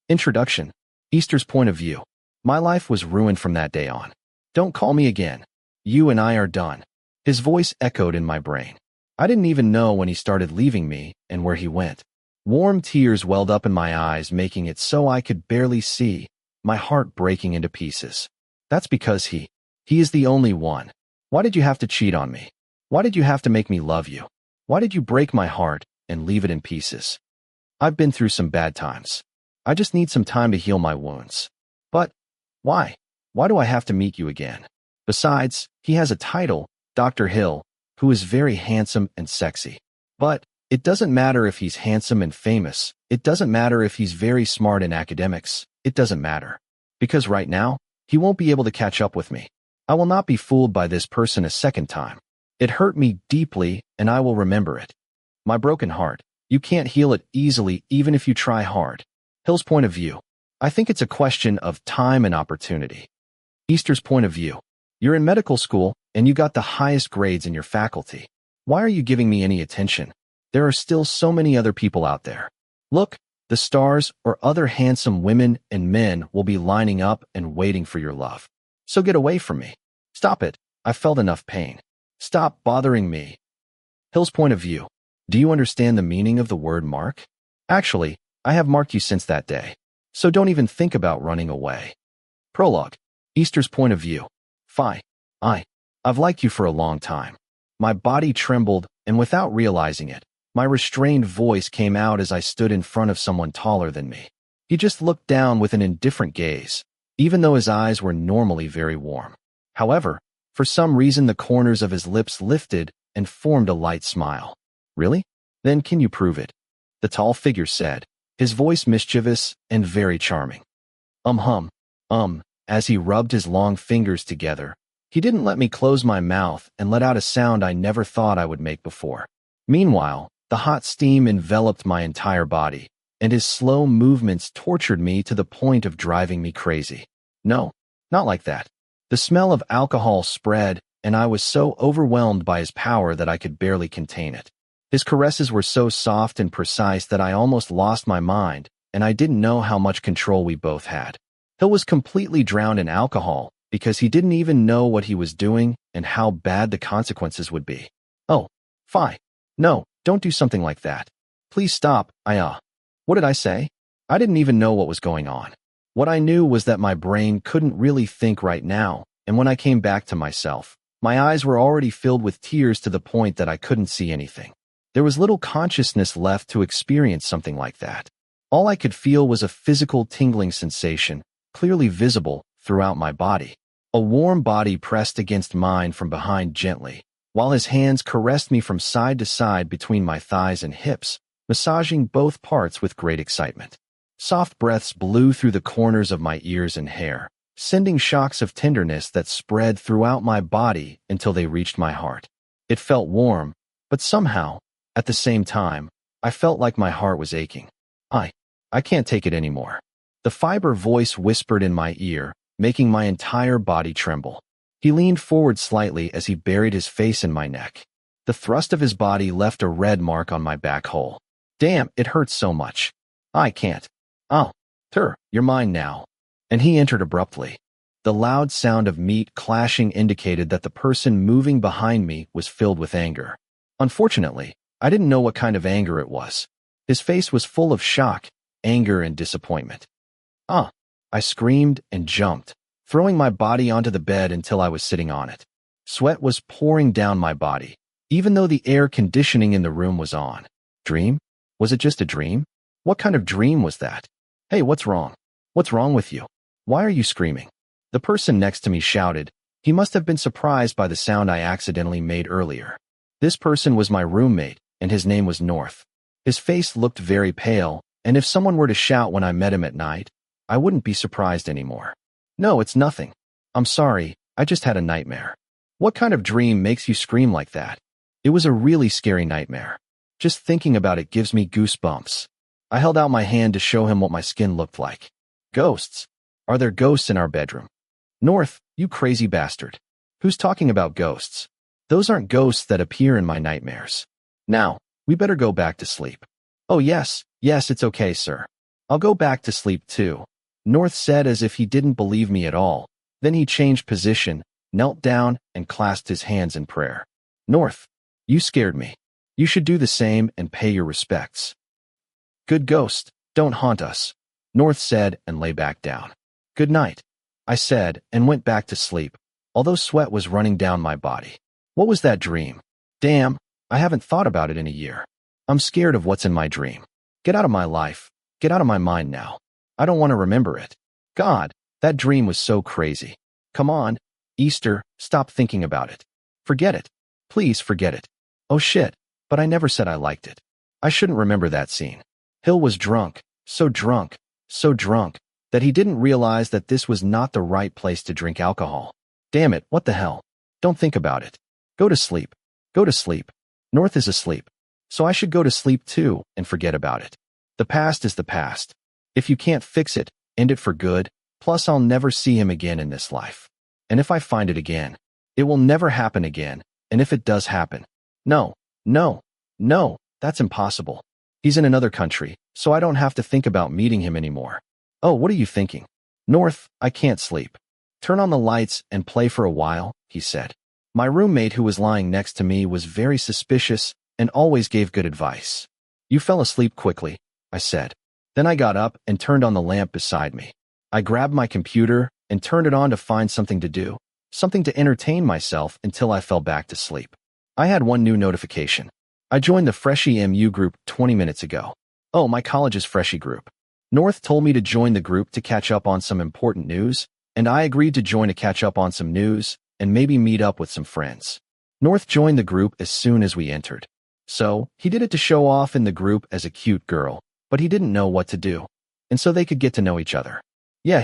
Introduction. Easter's point of view. My life was ruined from that day on. Don't call me again. You and I are done. His voice echoed in my brain. I didn't even know when he started leaving me and where he went. Warm tears welled up in my eyes, making it so I could barely see, my heart breaking into pieces. That's because he is the only one. Why did you have to cheat on me? Why did you have to make me love you? Why did you break my heart and leave it in pieces? I've been through some bad times. I just need some time to heal my wounds. But why? Why do I have to meet you again? Besides, he has a title, Dr. Hill, who is very handsome and sexy. But it doesn't matter if he's handsome and famous. It doesn't matter if he's very smart in academics. It doesn't matter. Because right now, he won't be able to catch up with me. I will not be fooled by this person a second time. It hurt me deeply, and I will remember it. My broken heart. You can't heal it easily even if you try hard. Hill's point of view. I think it's a question of time and opportunity. Easter's point of view. You're in medical school, and you got the highest grades in your faculty. Why are you giving me any attention? There are still so many other people out there. Look, the stars or other handsome women and men will be lining up and waiting for your love. So get away from me. Stop it. I felt enough pain. Stop bothering me. Hill's point of view. Do you understand the meaning of the word mark? Actually, I have marked you since that day. So don't even think about running away. Prologue. Easter's point of view. I've liked you for a long time. My body trembled, and without realizing it, my restrained voice came out as I stood in front of someone taller than me. He just looked down with an indifferent gaze, even though his eyes were normally very warm. However, for some reason the corners of his lips lifted and formed a light smile. Really? Then can you prove it? The tall figure said, his voice mischievous and very charming. As he rubbed his long fingers together, he didn't let me close my mouth and let out a sound I never thought I would make before. Meanwhile, the hot steam enveloped my entire body, and his slow movements tortured me to the point of driving me crazy. No, not like that. The smell of alcohol spread, and I was so overwhelmed by his power that I could barely contain it. His caresses were so soft and precise that I almost lost my mind, and I didn't know how much control we both had. Hill was completely drowned in alcohol because he didn't even know what he was doing and how bad the consequences would be. Oh, fine. No, don't do something like that. Please stop. What did I say? I didn't even know what was going on. What I knew was that my brain couldn't really think right now, and when I came back to myself, my eyes were already filled with tears to the point that I couldn't see anything. There was little consciousness left to experience something like that. All I could feel was a physical tingling sensation, clearly visible throughout my body. A warm body pressed against mine from behind gently, while his hands caressed me from side to side between my thighs and hips, massaging both parts with great excitement. Soft breaths blew through the corners of my ears and hair, sending shocks of tenderness that spread throughout my body until they reached my heart. It felt warm, but somehow, at the same time, I felt like my heart was aching. I can't take it anymore. The fiber voice whispered in my ear, making my entire body tremble. He leaned forward slightly as he buried his face in my neck. The thrust of his body left a red mark on my back hole. Damn, it hurts so much. I can't. You're mine now. And he entered abruptly. The loud sound of meat clashing indicated that the person moving behind me was filled with anger. Unfortunately, I didn't know what kind of anger it was. His face was full of shock, anger, and disappointment. I screamed and jumped, throwing my body onto the bed until I was sitting on it. Sweat was pouring down my body, even though the air conditioning in the room was on. Dream? Was it just a dream? What kind of dream was that? Hey, what's wrong? What's wrong with you? Why are you screaming? The person next to me shouted. He must have been surprised by the sound I accidentally made earlier. This person was my roommate, and his name was North. His face looked very pale, and if someone were to shout when I met him at night, I wouldn't be surprised anymore. No, it's nothing. I'm sorry, I just had a nightmare. What kind of dream makes you scream like that? It was a really scary nightmare. Just thinking about it gives me goosebumps. I held out my hand to show him what my skin looked like. Ghosts? Are there ghosts in our bedroom? North, you crazy bastard. Who's talking about ghosts? Those aren't ghosts that appear in my nightmares. Now, we better go back to sleep. Oh yes, it's okay, sir. I'll go back to sleep too, North said as if he didn't believe me at all. Then he changed position, knelt down, and clasped his hands in prayer. North, you scared me. You should do the same and pay your respects. Good ghost, don't haunt us, North said and lay back down. Good night, I said and went back to sleep, although sweat was running down my body. What was that dream? Damn, I haven't thought about it in a year. I'm scared of what's in my dream. Get out of my life. Get out of my mind now. I don't want to remember it. God, that dream was so crazy. Come on, Easter, stop thinking about it. Forget it. Please forget it. Oh shit, but I never said I liked it. I shouldn't remember that scene. Hill was drunk, so drunk, that he didn't realize that this was not the right place to drink alcohol. Damn it, what the hell? Don't think about it. Go to sleep. Go to sleep. North is asleep. So I should go to sleep too and forget about it. The past is the past. If you can't fix it, end it for good, plus I'll never see him again in this life. And if I find it again, it will never happen again, and if it does happen, no, that's impossible. He's in another country, so I don't have to think about meeting him anymore. Oh, what are you thinking? North, I can't sleep. Turn on the lights and play for a while, he said. My roommate who was lying next to me was very suspicious and always gave good advice. You fell asleep quickly, I said. Then I got up and turned on the lamp beside me. I grabbed my computer and turned it on to find something to do, something to entertain myself until I fell back to sleep. I had one new notification. I joined the Freshie MU group 20 minutes ago. Oh, my college's Freshie group. North told me to join the group to catch up on some important news, and I agreed to join to catch up on some news and maybe meet up with some friends. North joined the group as soon as we entered. So, he did it to show off in the group as a cute girl, but he didn't know what to do. And so they could get to know each other. Yeah,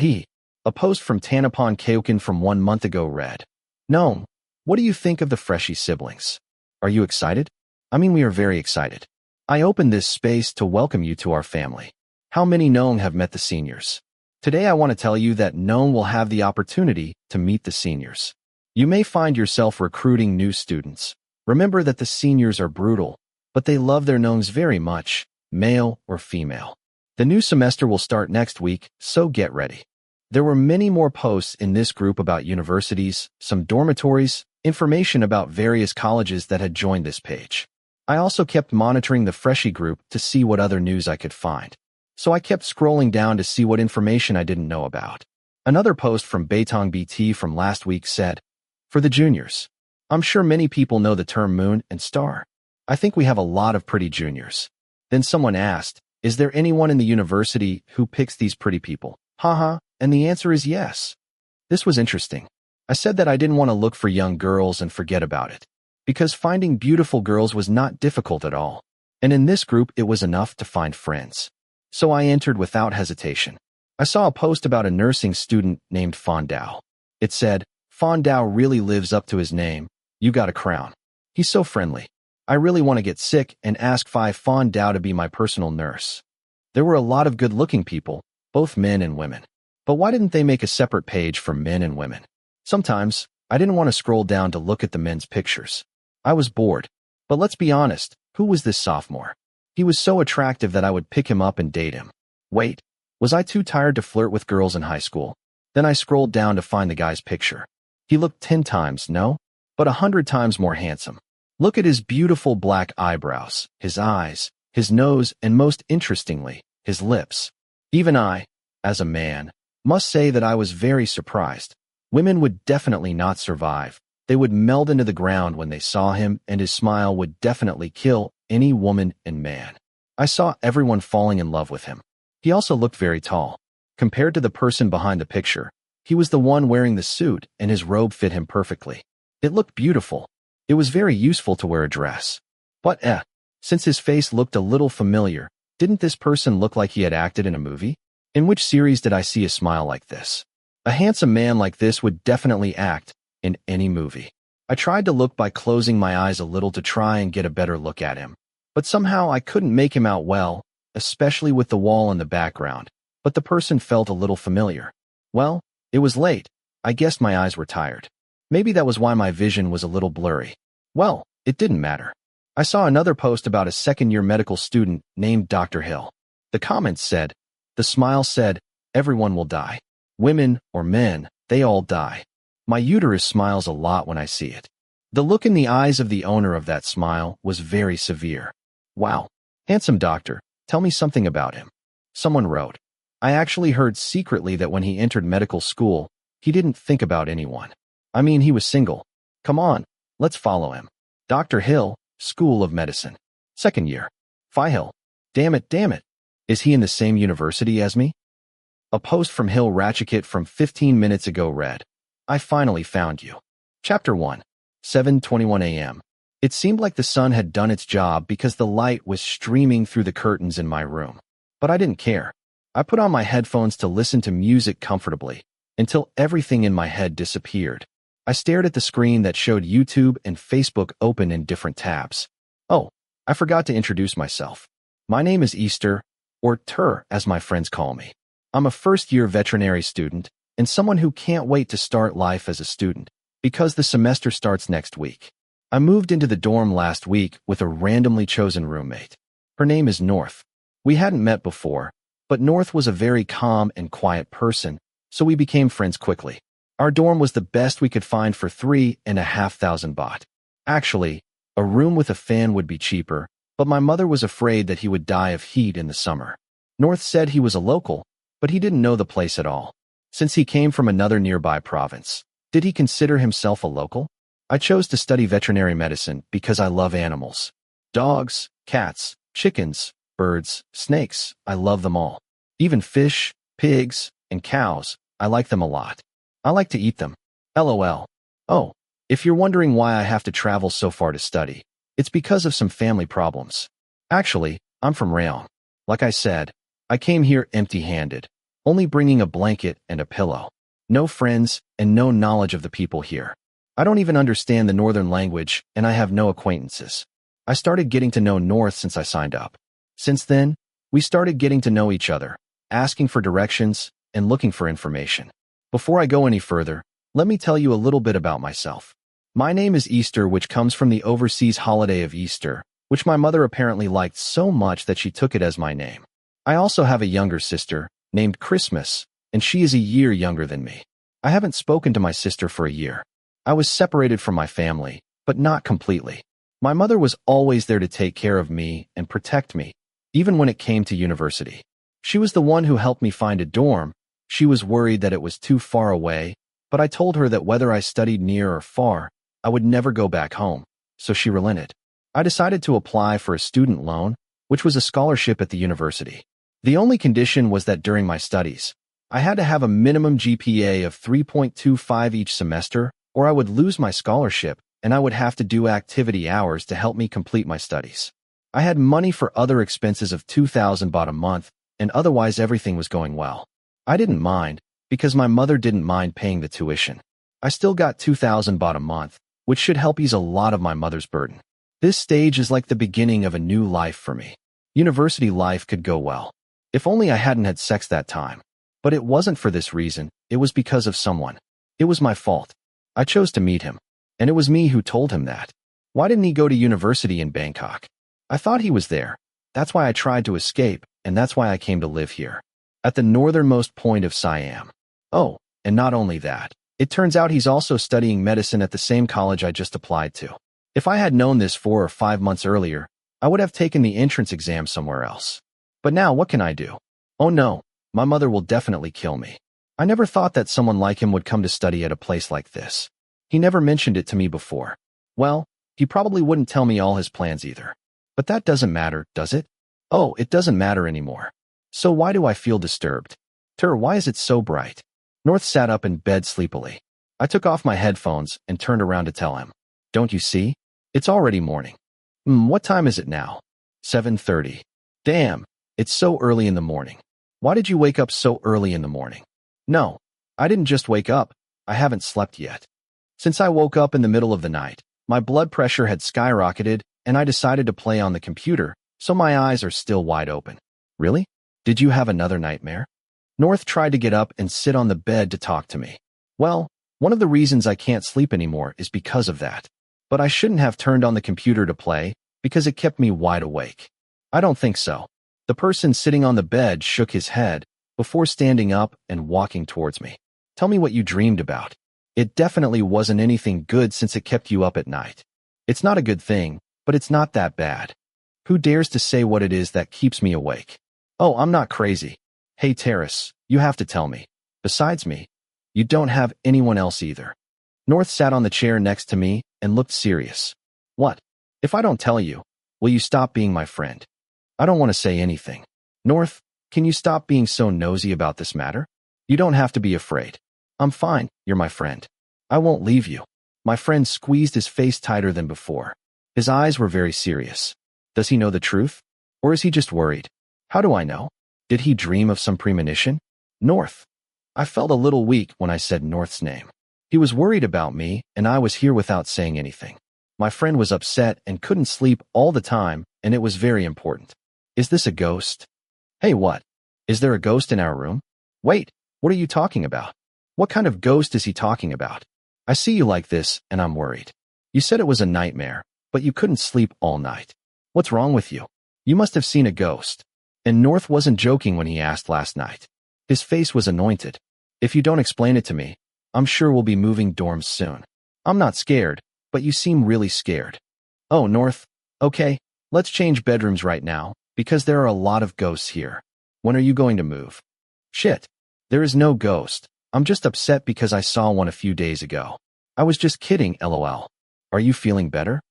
a post from Tanapon Keoken from 1 month ago read, Gnome, what do you think of the Freshie siblings? Are you excited? I mean, we are very excited. I opened this space to welcome you to our family. How many Gnome have met the seniors? Today I want to tell you that Gnome will have the opportunity to meet the seniors. You may find yourself recruiting new students. Remember that the seniors are brutal, but they love their Gnomes very much, male or female. The new semester will start next week, so get ready. There were many more posts in this group about universities, some dormitories, information about various colleges that had joined this page. I also kept monitoring the Freshie group to see what other news I could find. So I kept scrolling down to see what information I didn't know about. Another post from Beitong BT from last week said, For the juniors. I'm sure many people know the term moon and star. I think we have a lot of pretty juniors. Then someone asked, Is there anyone in the university who picks these pretty people? Haha, and the answer is yes. This was interesting. I said that I didn't want to look for young girls and forget about it, because finding beautiful girls was not difficult at all. And in this group it was enough to find friends. So I entered without hesitation. I saw a post about a nursing student named Fondao. It said, Fondao really lives up to his name. You got a crown. He's so friendly. I really want to get sick and ask Fondao to be my personal nurse. There were a lot of good-looking people, both men and women. But why didn't they make a separate page for men and women? Sometimes, I didn't want to scroll down to look at the men's pictures. I was bored. But let's be honest, who was this sophomore? He was so attractive that I would pick him up and date him. Wait, was I too tired to flirt with girls in high school? Then I scrolled down to find the guy's picture. He looked 10 times, no? But 100 times more handsome. Look at his beautiful black eyebrows, his eyes, his nose, and most interestingly, his lips. Even I, as a man, must say that I was very surprised. Women would definitely not survive. They would meld into the ground when they saw him, and his smile would definitely kill any woman and man. I saw everyone falling in love with him. He also looked very tall. Compared to the person behind the picture, he was the one wearing the suit, and his robe fit him perfectly. It looked beautiful. It was very useful to wear a dress. But since his face looked a little familiar, didn't this person look like he had acted in a movie? In which series did I see a smile like this? A handsome man like this would definitely act in any movie. I tried to look by closing my eyes a little to try and get a better look at him. But somehow I couldn't make him out well, especially with the wall in the background. But the person felt a little familiar. Well, it was late. I guessed my eyes were tired. Maybe that was why my vision was a little blurry. Well, it didn't matter. I saw another post about a second-year medical student named Dr. Hill. The comments said, The smile said, everyone will die. Women or men, they all die. My uterus smiles a lot when I see it. The look in the eyes of the owner of that smile was very severe. Wow. Handsome doctor, tell me something about him. Someone wrote. I actually heard secretly that when he entered medical school, he didn't think about anyone. I mean, he was single. Come on, let's follow him. Dr. Hill, School of Medicine. Second year. Phi Hill. Damn it. Is he in the same university as me? A post from Hill Ratchikit from 15 minutes ago read, I finally found you. Chapter 1. 7:21 a.m. It seemed like the sun had done its job because the light was streaming through the curtains in my room. But I didn't care. I put on my headphones to listen to music comfortably, until everything in my head disappeared. I stared at the screen that showed YouTube and Facebook open in different tabs. Oh, I forgot to introduce myself. My name is Easter, or Tur as my friends call me. I'm a first-year veterinary student, and someone who can't wait to start life as a student, because the semester starts next week. I moved into the dorm last week with a randomly chosen roommate. Her name is North. We hadn't met before, but North was a very calm and quiet person, so we became friends quickly. Our dorm was the best we could find for 3,500 baht. Actually, a room with a fan would be cheaper, but my mother was afraid that he would die of heat in the summer. North said he was a local, but he didn't know the place at all. Since he came from another nearby province, did he consider himself a local? I chose to study veterinary medicine because I love animals. Dogs, cats, chickens, birds, snakes, I love them all. Even fish, pigs, and cows, I like them a lot. I like to eat them. LOL. Oh, if you're wondering why I have to travel so far to study, it's because of some family problems. Actually, I'm from Rayong. Like I said, I came here empty-handed, only bringing a blanket and a pillow. No friends and no knowledge of the people here. I don't even understand the northern language, and I have no acquaintances. I started getting to know North since I signed up. Since then, we started getting to know each other, asking for directions, and looking for information. Before I go any further, let me tell you a little bit about myself. My name is Easter, which comes from the overseas holiday of Easter, which my mother apparently liked so much that she took it as my name. I also have a younger sister, named Christmas, and she is a year younger than me. I haven't spoken to my sister for a year. I was separated from my family, but not completely. My mother was always there to take care of me and protect me, even when it came to university. She was the one who helped me find a dorm. She was worried that it was too far away, but I told her that whether I studied near or far, I would never go back home, so she relented. I decided to apply for a student loan, which was a scholarship at the university. The only condition was that during my studies, I had to have a minimum GPA of 3.25 each semester, or I would lose my scholarship, and I would have to do activity hours to help me complete my studies. I had money for other expenses of 2,000 baht a month, and otherwise everything was going well. I didn't mind, because my mother didn't mind paying the tuition. I still got 2,000 baht a month, which should help ease a lot of my mother's burden. This stage is like the beginning of a new life for me. University life could go well. If only I hadn't had sex that time. But it wasn't for this reason, it was because of someone. It was my fault. I chose to meet him. And it was me who told him that. Why didn't he go to university in Bangkok? I thought he was there. That's why I tried to escape, and that's why I came to live here. At the northernmost point of Siam. Oh, and not only that. It turns out he's also studying medicine at the same college I just applied to. If I had known this 4 or 5 months earlier, I would have taken the entrance exam somewhere else. But now what can I do? Oh no, my mother will definitely kill me. I never thought that someone like him would come to study at a place like this. He never mentioned it to me before. Well, he probably wouldn't tell me all his plans either. But that doesn't matter, does it? Oh, it doesn't matter anymore. So why do I feel disturbed? Tur, why is it so bright? North sat up in bed sleepily. I took off my headphones and turned around to tell him. Don't you see? It's already morning. What time is it now? 7:30. Damn, it's so early in the morning. Why did you wake up so early in the morning? No, I didn't just wake up. I haven't slept yet. Since I woke up in the middle of the night, my blood pressure had skyrocketed, and I decided to play on the computer, so my eyes are still wide open. Really? Did you have another nightmare? North tried to get up and sit on the bed to talk to me. Well, one of the reasons I can't sleep anymore is because of that. But I shouldn't have turned on the computer to play, because it kept me wide awake. I don't think so. The person sitting on the bed shook his head before standing up and walking towards me. Tell me what you dreamed about. It definitely wasn't anything good since it kept you up at night. It's not a good thing, but it's not that bad. Who dares to say what it is that keeps me awake? Oh, I'm not crazy. Hey, Terrace, you have to tell me. Besides me, you don't have anyone else either. North sat on the chair next to me and looked serious. What? If I don't tell you, will you stop being my friend? I don't want to say anything. North, can you stop being so nosy about this matter? You don't have to be afraid. I'm fine, you're my friend. I won't leave you. My friend squeezed his face tighter than before. His eyes were very serious. Does he know the truth? Or is he just worried? How do I know? Did he dream of some premonition? North. I felt a little weak when I said North's name. He was worried about me, and I was here without saying anything. My friend was upset and couldn't sleep all the time, and it was very important. Is this a ghost? Hey, what? Is there a ghost in our room? Wait, what are you talking about? What kind of ghost is he talking about? I see you like this, and I'm worried. You said it was a nightmare, but you couldn't sleep all night. What's wrong with you? You must have seen a ghost. And North wasn't joking when he asked last night. His face was anointed. If you don't explain it to me, I'm sure we'll be moving dorms soon. I'm not scared, but you seem really scared. Oh, North. Okay, let's change bedrooms right now, because there are a lot of ghosts here. When are you going to move? Shit. There is no ghost. I'm just upset because I saw one a few days ago. I was just kidding, lol. Are you feeling better?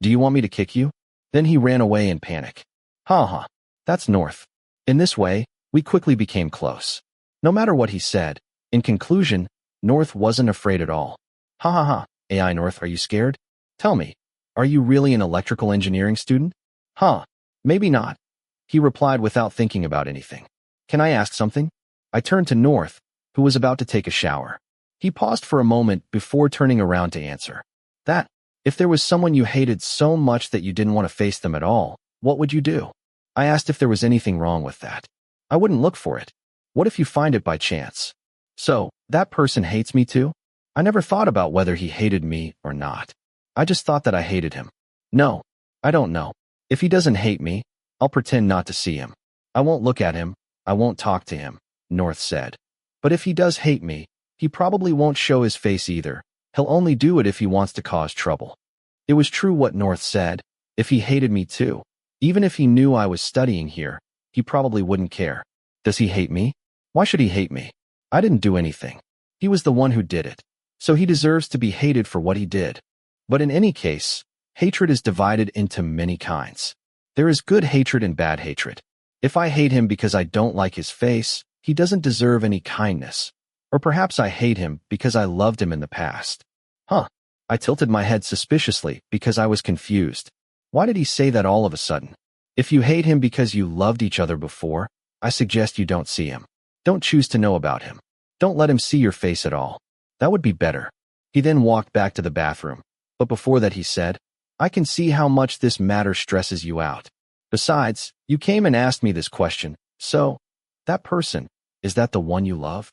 Do you want me to kick you? Then he ran away in panic. Ha. That's North. In this way, we quickly became close. No matter what he said, in conclusion, North wasn't afraid at all. Ha. AI North, are you scared? Tell me, are you really an electrical engineering student? Huh, maybe not. He replied without thinking about anything. Can I ask something? I turned to North, who was about to take a shower. He paused for a moment before turning around to answer. That, if there was someone you hated so much that you didn't want to face them at all, what would you do? I asked if there was anything wrong with that. I wouldn't look for it. What if you find it by chance? So, that person hates me too? I never thought about whether he hated me or not. I just thought that I hated him. No, I don't know. If he doesn't hate me, I'll pretend not to see him. I won't look at him. I won't talk to him, North said. But if he does hate me, he probably won't show his face either. He'll only do it if he wants to cause trouble. It was true what North said. If he hated me too, even if he knew I was studying here, he probably wouldn't care. Does he hate me? Why should he hate me? I didn't do anything. He was the one who did it. So he deserves to be hated for what he did. But in any case, hatred is divided into many kinds. There is good hatred and bad hatred. If I hate him because I don't like his face, he doesn't deserve any kindness. Or perhaps I hate him because I loved him in the past. Huh. I tilted my head suspiciously because I was confused. Why did he say that all of a sudden? If you hate him because you loved each other before, I suggest you don't see him. Don't choose to know about him. Don't let him see your face at all. That would be better. He then walked back to the bathroom. But before that he said, I can see how much this matter stresses you out. Besides, you came and asked me this question, so, that person, is that the one you love?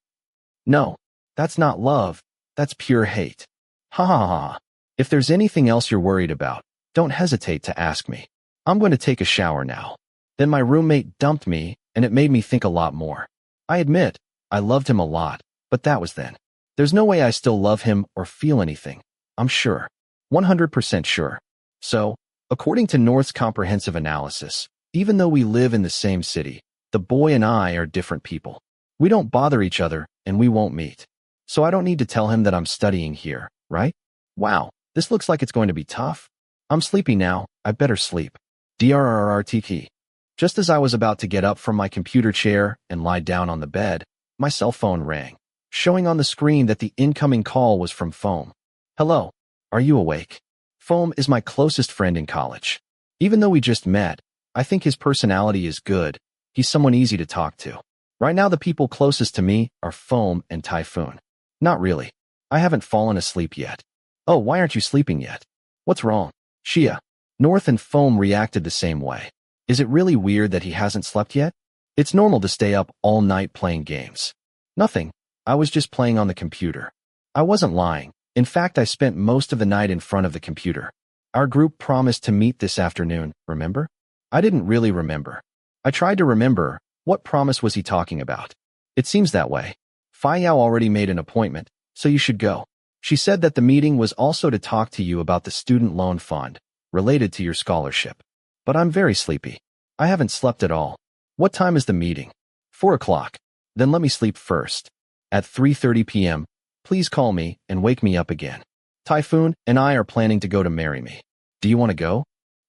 No, that's not love, that's pure hate. Ha. If there's anything else you're worried about, don't hesitate to ask me. I'm going to take a shower now. Then my roommate dumped me, and it made me think a lot more. I admit, I loved him a lot, but that was then. There's no way I still love him or feel anything. I'm sure. 100% sure. So, according to North's comprehensive analysis, even though we live in the same city, the boy and I are different people. We don't bother each other, and we won't meet. So I don't need to tell him that I'm studying here, right? Wow, this looks like it's going to be tough. I'm sleepy now, I better sleep. DRRRTK. Just as I was about to get up from my computer chair and lie down on the bed, my cell phone rang, showing on the screen that the incoming call was from Foam. Hello, are you awake? Foam is my closest friend in college. Even though we just met, I think his personality is good. He's someone easy to talk to. Right now the people closest to me are Foam and Typhoon. Not really. I haven't fallen asleep yet. Oh, why aren't you sleeping yet? What's wrong? Shia. North and Foam reacted the same way. Is it really weird that he hasn't slept yet? It's normal to stay up all night playing games. Nothing. I was just playing on the computer. I wasn't lying. In fact, I spent most of the night in front of the computer. Our group promised to meet this afternoon, remember? I didn't really remember. I tried to remember, what promise was he talking about? It seems that way. Yao already made an appointment, so you should go. She said that the meeting was also to talk to you about the student loan fund, related to your scholarship. But I'm very sleepy. I haven't slept at all. What time is the meeting? 4 o'clock. Then let me sleep first. At 3:30 p.m., please call me and wake me up again. Typhoon and I are planning to go to Marry Me. Do you want to go?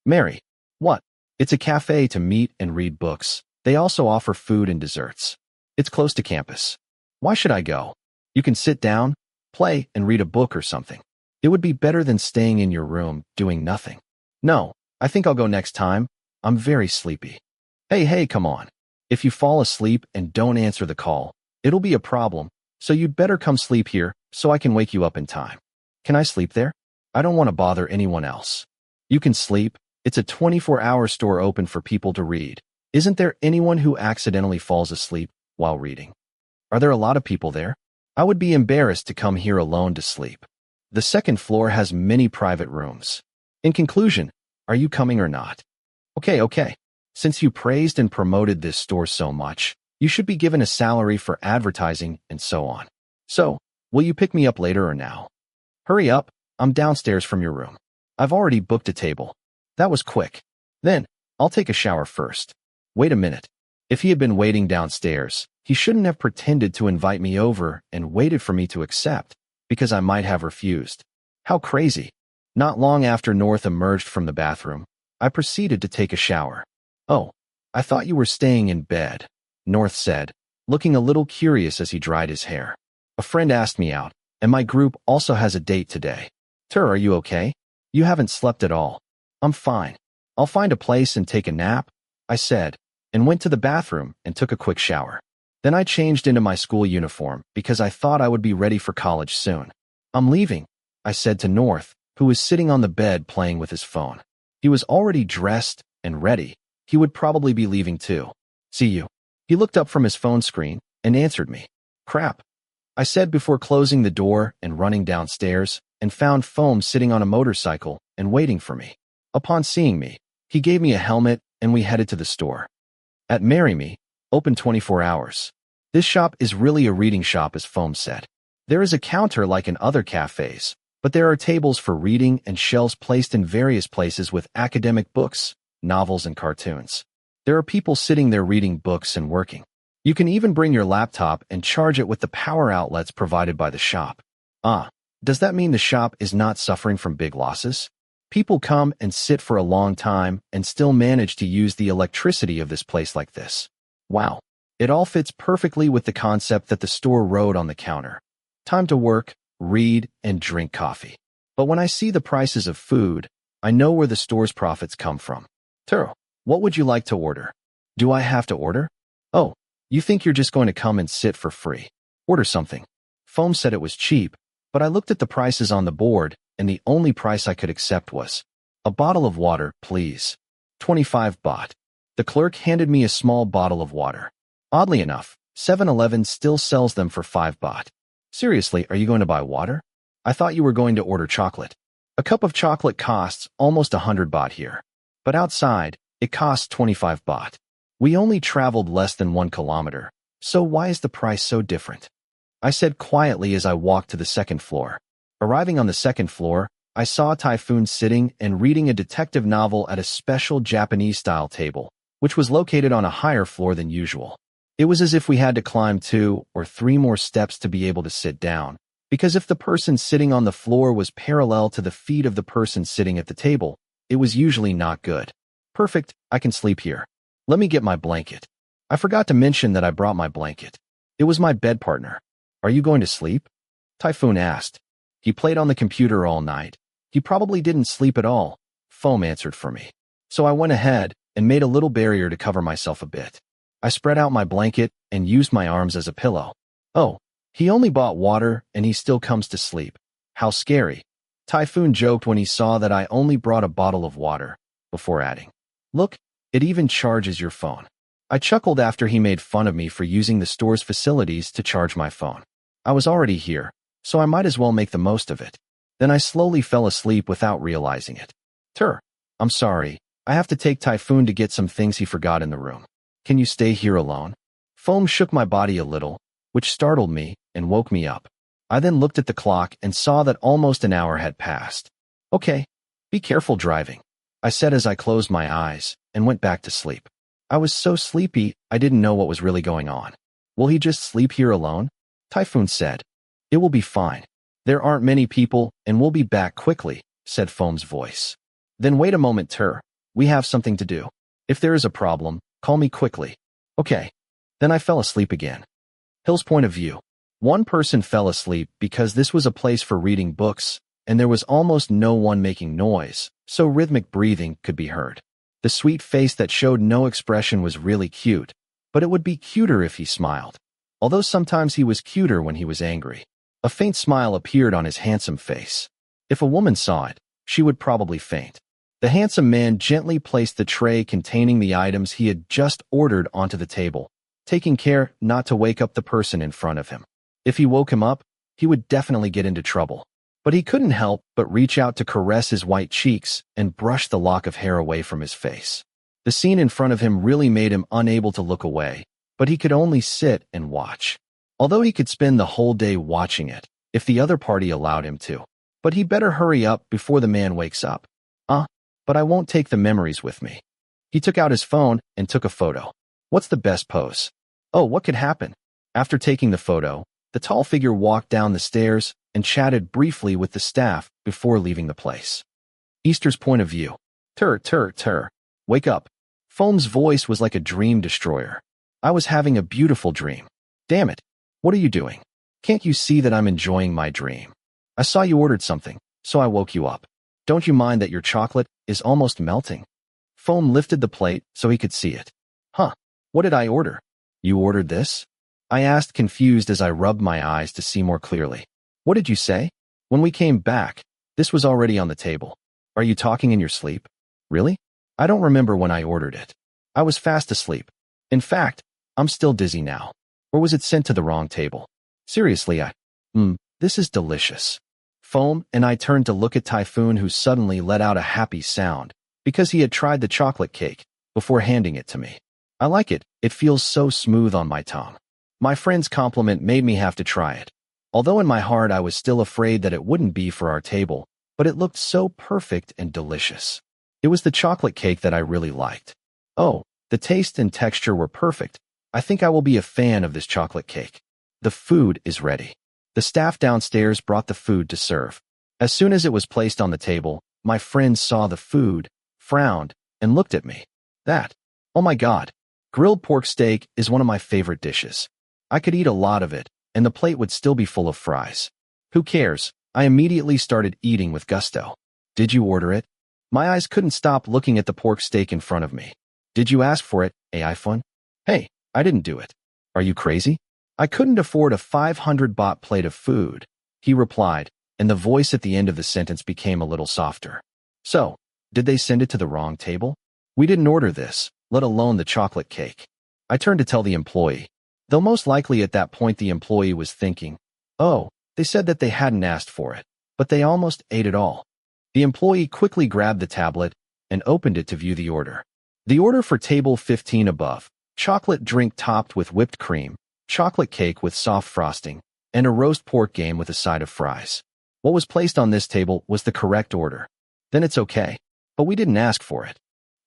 Marry. What? It's a cafe to meet and read books. They also offer food and desserts. It's close to campus. Why should I go? You can sit down, play, and read a book or something. It would be better than staying in your room, doing nothing. No, I think I'll go next time. I'm very sleepy. Hey, come on. If you fall asleep and don't answer the call, it'll be a problem, so you'd better come sleep here so I can wake you up in time. Can I sleep there? I don't want to bother anyone else. You can sleep. It's a 24-hour store open for people to read. Isn't there anyone who accidentally falls asleep while reading? Are there a lot of people there? I would be embarrassed to come here alone to sleep. The second floor has many private rooms. In conclusion, are you coming or not? Okay. Since you praised and promoted this store so much, you should be given a salary for advertising and so on. So, will you pick me up later or now? Hurry up, I'm downstairs from your room. I've already booked a table. That was quick. Then, I'll take a shower first. Wait a minute. If he had been waiting downstairs, he shouldn't have pretended to invite me over and waited for me to accept, because I might have refused. How crazy. Not long after North emerged from the bathroom, I proceeded to take a shower. Oh, I thought you were staying in bed, North said, looking a little curious as he dried his hair. A friend asked me out, and my group also has a date today. Are you okay? You haven't slept at all. I'm fine. I'll find a place and take a nap, I said, and went to the bathroom and took a quick shower. Then I changed into my school uniform because I thought I would be ready for college soon. I'm leaving, I said to North, who was sitting on the bed playing with his phone. He was already dressed and ready. He would probably be leaving too. See you. He looked up from his phone screen and answered me. Crap, I said before closing the door and running downstairs, and found Foam sitting on a motorcycle and waiting for me. Upon seeing me, he gave me a helmet and we headed to the store. At Marry Me, open 24 hours. This shop is really a reading shop, as Foam said. There is a counter like in other cafes, but there are tables for reading and shelves placed in various places with academic books, novels, and cartoons. There are people sitting there reading books and working. You can even bring your laptop and charge it with the power outlets provided by the shop. Does that mean the shop is not suffering from big losses? People come and sit for a long time and still manage to use the electricity of this place like this. Wow. It all fits perfectly with the concept that the store wrote on the counter. Time to work, read, and drink coffee. But when I see the prices of food, I know where the store's profits come from. What would you like to order? Do I have to order? Oh, you think you're just going to come and sit for free? Order something. Foam said it was cheap, but I looked at the prices on the board, and the only price I could accept was, a bottle of water, please. 25 baht. The clerk handed me a small bottle of water. Oddly enough, 7-Eleven still sells them for 5 baht. Seriously, are you going to buy water? I thought you were going to order chocolate. A cup of chocolate costs almost 100 baht here. But outside, it costs 25 baht. We only traveled less than 1 kilometer, so why is the price so different? I said quietly as I walked to the second floor. Arriving on the second floor, I saw Typhoon sitting and reading a detective novel at a special Japanese-style table, which was located on a higher floor than usual. It was as if we had to climb 2 or 3 more steps to be able to sit down, because if the person sitting on the floor was parallel to the feet of the person sitting at the table, it was usually not good. Perfect, I can sleep here. Let me get my blanket. I forgot to mention that I brought my blanket. It was my bed partner. Are you going to sleep? Typhoon asked. He played on the computer all night. He probably didn't sleep at all, Foam answered for me. So I went ahead and made a little barrier to cover myself a bit. I spread out my blanket and used my arms as a pillow. Oh, he only bought water and he still comes to sleep. How scary. Typhoon joked when he saw that I only brought a bottle of water, before adding, look, it even charges your phone. I chuckled after he made fun of me for using the store's facilities to charge my phone. I was already here, so I might as well make the most of it. Then I slowly fell asleep without realizing it. I'm sorry, I have to take Typhoon to get some things he forgot in the room. Can you stay here alone? Foam shook my body a little, which startled me and woke me up. I then looked at the clock and saw that almost an hour had passed. Okay, be careful driving, I said as I closed my eyes and went back to sleep. I was so sleepy, I didn't know what was really going on. Will he just sleep here alone? Typhoon said. It will be fine. There aren't many people and we'll be back quickly, said Foam's voice. Then wait a moment, Tur. We have something to do. If there is a problem, call me quickly. Okay. Then I fell asleep again. Hill's point of view. One person fell asleep because this was a place for reading books, and there was almost no one making noise, so rhythmic breathing could be heard. The sweet face that showed no expression was really cute, but it would be cuter if he smiled. Although sometimes he was cuter when he was angry. A faint smile appeared on his handsome face. If a woman saw it, she would probably faint. The handsome man gently placed the tray containing the items he had just ordered onto the table, taking care not to wake up the person in front of him. If he woke him up, he would definitely get into trouble. But he couldn't help but reach out to caress his white cheeks and brush the lock of hair away from his face. The scene in front of him really made him unable to look away, but he could only sit and watch. Although he could spend the whole day watching it, if the other party allowed him to. But he better hurry up before the man wakes up. But I won't take the memories with me. He took out his phone and took a photo. What's the best pose? Oh, what could happen? After taking the photo, the tall figure walked down the stairs and chatted briefly with the staff before leaving the place. Easter's point of view. Tur. Wake up. Foam's voice was like a dream destroyer. I was having a beautiful dream. Damn it. What are you doing? Can't you see that I'm enjoying my dream? I saw you ordered something, so I woke you up. Don't you mind that your chocolate is almost melting? Foam lifted the plate so he could see it. Huh, what did I order? You ordered this? I asked, confused as I rubbed my eyes to see more clearly. What did you say? When we came back, this was already on the table. Are you talking in your sleep? Really? I don't remember when I ordered it. I was fast asleep. In fact, I'm still dizzy now. Or was it sent to the wrong table? Seriously, this is delicious. Foam and I turned to look at Typhoon, who suddenly let out a happy sound because he had tried the chocolate cake before handing it to me. I like it. It feels so smooth on my tongue. My friend's compliment made me have to try it. Although in my heart I was still afraid that it wouldn't be for our table, but it looked so perfect and delicious. It was the chocolate cake that I really liked. Oh, the taste and texture were perfect. I think I will be a fan of this chocolate cake. The food is ready. The staff downstairs brought the food to serve. As soon as it was placed on the table, my friend saw the food, frowned, and looked at me. Oh my God. Grilled pork steak is one of my favorite dishes. I could eat a lot of it, and the plate would still be full of fries. Who cares? I immediately started eating with gusto. Did you order it? My eyes couldn't stop looking at the pork steak in front of me. Did you ask for it, iPhone? Hey, I didn't do it. Are you crazy? I couldn't afford a 500 baht plate of food, he replied, and the voice at the end of the sentence became a little softer. So, did they send it to the wrong table? We didn't order this, let alone the chocolate cake. I turned to tell the employee, though most likely at that point the employee was thinking, oh, they said that they hadn't asked for it, but they almost ate it all. The employee quickly grabbed the tablet and opened it to view the order. The order for table 15 above, chocolate drink topped with whipped cream, chocolate cake with soft frosting, and a roast pork game with a side of fries. What was placed on this table was the correct order. Then it's okay, but we didn't ask for it.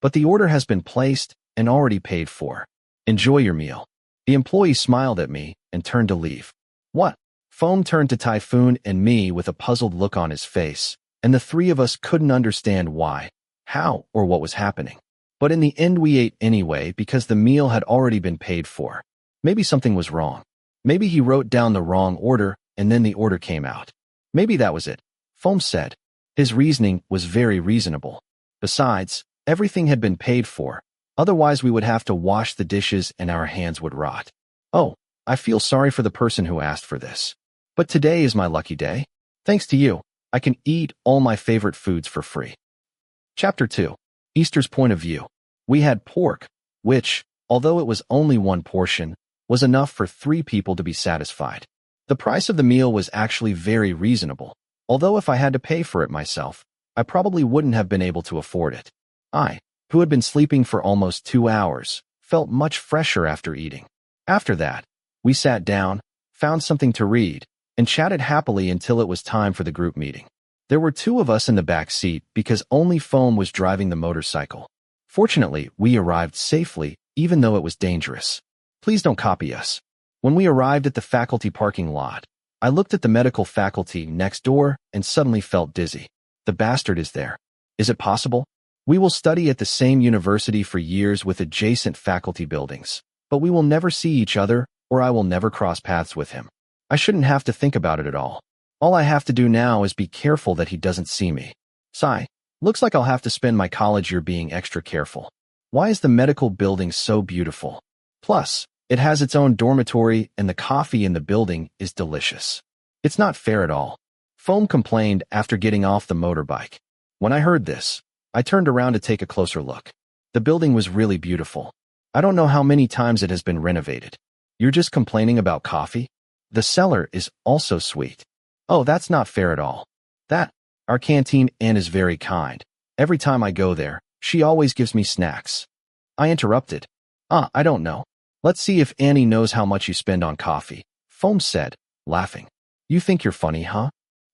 But the order has been placed and already paid for. Enjoy your meal. The employee smiled at me and turned to leave. What? Foam turned to Typhoon and me with a puzzled look on his face, and the three of us couldn't understand why, how, or what was happening. But in the end we ate anyway because the meal had already been paid for. Maybe something was wrong. Maybe he wrote down the wrong order and then the order came out. Maybe that was it, Foam said. His reasoning was very reasonable. Besides, everything had been paid for. Otherwise we would have to wash the dishes and our hands would rot. Oh, I feel sorry for the person who asked for this. But today is my lucky day. Thanks to you, I can eat all my favorite foods for free. Chapter 2. Easter's point of view. We had pork, which, although it was only one portion, was enough for 3 people to be satisfied. The price of the meal was actually very reasonable, although if I had to pay for it myself, I probably wouldn't have been able to afford it. I, who had been sleeping for almost 2 hours, felt much fresher after eating. After that, we sat down, found something to read, and chatted happily until it was time for the group meeting. There were 2 of us in the back seat because only Foam was driving the motorcycle. Fortunately, we arrived safely, even though it was dangerous. Please don't copy us. When we arrived at the faculty parking lot, I looked at the medical faculty next door and suddenly felt dizzy. The bastard is there. Is it possible? We will study at the same university for years with adjacent faculty buildings, but we will never see each other, or I will never cross paths with him. I shouldn't have to think about it at all. All I have to do now is be careful that he doesn't see me. Sigh. Looks like I'll have to spend my college year being extra careful. Why is the medical building so beautiful? Plus, it has its own dormitory and the coffee in the building is delicious. It's not fair at all. Foam complained after getting off the motorbike. When I heard this, I turned around to take a closer look. The building was really beautiful. I don't know how many times it has been renovated. You're just complaining about coffee? The cellar is also sweet. Oh, that's not fair at all. Our canteen Ann is very kind. Every time I go there, she always gives me snacks. I interrupted. I don't know. Let's see if Annie knows how much you spend on coffee, Foam said, laughing. You think you're funny, huh?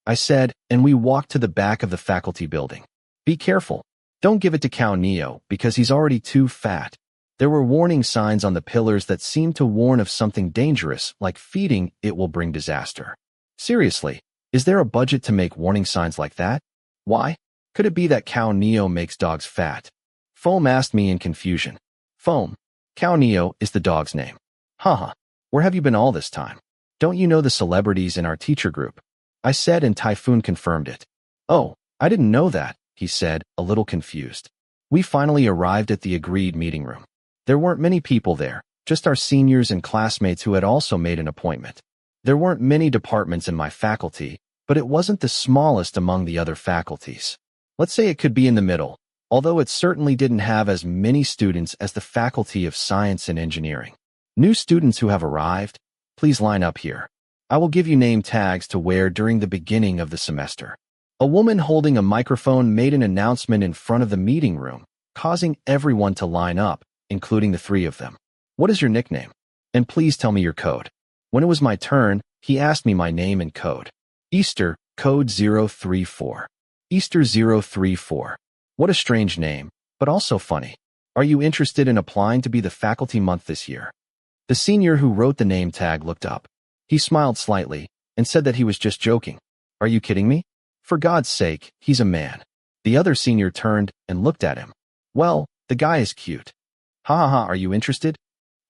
I said, and we walked to the back of the faculty building. Be careful. Don't give it to Cow Neo because he's already too fat. There were warning signs on the pillars that seemed to warn of something dangerous, like feeding it will bring disaster. Seriously, is there a budget to make warning signs like that? Why? Could it be that Cow Neo makes dogs fat? Foam asked me in confusion. Foam, Cow Neo is the dog's name. Haha, where have you been all this time? Don't you know the celebrities in our teacher group? I said and Typhoon confirmed it. Oh, I didn't know that, he said, a little confused. We finally arrived at the agreed meeting room. There weren't many people there, just our seniors and classmates who had also made an appointment. There weren't many departments in my faculty, but it wasn't the smallest among the other faculties. Let's say it could be in the middle, although it certainly didn't have as many students as the Faculty of Science and Engineering. New students who have arrived, please line up here. I will give you name tags to wear during the beginning of the semester. A woman holding a microphone made an announcement in front of the meeting room, causing everyone to line up, including the 3 of them. What is your nickname? And please tell me your code. When it was my turn, he asked me my name and code. Easter, code 034. Easter 034. What a strange name, but also funny. Are you interested in applying to be the faculty month this year? The senior who wrote the name tag looked up. He smiled slightly and said that he was just joking. Are you kidding me? For God's sake, he's a man. The other senior turned and looked at him. Well, the guy is cute. Ha ha ha, are you interested?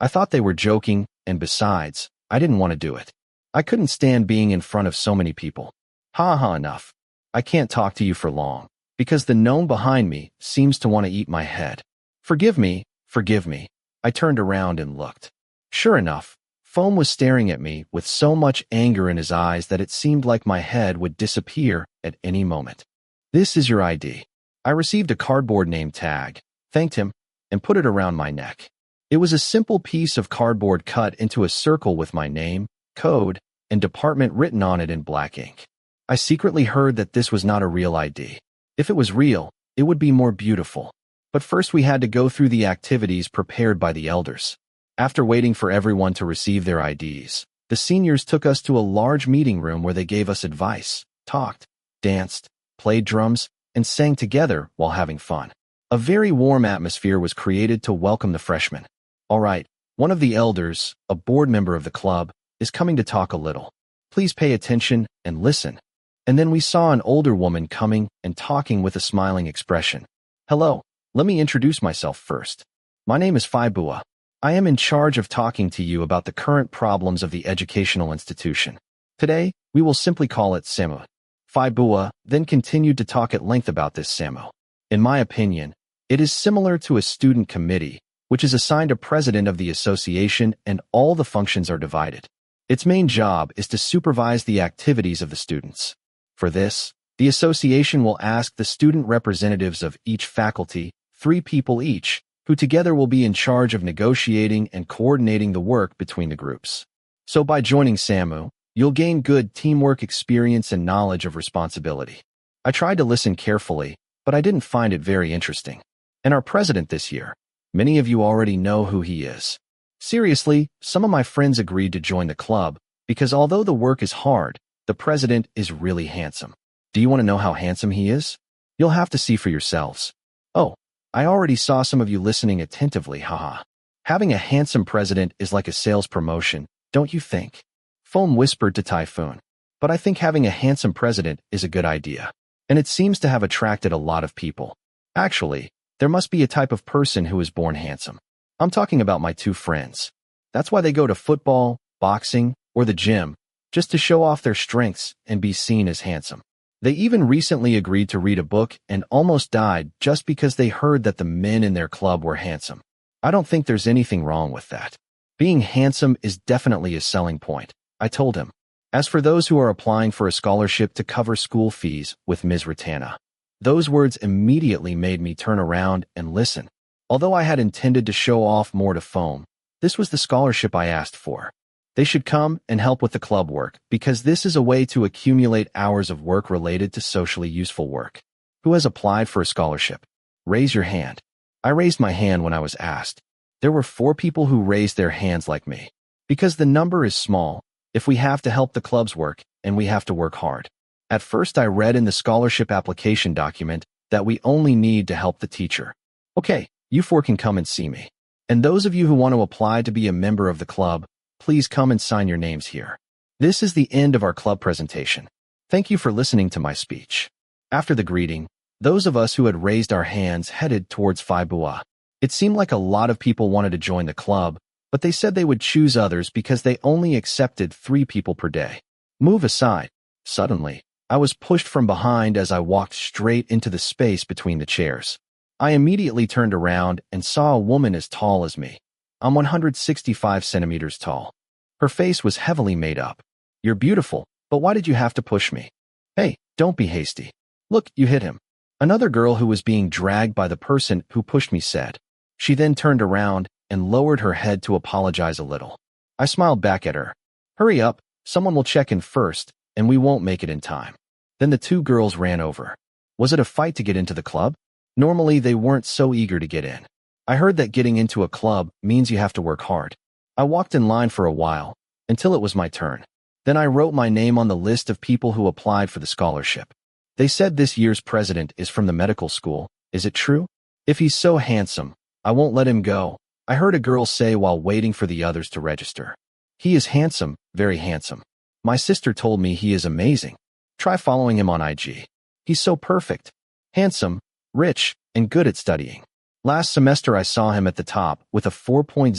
I thought they were joking, and besides, I didn't want to do it. I couldn't stand being in front of so many people. Ha ha, enough. I can't talk to you for long, because the gnome behind me seems to want to eat my head. Forgive me, forgive me. I turned around and looked. Sure enough, Foam was staring at me with so much anger in his eyes that it seemed like my head would disappear at any moment. This is your ID. I received a cardboard name tag, thanked him, and put it around my neck. It was a simple piece of cardboard cut into a circle with my name, code, and department written on it in black ink. I secretly heard that this was not a real ID. If it was real, it would be more beautiful. But first we had to go through the activities prepared by the elders. After waiting for everyone to receive their IDs, the seniors took us to a large meeting room where they gave us advice, talked, danced, played drums, and sang together while having fun. A very warm atmosphere was created to welcome the freshmen. All right, one of the elders, a board member of the club, is coming to talk a little. Please pay attention and listen. And then we saw an older woman coming and talking with a smiling expression. Hello, let me introduce myself first. My name is Fourever. I am in charge of talking to you about the current problems of the educational institution. Today, we will simply call it Samu. Fourever then continued to talk at length about this Samu. In my opinion, it is similar to a student committee, which is assigned a president of the association and all the functions are divided. Its main job is to supervise the activities of the students. For this, the association will ask the student representatives of each faculty, 3 people each, who together will be in charge of negotiating and coordinating the work between the groups. So by joining SAMU, you'll gain good teamwork experience and knowledge of responsibility. I tried to listen carefully, but I didn't find it very interesting. And our president this year, Many of you already know who he is. Seriously, some of my friends agreed to join the club because although the work is hard, the president is really handsome. Do you want to know how handsome he is? You'll have to see for yourselves. Oh, I already saw some of you listening attentively, haha. Having a handsome president is like a sales promotion, don't you think? Foam whispered to Typhoon. But I think having a handsome president is a good idea. And it seems to have attracted a lot of people. Actually, there must be a type of person who is born handsome. I'm talking about my two friends. That's why they go to football, boxing, or the gym, just to show off their strengths and be seen as handsome. They even recently agreed to read a book and almost died just because they heard that the men in their club were handsome. I don't think there's anything wrong with that. Being handsome is definitely a selling point, I told him. As for those who are applying for a scholarship to cover school fees with Ms. Ratana, those words immediately made me turn around and listen. Although I had intended to show off more to Foam, this was the scholarship I asked for. They should come and help with the club work because this is a way to accumulate hours of work related to socially useful work. Who has applied for a scholarship? Raise your hand. I raised my hand when I was asked. There were 4 people who raised their hands like me. Because the number is small, if we have to help the club's work, and we have to work hard. At first I read in the scholarship application document that we only need to help the teacher. Okay, you 4 can come and see me. And those of you who want to apply to be a member of the club, please come and sign your names here. This is the end of our club presentation. Thank you for listening to my speech. After the greeting, those of us who had raised our hands headed towards Fourever. It seemed like a lot of people wanted to join the club, but they said they would choose others because they only accepted 3 people per day. Move aside. Suddenly, I was pushed from behind as I walked straight into the space between the chairs. I immediately turned around and saw a woman as tall as me. I'm 165 centimeters tall. Her face was heavily made up. You're beautiful, but why did you have to push me? Hey, don't be hasty. Look, you hit him. Another girl who was being dragged by the person who pushed me said. She then turned around and lowered her head to apologize a little. I smiled back at her. Hurry up, someone will check in first, and we won't make it in time. Then the 2 girls ran over. Was it a fight to get into the club? Normally they weren't so eager to get in. I heard that getting into a club means you have to work hard. I walked in line for a while, until it was my turn. Then I wrote my name on the list of people who applied for the scholarship. They said this year's president is from the medical school. Is it true? If he's so handsome, I won't let him go, I heard a girl say while waiting for the others to register. He is handsome, very handsome. My sister told me he is amazing. Try following him on IG. He's so perfect. Handsome, rich, and good at studying. Last semester I saw him at the top with a 4.00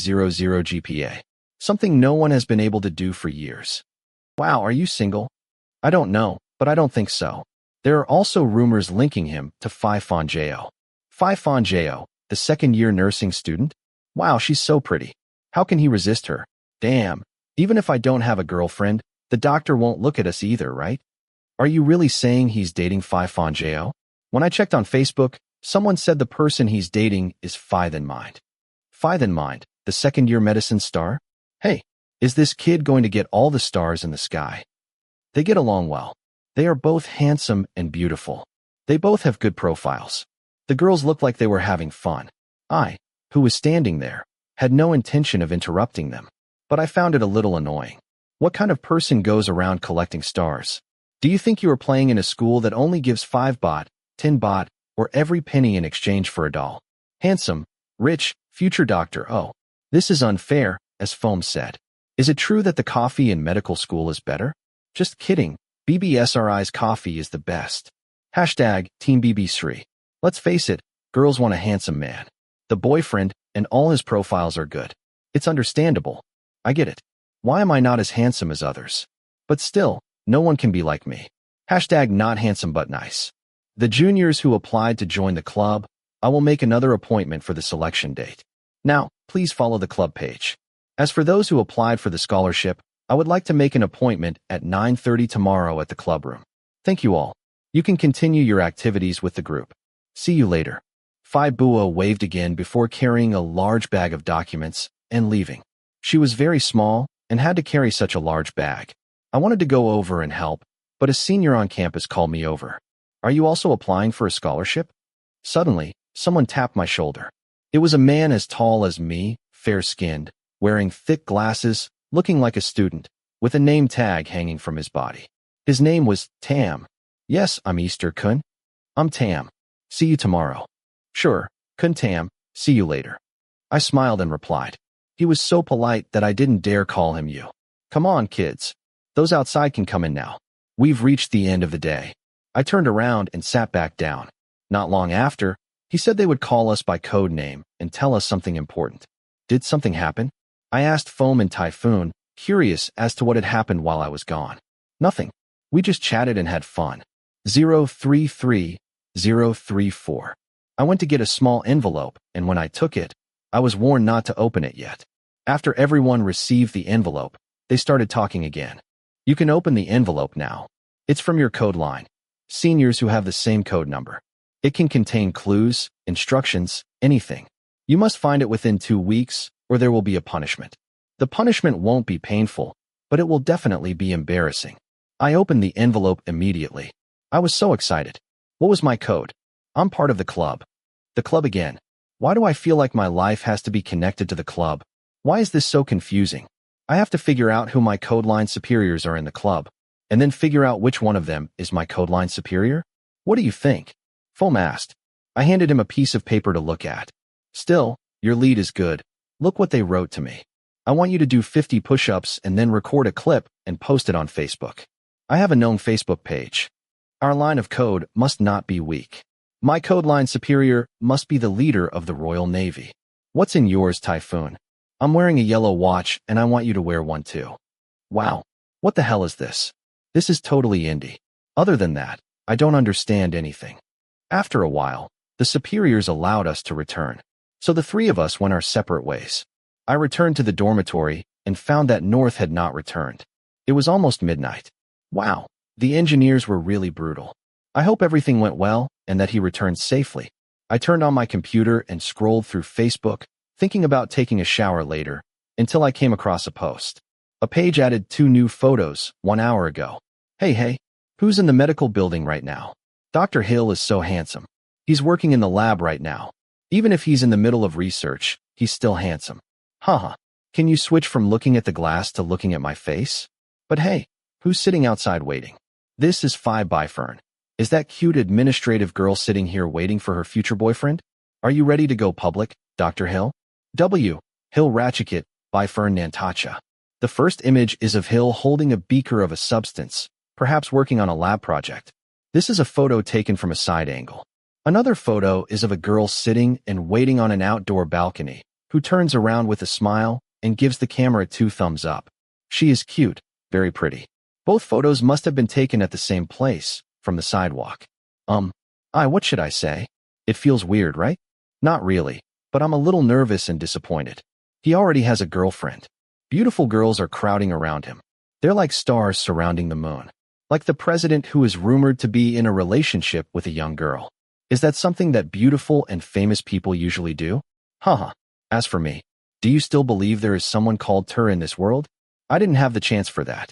GPA. Something no one has been able to do for years. Wow, are you single? I don't know, but I don't think so. There are also rumors linking him to Fourever You, the second-year nursing student? Wow, she's so pretty. How can he resist her? Damn, even if I don't have a girlfriend, the doctor won't look at us either, right? Are you really saying he's dating Fourever You? When I checked on Facebook, someone said the person he's dating is Fourever You, the second-year medicine star? Hey, is this kid going to get all the stars in the sky? They get along well. They are both handsome and beautiful. They both have good profiles. The girls looked like they were having fun. I, who was standing there, had no intention of interrupting them, but I found it a little annoying. What kind of person goes around collecting stars? Do you think you are playing in a school that only gives 5 baht, 10 baht, or every penny in exchange for a doll? Handsome, rich, future doctor. Oh, this is unfair, as Foam said. Is it true that the coffee in medical school is better? Just kidding. BBSRI's coffee is the best. Hashtag Team BB3. Let's face it, girls want a handsome man. The boyfriend and all his profiles are good. It's understandable. I get it. Why am I not as handsome as others? But still, no one can be like me. Hashtag not handsome but nice. The juniors who applied to join the club, I will make another appointment for the selection date. Now, please follow the club page. As for those who applied for the scholarship, I would like to make an appointment at 9:30 tomorrow at the club room. Thank you all. You can continue your activities with the group. See you later. Fourever waved again before carrying a large bag of documents and leaving. She was very small and had to carry such a large bag. I wanted to go over and help, but a senior on campus called me over. Are you also applying for a scholarship? Suddenly, someone tapped my shoulder. It was a man as tall as me, fair-skinned, wearing thick glasses, looking like a student, with a name tag hanging from his body. His name was Tam. Yes, I'm Easter Kun. I'm Tam. See you tomorrow. Sure, Kun Tam, see you later. I smiled and replied. He was so polite that I didn't dare call him you. Come on, kids. Those outside can come in now. We've reached the end of the day. I turned around and sat back down. Not long after, he said they would call us by code name and tell us something important. Did something happen? I asked Foam and Typhoon, curious as to what had happened while I was gone. Nothing. We just chatted and had fun. 033034. I went to get a small envelope, and when I took it, I was warned not to open it yet. After everyone received the envelope, they started talking again. You can open the envelope now. It's from your code line. Seniors who have the same code number. It can contain clues, instructions, anything. You must find it within 2 weeks, or there will be a punishment. The punishment won't be painful, but it will definitely be embarrassing. I opened the envelope immediately. I was so excited. What was my code? I'm part of the club. The club again. Why do I feel like my life has to be connected to the club? Why is this so confusing? I have to figure out who my code line superiors are in the club, and then figure out which one of them is my code line superior? What do you think? Foam asked. I handed him a piece of paper to look at. Still, your lead is good. Look what they wrote to me. I want you to do 50 push-ups and then record a clip and post it on Facebook. I have a known Facebook page. Our line of code must not be weak. My code line superior must be the leader of the Royal Navy. What's in yours, Typhoon? I'm wearing a yellow watch and I want you to wear one too. Wow. What the hell is this? This is totally indie. Other than that, I don't understand anything. After a while, the superiors allowed us to return. So the three of us went our separate ways. I returned to the dormitory and found that North had not returned. It was almost midnight. Wow, the engineers were really brutal. I hope everything went well and that he returned safely. I turned on my computer and scrolled through Facebook, thinking about taking a shower later, until I came across a post. A page added 2 new photos 1 hour ago. Hey, who's in the medical building right now? Dr. Hill is so handsome. He's working in the lab right now. Even if he's in the middle of research, he's still handsome. Haha. Can you switch from looking at the glass to looking at my face? But hey, who's sitting outside waiting? This is Phi by Fern. Is that cute administrative girl sitting here waiting for her future boyfriend? Are you ready to go public, Dr. Hill? W. Hill Ratchikit by Fern Nantacha. The first image is of Hill holding a beaker of a substance, perhaps working on a lab project. This is a photo taken from a side angle. Another photo is of a girl sitting and waiting on an outdoor balcony, who turns around with a smile and gives the camera 2 thumbs up. She is cute, very pretty. Both photos must have been taken at the same place, from the sidewalk. What should I say? It feels weird, right? Not really, but I'm a little nervous and disappointed. He already has a girlfriend. Beautiful girls are crowding around him. They're like stars surrounding the moon. Like the president who is rumored to be in a relationship with a young girl. Is that something that beautiful and famous people usually do? Haha. As for me, do you still believe there is someone called Tur in this world? I didn't have the chance for that.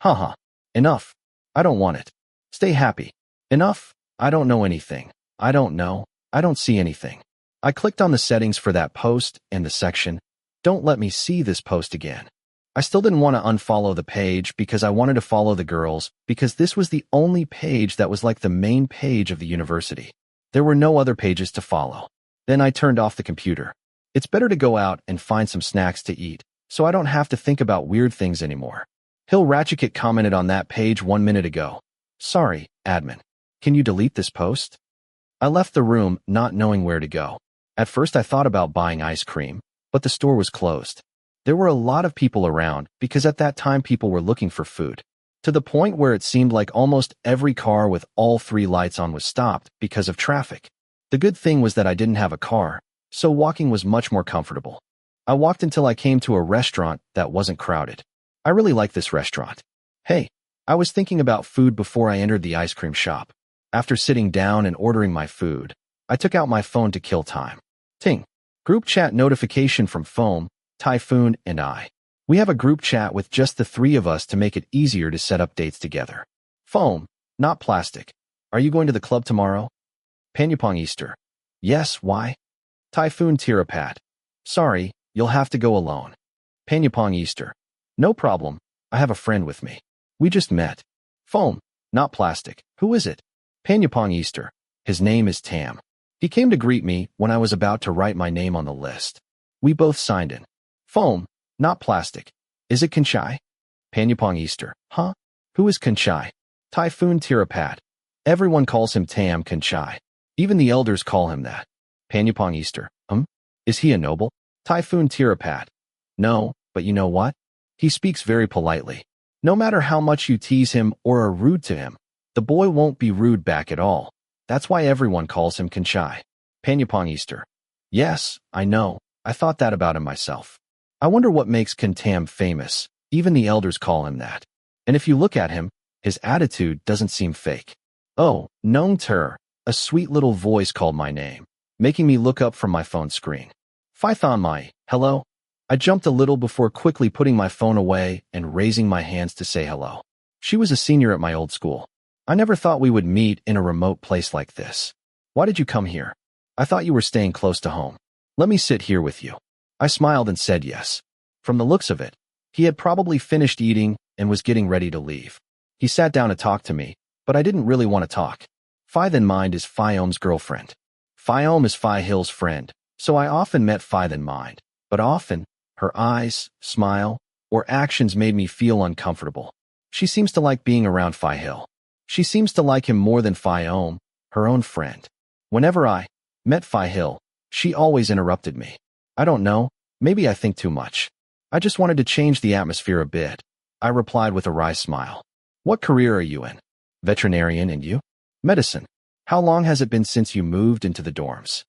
Haha. Enough. I don't want it. Stay happy. Enough. I don't know anything. I don't know. I don't see anything. I clicked on the settings for that post and the section, "Don't let me see this post again." I still didn't want to unfollow the page because I wanted to follow the girls because this was the only page that was like the main page of the university. There were no other pages to follow. Then I turned off the computer. It's better to go out and find some snacks to eat, so I don't have to think about weird things anymore. Hill Ratchikit commented on that page 1 minute ago. Sorry, admin. Can you delete this post? I left the room not knowing where to go. At first I thought about buying ice cream, but the store was closed. There were a lot of people around because at that time people were looking for food. To the point where it seemed like almost every car with all 3 lights on was stopped because of traffic. The good thing was that I didn't have a car, so walking was much more comfortable. I walked until I came to a restaurant that wasn't crowded. I really like this restaurant. Hey, I was thinking about food before I entered the ice cream shop. After sitting down and ordering my food, I took out my phone to kill time. Ting. Group chat notification from Foam, Typhoon, and I. We have a group chat with just the 3 of us to make it easier to set up dates together. Foam, not plastic. Are you going to the club tomorrow? Panyapong Easter. Yes, why? Typhoon Tirapat. Sorry, you'll have to go alone. Panyapong Easter. No problem, I have a friend with me. We just met. Foam, not plastic. Who is it? Panyapong Easter. His name is Tam. He came to greet me when I was about to write my name on the list. We both signed in. Foam, not plastic. Is it Kanchai? Panyapong Easter. Huh? Who is Kanchai? Typhoon Tirapat. Everyone calls him Tam Kanchai. Even the elders call him that. Panyapong Easter. Is he a noble? Typhoon Tirapat. No, but you know what? He speaks very politely. No matter how much you tease him or are rude to him, the boy won't be rude back at all. That's why everyone calls him Kanchai. Panyapong Easter. Yes, I know. I thought that about him myself. I wonder what makes Kantam famous. Even the elders call him that. And if you look at him, his attitude doesn't seem fake. Oh, Nong Tur. A sweet little voice called my name, making me look up from my phone screen. Phython Mai, hello? I jumped a little before quickly putting my phone away and raising my hands to say hello. She was a senior at my old school. I never thought we would meet in a remote place like this. Why did you come here? I thought you were staying close to home. Let me sit here with you. I smiled and said yes. From the looks of it, he had probably finished eating and was getting ready to leave. He sat down to talk to me, but I didn't really want to talk. Phi Then Mind is Phi Om's girlfriend. Phi Om is Phi Hill's friend, so I often met Phi Then Mind, but often, her eyes, smile, or actions made me feel uncomfortable. She seems to like being around Phi Hill. She seems to like him more than Phi Om, her own friend. Whenever I met Phi Hill, she always interrupted me. I don't know, maybe I think too much. I just wanted to change the atmosphere a bit. I replied with a wry smile. What career are you in? Veterinarian, and you? Medicine. How long has it been since you moved into the dorms?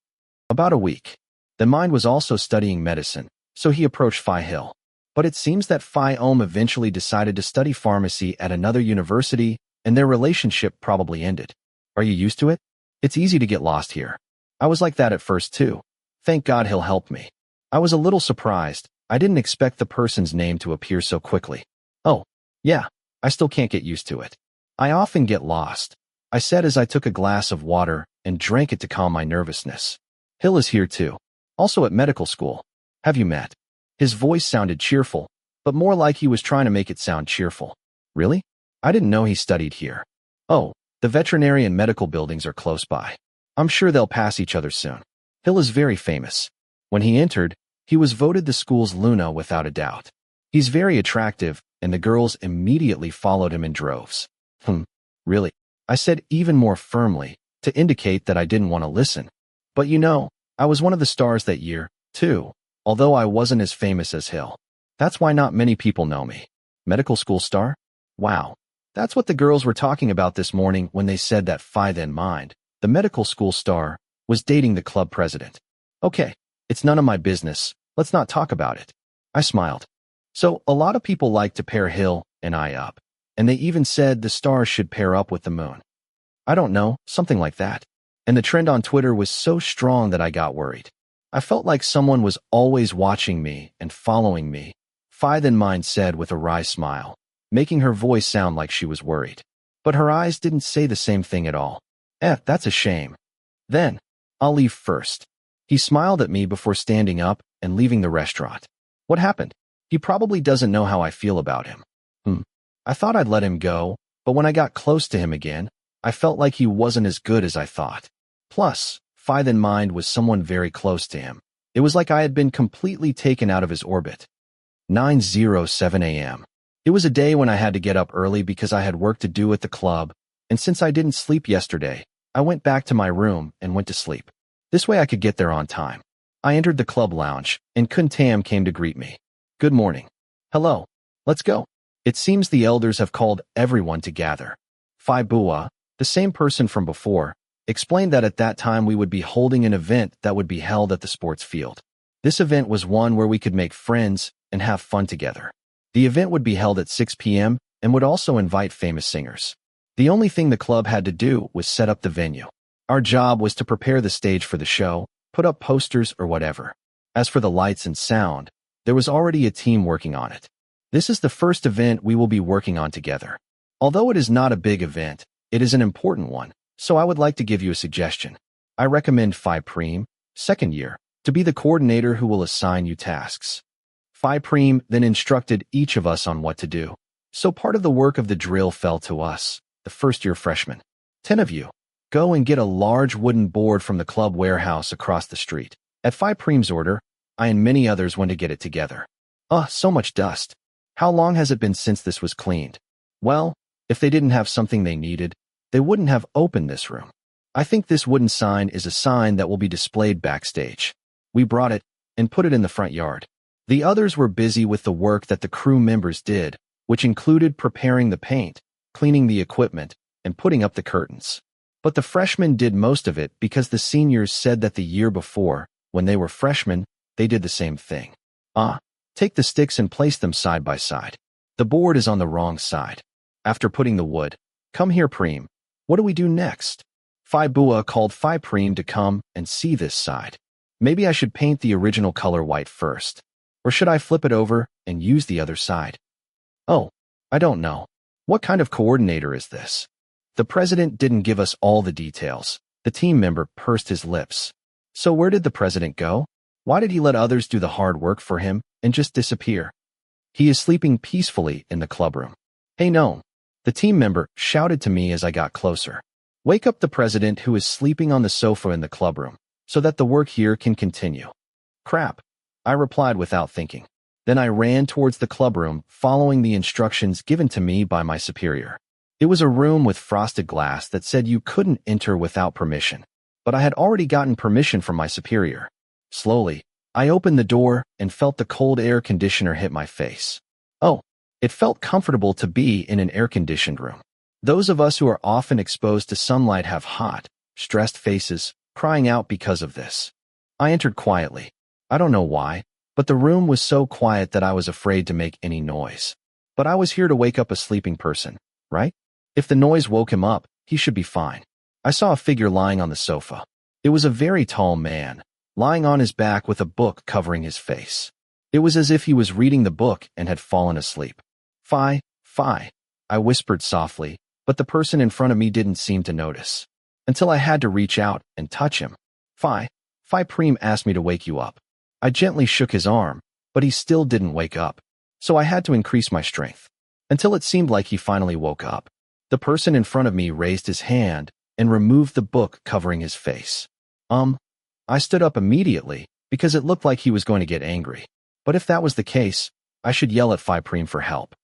About a week. The Mind was also studying medicine, so he approached Phi Hill. But it seems that Phi Om eventually decided to study pharmacy at another university, and their relationship probably ended. Are you used to it? It's easy to get lost here. I was like that at first too. Thank God he'll help me. I was a little surprised. I didn't expect the person's name to appear so quickly. Oh, yeah, I still can't get used to it. I often get lost, I said as I took a glass of water and drank it to calm my nervousness. Hill is here too. Also at medical school. Have you met? His voice sounded cheerful, but more like he was trying to make it sound cheerful. Really? I didn't know he studied here. Oh, the veterinary and medical buildings are close by. I'm sure they'll pass each other soon. Hill is very famous. When he entered, he was voted the school's Luna without a doubt. He's very attractive, and the girls immediately followed him in droves. Really? I said even more firmly, to indicate that I didn't want to listen. But you know, I was one of the stars that year, too, although I wasn't as famous as Hill. That's why not many people know me. Medical school star? Wow. That's what the girls were talking about this morning when they said that Phi Then Mind, the medical school star, was dating the club president. Okay, it's none of my business. Let's not talk about it. I smiled. So, a lot of people like to pair Hill and I up. And they even said the stars should pair up with the moon. I don't know, something like that. And the trend on Twitter was so strong that I got worried. I felt like someone was always watching me and following me, Phi Then Mind said with a wry smile, making her voice sound like she was worried. But her eyes didn't say the same thing at all. That's a shame. Then, I'll leave first. He smiled at me before standing up and leaving the restaurant. What happened? He probably doesn't know how I feel about him. I thought I'd let him go, but when I got close to him again, I felt like he wasn't as good as I thought. Plus, Phi Then Mind was someone very close to him. It was like I had been completely taken out of his orbit. 9:07 a.m. It was a day when I had to get up early because I had work to do at the club, and since I didn't sleep yesterday, I went back to my room and went to sleep. This way I could get there on time. I entered the club lounge, and Kun Tam came to greet me. Good morning. Hello. Let's go. It seems the elders have called everyone to gather. Phi Bua, the same person from before, explained that at that time we would be holding an event that would be held at the sports field. This event was one where we could make friends and have fun together. The event would be held at 6 p.m. and would also invite famous singers. The only thing the club had to do was set up the venue. Our job was to prepare the stage for the show, put up posters or whatever. As for the lights and sound, there was already a team working on it. This is the first event we will be working on together. Although it is not a big event, it is an important one, so I would like to give you a suggestion. I recommend Phi Preem, second year, to be the coordinator who will assign you tasks. Phi Prime then instructed each of us on what to do. So part of the work of the drill fell to us, the first-year freshmen. 10 of you. Go and get a large wooden board from the club warehouse across the street. At Phi Prime's order, I and many others went to get it together. So much dust. How long has it been since this was cleaned? Well, if they didn't have something they needed, they wouldn't have opened this room. I think this wooden sign is a sign that will be displayed backstage. We brought it and put it in the front yard. The others were busy with the work that the crew members did, which included preparing the paint, cleaning the equipment, and putting up the curtains. But the freshmen did most of it because the seniors said that the year before, when they were freshmen, they did the same thing. Take the sticks and place them side by side. The board is on the wrong side. After putting the wood, come here, Prime. What do we do next? Phi Bua called Phi Prime to come and see this side. Maybe I should paint the original color white first. Or should I flip it over and use the other side? Oh, I don't know. What kind of coordinator is this? The president didn't give us all the details. The team member pursed his lips. So where did the president go? Why did he let others do the hard work for him and just disappear? He is sleeping peacefully in the clubroom. Hey, no. The team member shouted to me as I got closer. Wake up the president who is sleeping on the sofa in the clubroom, so that the work here can continue. Crap, I replied without thinking. Then I ran towards the clubroom, following the instructions given to me by my superior. It was a room with frosted glass that said you couldn't enter without permission, but I had already gotten permission from my superior. Slowly, I opened the door and felt the cold air conditioner hit my face. It felt comfortable to be in an air-conditioned room. Those of us who are often exposed to sunlight have hot, stressed faces, crying out because of this. I entered quietly. I don't know why, but the room was so quiet that I was afraid to make any noise. But I was here to wake up a sleeping person, right? If the noise woke him up, he should be fine. I saw a figure lying on the sofa. It was a very tall man, lying on his back with a book covering his face. It was as if he was reading the book and had fallen asleep. Phi, I whispered softly, but the person in front of me didn't seem to notice. Until I had to reach out and touch him. Phi Prime asked me to wake you up. I gently shook his arm, but he still didn't wake up. So I had to increase my strength. Until it seemed like he finally woke up. The person in front of me raised his hand and removed the book covering his face. I stood up immediately because it looked like he was going to get angry. But if that was the case, I should yell at Phi Prime for help.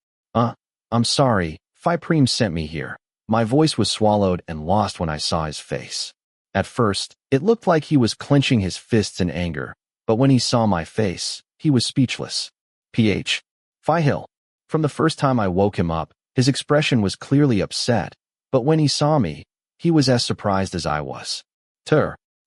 I'm sorry, Phi Prime sent me here. My voice was swallowed and lost when I saw his face. At first, it looked like he was clenching his fists in anger, but when he saw my face, he was speechless. Phi Hill. From the first time I woke him up, his expression was clearly upset, but when he saw me, he was as surprised as I was.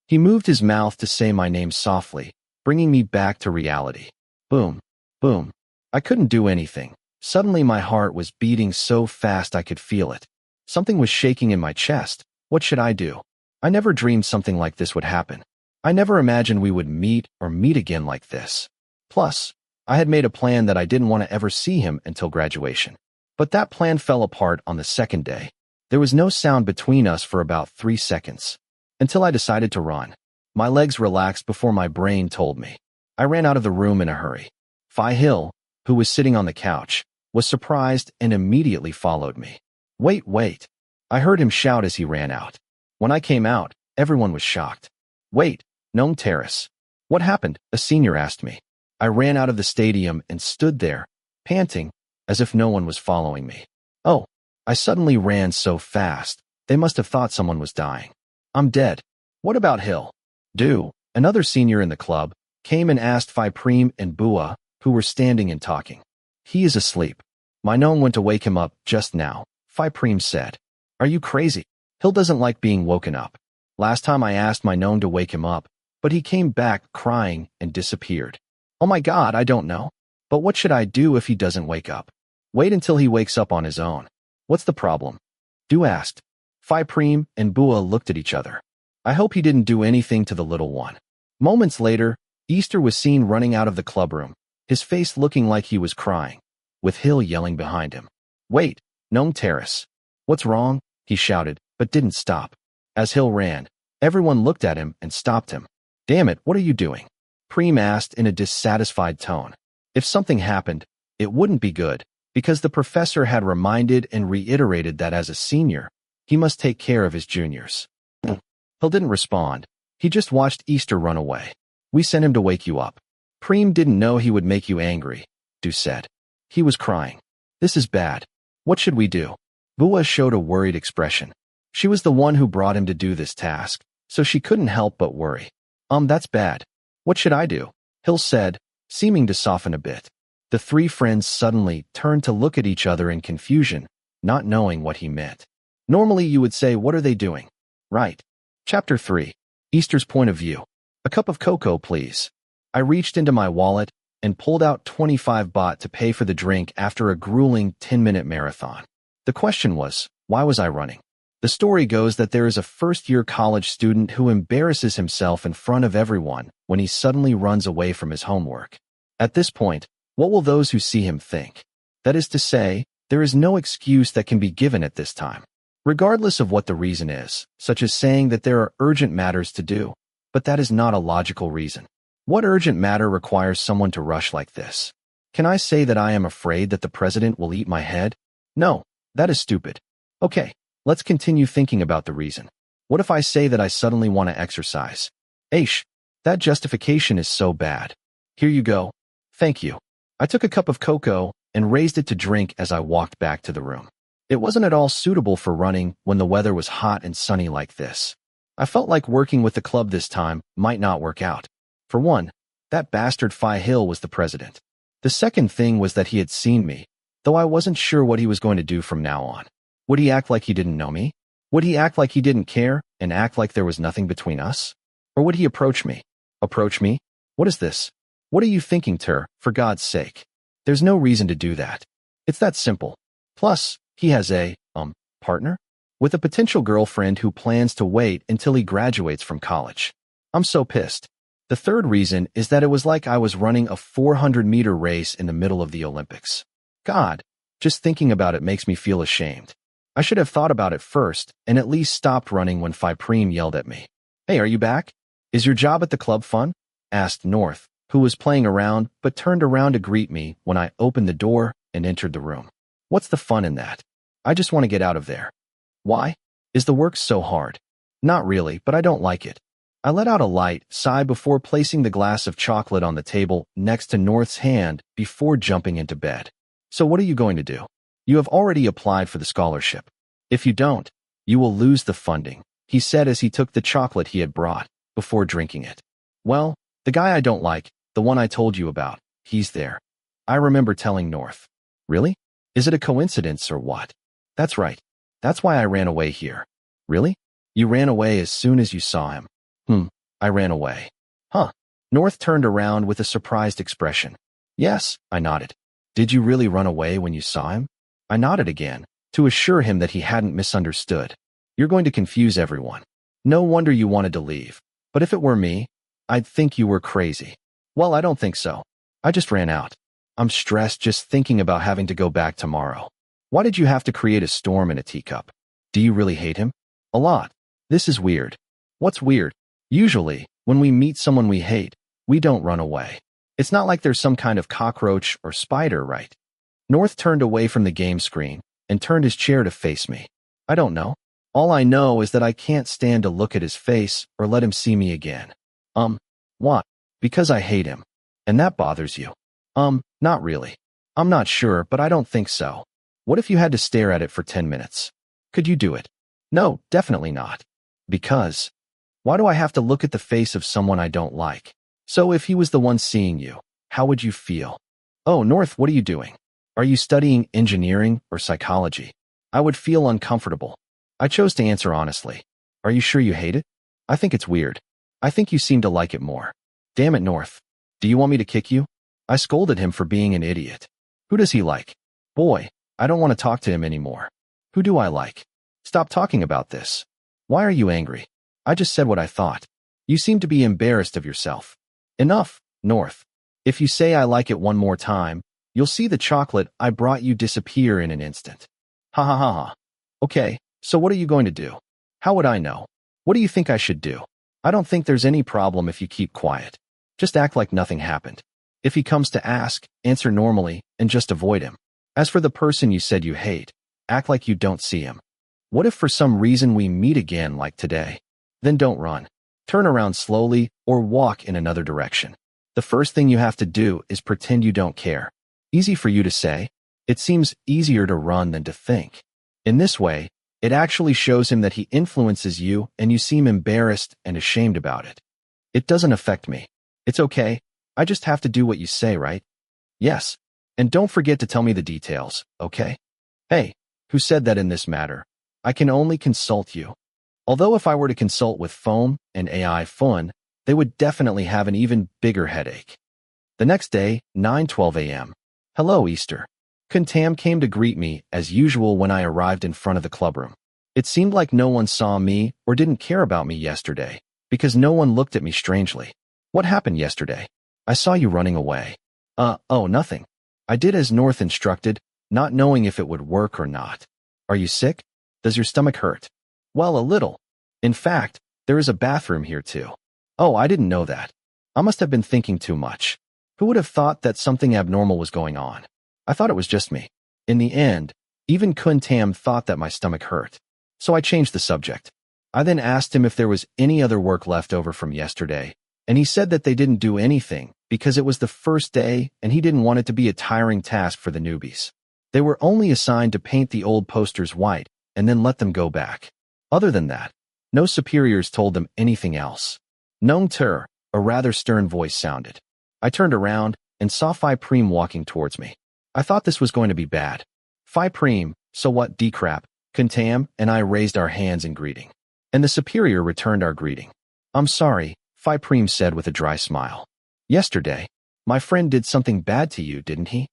He moved his mouth to say my name softly, bringing me back to reality. Boom, boom. I couldn't do anything. Suddenly my heart was beating so fast I could feel it. Something was shaking in my chest. What should I do? I never dreamed something like this would happen. I never imagined we would meet again like this. Plus, I had made a plan that I didn't want to ever see him until graduation. But that plan fell apart on the second day. There was no sound between us for about 3 seconds. Until I decided to run. My legs relaxed before my brain told me. I ran out of the room in a hurry. Phi Hill, who was sitting on the couch, was surprised and immediately followed me. Wait. I heard him shout as he ran out. When I came out, everyone was shocked. Wait, Gnome Terrace. What happened? A senior asked me. I ran out of the stadium and stood there, panting, as if no one was following me. I suddenly ran so fast, they must have thought someone was dying. I'm dead. What about Hill? Another senior in the club, came and asked Phi Prime and Bua, who were standing and talking. He is asleep. My gnome went to wake him up just now, Phi Prime said. Are you crazy? Hill doesn't like being woken up. Last time I asked my gnome to wake him up, but he came back crying and disappeared. Oh my God, I don't know. But what should I do if he doesn't wake up? Wait until he wakes up on his own. What's the problem? Du asked. Phi Prime and Bua looked at each other. I hope he didn't do anything to the little one. Moments later, Easter was seen running out of the clubroom, his face looking like he was crying, with Hill yelling behind him. Wait, Gnome Terrace. What's wrong? He shouted, but didn't stop. As Hill ran, everyone looked at him and stopped him. Damn it, what are you doing? Preem asked in a dissatisfied tone. If something happened, it wouldn't be good, because the professor had reminded and reiterated that as a senior, he must take care of his juniors. Hill didn't respond. He just watched Easter run away. We sent him to wake you up. Preem didn't know he would make you angry, Du said. He was crying. This is bad. What should we do? Bua showed a worried expression. She was the one who brought him to do this task, so she couldn't help but worry. That's bad. What should I do? Hill said, seeming to soften a bit. The three friends suddenly turned to look at each other in confusion, not knowing what he meant. Normally you would say, what are they doing? Right. Chapter 3. Easter's point of view. A cup of cocoa, please. I reached into my wallet and pulled out 25 baht to pay for the drink after a grueling 10-minute marathon. The question was, why was I running? The story goes that there is a first-year college student who embarrasses himself in front of everyone when he suddenly runs away from his homework. At this point, what will those who see him think? That is to say, there is no excuse that can be given at this time, regardless of what the reason is, such as saying that there are urgent matters to do, but that is not a logical reason. What urgent matter requires someone to rush like this? Can I say that I am afraid that the president will eat my head? No, that is stupid. Okay, let's continue thinking about the reason. What if I say that I suddenly want to exercise? Aish, that justification is so bad. Here you go. Thank you. I took a cup of cocoa and raised it to drink as I walked back to the room. It wasn't at all suitable for running when the weather was hot and sunny like this. I felt like working with the club this time might not work out. For one, that bastard Phi Hill was the president. The second thing was that he had seen me, though I wasn't sure what he was going to do from now on. Would he act like he didn't know me? Would he act like he didn't care and act like there was nothing between us? Or would he approach me? Approach me? What is this? What are you thinking, Ter, for God's sake? There's no reason to do that. It's that simple. Plus, he has a, partner? With a potential girlfriend who plans to wait until he graduates from college. I'm so pissed. The third reason is that it was like I was running a 400-meter race in the middle of the Olympics. God, just thinking about it makes me feel ashamed. I should have thought about it first and at least stopped running when Phi Preem yelled at me. Hey, are you back? Is your job at the club fun? Asked North, who was playing around but turned around to greet me when I opened the door and entered the room. What's the fun in that? I just want to get out of there. Why? Is the work so hard? Not really, but I don't like it. I let out a light sigh before placing the glass of chocolate on the table next to North's hand before jumping into bed. So what are you going to do? You have already applied for the scholarship. If you don't, you will lose the funding, he said as he took the chocolate he had brought, before drinking it. Well, the guy I don't like, the one I told you about, he's there. I remember telling North. Really? Is it a coincidence or what? That's right. That's why I ran away here. Really? You ran away as soon as you saw him. I ran away. Huh. North turned around with a surprised expression. Yes, I nodded. Did you really run away when you saw him? I nodded again, to assure him that he hadn't misunderstood. You're going to confuse everyone. No wonder you wanted to leave. But if it were me, I'd think you were crazy. Well, I don't think so. I just ran out. I'm stressed just thinking about having to go back tomorrow. Why did you have to create a storm in a teacup? Do you really hate him? A lot. This is weird. What's weird? Usually, when we meet someone we hate, we don't run away. It's not like there's some kind of cockroach or spider, right? North turned away from the game screen and turned his chair to face me. I don't know. All I know is that I can't stand to look at his face or let him see me again. What? Because I hate him. And that bothers you? Not really. I'm not sure, but I don't think so. What if you had to stare at it for 10 minutes? Could you do it? No, definitely not. Because... why do I have to look at the face of someone I don't like? So if he was the one seeing you, how would you feel? Oh, North, what are you doing? Are you studying engineering or psychology? I would feel uncomfortable. I chose to answer honestly. Are you sure you hate it? I think it's weird. I think you seem to like it more. Damn it, North. Do you want me to kick you? I scolded him for being an idiot. Who does he like? Boy, I don't want to talk to him anymore. Who do I like? Stop talking about this. Why are you angry? I just said what I thought. You seem to be embarrassed of yourself. Enough, North. If you say I like it one more time, you'll see the chocolate I brought you disappear in an instant. Ha ha ha ha. Okay, so what are you going to do? How would I know? What do you think I should do? I don't think there's any problem if you keep quiet. Just act like nothing happened. If he comes to ask, answer normally and just avoid him. As for the person you said you hate, act like you don't see him. What if for some reason we meet again like today? Then don't run. Turn around slowly or walk in another direction. The first thing you have to do is pretend you don't care. Easy for you to say. It seems easier to run than to think. In this way, it actually shows him that he influences you and you seem embarrassed and ashamed about it. It doesn't affect me. It's okay. I just have to do what you say, right? Yes. And don't forget to tell me the details, okay? Hey, who said that in this matter? I can only consult you. Although if I were to consult with Foam and AI Fun, they would definitely have an even bigger headache. The next day, 9:12 a.m. Hello, Easter. Kuntam came to greet me as usual when I arrived in front of the clubroom. It seemed like no one saw me or didn't care about me yesterday, because no one looked at me strangely. What happened yesterday? I saw you running away. Oh, nothing. I did as North instructed, not knowing if it would work or not. Are you sick? Does your stomach hurt? Well, a little. In fact, there is a bathroom here too. Oh, I didn't know that. I must have been thinking too much. Who would have thought that something abnormal was going on? I thought it was just me. In the end, even Kuntam thought that my stomach hurt. So I changed the subject. I then asked him if there was any other work left over from yesterday, and he said that they didn't do anything because it was the first day and he didn't want it to be a tiring task for the newbies. They were only assigned to paint the old posters white and then let them go back. Other than that, no superiors told them anything else. Nong Ter, a rather stern voice sounded. I turned around and saw Phi Preem walking towards me. I thought this was going to be bad. Phi Preem, so what D-crap, Kuntam and I raised our hands in greeting. And the superior returned our greeting. I'm sorry, Phi Preem said with a dry smile. Yesterday, my friend did something bad to you, didn't he?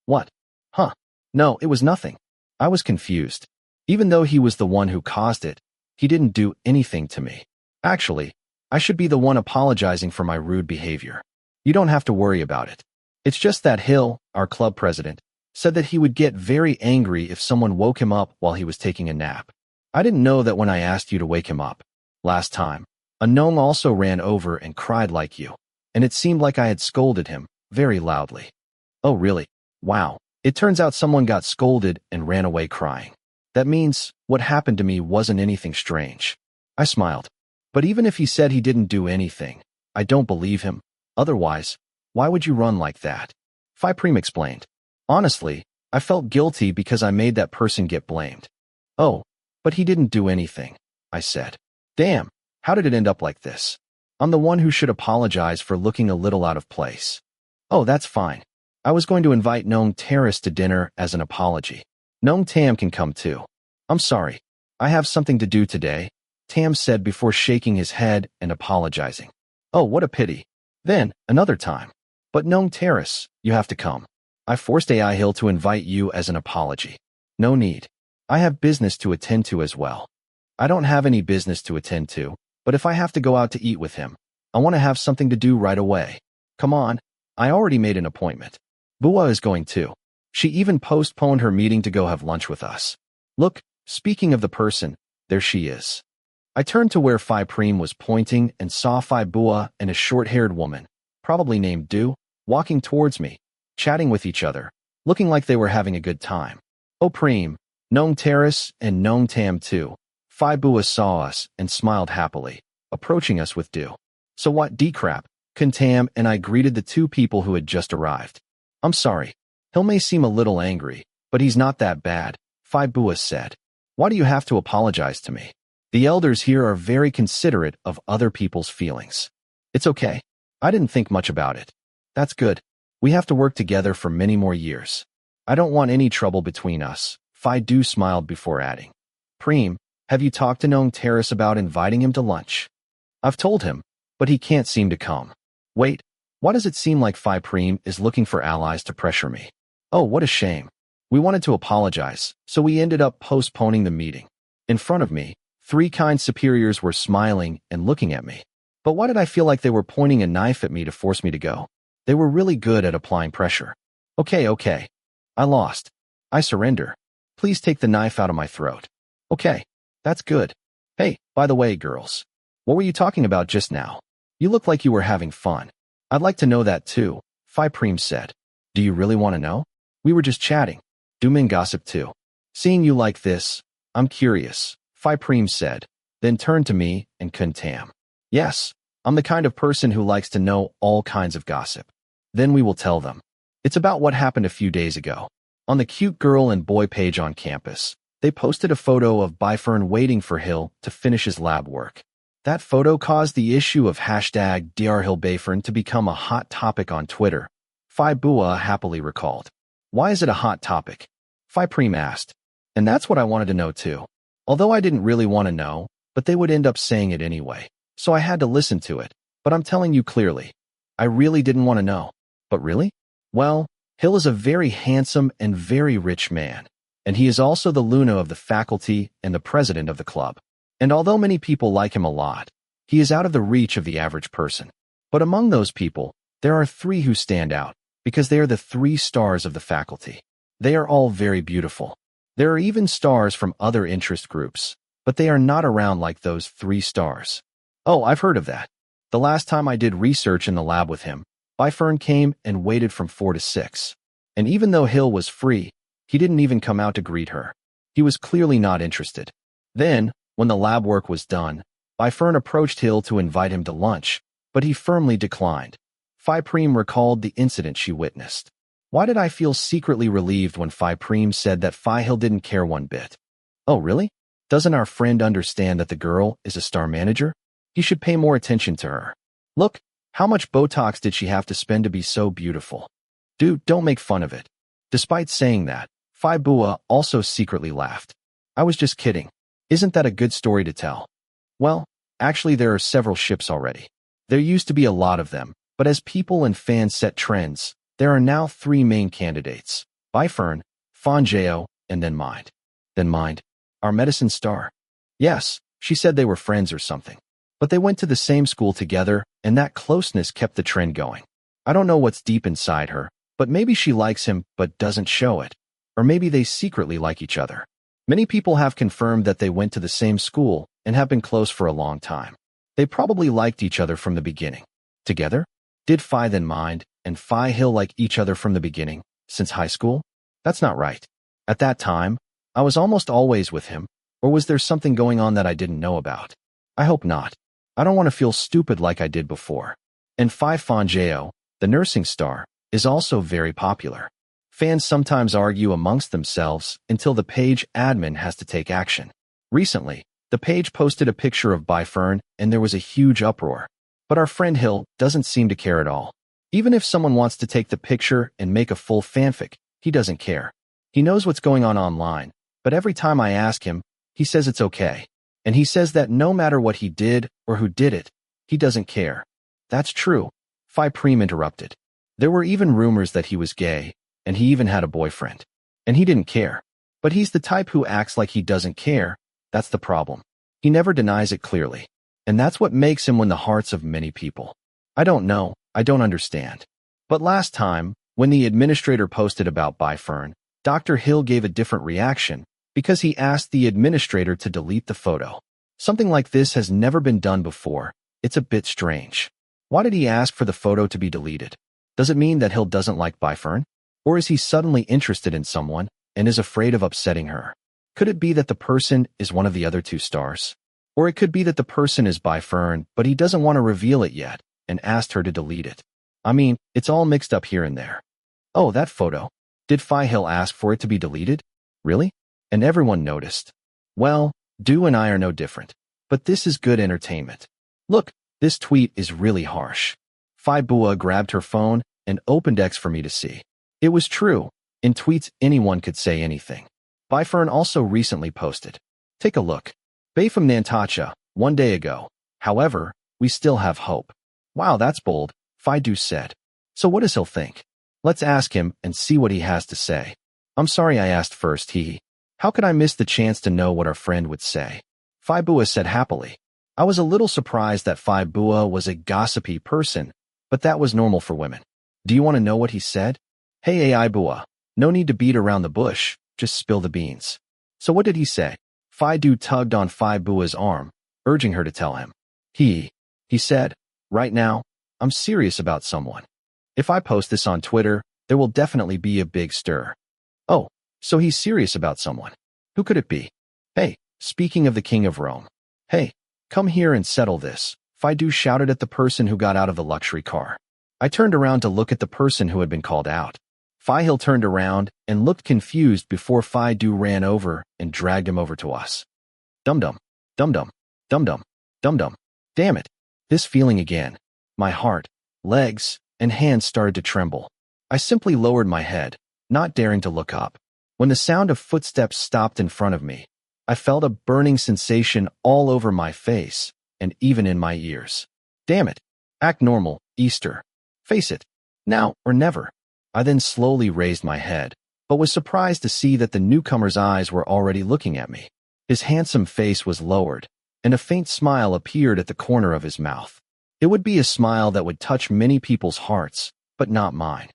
What? Huh. No, it was nothing. I was confused. Even though he was the one who caused it, he didn't do anything to me. Actually, I should be the one apologizing for my rude behavior. You don't have to worry about it. It's just that Hill, our club president, said that he would get very angry if someone woke him up while he was taking a nap. I didn't know that when I asked you to wake him up. Last time, a gnome also ran over and cried like you, and it seemed like I had scolded him, very loudly. Oh really? Wow. It turns out someone got scolded and ran away crying. That means what happened to me wasn't anything strange. I smiled. But even if he said he didn't do anything, I don't believe him. Otherwise, why would you run like that? Phi Preem explained. Honestly, I felt guilty because I made that person get blamed. Oh, but he didn't do anything, I said. Damn, how did it end up like this? I'm the one who should apologize for looking a little out of place. Oh, that's fine. I was going to invite Nong Terrace to dinner as an apology. Nong Tam can come too. I'm sorry. I have something to do today, Tam said before shaking his head and apologizing. Oh, what a pity. Then, another time. But Nong Terrace, you have to come. I forced AI Hill to invite you as an apology. No need. I have business to attend to as well. I don't have any business to attend to, but if I have to go out to eat with him, I want to have something to do right away. Come on. I already made an appointment. Bua is going too. She even postponed her meeting to go have lunch with us. Look, speaking of the person, there she is. I turned to where Phi Preem was pointing and saw Phi Bua and a short-haired woman, probably named Du, walking towards me, chatting with each other, looking like they were having a good time. Oh Preem, Nong Terrace and Nong Tam too. Phi Bua saw us and smiled happily, approaching us with Du. So what D-crap, Kuntam and I greeted the two people who had just arrived. I'm sorry. Hill may seem a little angry, but he's not that bad, Phi Bua said. Why do you have to apologize to me? The elders here are very considerate of other people's feelings. It's okay. I didn't think much about it. That's good. We have to work together for many more years. I don't want any trouble between us, Phi Du smiled before adding. Preem, have you talked to Nong Terrace about inviting him to lunch? I've told him, but he can't seem to come. Wait, why does it seem like Phi Preem is looking for allies to pressure me? Oh, what a shame. We wanted to apologize, so we ended up postponing the meeting. In front of me, three kind superiors were smiling and looking at me. But why did I feel like they were pointing a knife at me to force me to go? They were really good at applying pressure. Okay. I lost. I surrender. Please take the knife out of my throat. Okay, that's good. Hey, by the way, girls. What were you talking about just now? You look like you were having fun. I'd like to know that too, Phi Preem said. Do you really want to know? We were just chatting. Do men gossip too? Seeing you like this, I'm curious, Phi Preem said, then turned to me and Kuntam. Yes, I'm the kind of person who likes to know all kinds of gossip. Then we will tell them. It's about what happened a few days ago. On the cute girl and boy page on campus, they posted a photo of Byfern waiting for Hill to finish his lab work. That photo caused the issue of hashtag #DrHillBayfern to become a hot topic on Twitter, Phi Bua happily recalled. Why is it a hot topic? Phi Preem asked. And that's what I wanted to know too. Although I didn't really want to know, but they would end up saying it anyway. So I had to listen to it. But I'm telling you clearly, I really didn't want to know. But really? Well, Hill is a very handsome and very rich man. And he is also the Luna of the faculty and the president of the club. And although many people like him a lot, he is out of the reach of the average person. But among those people, there are 3 who stand out, because they are the 3 stars of the faculty. They are all very beautiful. There are even stars from other interest groups, but they are not around like those 3 stars. Oh, I've heard of that. The last time I did research in the lab with him, Byfern came and waited from 4 to 6. And even though Hill was free, he didn't even come out to greet her. He was clearly not interested. Then, when the lab work was done, Byfern approached Hill to invite him to lunch, but he firmly declined. Phi Preem recalled the incident she witnessed. Why did I feel secretly relieved when Phi Preem said that Phi Hill didn't care one bit? Oh, really? Doesn't our friend understand that the girl is a star manager? He should pay more attention to her. Look, how much Botox did she have to spend to be so beautiful? Dude, don't make fun of it. Despite saying that, Phi Bua also secretly laughed. I was just kidding. Isn't that a good story to tell? Well, actually there are several ships already. There used to be a lot of them, but as people and fans set trends, there are now 3 main candidates. Byfern, Fanjeo, and then Mind. Then Mind, our medicine star. Yes, she said they were friends or something. But they went to the same school together, and that closeness kept the trend going. I don't know what's deep inside her, but maybe she likes him but doesn't show it. Or maybe they secretly like each other. Many people have confirmed that they went to the same school and have been close for a long time. They probably liked each other from the beginning. Together? Did Phi then Mind and Phi Hill like each other from the beginning, since high school? That's not right. At that time, I was almost always with him, or was there something going on that I didn't know about? I hope not. I don't want to feel stupid like I did before. And Phi Fanjeo, the nursing star, is also very popular. Fans sometimes argue amongst themselves until the page admin has to take action. Recently, the page posted a picture of Byfern and there was a huge uproar. But our friend Hill doesn't seem to care at all. Even if someone wants to take the picture and make a full fanfic, he doesn't care. He knows what's going on online, but every time I ask him, he says it's okay. And he says that no matter what he did or who did it, he doesn't care. That's true, Phi Preem interrupted. There were even rumors that he was gay, and he even had a boyfriend. And he didn't care. But he's the type who acts like he doesn't care. That's the problem. He never denies it clearly. And that's what makes him win the hearts of many people. I don't know, I don't understand. But last time, when the administrator posted about Byfern, Dr. Hill gave a different reaction because he asked the administrator to delete the photo. Something like this has never been done before. It's a bit strange. Why did he ask for the photo to be deleted? Does it mean that Hill doesn't like Byfern? Or is he suddenly interested in someone and is afraid of upsetting her? Could it be that the person is one of the other 2 stars? Or it could be that the person is Byfern, but he doesn't want to reveal it yet and asked her to delete it. I mean, it's all mixed up here and there. Oh, that photo. Did Phi Hill ask for it to be deleted? Really? And everyone noticed. Well, Du and I are no different. But this is good entertainment. Look, this tweet is really harsh. Phi Bua grabbed her phone and opened X for me to see. It was true. In tweets, anyone could say anything. Byfern also recently posted. Take a look. Bayfam Nantacha, 1 day ago. However, we still have hope. Wow, that's bold, Phi Du said. So what does Hill think? Let's ask him and see what he has to say. I'm sorry I asked first, he. How could I miss the chance to know what our friend would say? Phi Bua said happily. I was a little surprised that Phi Bua was a gossipy person, but that was normal for women. Do you want to know what he said? Hey AI Bua, no need to beat around the bush, just spill the beans. So what did he say? Phi Du tugged on Phi Bua's arm, urging her to tell him. He said, right now, I'm serious about someone. If I post this on Twitter, there will definitely be a big stir. Oh, so he's serious about someone. Who could it be? Hey, speaking of the King of Rome. Hey, come here and settle this, Faidu shouted at the person who got out of the luxury car. I turned around to look at the person who had been called out. Fihil turned around and looked confused before Faidu ran over and dragged him over to us. Dum-dum, dum-dum, dum-dum, dum-dum. Damn it. This feeling again. My heart, legs, and hands started to tremble. I simply lowered my head, not daring to look up. When the sound of footsteps stopped in front of me, I felt a burning sensation all over my face and even in my ears. Damn it. Act normal, Easter. Face it. Now or never. I then slowly raised my head, but was surprised to see that the newcomer's eyes were already looking at me. His handsome face was lowered, and a faint smile appeared at the corner of his mouth. It would be a smile that would touch many people's hearts, but not mine.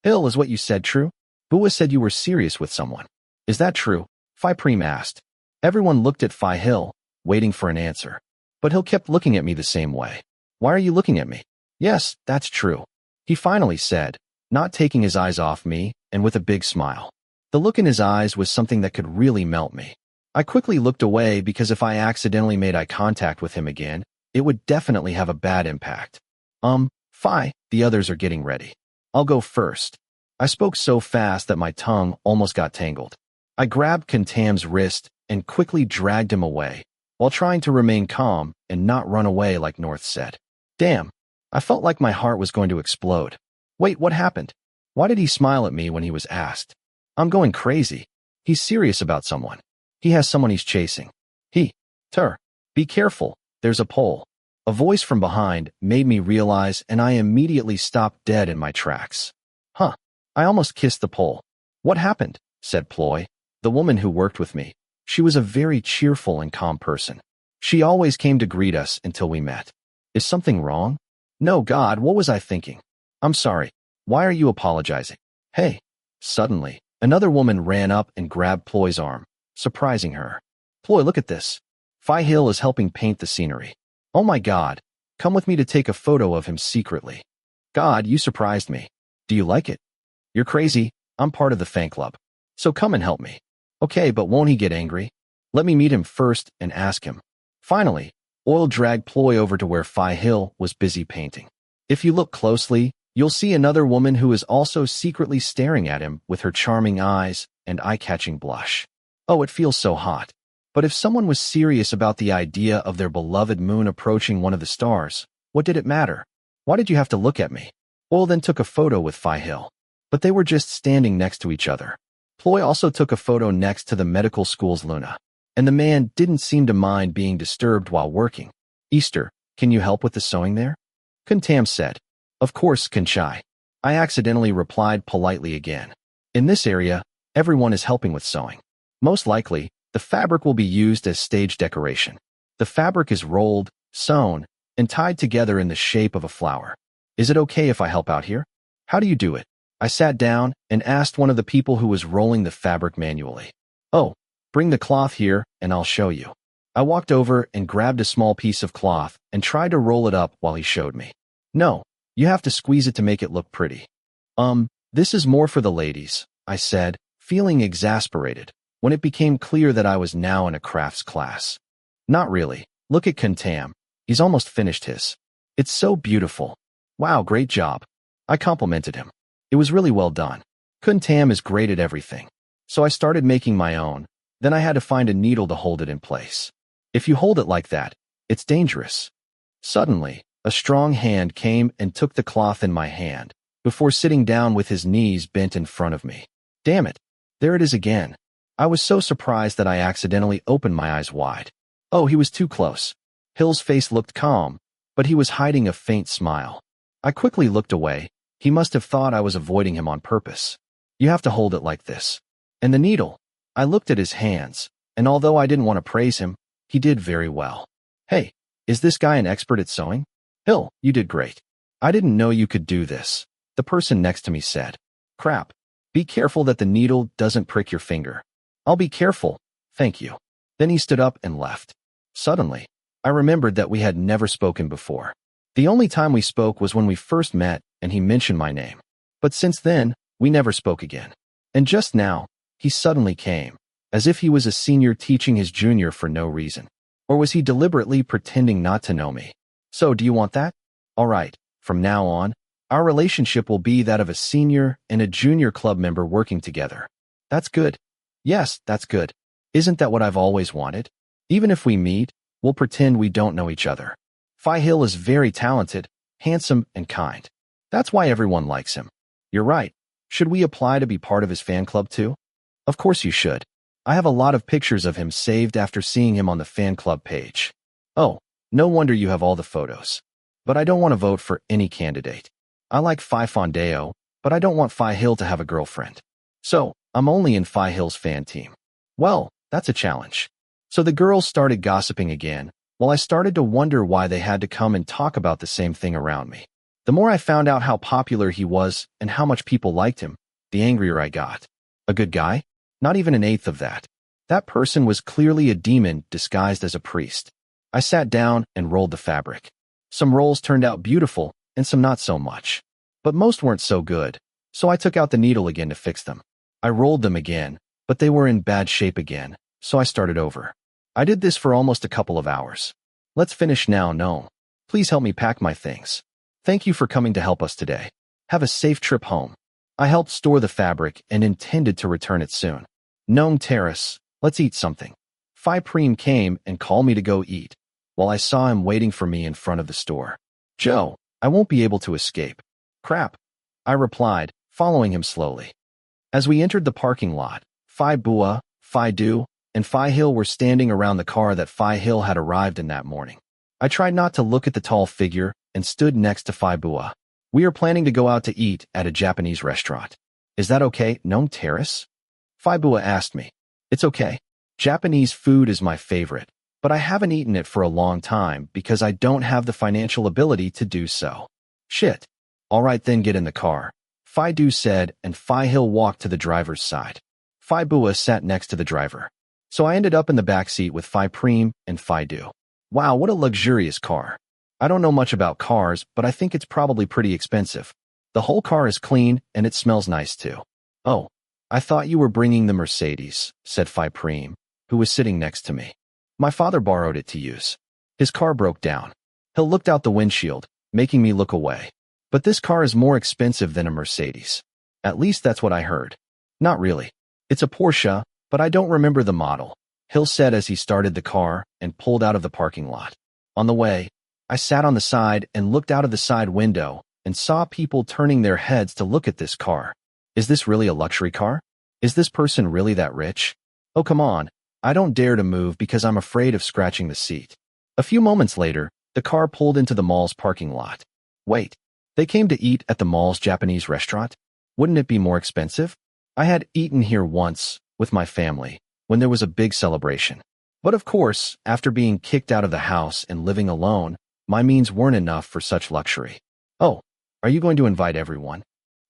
Hill, is what you said true? Bua said you were serious with someone. Is that true? Phi Preem asked. Everyone looked at Phi Hill, waiting for an answer. But Hill kept looking at me the same way. Why are you looking at me? Yes, that's true. He finally said, not taking his eyes off me, and with a big smile. The look in his eyes was something that could really melt me. I quickly looked away because if I accidentally made eye contact with him again, it would definitely have a bad impact. Phi, the others are getting ready. I'll go first. I spoke so fast that my tongue almost got tangled. I grabbed Kentam's wrist and quickly dragged him away, while trying to remain calm and not run away like North said. Damn, I felt like my heart was going to explode. Wait, what happened? Why did he smile at me when he was asked? I'm going crazy. He's serious about someone. He has someone he's chasing. Be careful, there's a pole. A voice from behind made me realize, and I immediately stopped dead in my tracks. I almost kissed the pole. What happened? Said Ploy, the woman who worked with me. She was a very cheerful and calm person. She always came to greet us until we met. Is something wrong? No, God, what was I thinking? I'm sorry. Why are you apologizing? Hey. Suddenly, another woman ran up and grabbed Ploy's arm, surprising her. Ploy, look at this. Phi Hill is helping paint the scenery. Oh my God. Come with me to take a photo of him secretly. God, you surprised me. Do you like it? You're crazy. I'm part of the fan club. So come and help me. Okay, but won't he get angry? Let me meet him first and ask him. Finally, Oil dragged Ploy over to where Phi Hill was busy painting. If you look closely, you'll see another woman who is also secretly staring at him with her charming eyes and eye-catching blush. Oh, it feels so hot. But if someone was serious about the idea of their beloved moon approaching one of the stars, what did it matter? Why did you have to look at me? Oil then took a photo with Phi Hill. But they were just standing next to each other. Ploy also took a photo next to the medical school's Luna. And the man didn't seem to mind being disturbed while working. Easter, can you help with the sewing there? Kentam said. Of course, Kenchai. I accidentally replied politely again. In this area, everyone is helping with sewing. Most likely, the fabric will be used as stage decoration. The fabric is rolled, sewn, and tied together in the shape of a flower. Is it okay if I help out here? How do you do it? I sat down and asked one of the people who was rolling the fabric manually. Oh, bring the cloth here and I'll show you. I walked over and grabbed a small piece of cloth and tried to roll it up while he showed me. No, you have to squeeze it to make it look pretty. This is more for the ladies, I said, feeling exasperated, when it became clear that I was now in a crafts class. Not really. Look at Kentam. He's almost finished his. It's so beautiful. Wow, great job. I complimented him. It was really well done. Kentam is great at everything. So I started making my own. Then I had to find a needle to hold it in place. If you hold it like that, it's dangerous. Suddenly, a strong hand came and took the cloth in my hand, before sitting down with his knees bent in front of me. Damn it. There it is again. I was so surprised that I accidentally opened my eyes wide. Oh, he was too close. Hill's face looked calm, but he was hiding a faint smile. I quickly looked away. He must have thought I was avoiding him on purpose. You have to hold it like this. And the needle. I looked at his hands, and although I didn't want to praise him, he did very well. Hey, is this guy an expert at sewing? Hill, you did great. I didn't know you could do this, the person next to me said. Crap. Be careful that the needle doesn't prick your finger. I'll be careful, thank you. Then he stood up and left. Suddenly, I remembered that we had never spoken before. The only time we spoke was when we first met and he mentioned my name. But since then, we never spoke again. And just now, he suddenly came, as if he was a senior teaching his junior for no reason. Or was he deliberately pretending not to know me? So, do you want that? All right, from now on, our relationship will be that of a senior and a junior club member working together. That's good. Yes, that's good. Isn't that what I've always wanted? Even if we meet, we'll pretend we don't know each other. Phi Hill is very talented, handsome, and kind. That's why everyone likes him. You're right. Should we apply to be part of his fan club too? Of course you should. I have a lot of pictures of him saved after seeing him on the fan club page. Oh, no wonder you have all the photos. But I don't want to vote for any candidate. I like Phi Fondeo, but I don't want Phi Hill to have a girlfriend. So, I'm only in Phi Hill's fan team. Well, that's a challenge. So the girls started gossiping again, while I started to wonder why they had to come and talk about the same thing around me. The more I found out how popular he was and how much people liked him, the angrier I got. A good guy? Not even an eighth of that. That person was clearly a demon disguised as a priest. I sat down and rolled the fabric. Some rolls turned out beautiful and some not so much. But most weren't so good, so I took out the needle again to fix them. I rolled them again, but they were in bad shape again, so I started over. I did this for almost a couple of hours. Let's finish now, no. Please help me pack my things. Thank you for coming to help us today. Have a safe trip home. I helped store the fabric and intended to return it soon. Gnome Terrace, let's eat something. Phi Preem came and called me to go eat, while I saw him waiting for me in front of the store. Joe, I won't be able to escape. Crap, I replied, following him slowly. As we entered the parking lot, Phi Bua, Phi Du, and Phi Hill were standing around the car that Phi Hill had arrived in that morning. I tried not to look at the tall figure and stood next to Phi Bua. We are planning to go out to eat at a Japanese restaurant. Is that okay, Gnome Terrace? Phi Bua asked me. It's okay. Japanese food is my favorite, but I haven't eaten it for a long time because I don't have the financial ability to do so. Shit. All right then, get in the car, Phi Du said, and Phi Hill walked to the driver's side. Phi Bua sat next to the driver. So I ended up in the back seat with Phi Preem and Phi Du. Wow, what a luxurious car. I don't know much about cars, but I think it's probably pretty expensive. The whole car is clean, and it smells nice too. Oh, I thought you were bringing the Mercedes, said Phi Preem, who was sitting next to me. My father borrowed it to use. His car broke down. He looked out the windshield, making me look away. But this car is more expensive than a Mercedes. At least that's what I heard. Not really. It's a Porsche, but I don't remember the model, Hill said as he started the car and pulled out of the parking lot. On the way, I sat on the side and looked out of the side window and saw people turning their heads to look at this car. Is this really a luxury car? Is this person really that rich? Oh, come on. I don't dare to move because I'm afraid of scratching the seat. A few moments later, the car pulled into the mall's parking lot. Wait, they came to eat at the mall's Japanese restaurant? Wouldn't it be more expensive? I had eaten here once with my family when there was a big celebration. But of course, after being kicked out of the house and living alone, my means weren't enough for such luxury. Oh, are you going to invite everyone?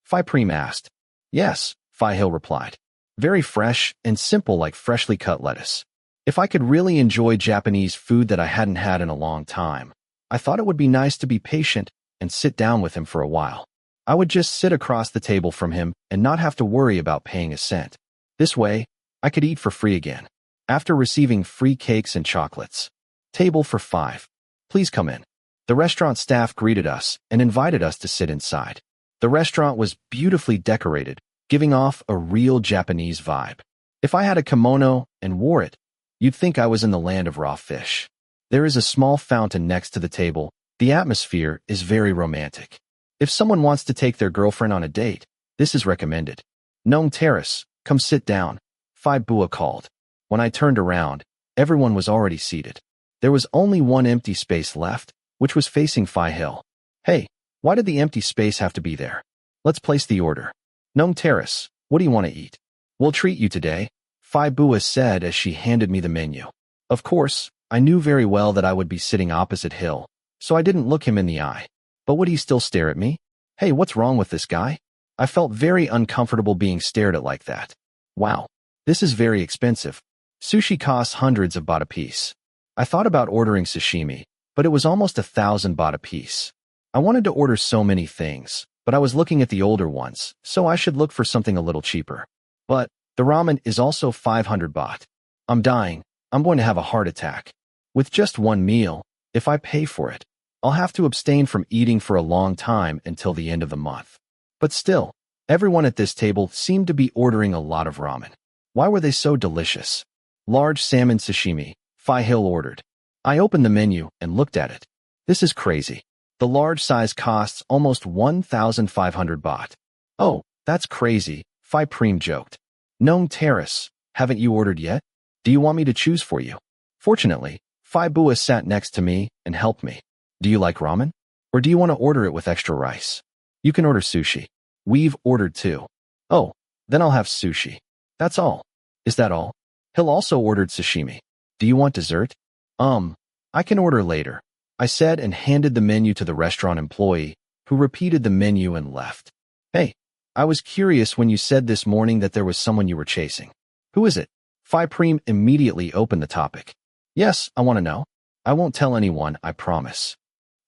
Phi Preem asked. Yes, Phi Hill replied. Very fresh and simple like freshly cut lettuce. If I could really enjoy Japanese food that I hadn't had in a long time, I thought it would be nice to be patient and sit down with him for a while. I would just sit across the table from him and not have to worry about paying a cent. This way, I could eat for free again. After receiving free cakes and chocolates. Table for 5. Please come in. The restaurant staff greeted us and invited us to sit inside. The restaurant was beautifully decorated, giving off a real Japanese vibe. If I had a kimono and wore it, you'd think I was in the land of raw fish. There is a small fountain next to the table. The atmosphere is very romantic. If someone wants to take their girlfriend on a date, this is recommended. Gnome Terrace, come sit down, Phi Bua called. When I turned around, everyone was already seated. There was only one empty space left, which was facing Phi Hill. Hey, why did the empty space have to be there? Let's place the order. Gnome Terrace, what do you want to eat? We'll treat you today, Phi Bua said as she handed me the menu. Of course, I knew very well that I would be sitting opposite Hill, so I didn't look him in the eye. But would he still stare at me? Hey, what's wrong with this guy? I felt very uncomfortable being stared at like that. Wow, this is very expensive. Sushi costs hundreds of baht a piece. I thought about ordering sashimi, but it was almost 1,000 baht a piece. I wanted to order so many things, but I was looking at the older ones, so I should look for something a little cheaper. But the ramen is also 500 baht. I'm dying. I'm going to have a heart attack. With just one meal, if I pay for it, I'll have to abstain from eating for a long time until the end of the month. But still, everyone at this table seemed to be ordering a lot of ramen. Why were they so delicious? Large salmon sashimi, Phi Hill ordered. I opened the menu and looked at it. This is crazy. The large size costs almost 1,500 baht. Oh, that's crazy, Phi Preem joked. Nong Terrace, haven't you ordered yet? Do you want me to choose for you? Fortunately, Phi Bua sat next to me and helped me. Do you like ramen? Or do you want to order it with extra rice? You can order sushi. We've ordered too. Oh, then I'll have sushi. That's all. Is that all? Hill also ordered sashimi. Do you want dessert? I can order later, I said and handed the menu to the restaurant employee, who repeated the menu and left. Hey, I was curious when you said this morning that there was someone you were chasing. Who is it? Phi Preem immediately opened the topic. Yes, I want to know. I won't tell anyone, I promise.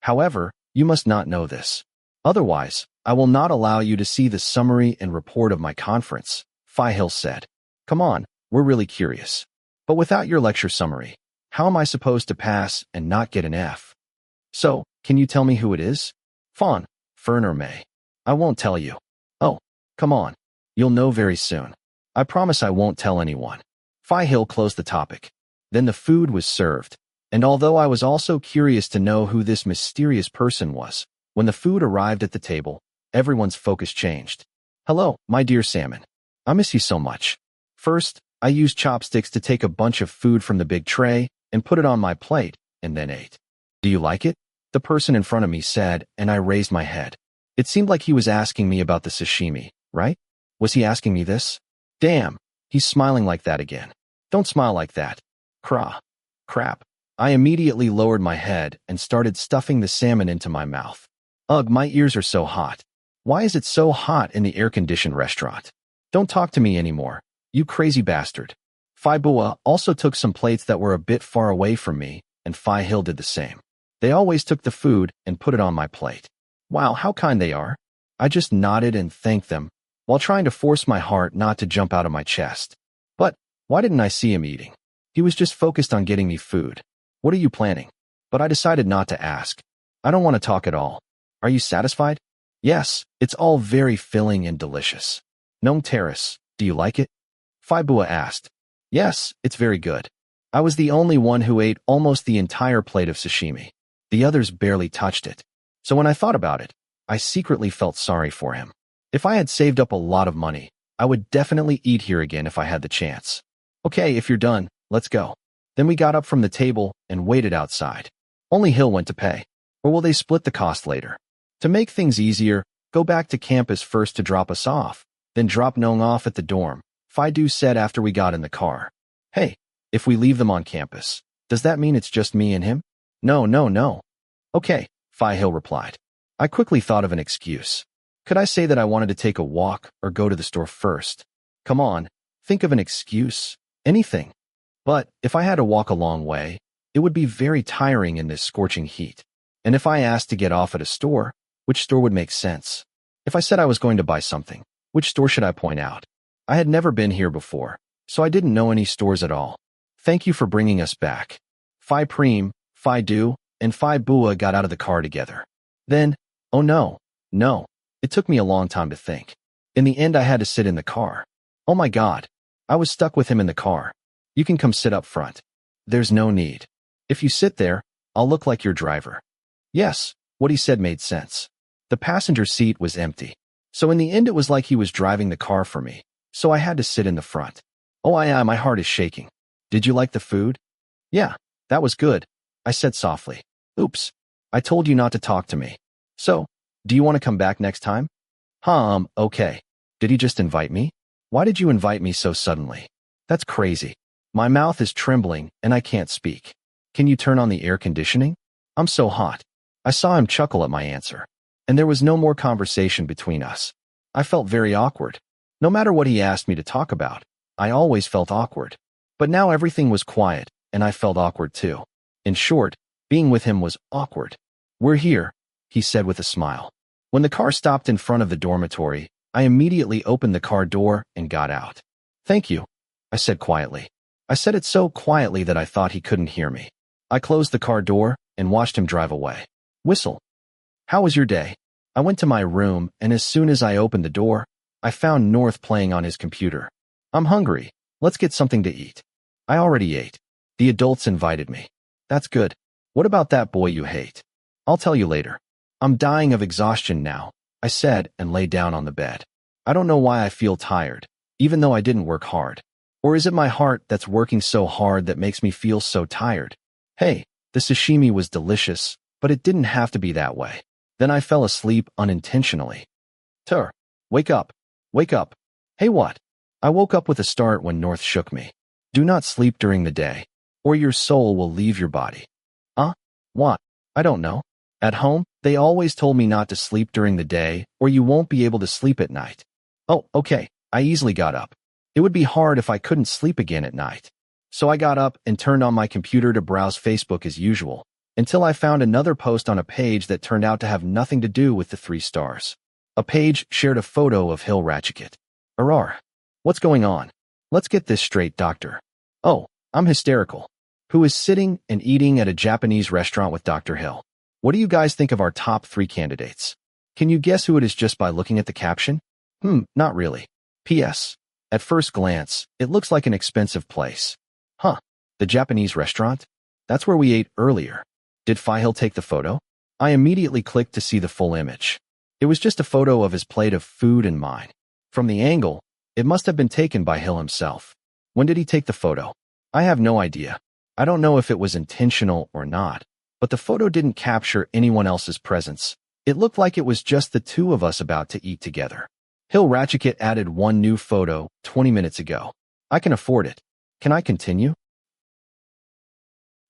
However, you must not know this. Otherwise, I will not allow you to see the summary and report of my conference, Phi Hill said. Come on, we're really curious. But without your lecture summary, how am I supposed to pass and not get an F? So, can you tell me who it is? Fawn, Fern or May? I won't tell you. Oh, come on. You'll know very soon. I promise I won't tell anyone. Phi Hill closed the topic. Then the food was served, and although I was also curious to know who this mysterious person was, when the food arrived at the table, everyone's focus changed. Hello, my dear salmon. I miss you so much. First, I used chopsticks to take a bunch of food from the big tray and put it on my plate, and then ate. Do you like it? The person in front of me said, and I raised my head. It seemed like he was asking me about the sashimi, right? Was he asking me this? Damn, he's smiling like that again. Don't smile like that. Crap. I immediately lowered my head and started stuffing the salmon into my mouth. Ugh, my ears are so hot. Why is it so hot in the air-conditioned restaurant? Don't talk to me anymore, you crazy bastard. Phi Bua also took some plates that were a bit far away from me, and Phi Hill did the same. They always took the food and put it on my plate. Wow, how kind they are. I just nodded and thanked them, while trying to force my heart not to jump out of my chest. But why didn't I see him eating? He was just focused on getting me food. What are you planning? But I decided not to ask. I don't want to talk at all. Are you satisfied? Yes, it's all very filling and delicious. Nong Terrace, do you like it? Phi Bua asked. Yes, it's very good. I was the only one who ate almost the entire plate of sashimi. The others barely touched it. So when I thought about it, I secretly felt sorry for him. If I had saved up a lot of money, I would definitely eat here again if I had the chance. Okay, if you're done, let's go. Then we got up from the table and waited outside. Only Hill went to pay. Or will they split the cost later? To make things easier, go back to campus first to drop us off, then drop Nong off at the dorm, Phi Du said after we got in the car. Hey, if we leave them on campus, does that mean it's just me and him? No. Okay, Phi Hill replied. I quickly thought of an excuse. Could I say that I wanted to take a walk or go to the store first? Come on, think of an excuse. Anything. But if I had to walk a long way, it would be very tiring in this scorching heat. And if I asked to get off at a store, which store would make sense? If I said I was going to buy something, which store should I point out? I had never been here before, so I didn't know any stores at all. Thank you for bringing us back. Phi Preem, Phi Du, and Phi Bua got out of the car together. Then, oh no. It took me a long time to think. In the end, I had to sit in the car. Oh my God. I was stuck with him in the car. You can come sit up front. There's no need. If you sit there, I'll look like your driver. Yes, what he said made sense. The passenger seat was empty. So in the end, it was like he was driving the car for me. So I had to sit in the front. Oh, my heart is shaking. Did you like the food? Yeah, that was good, I said softly. Oops, I told you not to talk to me. So, do you want to come back next time? Okay. Did he just invite me? Why did you invite me so suddenly? That's crazy. My mouth is trembling and I can't speak. Can you turn on the air conditioning? I'm so hot. I saw him chuckle at my answer. And there was no more conversation between us. I felt very awkward. No matter what he asked me to talk about, I always felt awkward. But now everything was quiet, and I felt awkward too. In short, Being with him was awkward. "We're here," he said with a smile. When the car stopped in front of the dormitory, I immediately opened the car door and got out. "Thank you," I said quietly. I said it so quietly that I thought he couldn't hear me. I closed the car door and watched him drive away. Whistle. "How was your day?" I went to my room, and as soon as I opened the door, I found North playing on his computer. "I'm hungry. Let's get something to eat." I already ate. The adults invited me. "That's good. What about that boy you hate?" "I'll tell you later." "I'm dying of exhaustion now," I said and lay down on the bed. I don't know why I feel tired, even though I didn't work hard. Or is it my heart that's working so hard that makes me feel so tired? Hey, the sashimi was delicious, but it didn't have to be that way. Then I fell asleep unintentionally. Tur, wake up. Wake up. Hey, what? I woke up with a start when North shook me. Do not sleep during the day, or your soul will leave your body. What? I don't know. At home, they always told me not to sleep during the day, or you won't be able to sleep at night. Oh, okay. I easily got up. It would be hard if I couldn't sleep again at night. So I got up and turned on my computer to browse Facebook as usual, until I found another post on a page that turned out to have nothing to do with the 3 stars. A page shared a photo of Hill Ratchikit. Arar. What's going on? Let's get this straight, doctor. Oh, I'm hysterical. Who is sitting and eating at a Japanese restaurant with Dr. Hill? What do you guys think of our top 3 candidates? Can you guess who it is just by looking at the caption? Not really. P.S. At first glance, it looks like an expensive place. Huh, the Japanese restaurant? That's where we ate earlier. Did Hill take the photo? I immediately clicked to see the full image. It was just a photo of his plate of food and mine. From the angle, it must have been taken by Hill himself. When did he take the photo? I have no idea. I don't know if it was intentional or not, but the photo didn't capture anyone else's presence. It looked like it was just the 2 of us about to eat together. Hill Ratchikit added one new photo 20 minutes ago. I can afford it. Can I continue?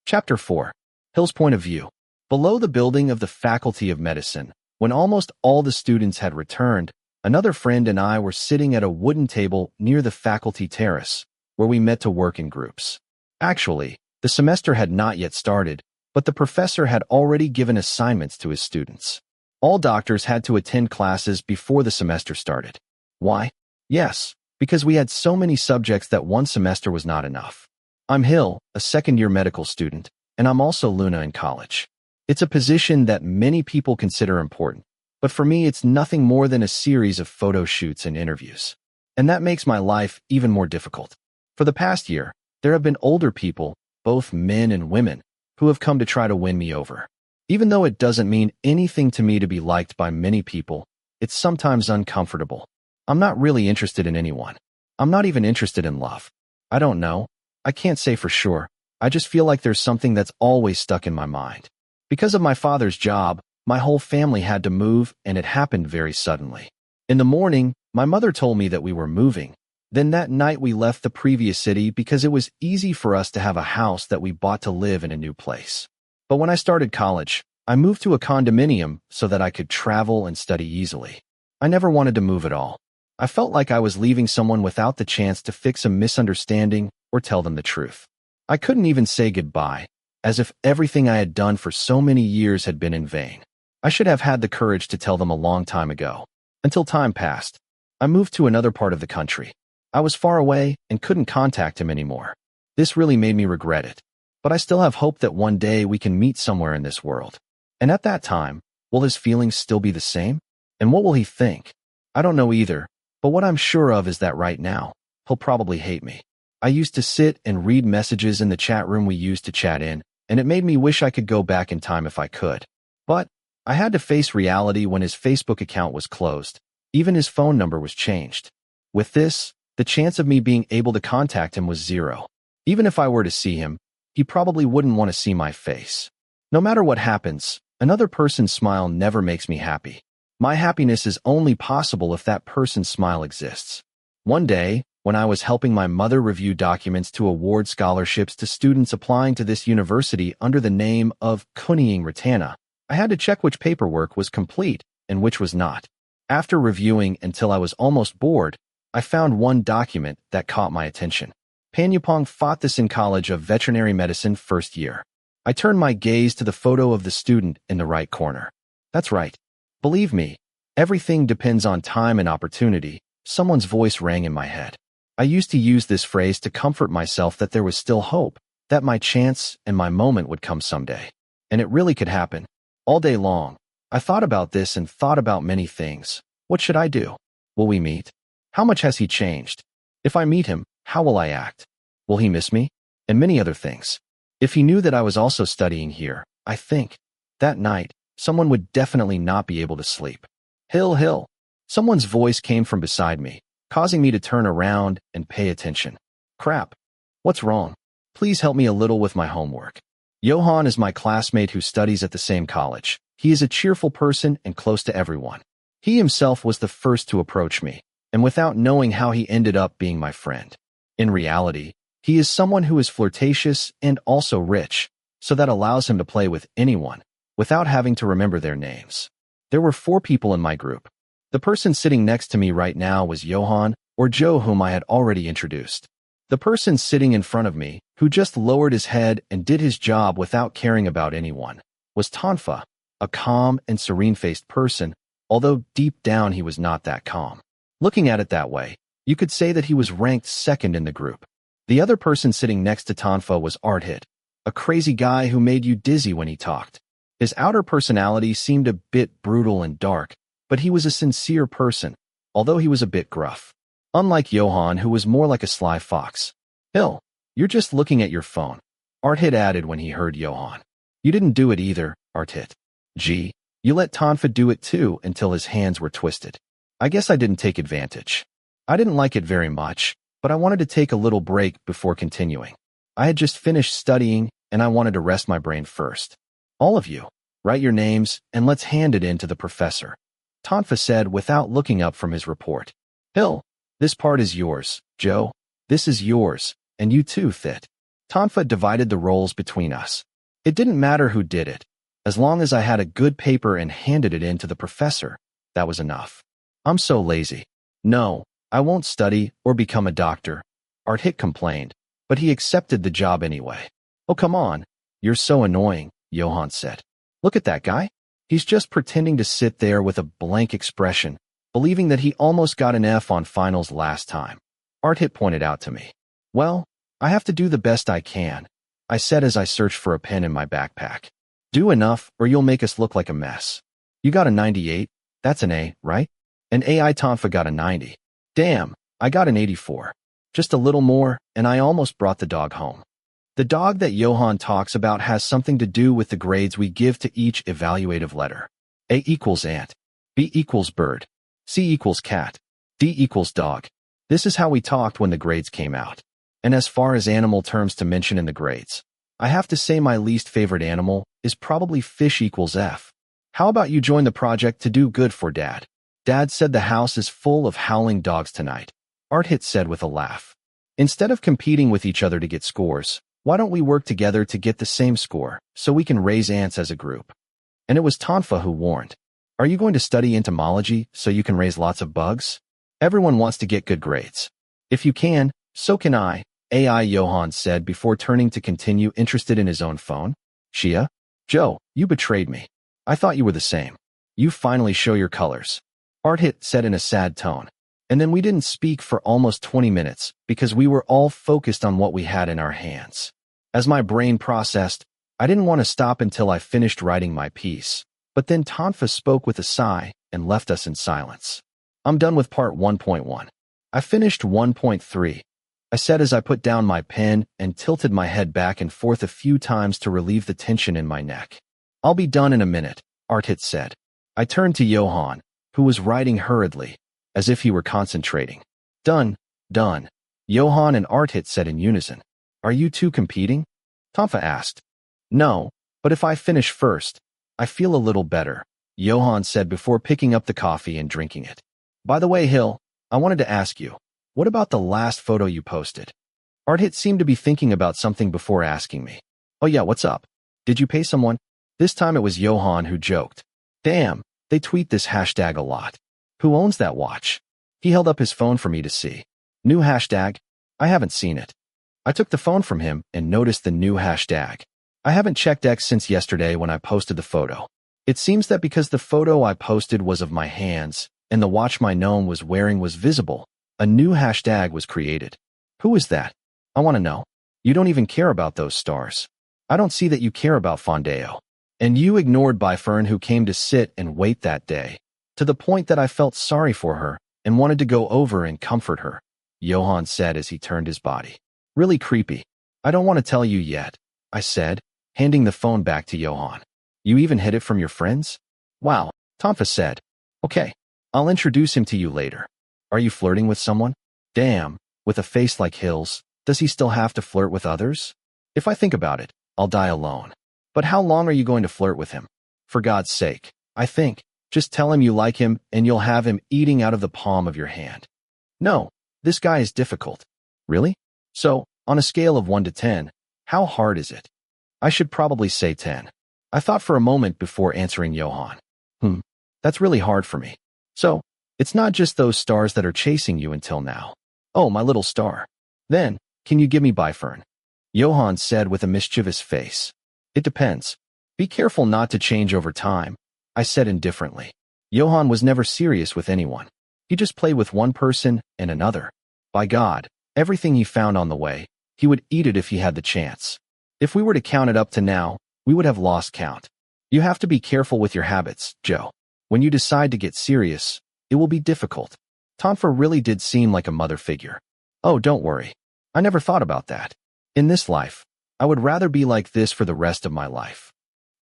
Chapter 4. Hill's Point of View. Below the building of the Faculty of Medicine, when almost all the students had returned, another friend and I were sitting at a wooden table near the faculty terrace, where we met to work in groups. Actually, the semester had not yet started, but the professor had already given assignments to his students. All doctors had to attend classes before the semester started. Why? Yes, because we had so many subjects that one semester was not enough. I'm Hill, a second-year medical student, and I'm also Luna in college. It's a position that many people consider important, but for me it's nothing more than a series of photo shoots and interviews. And that makes my life even more difficult. For the past year, there have been older people, both men and women, who have come to try to win me over. Even though it doesn't mean anything to me to be liked by many people, it's sometimes uncomfortable. I'm not really interested in anyone. I'm not even interested in love. I don't know. I can't say for sure. I just feel like there's something that's always stuck in my mind. Because of my father's job, my whole family had to move, and it happened very suddenly. In the morning, my mother told me that we were moving. Then that night we left the previous city because it was easy for us to have a house that we bought to live in a new place. But when I started college, I moved to a condominium so that I could travel and study easily. I never wanted to move at all. I felt like I was leaving someone without the chance to fix a misunderstanding or tell them the truth. I couldn't even say goodbye, as if everything I had done for so many years had been in vain. I should have had the courage to tell them a long time ago. Until time passed. I moved to another part of the country. I was far away and couldn't contact him anymore. This really made me regret it. But I still have hope that one day we can meet somewhere in this world. And at that time, will his feelings still be the same? And what will he think? I don't know either, but what I'm sure of is that right now, he'll probably hate me. I used to sit and read messages in the chat room we used to chat in, and it made me wish I could go back in time if I could. But I had to face reality when his Facebook account was closed. Even his phone number was changed. With this, the chance of me being able to contact him was 0. Even if I were to see him, he probably wouldn't want to see my face. No matter what happens, another person's smile never makes me happy. My happiness is only possible if that person's smile exists. One day, when I was helping my mother review documents to award scholarships to students applying to this university under the name of Kunying Ratana, I had to check which paperwork was complete and which was not. After reviewing until I was almost bored, I found one document that caught my attention. Panyapong fought this in College of Veterinary Medicine first year. I turned my gaze to the photo of the student in the right corner. That's right. Believe me, everything depends on time and opportunity. Someone's voice rang in my head. I used to use this phrase to comfort myself that there was still hope, that my chance and my moment would come someday. And it really could happen. All day long, I thought about this and thought about many things. What should I do? Will we meet? How much has he changed? If I meet him, how will I act? Will he miss me? And many other things. If he knew that I was also studying here, I think, that night, someone would definitely not be able to sleep. Hill. Someone's voice came from beside me, causing me to turn around and pay attention. Crap. What's wrong? Please help me a little with my homework. Johan is my classmate who studies at the same college. He is a cheerful person and close to everyone. He himself was the first to approach me, and without knowing how he ended up being my friend. In reality, he is someone who is flirtatious and also rich, so that allows him to play with anyone, without having to remember their names. There were 4 people in my group. The person sitting next to me right now was Johan, or Joe, whom I had already introduced. The person sitting in front of me, who just lowered his head and did his job without caring about anyone, was Tonfa, a calm and serene-faced person, although deep down he was not that calm. Looking at it that way, you could say that he was ranked second in the group. The other person sitting next to Tonfa was Arthit, a crazy guy who made you dizzy when he talked. His outer personality seemed a bit brutal and dark, but he was a sincere person, although he was a bit gruff. Unlike Johan, who was more like a sly fox. Hill, you're just looking at your phone, Arthit added when he heard Johan. You didn't do it either, Arthit. Gee, you let Tonfa do it too until his hands were twisted. I guess I didn't take advantage. I didn't like it very much, but I wanted to take a little break before continuing. I had just finished studying, and I wanted to rest my brain first. All of you, write your names, and let's hand it in to the professor, Tonfa said without looking up from his report. Hill, this part is yours. Joe, this is yours, and you too, Thit. Tonfa divided the roles between us. It didn't matter who did it. As long as I had a good paper and handed it in to the professor, that was enough. I'm so lazy. No, I won't study or become a doctor, Arthit complained, but he accepted the job anyway. Oh, come on. You're so annoying, Johan said. Look at that guy. He's just pretending to sit there with a blank expression, believing that he almost got an F on finals last time. Arthit pointed out to me. Well, I have to do the best I can, I said as I searched for a pen in my backpack. Do enough or you'll make us look like a mess. You got a 98, that's an A, right? An AI Tonfa got a 90. Damn, I got an 84. Just a little more, and I almost brought the dog home. The dog that Johan talks about has something to do with the grades we give to each evaluative letter. A equals ant, B equals bird, C equals cat, D equals dog. This is how we talked when the grades came out. And as far as animal terms to mention in the grades, I have to say my least favorite animal is probably fish equals F. How about you join the project to do good for Dad? Dad said the house is full of howling dogs tonight, Arthit said with a laugh. Instead of competing with each other to get scores, why don't we work together to get the same score, so we can raise ants as a group? And it was Tonfa who warned. Are you going to study entomology so you can raise lots of bugs? Everyone wants to get good grades. If you can, so can I, AI Johan said before turning to continue, interested in his own phone. Shia? Joe, you betrayed me. I thought you were the same. You finally show your colors, Arthit said in a sad tone. And then we didn't speak for almost 20 minutes because we were all focused on what we had in our hands. As my brain processed, I didn't want to stop until I finished writing my piece. But then Tonfa spoke with a sigh and left us in silence. I'm done with part 1.1. I finished 1.3. I said as I put down my pen and tilted my head back and forth a few times to relieve the tension in my neck. I'll be done in a minute, Arthit said. I turned to Johan, who was writing hurriedly, as if he were concentrating. Done. Johan and Arthit said in unison. Are you two competing? Tonfa asked. No, but if I finish first, I feel a little better, Johan said before picking up the coffee and drinking it. By the way, Hill, I wanted to ask you, what about the last photo you posted? Arthit seemed to be thinking about something before asking me. Oh yeah, what's up? Did you pay someone? This time it was Johan who joked. Damn, they tweet this hashtag a lot. Who owns that watch? He held up his phone for me to see. New hashtag? I haven't seen it. I took the phone from him and noticed the new hashtag. I haven't checked X since yesterday when I posted the photo. It seems that because the photo I posted was of my hands, and the watch my gnome was wearing was visible, a new hashtag was created. Who is that? I want to know. You don't even care about those stars. I don't see that you care about Fondeo. And you ignored Byfern, who came to sit and wait that day, to the point that I felt sorry for her and wanted to go over and comfort her, Johann said as he turned his body. Really creepy. I don't want to tell you yet, I said, handing the phone back to Johann. You even hid it from your friends? Wow, Tonfa said. Okay, I'll introduce him to you later. Are you flirting with someone? Damn, with a face like Hill's, does he still have to flirt with others? If I think about it, I'll die alone. But how long are you going to flirt with him? For God's sake, I think, just tell him you like him and you'll have him eating out of the palm of your hand. No, this guy is difficult. Really? So, on a scale of 1 to 10, how hard is it? I should probably say 10. I thought for a moment before answering Johann. That's really hard for me. So, it's not just those stars that are chasing you until now. Oh, my little star. Then, can you give me Byfern? Johann said with a mischievous face. It depends. Be careful not to change over time, I said indifferently. Johann was never serious with anyone. He just played with one person and another. By God, everything he found on the way, he would eat it if he had the chance. If we were to count it up to now, we would have lost count. You have to be careful with your habits, Joe. When you decide to get serious, it will be difficult. Tonfa really did seem like a mother figure. Oh, don't worry. I never thought about that. In this life, I would rather be like this for the rest of my life.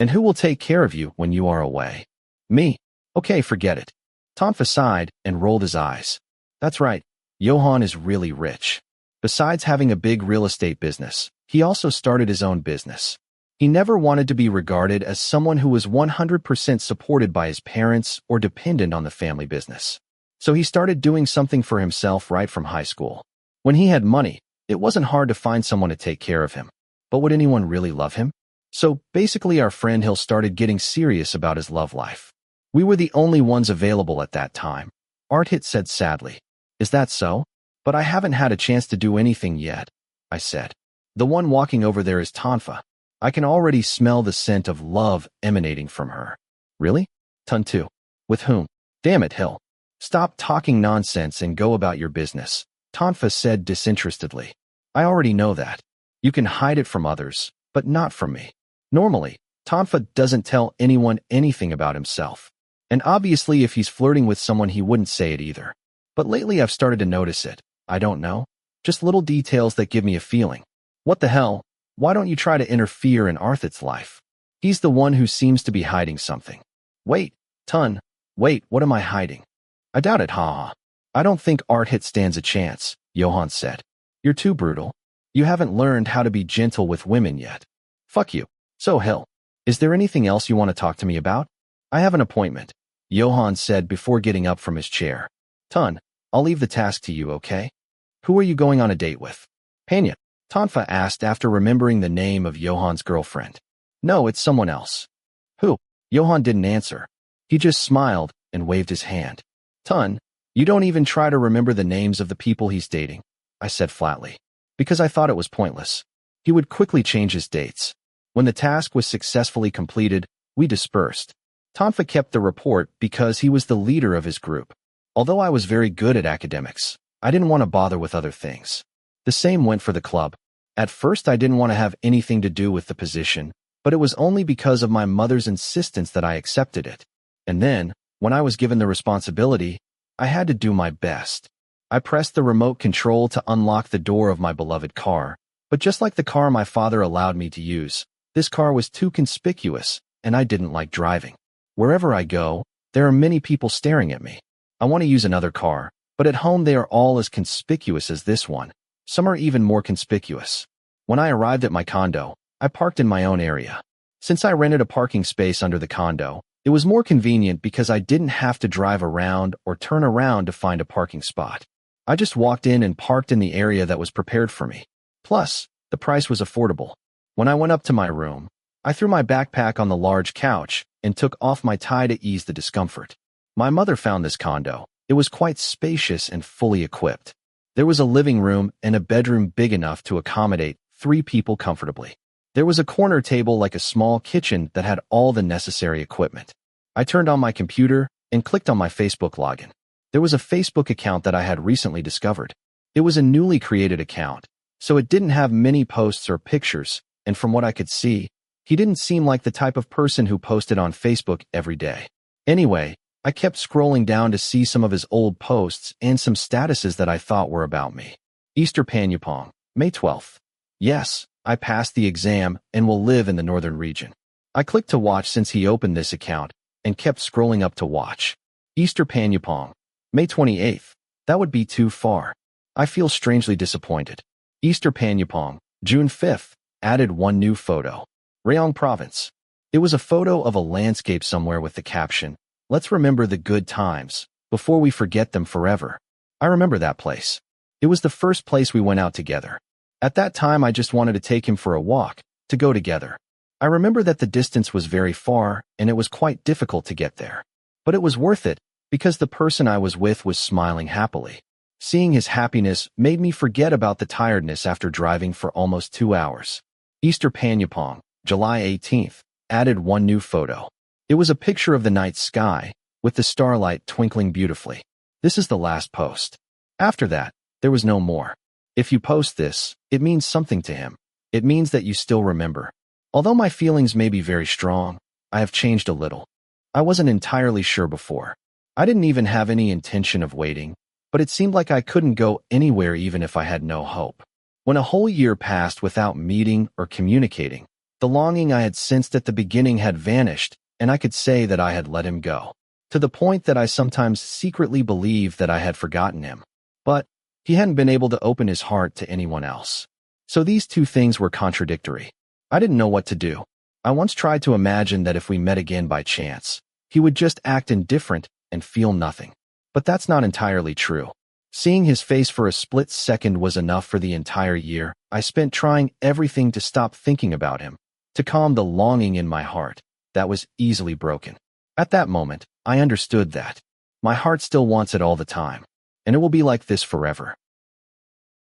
And who will take care of you when you are away? Me. Okay, forget it. Tonfa sighed and rolled his eyes. That's right. Johann is really rich. Besides having a big real estate business, he also started his own business. He never wanted to be regarded as someone who was 100% supported by his parents or dependent on the family business. So he started doing something for himself right from high school. When he had money, it wasn't hard to find someone to take care of him. But would anyone really love him? So basically our friend Hill started getting serious about his love life. We were the only ones available at that time, Arthit said sadly. Is that so? But I haven't had a chance to do anything yet, I said. The one walking over there is Tonfa. I can already smell the scent of love emanating from her. Really? Ton too. With whom? Damn it, Hill. Stop talking nonsense and go about your business, Tonfa said disinterestedly. I already know that. You can hide it from others, but not from me. Normally, Tonfa doesn't tell anyone anything about himself. And obviously if he's flirting with someone he wouldn't say it either. But lately I've started to notice it. I don't know. Just little details that give me a feeling. What the hell? Why don't you try to interfere in Arthit's life? He's the one who seems to be hiding something. Wait, wait, what am I hiding? I doubt it, haha. I don't think Arthit stands a chance, Johann said. You're too brutal. You haven't learned how to be gentle with women yet. Fuck you. So Hill, is there anything else you want to talk to me about? I have an appointment, Johann said before getting up from his chair. I'll leave the task to you, okay? Who are you going on a date with? Pena, Tonfa asked after remembering the name of Johann's girlfriend. No, it's someone else. Who? Johann didn't answer. He just smiled and waved his hand. You don't even try to remember the names of the people he's dating, I said flatly, because I thought it was pointless. He would quickly change his dates. When the task was successfully completed, we dispersed. Tonfa kept the report because he was the leader of his group. Although I was very good at academics, I didn't want to bother with other things. The same went for the club. At first I didn't want to have anything to do with the position, but it was only because of my mother's insistence that I accepted it. And then, when I was given the responsibility, I had to do my best. I pressed the remote control to unlock the door of my beloved car, but just like the car my father allowed me to use, this car was too conspicuous, and I didn't like driving. Wherever I go, there are many people staring at me. I want to use another car, but at home they are all as conspicuous as this one. Some are even more conspicuous. When I arrived at my condo, I parked in my own area. Since I rented a parking space under the condo, it was more convenient because I didn't have to drive around or turn around to find a parking spot. I just walked in and parked in the area that was prepared for me. Plus, the price was affordable. When I went up to my room, I threw my backpack on the large couch and took off my tie to ease the discomfort. My mother found this condo. It was quite spacious and fully equipped. There was a living room and a bedroom big enough to accommodate 3 people comfortably. There was a corner table like a small kitchen that had all the necessary equipment. I turned on my computer and clicked on my Facebook login. There was a Facebook account that I had recently discovered. It was a newly created account, so it didn't have many posts or pictures, and from what I could see, he didn't seem like the type of person who posted on Facebook every day. Anyway, I kept scrolling down to see some of his old posts and some statuses that I thought were about me. Easter Panyapong, May 12th. Yes, I passed the exam and will live in the northern region. I clicked to watch since he opened this account and kept scrolling up to watch. Easter Panyapong, May 28th. That would be too far. I feel strangely disappointed. Easter Panyapong, June 5th. Added one new photo. Rayong Province. It was a photo of a landscape somewhere with the caption, "Let's remember the good times before we forget them forever." I remember that place. It was the first place we went out together. At that time, I just wanted to take him for a walk, to go together. I remember that the distance was very far and it was quite difficult to get there. But it was worth it because the person I was with was smiling happily. Seeing his happiness made me forget about the tiredness after driving for almost 2 hours. Easter Panyapong, July 18th. Added one new photo. It was a picture of the night sky, with the starlight twinkling beautifully. This is the last post. After that, there was no more. If you post this, it means something to him. It means that you still remember. Although my feelings may be very strong, I have changed a little. I wasn't entirely sure before. I didn't even have any intention of waiting, but it seemed like I couldn't go anywhere even if I had no hope. When a whole year passed without meeting or communicating, the longing I had sensed at the beginning had vanished, and I could say that I had let him go. To the point that I sometimes secretly believed that I had forgotten him. But he hadn't been able to open his heart to anyone else. So these two things were contradictory. I didn't know what to do. I once tried to imagine that if we met again by chance, he would just act indifferent and feel nothing. But that's not entirely true. Seeing his face for a split second was enough for the entire year. I spent trying everything to stop thinking about him, to calm the longing in my heart that was easily broken. At that moment, I understood that my heart still wants it all the time, and it will be like this forever.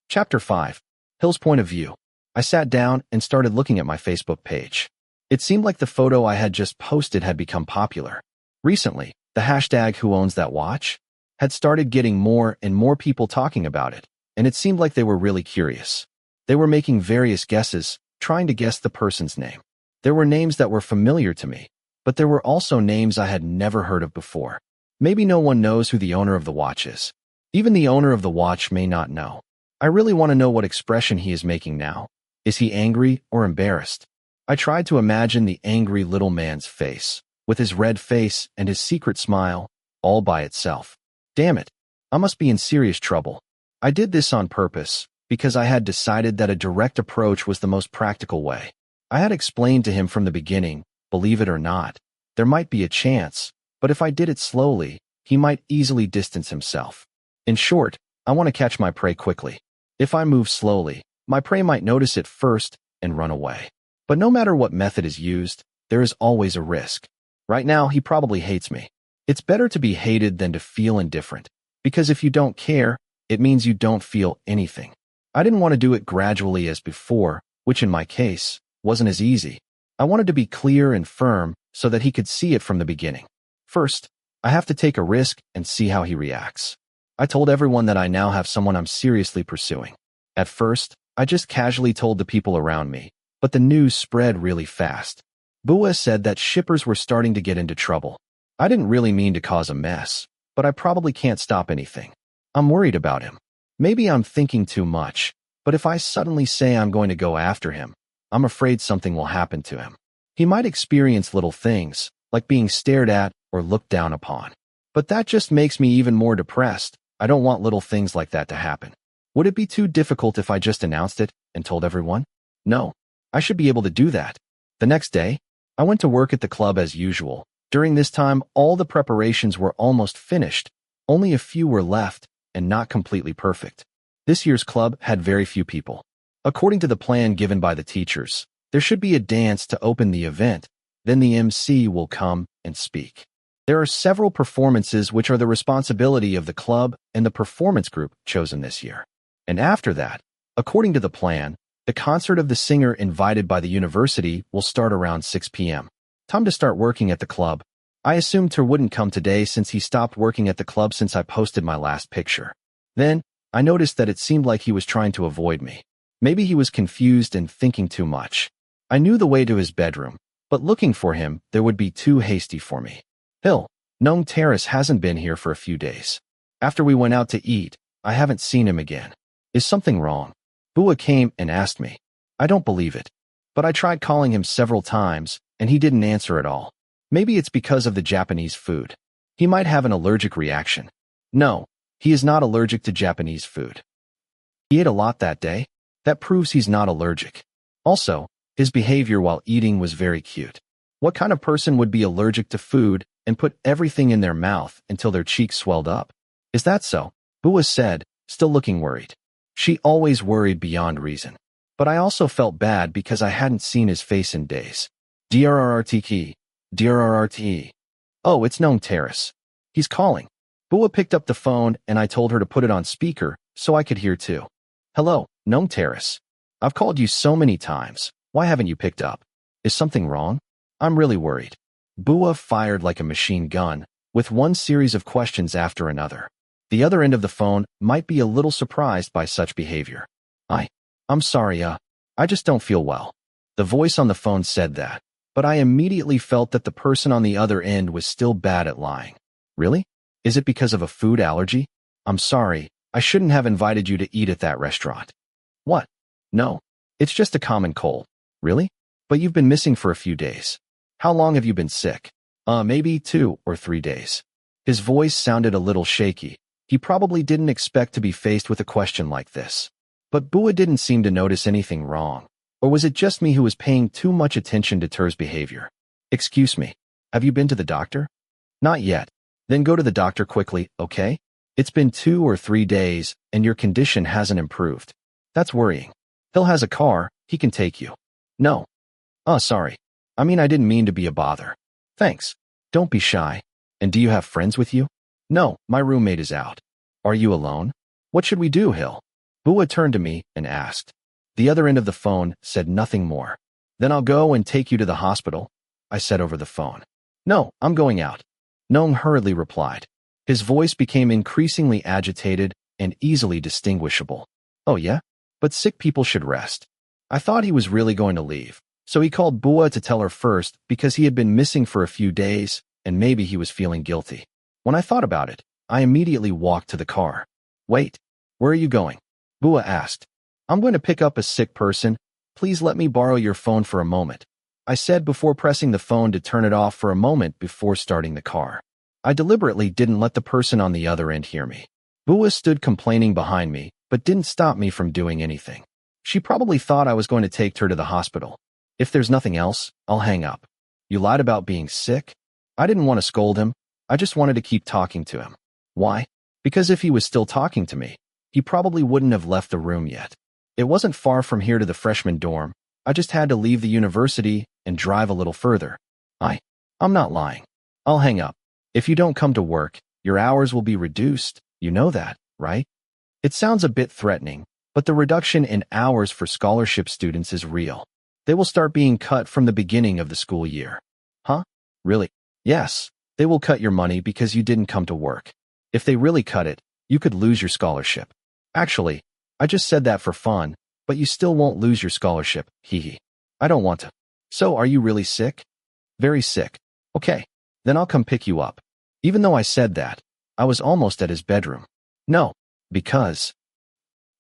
Chapter 5. Hill's Point of View. I sat down and started looking at my Facebook page. It seemed like the photo I had just posted had become popular. Recently, the hashtag "Who Owns That Watch?" had started getting more and more people talking about it, and it seemed like they were really curious. They were making various guesses, trying to guess the person's name. There were names that were familiar to me, but there were also names I had never heard of before. Maybe no one knows who the owner of the watch is. Even the owner of the watch may not know. I really want to know what expression he is making now. Is he angry or embarrassed? I tried to imagine the angry little man's face, with his red face and his secret smile, all by itself. Damn it, I must be in serious trouble. I did this on purpose, because I had decided that a direct approach was the most practical way. I had explained to him from the beginning, believe it or not, there might be a chance, but if I did it slowly, he might easily distance himself. In short, I want to catch my prey quickly. If I move slowly, my prey might notice it first and run away. But no matter what method is used, there is always a risk. Right now, he probably hates me. It's better to be hated than to feel indifferent, because if you don't care, it means you don't feel anything. I didn't want to do it gradually as before, which in my case, wasn't as easy. I wanted to be clear and firm so that he could see it from the beginning. First, I have to take a risk and see how he reacts. I told everyone that I now have someone I'm seriously pursuing. At first, I just casually told the people around me, but the news spread really fast. Bua said that shippers were starting to get into trouble. I didn't really mean to cause a mess, but I probably can't stop anything. I'm worried about him. Maybe I'm thinking too much, but if I suddenly say I'm going to go after him, I'm afraid something will happen to him. He might experience little things, like being stared at or looked down upon. But that just makes me even more depressed. I don't want little things like that to happen. Would it be too difficult if I just announced it and told everyone? No, I should be able to do that. The next day, I went to work at the club as usual. During this time, all the preparations were almost finished. Only a few were left, and not completely perfect. This year's club had very few people. According to the plan given by the teachers, there should be a dance to open the event, then the MC will come and speak. There are several performances which are the responsibility of the club and the performance group chosen this year. And after that, according to the plan, The concert of the singer invited by the university will start around 6 p.m. Time to start working at the club. I assumed Ter wouldn't come today since he stopped working at the club since I posted my last picture. Then, I noticed that it seemed like he was trying to avoid me. Maybe he was confused and thinking too much. I knew the way to his bedroom, but looking for him, there would be too hasty for me. Hill, Nome Terrace hasn't been here for a few days. After we went out to eat, I haven't seen him again. Is something wrong? Bua came and asked me. I don't believe it. But I tried calling him several times, and he didn't answer at all. Maybe it's because of the Japanese food. He might have an allergic reaction. No, he is not allergic to Japanese food. He ate a lot that day. That proves he's not allergic. Also, his behavior while eating was very cute. What kind of person would be allergic to food and put everything in their mouth until their cheeks swelled up? Is that so? Bua said, still looking worried. She always worried beyond reason. But I also felt bad because I hadn't seen his face in days. DRRRT. DRRRT. Oh, it's Nome Terrace. He's calling. Bua picked up the phone and I told her to put it on speaker so I could hear too. Hello, Nome Terrace. I've called you so many times. Why haven't you picked up? Is something wrong? I'm really worried. Bua fired like a machine gun, with one series of questions after another. The other end of the phone might be a little surprised by such behavior. I'm sorry, I just don't feel well. The voice on the phone said that, but I immediately felt that the person on the other end was still bad at lying. Really? Is it because of a food allergy? I'm sorry, I shouldn't have invited you to eat at that restaurant. What? No, it's just a common cold. Really? But you've been missing for a few days. How long have you been sick? Maybe 2 or 3 days. His voice sounded a little shaky. He probably didn't expect to be faced with a question like this. But Bua didn't seem to notice anything wrong. Or was it just me who was paying too much attention to Ter's behavior? Excuse me, have you been to the doctor? Not yet. Then go to the doctor quickly, okay? It's been 2 or 3 days, and your condition hasn't improved. That's worrying. Hill has a car, he can take you. No. Sorry. I didn't mean to be a bother. Thanks. Don't be shy. And do you have friends with you? No, my roommate is out. Are you alone? What should we do, Hill? Bua turned to me and asked. The other end of the phone said nothing more. Then I'll go and take you to the hospital, I said over the phone. No, I'm going out. Nome hurriedly replied. His voice became increasingly agitated and easily distinguishable. Oh yeah? But sick people should rest. I thought he was really going to leave, so he called Bua to tell her first because he had been missing for a few days and maybe he was feeling guilty. When I thought about it, I immediately walked to the car. Wait, where are you going? Bua asked. I'm going to pick up a sick person. Please let me borrow your phone for a moment, I said before pressing the phone to turn it off for a moment before starting the car. I deliberately didn't let the person on the other end hear me. Bua stood complaining behind me, but didn't stop me from doing anything. She probably thought I was going to take her to the hospital. If there's nothing else, I'll hang up. You lied about being sick? I didn't want to scold him. I just wanted to keep talking to him. Why? Because if he was still talking to me, he probably wouldn't have left the room yet. It wasn't far from here to the freshman dorm. I just had to leave the university and drive a little further. I'm not lying. I'll hang up. If you don't come to work, your hours will be reduced. You know that, right? It sounds a bit threatening, but the reduction in hours for scholarship students is real. They will start being cut from the beginning of the school year. Huh? Really? Yes, they will cut your money because you didn't come to work. If they really cut it, you could lose your scholarship. Actually, I just said that for fun, but you still won't lose your scholarship, hee. I don't want to. So are you really sick? Very sick. Okay, then I'll come pick you up. Even though I said that, I was almost at his bedroom. No, because...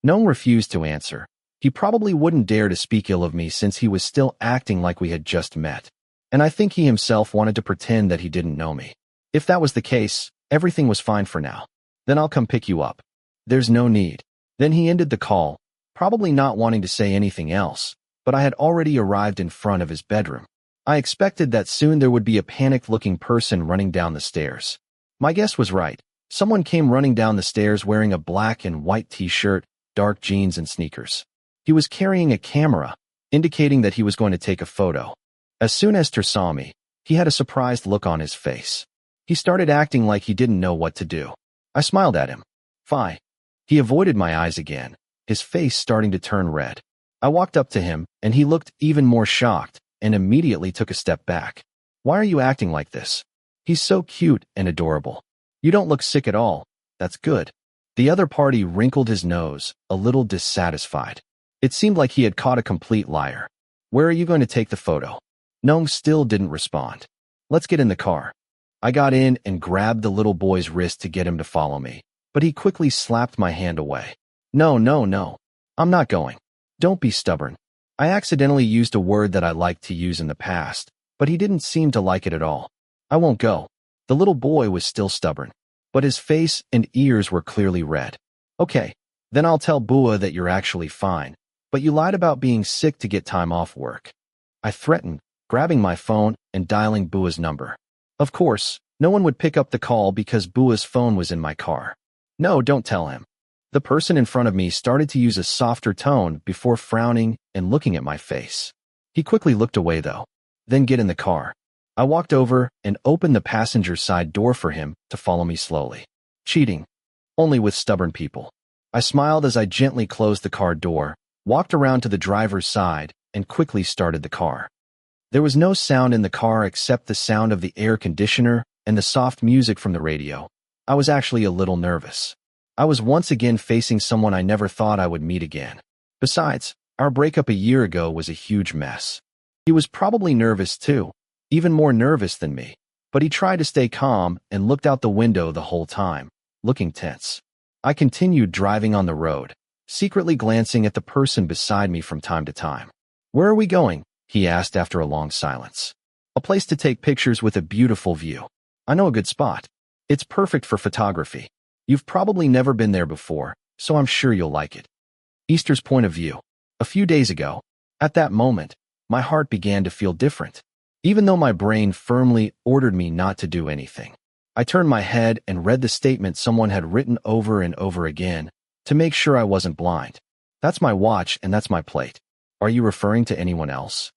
Nome refused to answer. He probably wouldn't dare to speak ill of me since he was still acting like we had just met. And I think he himself wanted to pretend that he didn't know me. If that was the case, everything was fine for now. Then I'll come pick you up. There's no need. Then he ended the call, probably not wanting to say anything else, but I had already arrived in front of his bedroom. I expected that soon there would be a panicked-looking person running down the stairs. My guess was right. Someone came running down the stairs wearing a black and white t-shirt, dark jeans, and sneakers. He was carrying a camera, indicating that he was going to take a photo. As soon as Ter saw me, he had a surprised look on his face. He started acting like he didn't know what to do. I smiled at him. Fine. He avoided my eyes again, his face starting to turn red. I walked up to him, and he looked even more shocked and immediately took a step back. Why are you acting like this? He's so cute and adorable. You don't look sick at all. That's good. The other party wrinkled his nose, a little dissatisfied. It seemed like he had caught a complete liar. Where are you going to take the photo? Nong still didn't respond. Let's get in the car. I got in and grabbed the little boy's wrist to get him to follow me, but he quickly slapped my hand away. No, no, no. I'm not going. Don't be stubborn. I accidentally used a word that I liked to use in the past, but he didn't seem to like it at all. I won't go. The little boy was still stubborn, but his face and ears were clearly red. Okay, then I'll tell Bua that you're actually fine, but you lied about being sick to get time off work. I threatened, grabbing my phone and dialing Bua's number. Of course, no one would pick up the call because Bua's phone was in my car. No, don't tell him. The person in front of me started to use a softer tone before frowning and looking at my face. He quickly looked away though. Then get in the car. I walked over and opened the passenger side door for him to follow me slowly. Cheating. Only with stubborn people. I smiled as I gently closed the car door, walked around to the driver's side, and quickly started the car. There was no sound in the car except the sound of the air conditioner and the soft music from the radio. I was actually a little nervous. I was once again facing someone I never thought I would meet again. Besides, our breakup a year ago was a huge mess. He was probably nervous too, even more nervous than me, but he tried to stay calm and looked out the window the whole time, looking tense. I continued driving on the road, secretly glancing at the person beside me from time to time. Where are we going? He asked after a long silence. A place to take pictures with a beautiful view. I know a good spot. It's perfect for photography. You've probably never been there before, so I'm sure you'll like it. Easter's point of view. A few days ago, at that moment, my heart began to feel different. Even though my brain firmly ordered me not to do anything. I turned my head and read the statement someone had written over and over again to make sure I wasn't blind. That's my watch and that's my plate. Are you referring to anyone else?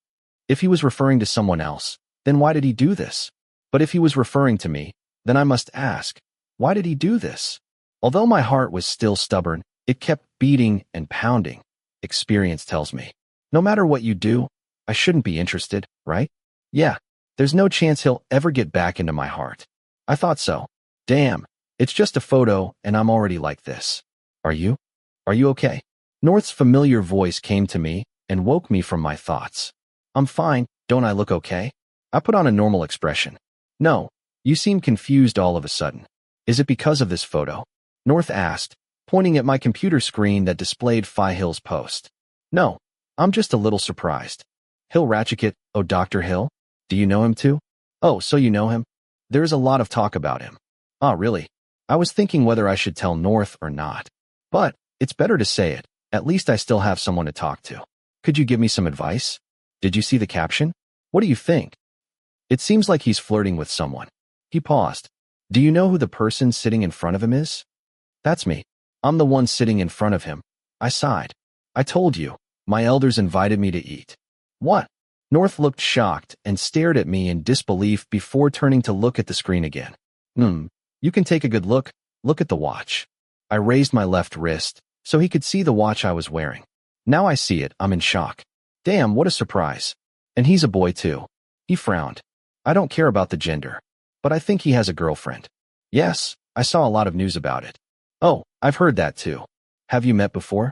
If he was referring to someone else, then why did he do this? But if he was referring to me, then I must ask, why did he do this? Although my heart was still stubborn, it kept beating and pounding. Experience tells me, no matter what you do, I shouldn't be interested, right? Yeah, there's no chance he'll ever get back into my heart. I thought so. Damn, it's just a photo and I'm already like this. Are you? Are you okay? North's familiar voice came to me and woke me from my thoughts. I'm fine, don't I look okay? I put on a normal expression. No, you seem confused all of a sudden. Is it because of this photo? North asked, pointing at my computer screen that displayed Phi Hill's post. No, I'm just a little surprised. Hill Ratchikit, oh Dr. Hill? Do you know him too? Oh, so you know him? There is a lot of talk about him. Ah, really? I was thinking whether I should tell North or not. But, it's better to say it. At least I still have someone to talk to. Could you give me some advice? Did you see the caption? What do you think? It seems like he's flirting with someone. He paused. Do you know who the person sitting in front of him is? That's me. I'm the one sitting in front of him. I sighed. I told you. My elders invited me to eat. What? North looked shocked and stared at me in disbelief before turning to look at the screen again. You can take a good look. Look at the watch. I raised my left wrist so he could see the watch I was wearing. Now I see it, I'm in shock. Damn, what a surprise. And he's a boy too. He frowned. I don't care about the gender, but I think he has a girlfriend. Yes, I saw a lot of news about it. Oh, I've heard that too. Have you met before?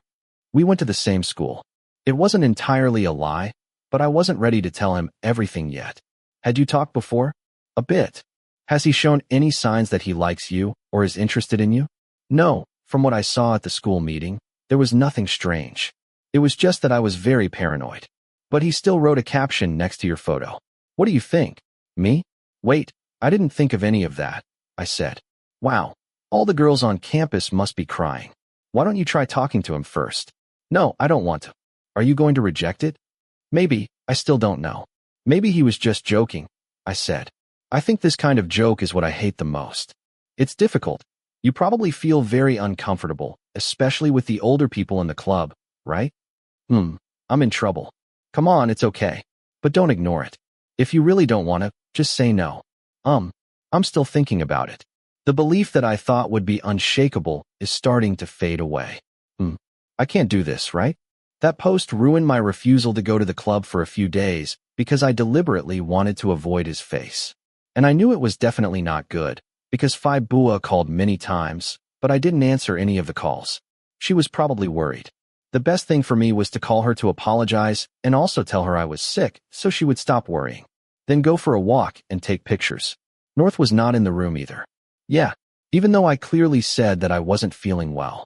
We went to the same school. It wasn't entirely a lie, but I wasn't ready to tell him everything yet. Had you talked before? A bit. Has he shown any signs that he likes you or is interested in you? No, from what I saw at the school meeting, there was nothing strange. It was just that I was very paranoid. But he still wrote a caption next to your photo. What do you think? Me? Wait, I didn't think of any of that, I said. Wow, all the girls on campus must be crying. Why don't you try talking to him first? No, I don't want to. Are you going to reject it? Maybe, I still don't know. Maybe he was just joking, I said. I think this kind of joke is what I hate the most. It's difficult. You probably feel very uncomfortable, especially with the older people in the club, right? I'm in trouble. Come on, it's okay. But don't ignore it. If you really don't want to, just say no. I'm still thinking about it. The belief that I thought would be unshakable is starting to fade away. I can't do this, right? That post ruined my refusal to go to the club for a few days because I deliberately wanted to avoid his face. And I knew it was definitely not good, because Bua called many times, but I didn't answer any of the calls. She was probably worried. The best thing for me was to call her to apologize and also tell her I was sick so she would stop worrying. Then go for a walk and take pictures. North was not in the room either. Yeah, even though I clearly said that I wasn't feeling well.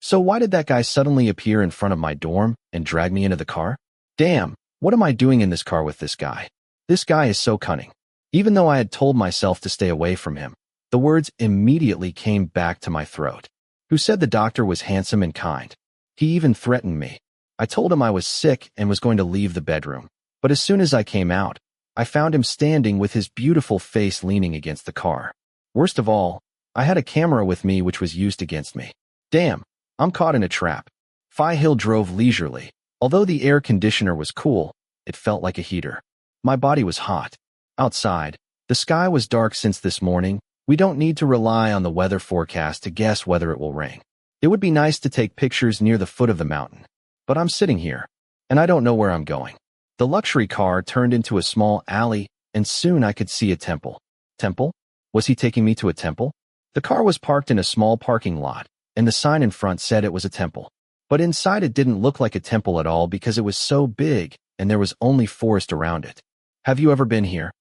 So why did that guy suddenly appear in front of my dorm and drag me into the car? Damn, what am I doing in this car with this guy? This guy is so cunning. Even though I had told myself to stay away from him, the words immediately came back to my throat. Who said the doctor was handsome and kind? He even threatened me. I told him I was sick and was going to leave the bedroom. But as soon as I came out, I found him standing with his beautiful face leaning against the car. Worst of all, I had a camera with me which was used against me. Damn, I'm caught in a trap. Hill drove leisurely. Although the air conditioner was cool, it felt like a heater. My body was hot. Outside, the sky was dark since this morning. We don't need to rely on the weather forecast to guess whether it will rain. It would be nice to take pictures near the foot of the mountain. But I'm sitting here, and I don't know where I'm going. The luxury car turned into a small alley, and soon I could see a temple. Temple? Was he taking me to a temple? The car was parked in a small parking lot, and the sign in front said it was a temple. But inside it didn't look like a temple at all because it was so big, and there was only forest around it. Have you ever been here?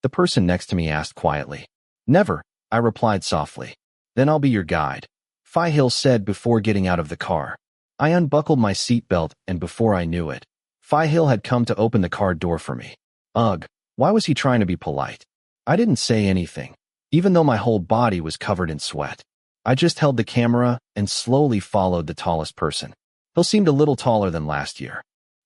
The person next to me asked quietly. Never, I replied softly. Then I'll be your guide, Hill said before getting out of the car. I unbuckled my seatbelt, and before I knew it, Hill had come to open the car door for me. Ugh, why was he trying to be polite? I didn't say anything, even though my whole body was covered in sweat. I just held the camera and slowly followed the tallest person. He seemed a little taller than last year,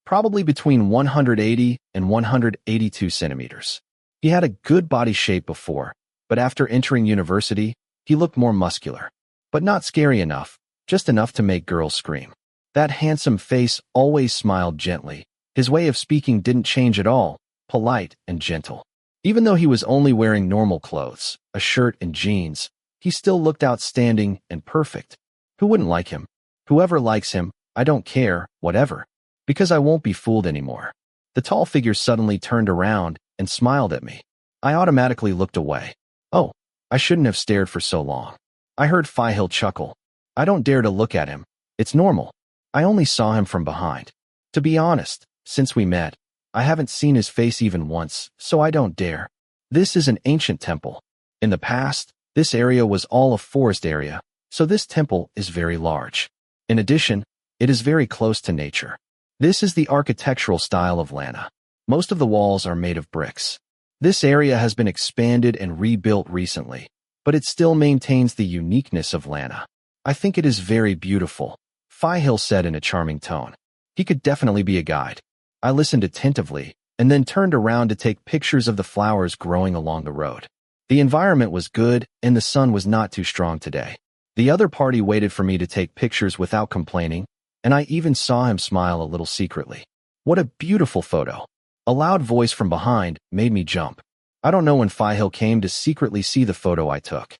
probably between 180 and 182 centimeters. He had a good body shape before, but after entering university, he looked more muscular. But not scary enough, just enough to make girls scream. That handsome face always smiled gently. His way of speaking didn't change at all, polite and gentle. Even though he was only wearing normal clothes, a shirt and jeans, he still looked outstanding and perfect. Who wouldn't like him? Whoever likes him, I don't care, whatever. Because I won't be fooled anymore. The tall figure suddenly turned around and smiled at me. I automatically looked away. Oh, I shouldn't have stared for so long. I heard Hill chuckle. I don't dare to look at him. It's normal. I only saw him from behind. To be honest, since we met, I haven't seen his face even once, so I don't dare. This is an ancient temple. In the past, this area was all a forest area, so this temple is very large. In addition, it is very close to nature. This is the architectural style of Lana. Most of the walls are made of bricks. This area has been expanded and rebuilt recently, but it still maintains the uniqueness of Lana. I think it is very beautiful, Hill said in a charming tone. He could definitely be a guide. I listened attentively, and then turned around to take pictures of the flowers growing along the road. The environment was good, and the sun was not too strong today. The other party waited for me to take pictures without complaining, and I even saw him smile a little secretly. What a beautiful photo. A loud voice from behind made me jump. I don't know when Hill came to secretly see the photo I took.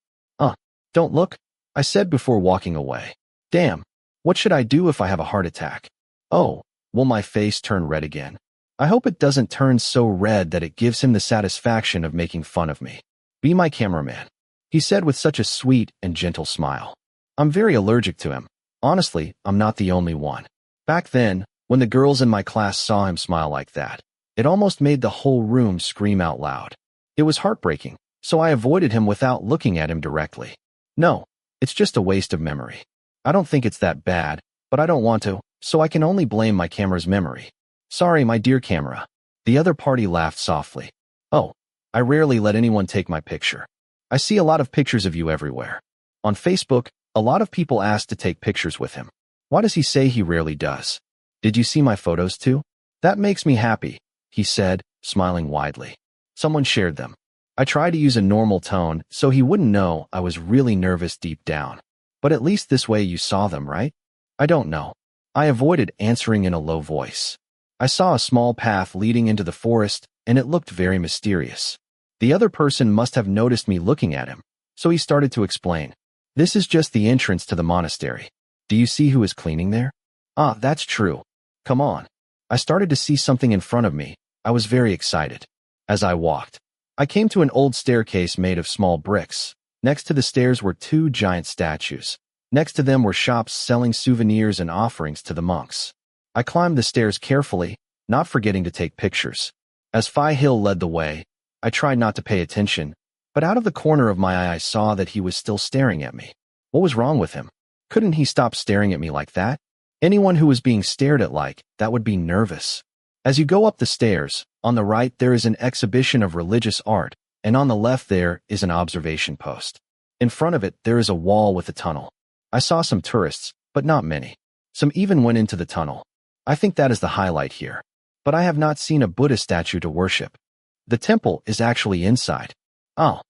Don't look, I said before walking away. Damn, what should I do if I have a heart attack? Oh, will my face turn red again? I hope it doesn't turn so red that it gives him the satisfaction of making fun of me. Be my cameraman, he said with such a sweet and gentle smile. I'm very allergic to him. Honestly, I'm not the only one. Back then, when the girls in my class saw him smile like that, it almost made the whole room scream out loud. It was heartbreaking, so I avoided him without looking at him directly. No, it's just a waste of memory. I don't think it's that bad, but I don't want to, so I can only blame my camera's memory. Sorry, my dear camera. The other party laughed softly. Oh, I rarely let anyone take my picture. I see a lot of pictures of you everywhere. On Facebook, a lot of people ask to take pictures with him. Why does he say he rarely does? Did you see my photos too? That makes me happy, he said, smiling widely. Someone shared them. I tried to use a normal tone so he wouldn't know I was really nervous deep down. But at least this way you saw them, right? I don't know. I avoided answering in a low voice. I saw a small path leading into the forest, and it looked very mysterious. The other person must have noticed me looking at him, so he started to explain. This is just the entrance to the monastery. Do you see who is cleaning there? Ah, that's true. Come on. I started to see something in front of me. I was very excited. As I walked, I came to an old staircase made of small bricks. Next to the stairs were two giant statues. Next to them were shops selling souvenirs and offerings to the monks. I climbed the stairs carefully, not forgetting to take pictures. As Phi Hill led the way, I tried not to pay attention, but out of the corner of my eye I saw that he was still staring at me. What was wrong with him? Couldn't he stop staring at me like that? Anyone who was being stared at like that would be nervous. As you go up the stairs, on the right there is an exhibition of religious art, and on the left there is an observation post. In front of it there is a wall with a tunnel. I saw some tourists, but not many. Some even went into the tunnel. I think that is the highlight here. But I have not seen a Buddha statue to worship. The temple is actually inside. Oh,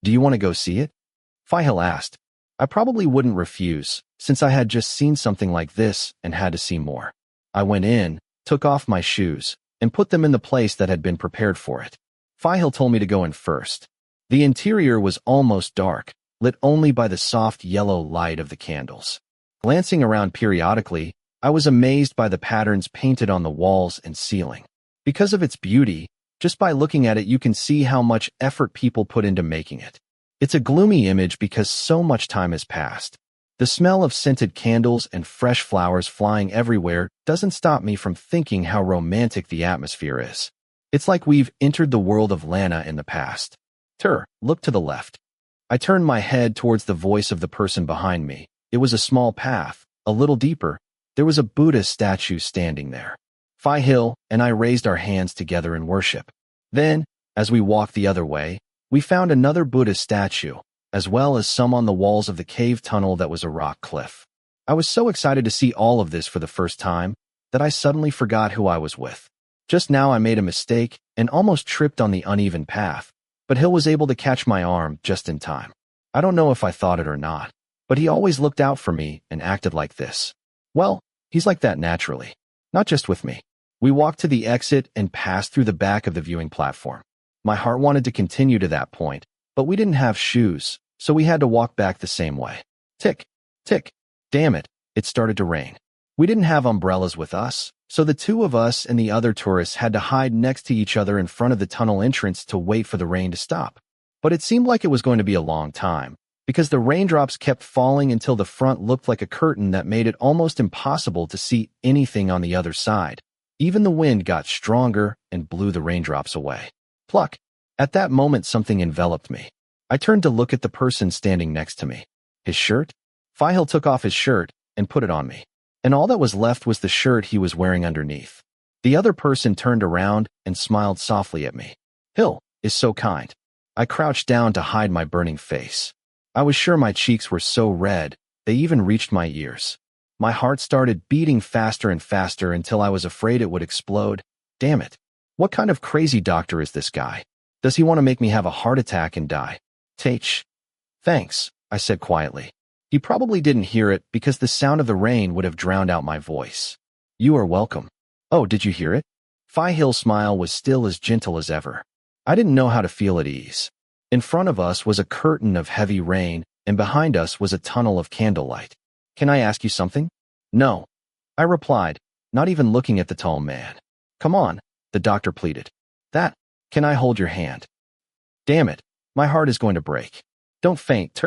do you want to go see it? Phi Hill asked. I probably wouldn't refuse, since I had just seen something like this and had to see more. I went in, took off my shoes, and put them in the place that had been prepared for it. Phi Hill told me to go in first. The interior was almost dark, lit only by the soft yellow light of the candles. Glancing around periodically, I was amazed by the patterns painted on the walls and ceiling. Because of its beauty, just by looking at it you can see how much effort people put into making it. It's a gloomy image because so much time has passed. The smell of scented candles and fresh flowers flying everywhere doesn't stop me from thinking how romantic the atmosphere is. It's like we've entered the world of Lana in the past. Look to the left. I turned my head towards the voice of the person behind me. It was a small path. A little deeper, there was a Buddha statue standing there. Phi Hill and I raised our hands together in worship. Then, as we walked the other way, we found another Buddha statue, as well as some on the walls of the cave tunnel that was a rock cliff. I was so excited to see all of this for the first time that I suddenly forgot who I was with. Just now I made a mistake and almost tripped on the uneven path, but Hill was able to catch my arm just in time. I don't know if I thought it or not, but he always looked out for me and acted like this. Well, he's like that naturally, not just with me. We walked to the exit and passed through the back of the viewing platform. My heart wanted to continue to that point, but we didn't have shoes, so we had to walk back the same way. Tick, tick. Damn it, it started to rain. We didn't have umbrellas with us, so the two of us and the other tourists had to hide next to each other in front of the tunnel entrance to wait for the rain to stop. But it seemed like it was going to be a long time, because the raindrops kept falling until the front looked like a curtain that made it almost impossible to see anything on the other side. Even the wind got stronger and blew the raindrops away. Pluck. At that moment something enveloped me. I turned to look at the person standing next to me. His shirt? Phi Hill took off his shirt and put it on me, and all that was left was the shirt he was wearing underneath. The other person turned around and smiled softly at me. Hill is so kind. I crouched down to hide my burning face. I was sure my cheeks were so red, they even reached my ears. My heart started beating faster and faster until I was afraid it would explode. Damn it. What kind of crazy doctor is this guy? Does he want to make me have a heart attack and die? Thanks, I said quietly. He probably didn't hear it because the sound of the rain would have drowned out my voice. You are welcome. Oh, did you hear it? Phi Hill's smile was still as gentle as ever. I didn't know how to feel at ease. In front of us was a curtain of heavy rain, and behind us was a tunnel of candlelight. Can I ask you something? No, I replied, not even looking at the tall man. Come on, the doctor pleaded. Can I hold your hand? Damn it, my heart is going to break. Don't faint,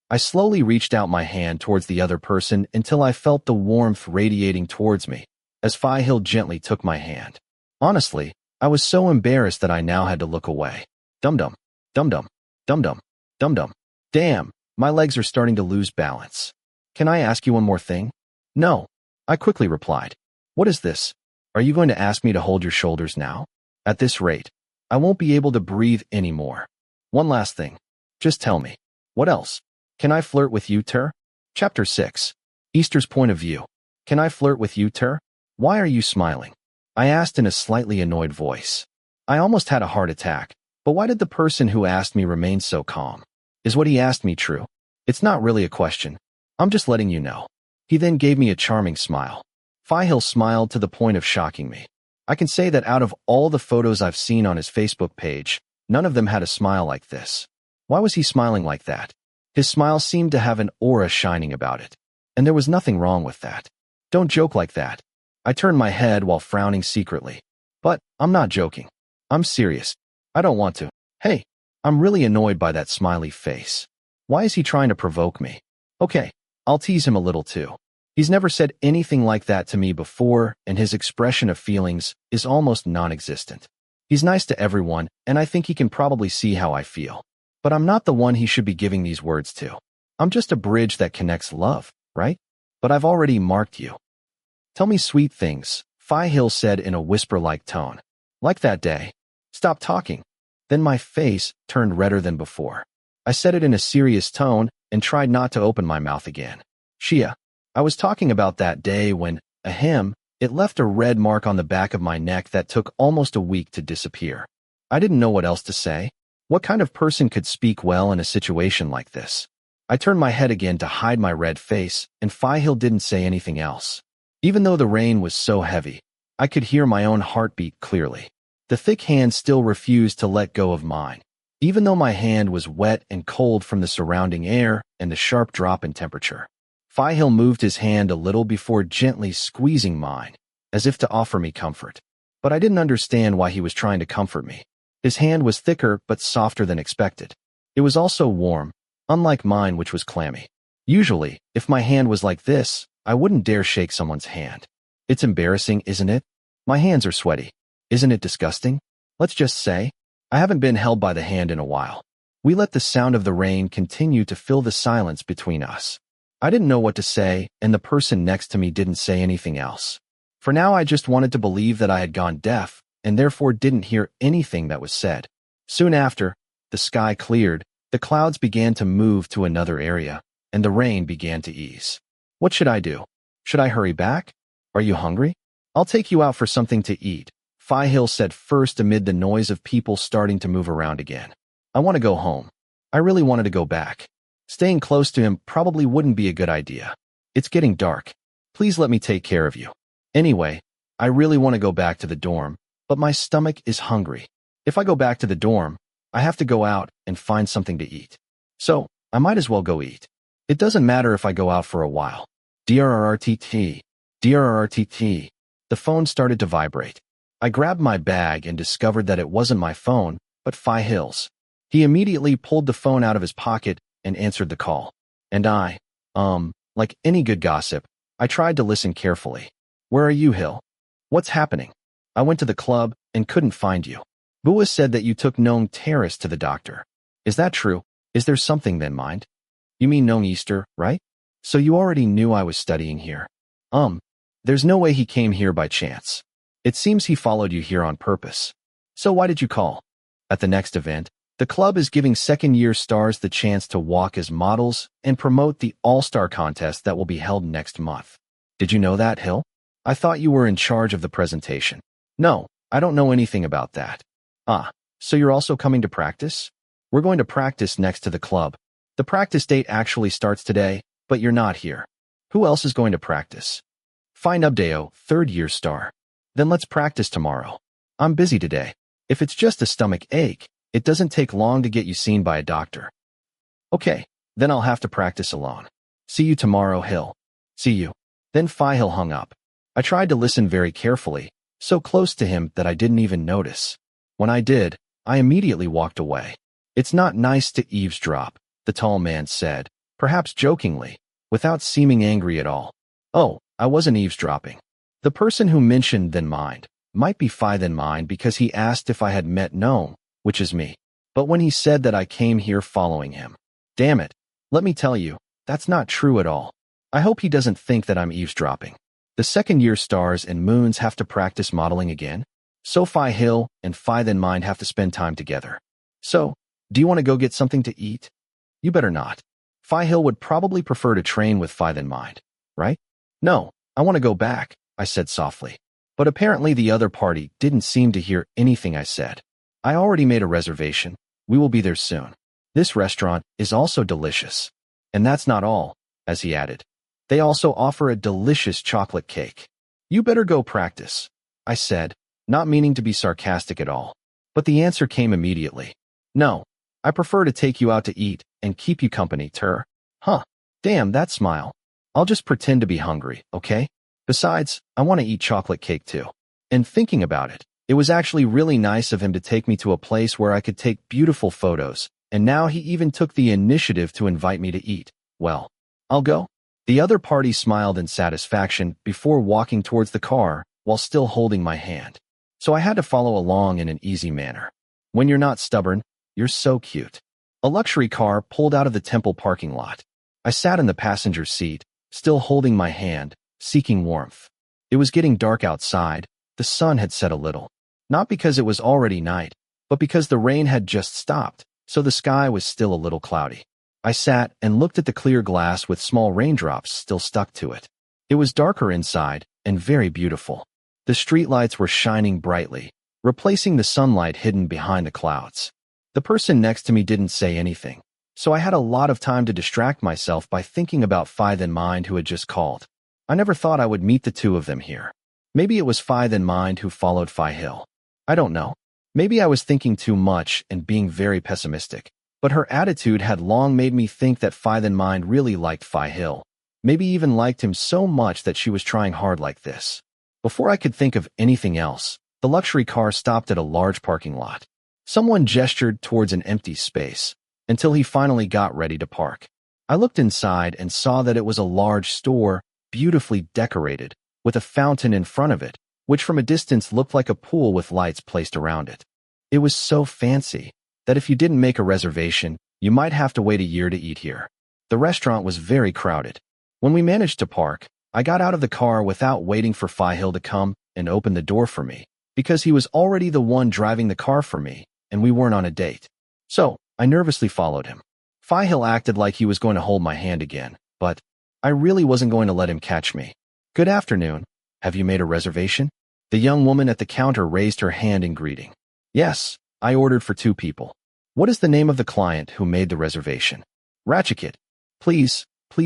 I slowly reached out my hand towards the other person until I felt the warmth radiating towards me, as Phi Hill gently took my hand. Honestly, I was so embarrassed that I now had to look away. Dum-dum, dum-dum, dum-dum, dum-dum. Damn, my legs are starting to lose balance. Can I ask you one more thing? No, I quickly replied. What is this? Are you going to ask me to hold your shoulders now? At this rate, I won't be able to breathe anymore. One last thing. Just tell me. What else? Can I flirt with you, Chapter 6. Easter's point of view. Can I flirt with you, Why are you smiling? I asked in a slightly annoyed voice. I almost had a heart attack, but why did the person who asked me remain so calm? Is what he asked me true? It's not really a question. I'm just letting you know. He then gave me a charming smile. Phi Hill smiled to the point of shocking me. I can say that out of all the photos I've seen on his Facebook page, none of them had a smile like this. Why was he smiling like that? His smile seemed to have an aura shining about it. And there was nothing wrong with that. Don't joke like that. I turned my head while frowning secretly. But I'm not joking. I'm serious. I don't want to. Hey, I'm really annoyed by that smiley face. Why is he trying to provoke me? Okay, I'll tease him a little too. He's never said anything like that to me before, and his expression of feelings is almost non-existent. He's nice to everyone, and I think he can probably see how I feel. But I'm not the one he should be giving these words to. I'm just a bridge that connects love, right? But I've already marked you. Tell me sweet things, Fi-Hill said in a whisper-like tone. Like that day. Stop talking. Then my face turned redder than before. I said it in a serious tone and tried not to open my mouth again. Shia, I was talking about that day when, it left a red mark on the back of my neck that took almost a week to disappear. I didn't know what else to say. What kind of person could speak well in a situation like this? I turned my head again to hide my red face, and Fi-Hill didn't say anything else. Even though the rain was so heavy, I could hear my own heartbeat clearly. The thick hand still refused to let go of mine, even though my hand was wet and cold from the surrounding air and the sharp drop in temperature. Fi-Hill moved his hand a little before gently squeezing mine, as if to offer me comfort. But I didn't understand why he was trying to comfort me. His hand was thicker but softer than expected. It was also warm, unlike mine, which was clammy. Usually, if my hand was like this, I wouldn't dare shake someone's hand. It's embarrassing, isn't it? My hands are sweaty. Isn't it disgusting? Let's just say, I haven't been held by the hand in a while. We let the sound of the rain continue to fill the silence between us. I didn't know what to say, and the person next to me didn't say anything else. For now, I just wanted to believe that I had gone deaf, and therefore didn't hear anything that was said. Soon after, the sky cleared, the clouds began to move to another area, and the rain began to ease. What should I do? Should I hurry back? Are you hungry? I'll take you out for something to eat, Fi-Hill said first amid the noise of people starting to move around again. I want to go home. I really wanted to go back. Staying close to him probably wouldn't be a good idea. It's getting dark. Please let me take care of you. Anyway, I really want to go back to the dorm, but my stomach is hungry. If I go back to the dorm, I have to go out and find something to eat. So, I might as well go eat. It doesn't matter if I go out for a while. DRRTT. DRRTT. The phone started to vibrate. I grabbed my bag and discovered that it wasn't my phone, but Fi-Hill's. He immediately pulled the phone out of his pocket and answered the call. And like any good gossip, I tried to listen carefully. Where are you, Hill? What's happening? I went to the club and couldn't find you. Bua said that you took Nong Terrace to the doctor. Is that true? Is there something then, mind? You mean Nong Easter, right? So you already knew I was studying here. There's no way he came here by chance. It seems he followed you here on purpose. So why did you call? At the next event, the club is giving second-year stars the chance to walk as models and promote the All-Star contest that will be held next month. Did you know that, Hill? I thought you were in charge of the presentation. No, I don't know anything about that. So you're also coming to practice? We're going to practice next to the club. The practice date actually starts today, but you're not here. Who else is going to practice? Fine Ubdeo, third-year star. Then let's practice tomorrow. I'm busy today. If it's just a stomach ache, it doesn't take long to get you seen by a doctor. Okay, then I'll have to practice alone. See you tomorrow, Hill. See you. Then Fi-Hill hung up. I tried to listen very carefully, so close to him that I didn't even notice. When I did, I immediately walked away. It's not nice to eavesdrop, the tall man said, perhaps jokingly, without seeming angry at all. Oh, I wasn't eavesdropping. The person who mentioned then mind might be Fi then mind because he asked if I had met Nong, which is me. But when he said that I came here following him, damn it, let me tell you, that's not true at all. I hope he doesn't think that I'm eavesdropping. The second-year stars and moons have to practice modeling again, so Fi-Hill and Fi then mind have to spend time together. So, do you want to go get something to eat? You better not. Fi-Hill would probably prefer to train with Fi then mind, right? No, I want to go back, I said softly. But apparently the other party didn't seem to hear anything I said. I already made a reservation. We will be there soon. This restaurant is also delicious. And that's not all, as he added. They also offer a delicious chocolate cake. You better go practice, I said, not meaning to be sarcastic at all. But the answer came immediately. No, I prefer to take you out to eat and keep you company, Tur. Huh, damn that smile. I'll just pretend to be hungry, okay? Besides, I want to eat chocolate cake too. And thinking about it, it was actually really nice of him to take me to a place where I could take beautiful photos, and now he even took the initiative to invite me to eat. Well, I'll go. The other party smiled in satisfaction before walking towards the car while still holding my hand. So I had to follow along in an easy manner. When you're not stubborn, you're so cute. A luxury car pulled out of the temple parking lot. I sat in the passenger seat, still holding my hand, seeking warmth. It was getting dark outside. The sun had set a little. Not because it was already night, but because the rain had just stopped, so the sky was still a little cloudy. I sat and looked at the clear glass with small raindrops still stuck to it. It was darker inside and very beautiful. The streetlights were shining brightly, replacing the sunlight hidden behind the clouds. The person next to me didn't say anything, so I had a lot of time to distract myself by thinking about Phi Then Mind who had just called. I never thought I would meet the two of them here. Maybe it was Phi Then Mind who followed Phi Hill. I don't know. Maybe I was thinking too much and being very pessimistic, but her attitude had long made me think that Phi Then Mind really liked Phi Hill. Maybe even liked him so much that she was trying hard like this. Before I could think of anything else, the luxury car stopped at a large parking lot. Someone gestured towards an empty space, until he finally got ready to park. I looked inside and saw that it was a large store, beautifully decorated, with a fountain in front of it, which from a distance looked like a pool with lights placed around it. It was so fancy that if you didn't make a reservation, you might have to wait a year to eat here. The restaurant was very crowded. When we managed to park, I got out of the car without waiting for Phi Hill to come and open the door for me, because he was already the one driving the car for me, and we weren't on a date. So, I nervously followed him. Phi Hill acted like he was going to hold my hand again, but I really wasn't going to let him catch me. Good afternoon. Have you made a reservation? The young woman at the counter raised her hand in greeting. Yes, I ordered for 2 people. What is the name of the client who made the reservation? Ratchikit. Please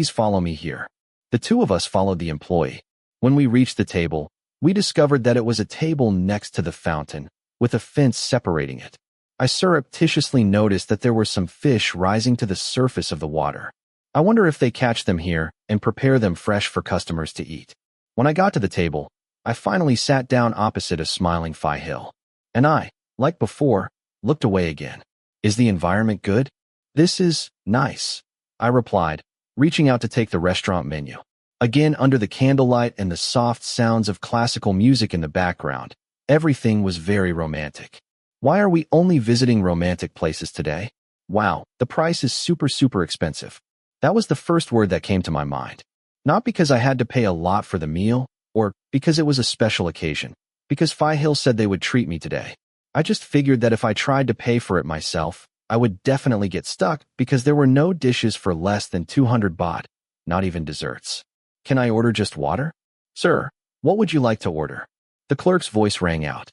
follow me here. The two of us followed the employee. When we reached the table, we discovered that it was a table next to the fountain, with a fence separating it. I surreptitiously noticed that there were some fish rising to the surface of the water. I wonder if they catch them here and prepare them fresh for customers to eat. When I got to the table, I finally sat down opposite a smiling Phi Hill. And I, like before, looked away again. Is the environment good? This is nice, I replied, reaching out to take the restaurant menu. Again, under the candlelight and the soft sounds of classical music in the background, everything was very romantic. Why are we only visiting romantic places today? Wow, the price is super expensive. That was the first word that came to my mind. Not because I had to pay a lot for the meal, or because it was a special occasion, because Phi Hill said they would treat me today. I just figured that if I tried to pay for it myself, I would definitely get stuck because there were no dishes for less than 200 baht, not even desserts. Can I order just water? Sir, what would you like to order? The clerk's voice rang out.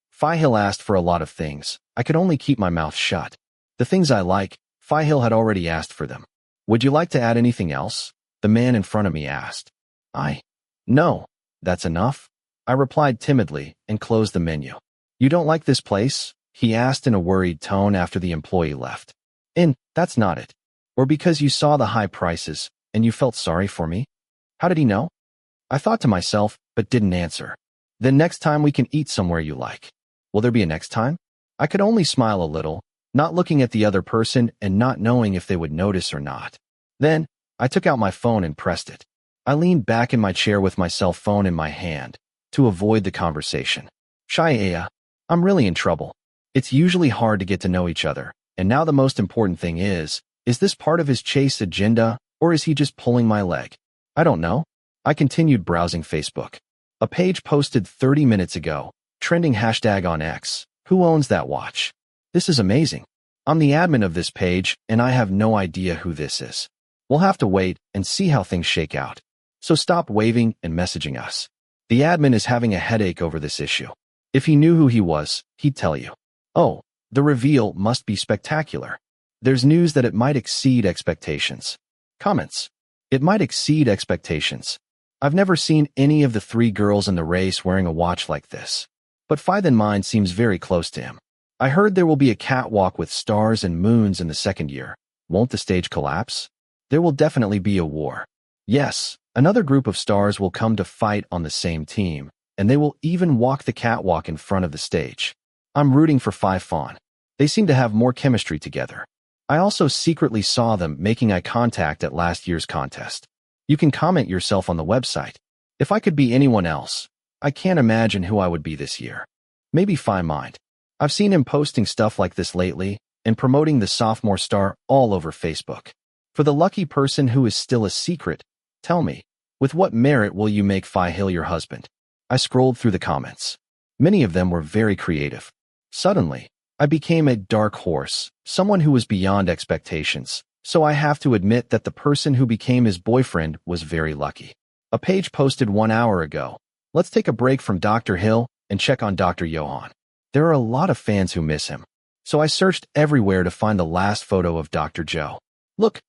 Phi Hill asked for a lot of things. I could only keep my mouth shut. The things I like, Phi Hill had already asked for them. Would you like to add anything else? The man in front of me asked. No, that's enough. I replied timidly and closed the menu. You don't like this place? He asked in a worried tone after the employee left. And that's not it. Or because you saw the high prices and you felt sorry for me? How did he know? I thought to myself, but didn't answer. Then next time we can eat somewhere you like. Will there be a next time? I could only smile a little, not looking at the other person and not knowing if they would notice or not. Then, I took out my phone and pressed it. I leaned back in my chair with my cell phone in my hand to avoid the conversation. Shia, I'm really in trouble. It's usually hard to get to know each other, and now the most important thing is this part of his chase agenda, or is he just pulling my leg? I don't know. I continued browsing Facebook. A page posted 30 minutes ago, trending hashtag on X. Who owns that watch? This is amazing. I'm the admin of this page, and I have no idea who this is. We'll have to wait and see how things shake out. So stop waving and messaging us. The admin is having a headache over this issue. If he knew who he was, he'd tell you. Oh, the reveal must be spectacular. There's news that it might exceed expectations. Comments. It might exceed expectations. I've never seen any of the 3 girls in the race wearing a watch like this. But Phi Then Mind seems very close to him. I heard there will be a catwalk with stars and moons in the second year. Won't the stage collapse? There will definitely be a war. Yes, another group of stars will come to fight on the same team, and they will even walk the catwalk in front of the stage. I'm rooting for Phi Fawn. They seem to have more chemistry together. I also secretly saw them making eye contact at last year's contest. You can comment yourself on the website. If I could be anyone else, I can't imagine who I would be this year. Maybe Phi Mind. I've seen him posting stuff like this lately and promoting the sophomore star all over Facebook. For the lucky person who is still a secret, tell me, with what merit will you make Phi Hill your husband? I scrolled through the comments. Many of them were very creative. Suddenly, I became a dark horse, someone who was beyond expectations, so I have to admit that the person who became his boyfriend was very lucky. A page posted 1 hour ago. Let's take a break from Dr. Hill and check on Dr. Johan. There are a lot of fans who miss him. So I searched everywhere to find the last photo of Dr. Joe. Look,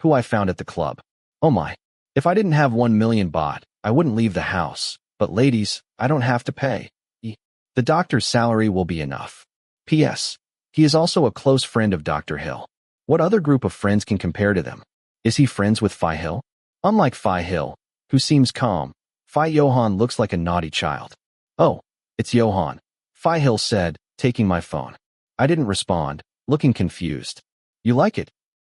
who I found at the club. Oh my. If I didn't have 1 million baht, I wouldn't leave the house. But ladies, I don't have to pay. The doctor's salary will be enough. P.S. He is also a close friend of Dr. Hill. What other group of friends can compare to them? Is he friends with Phi Hill? Unlike Phi Hill, who seems calm, Phi Johan looks like a naughty child. Oh, it's Johan, Phi Hill said, taking my phone. I didn't respond, looking confused. You like it?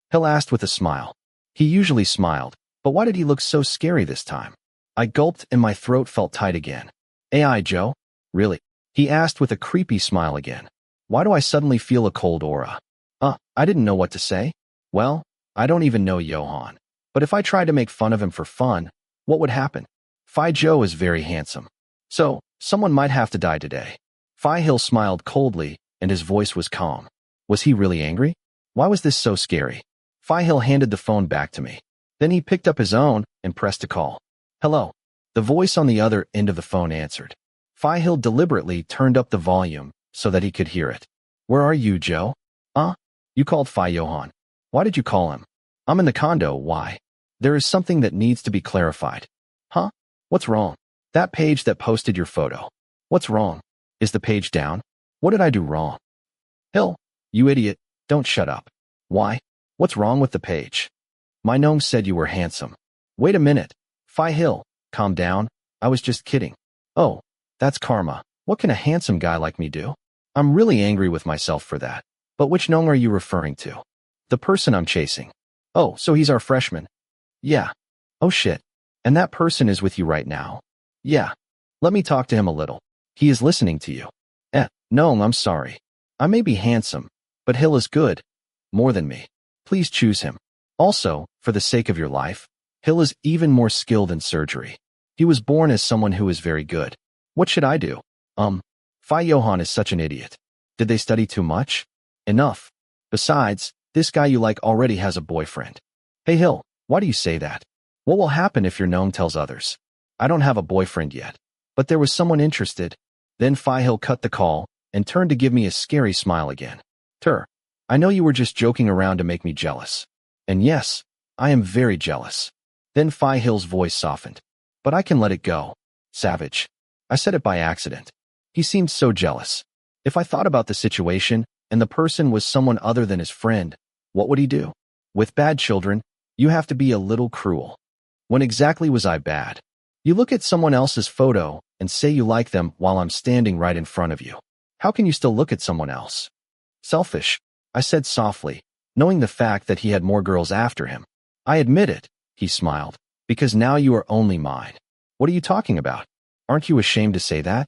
Hill asked with a smile. He usually smiled, but why did he look so scary this time? I gulped and my throat felt tight again. AI Joe? Really? He asked with a creepy smile again. Why do I suddenly feel a cold aura? I didn't know what to say. Well, I don't even know Johan. But if I tried to make fun of him for fun, what would happen? Phi Joe is very handsome. So, someone might have to die today. Phi Hill smiled coldly, and his voice was calm. Was he really angry? Why was this so scary? Phi Hill handed the phone back to me. Then he picked up his own and pressed a call. Hello. The voice on the other end of the phone answered. Phi Hill deliberately turned up the volume so that he could hear it. Where are you, Joe? You called Phi Johan. Why did you call him? I'm in the condo, why? There is something that needs to be clarified. Huh? What's wrong? That page that posted your photo. What's wrong? Is the page down? What did I do wrong? Hill, you idiot, don't shut up. Why? What's wrong with the page? My gnome said you were handsome. Wait a minute. Phi Hill, calm down. I was just kidding. Oh, that's karma. What can a handsome guy like me do? I'm really angry with myself for that. But which gnome are you referring to? The person I'm chasing. Oh, so he's our freshman. Yeah. Oh shit. And that person is with you right now? Yeah. Let me talk to him a little. He is listening to you. No, I'm sorry. I may be handsome, but Hill is good. More than me. Please choose him. Also, for the sake of your life, Hill is even more skilled in surgery. He was born as someone who is very good. What should I do? Phi Johan is such an idiot. Did they study too much? Enough. Besides, this guy you like already has a boyfriend. Hey Hill, why do you say that? What will happen if your gnome tells others? I don't have a boyfriend yet, but there was someone interested. Then Phi Hill cut the call and turned to give me a scary smile again. I know you were just joking around to make me jealous. And yes, I am very jealous. Then Phi Hill's voice softened. But I can let it go. Savage. I said it by accident. He seemed so jealous. If I thought about the situation, and the person was someone other than his friend, what would he do? With bad children, you have to be a little cruel. When exactly was I bad? You look at someone else's photo and say you like them while I'm standing right in front of you. How can you still look at someone else? Selfish, I said softly, knowing the fact that he had more girls after him. I admit it, he smiled, because now you are only mine. What are you talking about? Aren't you ashamed to say that?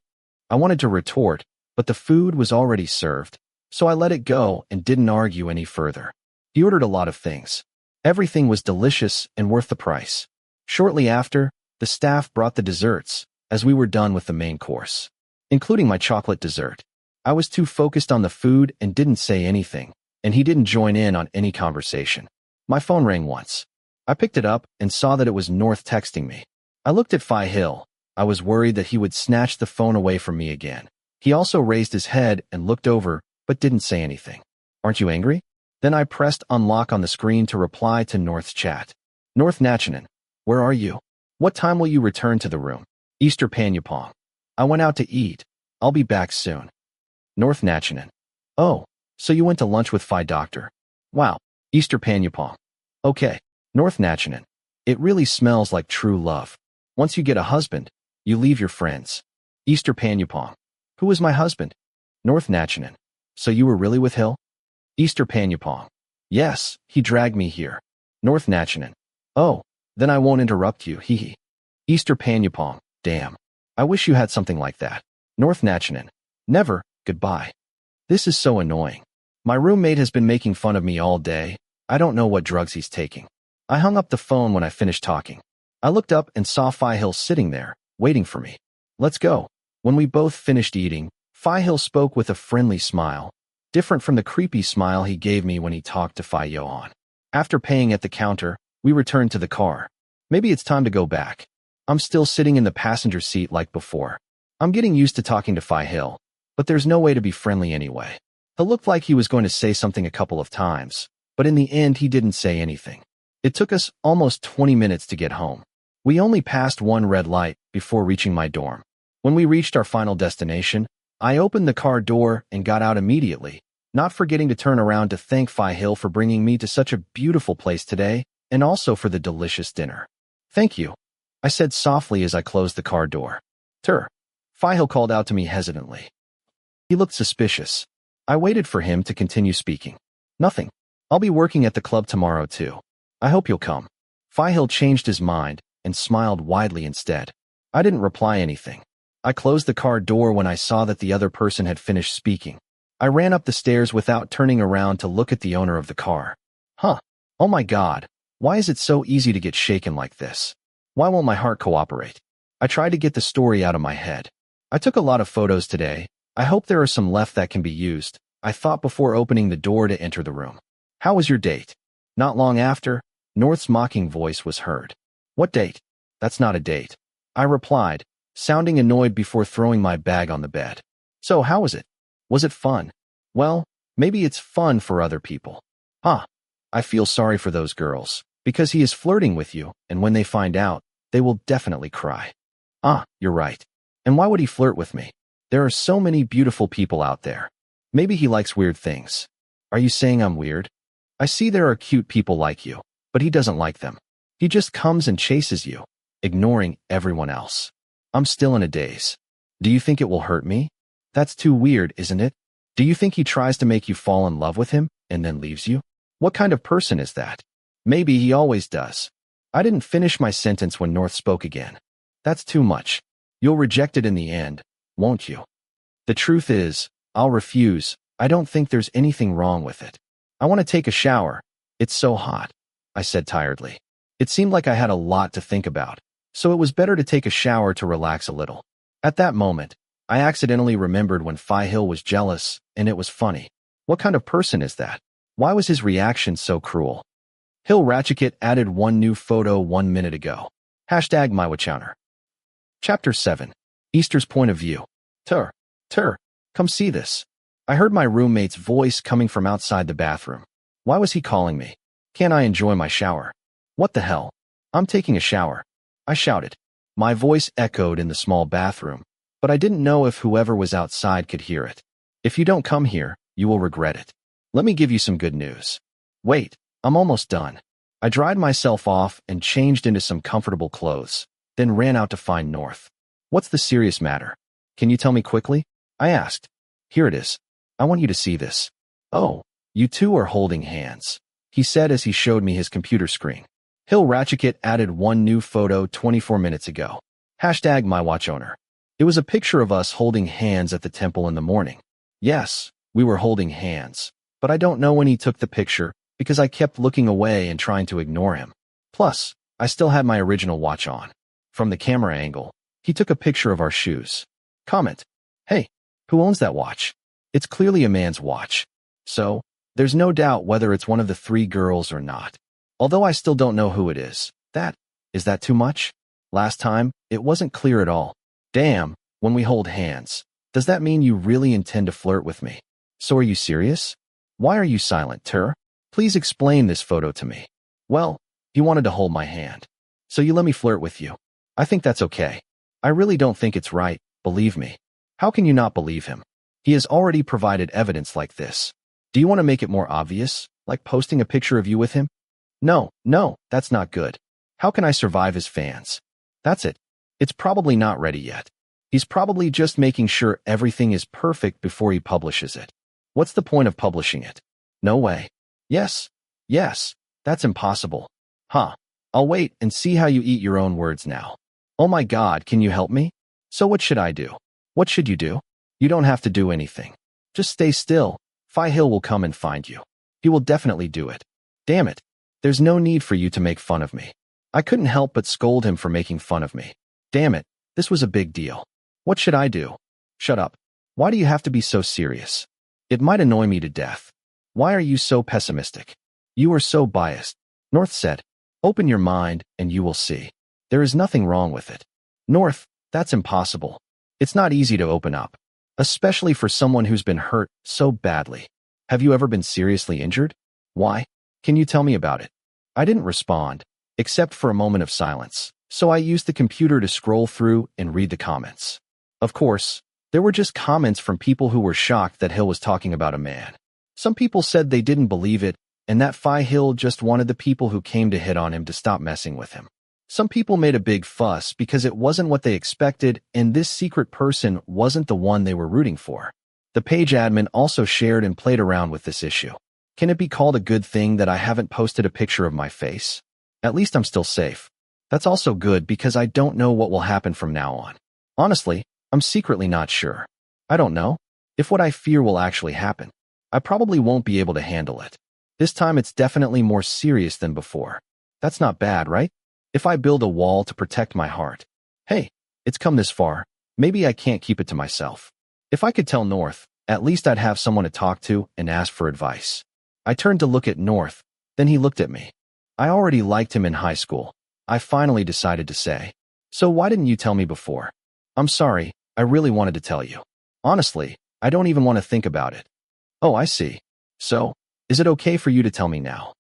I wanted to retort, but the food was already served, so I let it go and didn't argue any further. He ordered a lot of things. Everything was delicious and worth the price. Shortly after, the staff brought the desserts, as we were done with the main course, including my chocolate dessert. I was too focused on the food and didn't say anything, and he didn't join in on any conversation. My phone rang once. I picked it up and saw that it was North texting me. I looked at Phi Hill. I was worried that he would snatch the phone away from me again. He also raised his head and looked over, but didn't say anything. Aren't you angry? Then I pressed unlock on the screen to reply to North's chat. North Nachanan, where are you? What time will you return to the room? Easter Panyapong. I went out to eat. I'll be back soon. North Nachanan. Oh, so you went to lunch with Phi Doctor. Wow. Easter Panyapong. Okay. North Nachanan. It really smells like true love. Once you get a husband, you leave your friends. Easter Panyapong. Who was my husband? North Nachanan. So you were really with Hill? Easter Panyapong. Yes, he dragged me here. North Nachanan. Oh, then I won't interrupt you, hee hee. Easter Panyapong. Damn. I wish you had something like that. North Nachanan. Never, goodbye. This is so annoying. My roommate has been making fun of me all day. I don't know what drugs he's taking. I hung up the phone when I finished talking. I looked up and saw Phi Hill sitting there, waiting for me. Let's go. When we both finished eating, Phi Hill spoke with a friendly smile, different from the creepy smile he gave me when he talked to Phi Yoan. After paying at the counter, we returned to the car. Maybe it's time to go back. I'm still sitting in the passenger seat like before. I'm getting used to talking to Phi Hill, but there's no way to be friendly anyway. It looked like he was going to say something a couple of times, but in the end he didn't say anything. It took us almost 20 minutes to get home. We only passed one red light before reaching my dorm. When we reached our final destination, I opened the car door and got out immediately, not forgetting to turn around to thank Phi Hill for bringing me to such a beautiful place today, and also for the delicious dinner. Thank you, I said softly as I closed the car door. Phi Hill called out to me hesitantly. He looked suspicious. I waited for him to continue speaking. Nothing. I'll be working at the club tomorrow too. I hope you'll come. Phi Hill changed his mind and smiled widely instead. I didn't reply anything. I closed the car door when I saw that the other person had finished speaking. I ran up the stairs without turning around to look at the owner of the car. Huh. Oh my God. Why is it so easy to get shaken like this? Why won't my heart cooperate? I tried to get the story out of my head. I took a lot of photos today. I hope there are some left that can be used, I thought before opening the door to enter the room. How was your date? Not long after, North's mocking voice was heard. What date? That's not a date. I replied, sounding annoyed before throwing my bag on the bed. So how was it? Was it fun? Well, maybe it's fun for other people. I feel sorry for those girls, because he is flirting with you, and when they find out, they will definitely cry. You're right. And why would he flirt with me? There are so many beautiful people out there. Maybe he likes weird things. Are you saying I'm weird? I see there are cute people like you, but he doesn't like them. He just comes and chases you, ignoring everyone else. I'm still in a daze. Do you think it will hurt me? That's too weird, isn't it? Do you think he tries to make you fall in love with him and then leaves you? What kind of person is that? Maybe he always does. I didn't finish my sentence when North spoke again. That's too much. You'll reject it in the end, won't you? The truth is, I'll refuse. I don't think there's anything wrong with it. I want to take a shower. It's so hot, I said tiredly. It seemed like I had a lot to think about, so it was better to take a shower to relax a little. At that moment, I accidentally remembered when Phi Hill was jealous, and it was funny. What kind of person is that? Why was his reaction so cruel? Hill Ratchikit added one new photo 1 minute ago. #MyWatchowner. Chapter 7. Easter's Point of View. Come see this. I heard my roommate's voice coming from outside the bathroom. Why was he calling me? Can't I enjoy my shower? What the hell? I'm taking a shower, I shouted. My voice echoed in the small bathroom, but I didn't know if whoever was outside could hear it. If you don't come here, you will regret it. Let me give you some good news. Wait, I'm almost done. I dried myself off and changed into some comfortable clothes, then ran out to find North. What's the serious matter? Can you tell me quickly? I asked. Here it is. I want you to see this. Oh, you two are holding hands, he said as he showed me his computer screen. Hill Ratchikit added one new photo 24 minutes ago. #MyWatchowner. It was a picture of us holding hands at the temple in the morning. Yes, we were holding hands, but I don't know when he took the picture because I kept looking away and trying to ignore him. Plus, I still had my original watch on. From the camera angle, he took a picture of our shoes. Comment. Hey, who owns that watch? It's clearly a man's watch. So, there's no doubt whether it's one of the three girls or not. Although I still don't know who it is. Is that too much? Last time, it wasn't clear at all. Damn, when we hold hands, does that mean you really intend to flirt with me? So are you serious? Why are you silent, Please explain this photo to me. Well, he wanted to hold my hand. So you let me flirt with you. I think that's okay. I really don't think it's right, believe me. How can you not believe him? He has already provided evidence like this. Do you want to make it more obvious, like posting a picture of you with him? No, that's not good. How can I survive his fans? That's it. It's probably not ready yet. He's probably just making sure everything is perfect before he publishes it. What's the point of publishing it? No way. Yes. Yes. That's impossible. Huh. I'll wait and see how you eat your own words now. Oh my God, can you help me? So what should I do? What should you do? You don't have to do anything. Just stay still. Phi Hill will come and find you. He will definitely do it. Damn it. There's no need for you to make fun of me. I couldn't help but scold him for making fun of me. Damn it. This was a big deal. What should I do? Shut up. Why do you have to be so serious? It might annoy me to death. Why are you so pessimistic? You are so biased. North said, open your mind and you will see. There is nothing wrong with it. North, that's impossible. It's not easy to open up, especially for someone who's been hurt so badly. Have you ever been seriously injured? Why? Can you tell me about it? I didn't respond, except for a moment of silence, so I used the computer to scroll through and read the comments. Of course, there were just comments from people who were shocked that Hill was talking about a man. Some people said they didn't believe it, and that Phi Hill just wanted the people who came to hit on him to stop messing with him. Some people made a big fuss because it wasn't what they expected, and this secret person wasn't the one they were rooting for. The page admin also shared and played around with this issue. Can it be called a good thing that I haven't posted a picture of my face? At least I'm still safe. That's also good because I don't know what will happen from now on. Honestly, I'm secretly not sure. I don't know if what I fear will actually happen. I probably won't be able to handle it. This time it's definitely more serious than before. That's not bad, right? If I build a wall to protect my heart. Hey, it's come this far. Maybe I can't keep it to myself. If I could tell North, at least I'd have someone to talk to and ask for advice. I turned to look at North, then he looked at me. I already liked him in high school. I finally decided to say, so why didn't you tell me before? I'm sorry, I really wanted to tell you. Honestly, I don't even want to think about it. Oh, I see. So, is it okay for you to tell me now?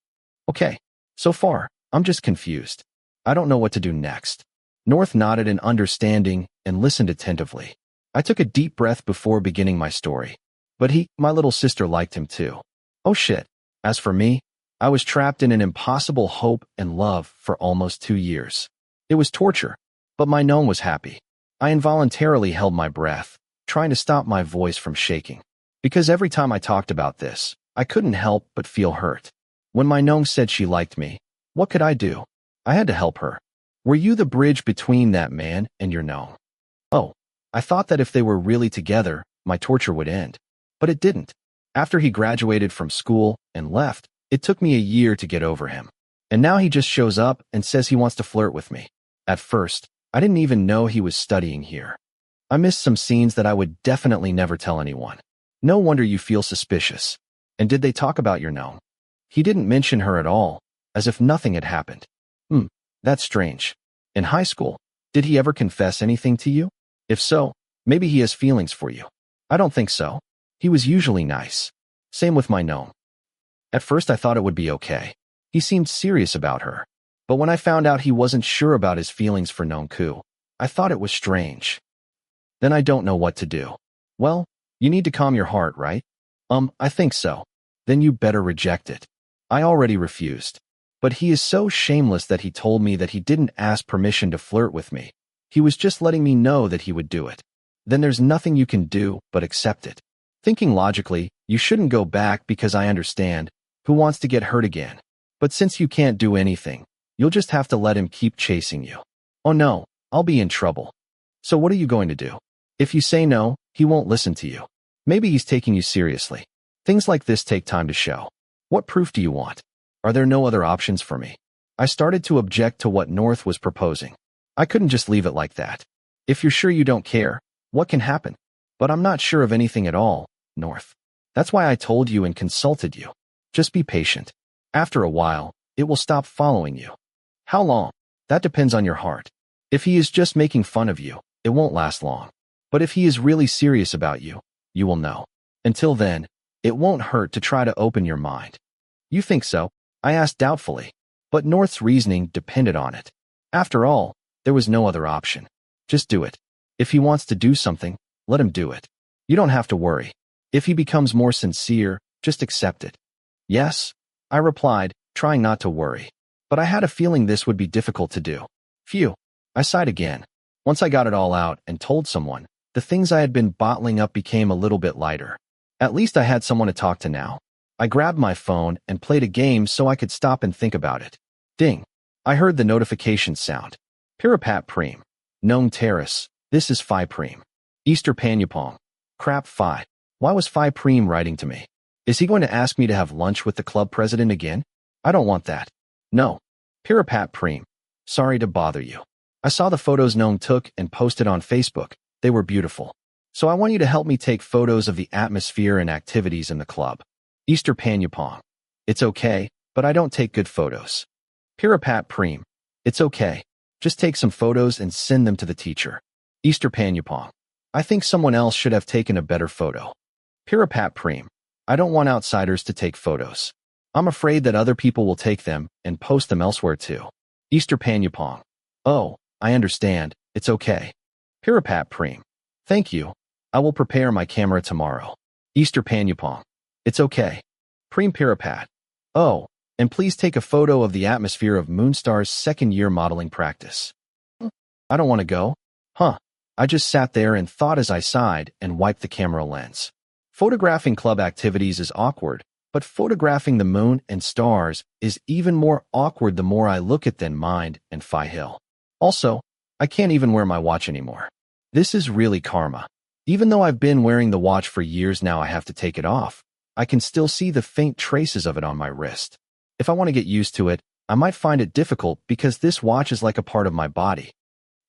Okay. So far, I'm just confused. I don't know what to do next. North nodded in understanding and listened attentively. I took a deep breath before beginning my story. But my little sister liked him too. Oh shit. As for me, I was trapped in an impossible hope and love for almost 2 years. It was torture, but my gnome was happy. I involuntarily held my breath, trying to stop my voice from shaking. Because every time I talked about this, I couldn't help but feel hurt. When my gnome said she liked me, what could I do? I had to help her. Were you the bridge between that man and your gnome? Oh, I thought that if they were really together, my torture would end. But it didn't. After he graduated from school and left, it took me a year to get over him. And now he just shows up and says he wants to flirt with me. At first, I didn't even know he was studying here. I missed some scenes that I would definitely never tell anyone. No wonder you feel suspicious. And did they talk about your gnome? He didn't mention her at all, as if nothing had happened. That's strange. In high school, did he ever confess anything to you? If so, maybe he has feelings for you. I don't think so. He was usually nice. Same with my gnome. At first I thought it would be okay. He seemed serious about her. But when I found out he wasn't sure about his feelings for Nonku, I thought it was strange. Then I don't know what to do. Well, you need to calm your heart, right? I think so. Then you better reject it. I already refused. But he is so shameless that he told me that he didn't ask permission to flirt with me. He was just letting me know that he would do it. Then there's nothing you can do but accept it. Thinking logically, you shouldn't go back because I understand. Who wants to get hurt again? But since you can't do anything, you'll just have to let him keep chasing you. Oh no, I'll be in trouble. So what are you going to do? If you say no, he won't listen to you. Maybe he's taking you seriously. Things like this take time to show. What proof do you want? Are there no other options for me? I started to object to what North was proposing. I couldn't just leave it like that. If you're sure you don't care, what can happen? But I'm not sure of anything at all, North. That's why I told you and consulted you. Just be patient. After a while, it will stop following you. How long? That depends on your heart. If he is just making fun of you, it won't last long. But if he is really serious about you, you will know. Until then, it won't hurt to try to open your mind. You think so? I asked doubtfully. But North's reasoning depended on it. After all, there was no other option. Just do it. If he wants to do something, let him do it. You don't have to worry. If he becomes more sincere, just accept it. Yes, I replied, trying not to worry. but I had a feeling this would be difficult to do. Phew, I sighed again. Once I got it all out and told someone, the things I had been bottling up became a little bit lighter. At least I had someone to talk to now. I grabbed my phone and played a game so I could stop and think about it. Ding. I heard the notification sound. Pirapat Preem. Nong Terrace. This is Phi Preem. Easter Panyapong. Crap Phi. Why was Phi Preem writing to me? Is he going to ask me to have lunch with the club president again? I don't want that. No. Pirapat Preem. Sorry to bother you. I saw the photos Nong took and posted on Facebook. They were beautiful. So I want you to help me take photos of the atmosphere and activities in the club. Easter Panyapong. It's okay, but I don't take good photos. Pirapat Preem. It's okay. Just take some photos and send them to the teacher. Easter Panyapong. I think someone else should have taken a better photo. Pirapat Preem. I don't want outsiders to take photos. I'm afraid that other people will take them and post them elsewhere too. Easter Panyapong. Oh, I understand. It's okay. Pirapat Preem. Thank you. I will prepare my camera tomorrow. Easter Panyapong. It's okay. Preem Pirapat. Oh, and please take a photo of the atmosphere of Moonstar's second-year modeling practice. I don't want to go. Huh. I just sat there and thought as I sighed and wiped the camera lens. Photographing club activities is awkward, but photographing the moon and stars is even more awkward the more I look at than Mind and Phi Hill. Also, I can't even wear my watch anymore. This is really karma. Even though I've been wearing the watch for years now, I have to take it off. I can still see the faint traces of it on my wrist. If I want to get used to it, I might find it difficult because this watch is like a part of my body.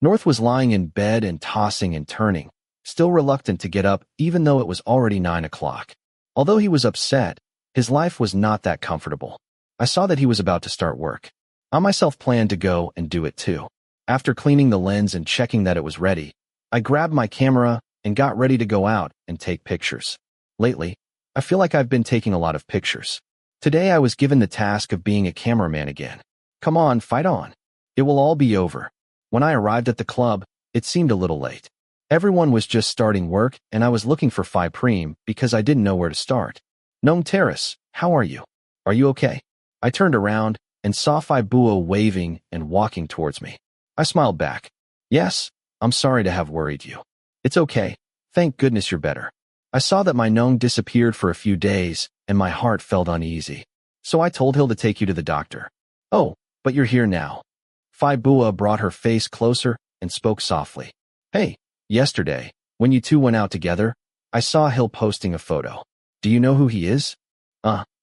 North was lying in bed and tossing and turning, still reluctant to get up even though it was already 9 o'clock. Although he was upset, his life was not that comfortable. I saw that he was about to start work. I myself planned to go and do it too. After cleaning the lens and checking that it was ready, I grabbed my camera and got ready to go out and take pictures. Lately, I feel like I've been taking a lot of pictures. Today I was given the task of being a cameraman again. Come on, fight on. It will all be over. When I arrived at the club, it seemed a little late. Everyone was just starting work and I was looking for Phi Preem because I didn't know where to start. Nong Terrace, how are you? Are you okay? I turned around and saw Phi Buo waving and walking towards me. I smiled back. Yes, I'm sorry to have worried you. It's okay. Thank goodness you're better. I saw that my Nong disappeared for a few days, and my heart felt uneasy. So I told Hill to take you to the doctor. Oh, but you're here now. Phi Bua brought her face closer and spoke softly. Hey, yesterday, when you two went out together, I saw Hill posting a photo. Do you know who he is?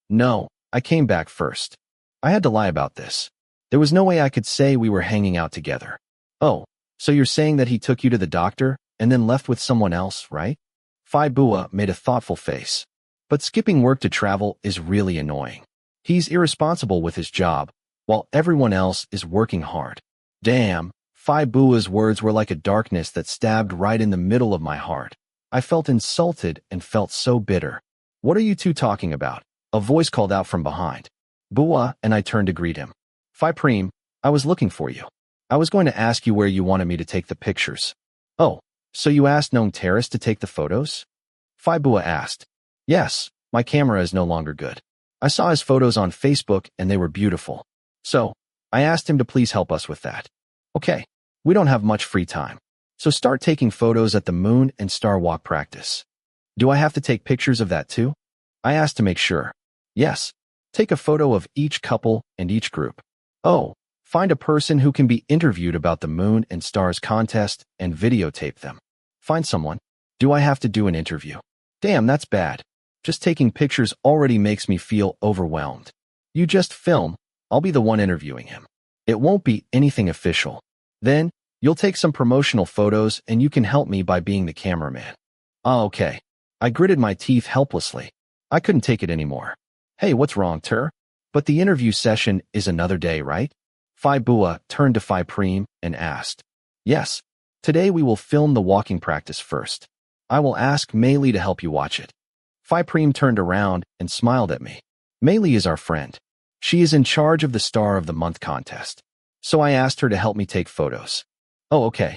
No, I came back first. I had to lie about this. There was no way I could say we were hanging out together. Oh, so you're saying that he took you to the doctor and then left with someone else, right? Phi Bua made a thoughtful face. But skipping work to travel is really annoying. He's irresponsible with his job, while everyone else is working hard. Damn, Phi Bua's words were like a darkness that stabbed right in the middle of my heart. I felt insulted and felt so bitter. What are you two talking about? A voice called out from behind. Bua and I turned to greet him. Phi Preem, I was looking for you. I was going to ask you where you wanted me to take the pictures. Oh, so you asked Nong Terrace to take the photos? Phi Bua asked. Yes, my camera is no longer good. I saw his photos on Facebook and they were beautiful. So, I asked him to please help us with that. Okay, we don't have much free time. So start taking photos at the Moon and Star Walk practice. Do I have to take pictures of that too? I asked to make sure. Yes, take a photo of each couple and each group. Oh, find a person who can be interviewed about the Moon and Stars contest and videotape them. Find someone. Do I have to do an interview? Damn, that's bad. Just taking pictures already makes me feel overwhelmed. You just film. I'll be the one interviewing him. It won't be anything official. Then, you'll take some promotional photos and you can help me by being the cameraman. Okay. I gritted my teeth helplessly. I couldn't take it anymore. Hey, what's wrong, Tur? But the interview session is another day, right? Phi Bua turned to Phi Preem and asked. Yes. Today we will film the walking practice first. I will ask Mei Li to help you watch it. Phi Preem turned around and smiled at me. Mei Li is our friend. She is in charge of the Star of the Month contest. So I asked her to help me take photos. Oh, okay.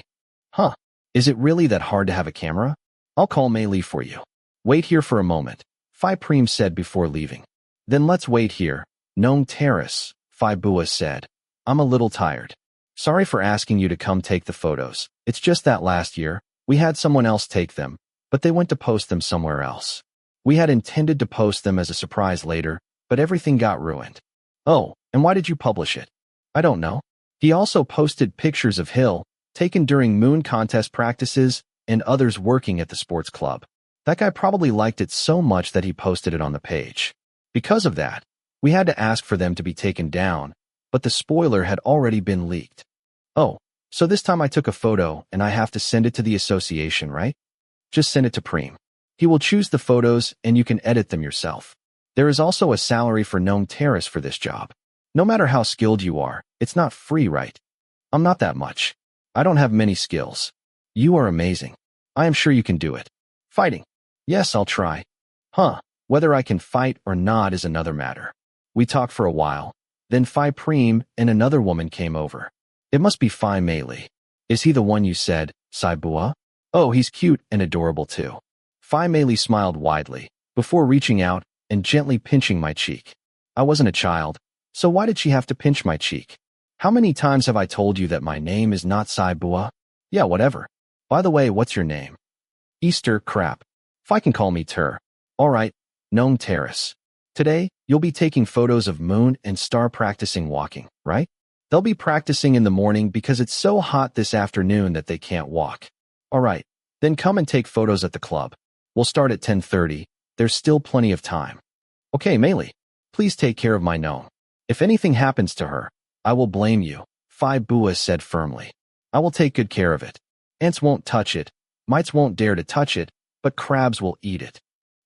Huh. Is it really that hard to have a camera? I'll call Mei Li for you. Wait here for a moment, Phi Preem said before leaving. Then let's wait here. Nong Terrace, Fourever said. I'm a little tired. Sorry for asking you to come take the photos. It's just that last year, we had someone else take them, but they went to post them somewhere else. We had intended to post them as a surprise later, but everything got ruined. Oh, and why did you publish it? I don't know. He also posted pictures of Hill, taken during moon contest practices, and others working at the sports club. That guy probably liked it so much that he posted it on the page. Because of that, we had to ask for them to be taken down, but the spoiler had already been leaked. Oh, so this time I took a photo and I have to send it to the association, right? Just send it to Preem. He will choose the photos and you can edit them yourself. There is also a salary for Gnome Terrace for this job. No matter how skilled you are, it's not free, right? I'm not that much. I don't have many skills. You are amazing. I am sure you can do it. Fighting. Yes, I'll try. Huh, whether I can fight or not is another matter. We talked for a while. Then Phi Preem and another woman came over. It must be Phi Meili. Is he the one you said, Saibua? Oh, he's cute and adorable too. Phi Meili smiled widely, before reaching out and gently pinching my cheek. I wasn't a child, so why did she have to pinch my cheek? How many times have I told you that my name is not Saibua? Yeah, whatever. By the way, what's your name? Easter, crap. Phi can call me Tur. Alright, Gnome Terrace. Today, you'll be taking photos of Moon and Star practicing walking, right? They'll be practicing in the morning because it's so hot this afternoon that they can't walk. Alright, then come and take photos at the club. We'll start at 10:30. There's still plenty of time. Okay, Meili, please take care of my gnome. If anything happens to her, I will blame you, Fourever said firmly. I will take good care of it. Ants won't touch it, mites won't dare to touch it, but crabs will eat it.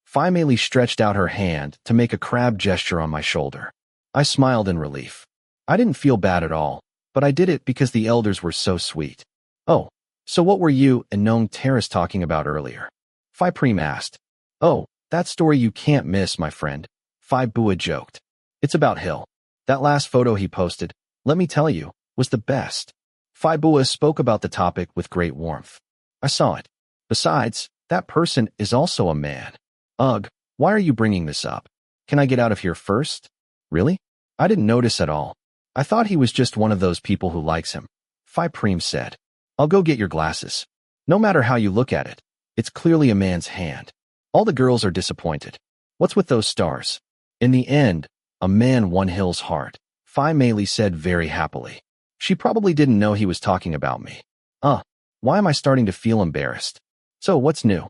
Phi Meili stretched out her hand to make a crab gesture on my shoulder. I smiled in relief. I didn't feel bad at all, but I did it because the elders were so sweet. Oh, so what were you and Gnome Terrace talking about earlier? Phi Preem asked. Oh, that story you can't miss, my friend. Fourever joked. It's about Hill. That last photo he posted, let me tell you, was the best. Fourever spoke about the topic with great warmth. I saw it. Besides, that person is also a man. Ugh, why are you bringing this up? Can I get out of here first? Really? I didn't notice at all. I thought he was just one of those people who likes him. Phi Preem said. I'll go get your glasses. No matter how you look at it, it's clearly a man's hand. All the girls are disappointed. What's with those stars? In the end, a man won Hill's heart, Phi Meili said very happily. She probably didn't know he was talking about me. Why am I starting to feel embarrassed? So what's new?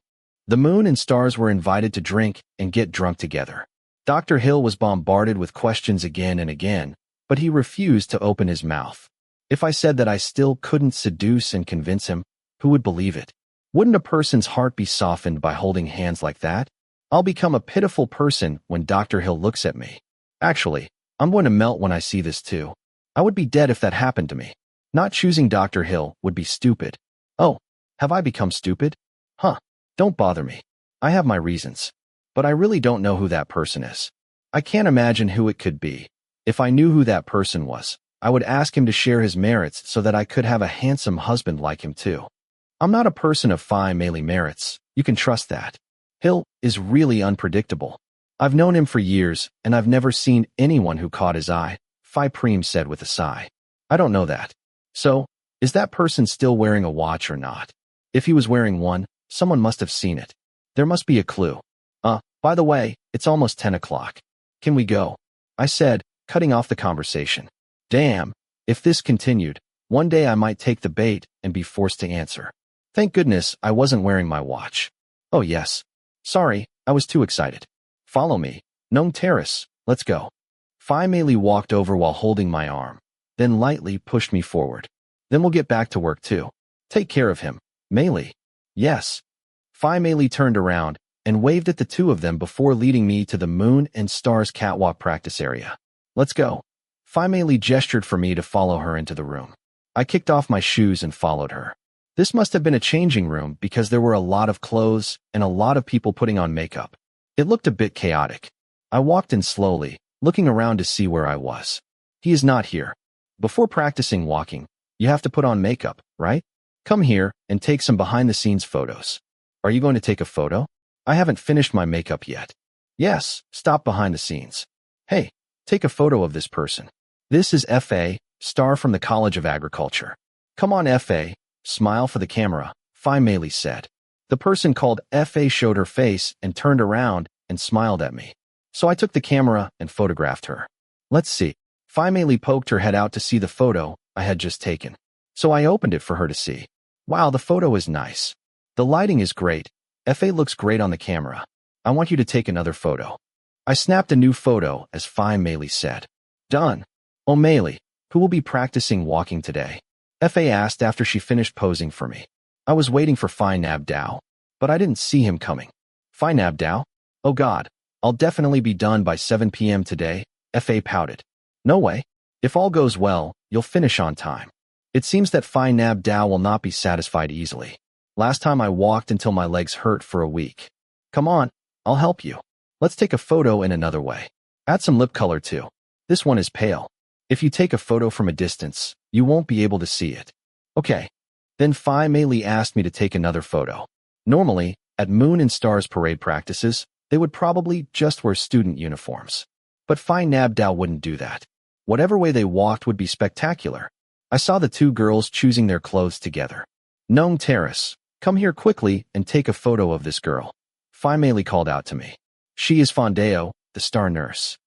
The moon and stars were invited to drink and get drunk together. Dr. Hill was bombarded with questions again and again, but he refused to open his mouth. If I said that I still couldn't seduce and convince him, who would believe it? Wouldn't a person's heart be softened by holding hands like that? I'll become a pitiful person when Dr. Hill looks at me. Actually, I'm going to melt when I see this too. I would be dead if that happened to me. Not choosing Dr. Hill would be stupid. Oh, have I become stupid? Huh, don't bother me. I have my reasons. But I really don't know who that person is. I can't imagine who it could be. If I knew who that person was, I would ask him to share his merits so that I could have a handsome husband like him too. I'm not a person of Phi Meili merits, you can trust that. Hill is really unpredictable. I've known him for years, and I've never seen anyone who caught his eye, Phi Preem said with a sigh. I don't know that. So, is that person still wearing a watch or not? If he was wearing one, someone must have seen it. There must be a clue. By the way, it's almost 10 o'clock. Can we go? I said, cutting off the conversation. Damn, if this continued, one day I might take the bait and be forced to answer. Thank goodness I wasn't wearing my watch. Oh yes. Sorry, I was too excited. Follow me. Gnome Terrace, let's go. Phi Meili walked over while holding my arm, then lightly pushed me forward. Then we'll get back to work too. Take care of him, Meili. Yes. Phi Meili turned around and waved at the two of them before leading me to the Moon and Stars catwalk practice area. Let's go. Phi Meili gestured for me to follow her into the room. I kicked off my shoes and followed her. This must have been a changing room because there were a lot of clothes and a lot of people putting on makeup. It looked a bit chaotic. I walked in slowly, looking around to see where I was. He is not here. Before practicing walking, you have to put on makeup, right? Come here and take some behind-the-scenes photos. Are you going to take a photo? I haven't finished my makeup yet. Yes, stop behind the scenes. Hey, take a photo of this person. This is F.A., star from the College of Agriculture. Come on, F.A., smile for the camera, Phi Mei said. The person called F.A. showed her face and turned around and smiled at me. So I took the camera and photographed her. Let's see. Phi Mei poked her head out to see the photo I had just taken. So I opened it for her to see. Wow, the photo is nice. The lighting is great. F.A. looks great on the camera. I want you to take another photo. I snapped a new photo as Phi Mei said. Done. Oh, Mei, who will be practicing walking today? F.A. asked after she finished posing for me. I was waiting for Phi Nab Dao, but I didn't see him coming. Phi Nab Dao? Oh God, I'll definitely be done by 7 p.m. today, F.A. pouted. No way. If all goes well, you'll finish on time. It seems that Phi Nab Dao will not be satisfied easily. Last time I walked until my legs hurt for a week. Come on, I'll help you. Let's take a photo in another way. Add some lip color too. This one is pale. If you take a photo from a distance, you won't be able to see it. Okay. Then Phi Mei asked me to take another photo. Normally, at Moon and Stars parade practices, they would probably just wear student uniforms. But Phi Nab Dao wouldn't do that. Whatever way they walked would be spectacular. I saw the two girls choosing their clothes together. Nong Terrace, come here quickly and take a photo of this girl. Phi Mei called out to me. She is Fondeo, the star nurse.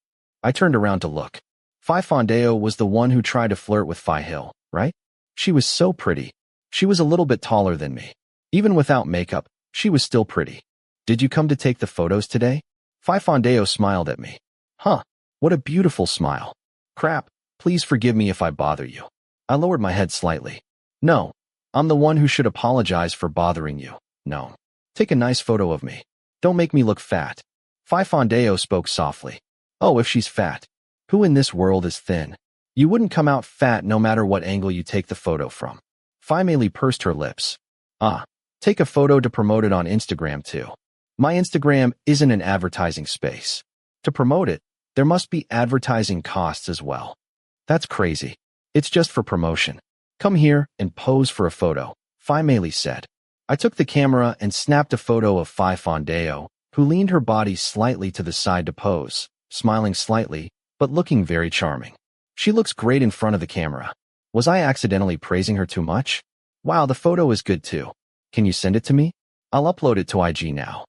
I turned around to look. Phi Fondeo was the one who tried to flirt with Phi Hill, right? She was so pretty. She was a little bit taller than me. Even without makeup, she was still pretty. Did you come to take the photos today? Phi Fondeo smiled at me. Huh, what a beautiful smile. Crap, please forgive me if I bother you. I lowered my head slightly. No, I'm the one who should apologize for bothering you. No. Take a nice photo of me. Don't make me look fat. Phi Fondeo spoke softly. Oh, if she's fat. Who in this world is thin? You wouldn't come out fat no matter what angle you take the photo from. Phi Mei pursed her lips. Take a photo to promote it on Instagram too. My Instagram isn't an advertising space. To promote it, there must be advertising costs as well. That's crazy. It's just for promotion. Come here and pose for a photo, Phi Mei said. I took the camera and snapped a photo of Phi Fondeo, who leaned her body slightly to the side to pose, smiling slightly, but looking very charming. She looks great in front of the camera. Was I accidentally praising her too much? Wow, the photo is good too. Can you send it to me? I'll upload it to IG now.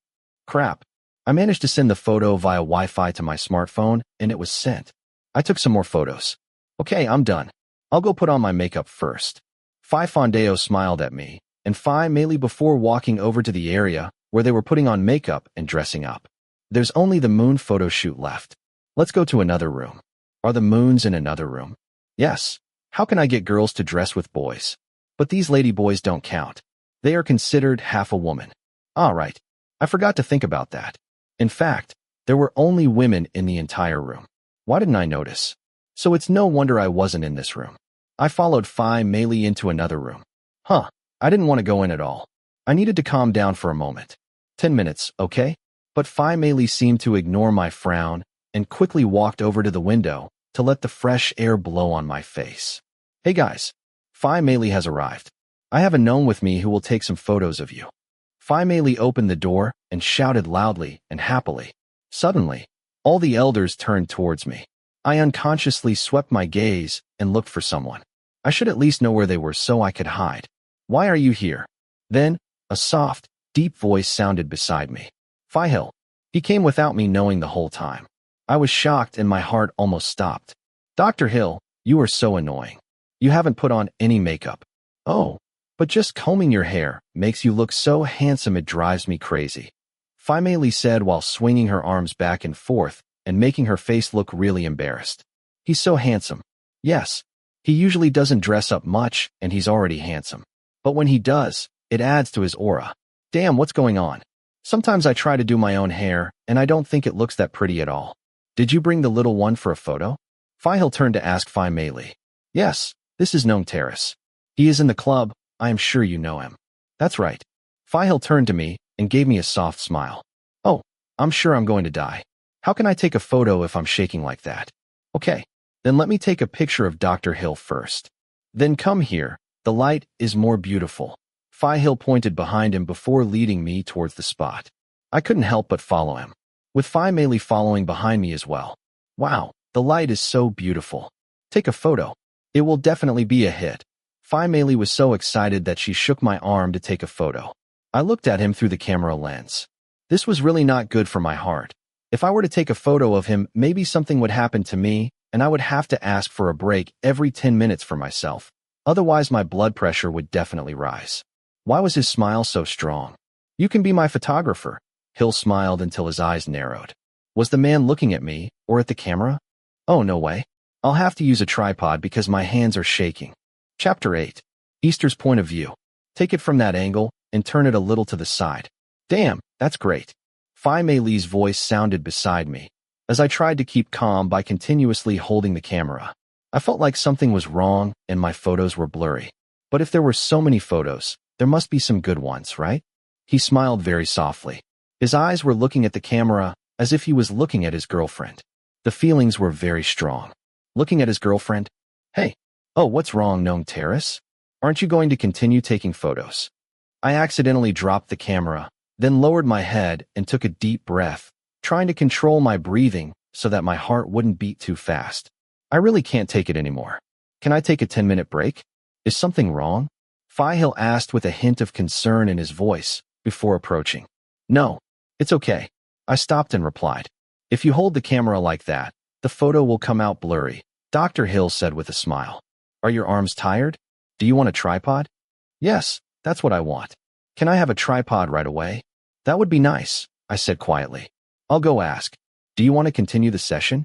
Crap. I managed to send the photo via Wi-Fi to my smartphone, and it was sent. I took some more photos. Okay, I'm done. I'll go put on my makeup first. Phi Fondeo smiled at me, and Phi Mei before walking over to the area where they were putting on makeup and dressing up. There's only the moon photo shoot left. Let's go to another room. Are the moons in another room? Yes. How can I get girls to dress with boys? But these lady boys don't count. They are considered half a woman. All right. I forgot to think about that. In fact, there were only women in the entire room. Why didn't I notice? So it's no wonder I wasn't in this room. I followed Phi Mei into another room. I didn't want to go in at all. I needed to calm down for a moment. 10 minutes, okay? But Phi Mei seemed to ignore my frown and quickly walked over to the window to let the fresh air blow on my face. Hey guys, Phi Mei has arrived. I have a gnome with me who will take some photos of you. Phi Mei opened the door and shouted loudly and happily. Suddenly, all the elders turned towards me. I unconsciously swept my gaze and looked for someone. I should at least know where they were so I could hide. Why are you here? Then, a soft, deep voice sounded beside me. Phi Hill. He came without me knowing the whole time. I was shocked and my heart almost stopped. Dr. Hill, you are so annoying. You haven't put on any makeup. Oh, but just combing your hair makes you look so handsome it drives me crazy. Phi Mei said while swinging her arms back and forth and making her face look really embarrassed. He's so handsome. Yes, he usually doesn't dress up much and he's already handsome. But when he does, it adds to his aura. Damn, what's going on? Sometimes I try to do my own hair and I don't think it looks that pretty at all. Did you bring the little one for a photo? Phi Hill turned to ask Phi Mei. Yes, this is Nong Terrace. He is in the club. I am sure you know him. That's right. Phi Hill turned to me and gave me a soft smile. Oh, I'm sure I'm going to die. How can I take a photo if I'm shaking like that? Okay, then let me take a picture of Dr. Hill first. Then come here. The light is more beautiful. Phi Hill pointed behind him before leading me towards the spot. I couldn't help but follow him, with Phi Mei following behind me as well. Wow, the light is so beautiful. Take a photo. It will definitely be a hit. Fai Mei was so excited that she shook my arm to take a photo. I looked at him through the camera lens. This was really not good for my heart. If I were to take a photo of him, maybe something would happen to me, and I would have to ask for a break every 10 minutes for myself. Otherwise, my blood pressure would definitely rise. Why was his smile so strong? You can be my photographer. Hill smiled until his eyes narrowed. Was the man looking at me, or at the camera? Oh, no way. I'll have to use a tripod because my hands are shaking. Chapter 8. Easter's point of view. Take it from that angle, and turn it a little to the side. Damn, that's great. Fai Mei's voice sounded beside me, as I tried to keep calm by continuously holding the camera. I felt like something was wrong, and my photos were blurry. But if there were so many photos, there must be some good ones, right? He smiled very softly. His eyes were looking at the camera, as if he was looking at his girlfriend. The feelings were very strong. Looking at his girlfriend? Hey. Oh, what's wrong, Nong Terrace? Aren't you going to continue taking photos? I accidentally dropped the camera, then lowered my head and took a deep breath, trying to control my breathing so that my heart wouldn't beat too fast. I really can't take it anymore. Can I take a 10-minute break? Is something wrong? Fai Hill asked with a hint of concern in his voice before approaching. No, it's okay. I stopped and replied. If you hold the camera like that, the photo will come out blurry, Dr. Hill said with a smile. Are your arms tired? Do you want a tripod? Yes, that's what I want. Can I have a tripod right away? That would be nice, I said quietly. I'll go ask. Do you want to continue the session?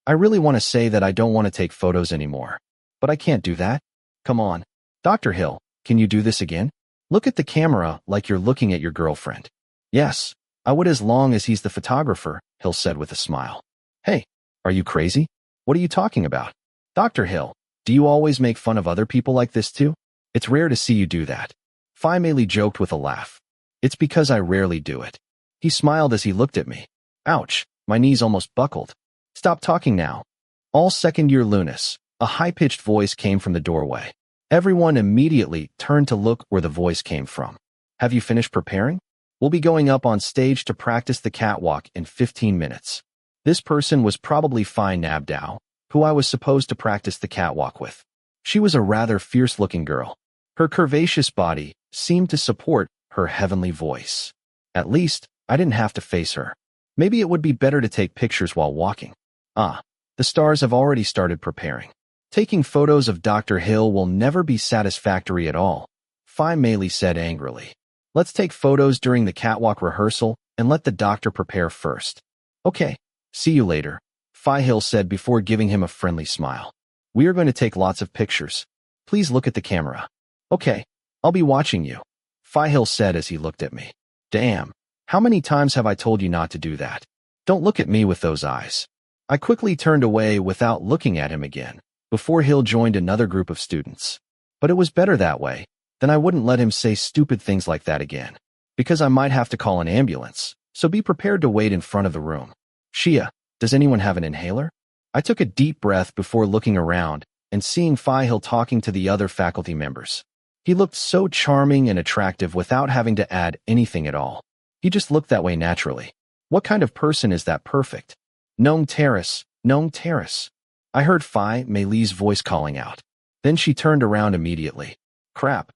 I really want to say that I don't want to take photos anymore. But I can't do that. Come on. Dr. Hill, can you do this again? Look at the camera like you're looking at your girlfriend. Yes, I would as long as he's the photographer, Hill said with a smile. Hey, are you crazy? What are you talking about? Dr. Hill, do you always make fun of other people like this too? It's rare to see you do that. Fai Mei joked with a laugh. It's because I rarely do it. He smiled as he looked at me. Ouch, my knees almost buckled. Stop talking now. All second-year Lunas, a high-pitched voice came from the doorway. Everyone immediately turned to look where the voice came from. Have you finished preparing? We'll be going up on stage to practice the catwalk in 15 minutes. This person was probably Fai Nabdao, who I was supposed to practice the catwalk with. She was a rather fierce-looking girl. Her curvaceous body seemed to support her heavenly voice. At least, I didn't have to face her. Maybe it would be better to take pictures while walking. Ah, the stars have already started preparing. Taking photos of Dr. Hill will never be satisfactory at all, Fai Mei said angrily. Let's take photos during the catwalk rehearsal and let the doctor prepare first. Okay, see you later, Fai Hill said before giving him a friendly smile. We are going to take lots of pictures. Please look at the camera. Okay, I'll be watching you, Fai Hill said as he looked at me. Damn, how many times have I told you not to do that? Don't look at me with those eyes. I quickly turned away without looking at him again, before Hill joined another group of students. But it was better that way, then I wouldn't let him say stupid things like that again. Because I might have to call an ambulance, so be prepared to wait in front of the room. Shia, does anyone have an inhaler? I took a deep breath before looking around and seeing Fai Hill talking to the other faculty members. He looked so charming and attractive without having to add anything at all. He just looked that way naturally. What kind of person is that perfect? Nong Terrace, Nong Terrace. I heard Fai Mei's voice calling out. Then she turned around immediately. Crap.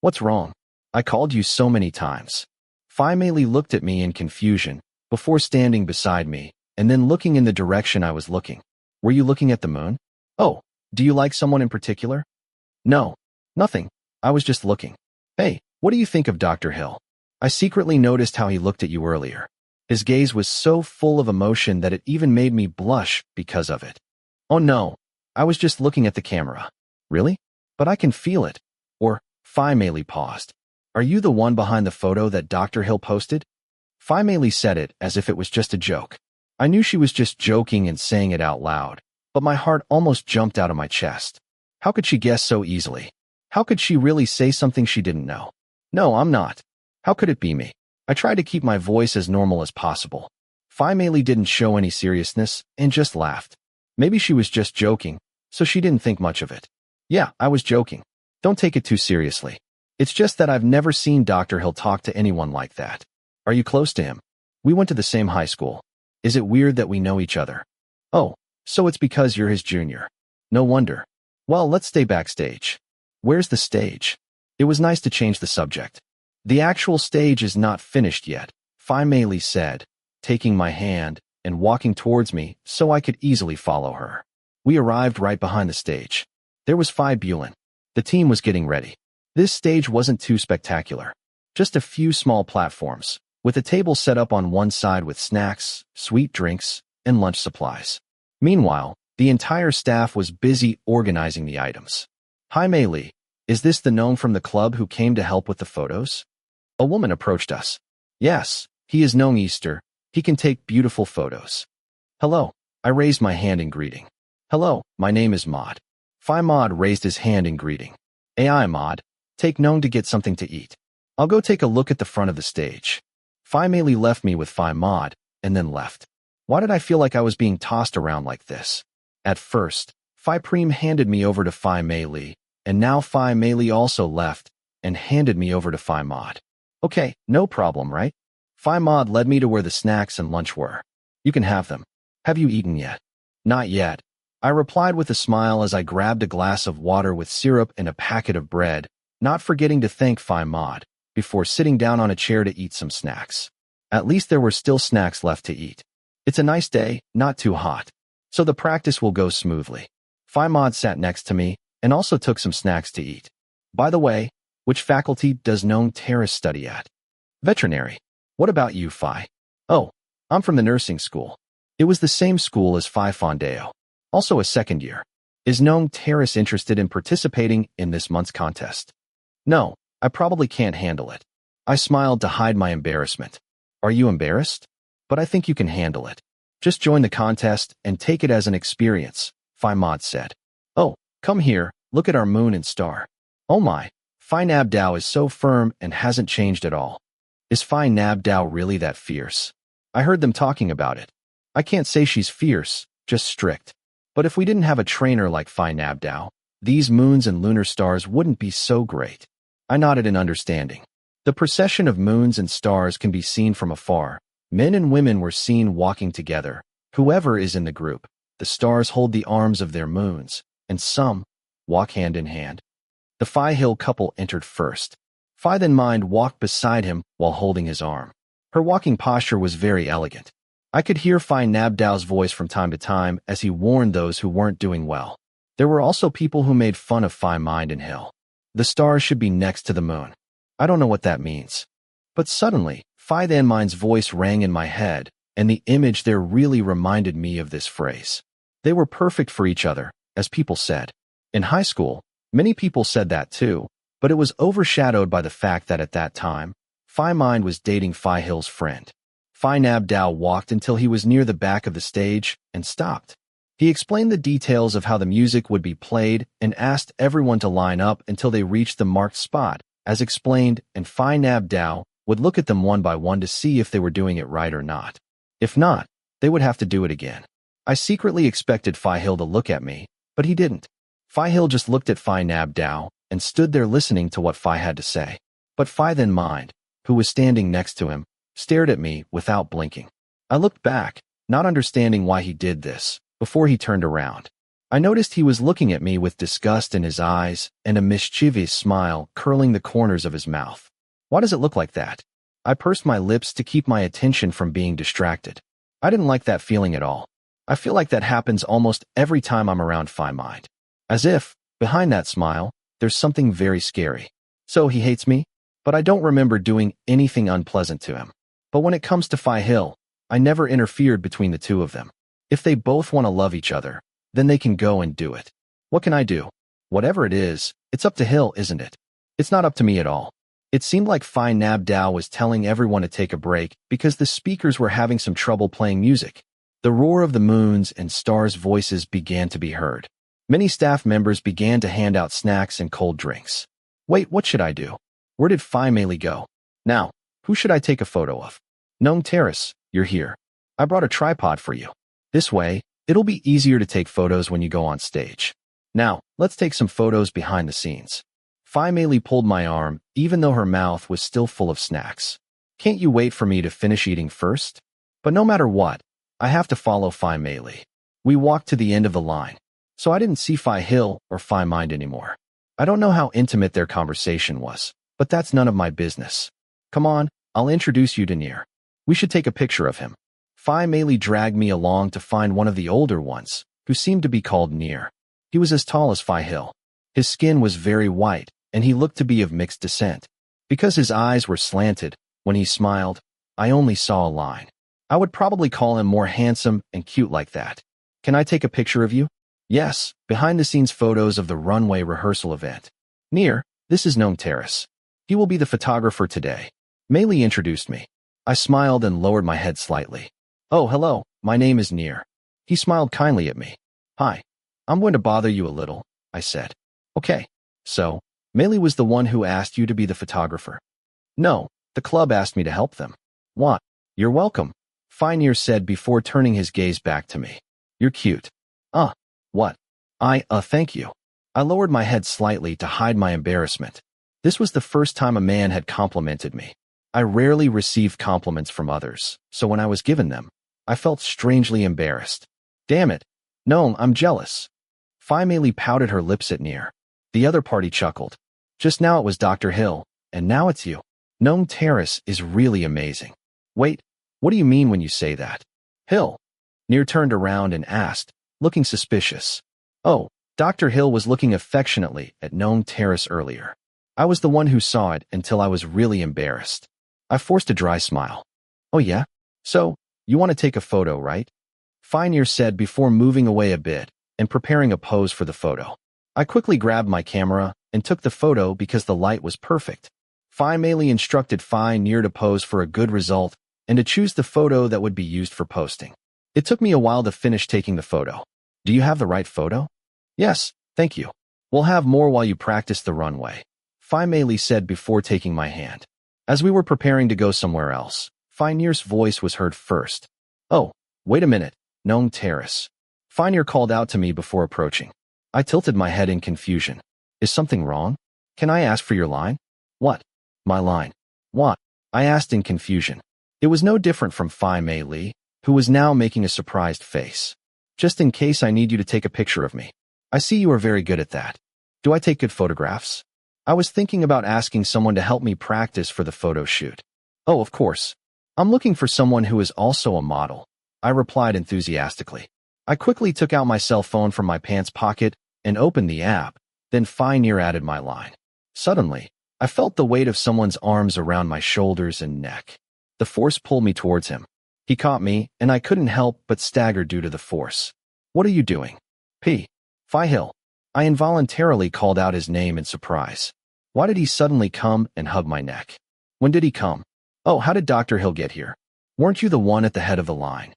What's wrong? I called you so many times. Fai Mei looked at me in confusion, before standing beside me, and then looking in the direction I was looking. Were you looking at the moon? Oh, do you like someone in particular? No, nothing. I was just looking. Hey, what do you think of Dr. Hill? I secretly noticed how he looked at you earlier. His gaze was so full of emotion that it even made me blush because of it. Oh no, I was just looking at the camera. Really? But I can feel it. Or, Fai Mei paused. Are you the one behind the photo that Dr. Hill posted? Fai Mei said it as if it was just a joke. I knew she was just joking and saying it out loud, but my heart almost jumped out of my chest. How could she guess so easily? How could she really say something she didn't know? No, I'm not. How could it be me? I tried to keep my voice as normal as possible. Fai Mei didn't show any seriousness and just laughed. Maybe she was just joking, so she didn't think much of it. Yeah, I was joking. Don't take it too seriously. It's just that I've never seen Dr. Hill talk to anyone like that. Are you close to him? We went to the same high school. Is it weird that we know each other? Oh, so it's because you're his junior. No wonder. Well, let's stay backstage. Where's the stage? It was nice to change the subject. The actual stage is not finished yet, Fourever said, taking my hand and walking towards me so I could easily follow her. We arrived right behind the stage. There was Fourever. The team was getting ready. This stage wasn't too spectacular. Just a few small platforms, with a table set up on one side with snacks, sweet drinks, and lunch supplies. Meanwhile, the entire staff was busy organizing the items. Hi Mei, is this the gnome from the club who came to help with the photos? A woman approached us. Yes, he is gnome Easter. He can take beautiful photos. Hello. I raised my hand in greeting. Hello, my name is Maud. Maud raised his hand in greeting. AI Maud, take gnome to get something to eat. I'll go take a look at the front of the stage. Fourever left me with Maud and then left. Why did I feel like I was being tossed around like this? At first, Fourever handed me over to Fourever, and now Fourever also left and handed me over to Maud. Okay, no problem, right? Maud led me to where the snacks and lunch were. You can have them. Have you eaten yet? Not yet. I replied with a smile as I grabbed a glass of water with syrup and a packet of bread, not forgetting to thank Maud before sitting down on a chair to eat some snacks. At least there were still snacks left to eat. It's a nice day, not too hot, so the practice will go smoothly. Maud sat next to me and also took some snacks to eat. By the way, which faculty does Gnome Terrace study at? Veterinary. What about you, Phi? Oh, I'm from the nursing school. It was the same school as Phi Fondeo. Also a second year. Is Gnome Terrace interested in participating in this month's contest? No, I probably can't handle it. I smiled to hide my embarrassment. Are you embarrassed? But I think you can handle it. Just join the contest and take it as an experience, Maud said. Oh, come here, look at our moon and star. Oh my, Nabdao is so firm and hasn't changed at all. Is Nabdao really that fierce? I heard them talking about it. I can't say she's fierce, just strict. But if we didn't have a trainer like Nabdao, these moons and lunar stars wouldn't be so great. I nodded in understanding. The procession of moons and stars can be seen from afar. Men and women were seen walking together. Whoever is in the group, the stars hold the arms of their moons, and some walk hand in hand. The Phi Hill couple entered first. Phi then Mind walked beside him while holding his arm. Her walking posture was very elegant. I could hear Nabdao's voice from time to time as he warned those who weren't doing well. There were also people who made fun of Mind and Hill. The stars should be next to the moon. I don't know what that means. But suddenly, Phi then Mind's voice rang in my head, and the image there really reminded me of this phrase. They were perfect for each other, as people said. In high school, many people said that too, but it was overshadowed by the fact that at that time, Phi Mind was dating Phi Hill's friend. Phi Nabdao walked until he was near the back of the stage and stopped. He explained the details of how the music would be played and asked everyone to line up until they reached the marked spot, as explained, and Phi Nabdao would look at them one by one to see if they were doing it right or not. If not, they would have to do it again. I secretly expected Phi Hill to look at me, but he didn't. Phi Hill just looked at Phi Nabdao and stood there listening to what Phi had to say. But Phi then Mind, who was standing next to him, stared at me without blinking. I looked back, not understanding why he did this, before he turned around. I noticed he was looking at me with disgust in his eyes and a mischievous smile curling the corners of his mouth. Why does it look like that? I pursed my lips to keep my attention from being distracted. I didn't like that feeling at all. I feel like that happens almost every time I'm around Phi Mind. As if, behind that smile, there's something very scary. So he hates me? But I don't remember doing anything unpleasant to him. But when it comes to Phi Hill, I never interfered between the two of them. If they both want to love each other, then they can go and do it. What can I do? Whatever it is, it's up to Hill, isn't it? It's not up to me at all. It seemed like Phi Nabdao was telling everyone to take a break because the speakers were having some trouble playing music. The roar of the moons and stars' voices began to be heard. Many staff members began to hand out snacks and cold drinks. Wait, what should I do? Where did Fourever go? Now, who should I take a photo of? Gnome Terrace, you're here. I brought a tripod for you. This way, it'll be easier to take photos when you go on stage. Now, let's take some photos behind the scenes. Fourever pulled my arm, even though her mouth was still full of snacks. Can't you wait for me to finish eating first? But no matter what, I have to follow Fourever. We walked to the end of the line. so I didn't see Phi Hill or Phi Mind anymore. I don't know how intimate their conversation was, but that's none of my business. Come on, I'll introduce you to Nier. We should take a picture of him. Phi Mei dragged me along to find one of the older ones, who seemed to be called Nier. He was as tall as Phi Hill. His skin was very white, and he looked to be of mixed descent. Because his eyes were slanted, when he smiled, I only saw a line. I would probably call him more handsome and cute like that. Can I take a picture of you? Yes, behind-the-scenes photos of the runway rehearsal event. Nier, this is Gnome Terrace. He will be the photographer today. Mei introduced me. I smiled and lowered my head slightly. Oh, hello, my name is Nier. He smiled kindly at me. Hi. I'm going to bother you a little, I said. Okay. So, Mei was the one who asked you to be the photographer? No, the club asked me to help them. What? You're welcome, Phi Nier said before turning his gaze back to me. You're cute. What? Thank you. I lowered my head slightly to hide my embarrassment. This was the first time a man had complimented me. I rarely received compliments from others, so when I was given them, I felt strangely embarrassed. Damn it. No, I'm jealous. Phi Mei pouted her lips at Nier. The other party chuckled. Just now it was Dr. Hill, and now it's you. Gnome Terrace is really amazing. Wait, what do you mean when you say that? Hill. Nier turned around and asked, looking suspicious. Oh, Dr. Hill was looking affectionately at Gnome Terrace earlier. I was the one who saw it until I was really embarrassed. I forced a dry smile. Oh yeah? So, you want to take a photo, right? Phi Nier said before moving away a bit and preparing a pose for the photo. I quickly grabbed my camera and took the photo because the light was perfect. Phi Mei instructed Phi Nier to pose for a good result and to choose the photo that would be used for posting. It took me a while to finish taking the photo. Do you have the right photo? Yes, thank you. We'll have more while you practice the runway, Phi Mei said before taking my hand. As we were preparing to go somewhere else, Phi Nier's voice was heard first. Oh, wait a minute, Gnome Terrace. Phi Nier called out to me before approaching. I tilted my head in confusion. Is something wrong? Can I ask for your line? What? My line. What? I asked in confusion. It was no different from Phi Mei, who was now making a surprised face. Just in case I need you to take a picture of me. I see you are very good at that. Do I take good photographs? I was thinking about asking someone to help me practice for the photo shoot. Oh, of course. I'm looking for someone who is also a model, I replied enthusiastically. I quickly took out my cell phone from my pants pocket and opened the app, then Phi Nier added my line. Suddenly, I felt the weight of someone's arms around my shoulders and neck. The force pulled me towards him. He caught me, and I couldn't help but stagger due to the force. What are you doing? Phi Hill. I involuntarily called out his name in surprise. Why did he suddenly come and hug my neck? When did he come? Oh, how did Dr. Hill get here? Weren't you the one at the head of the line?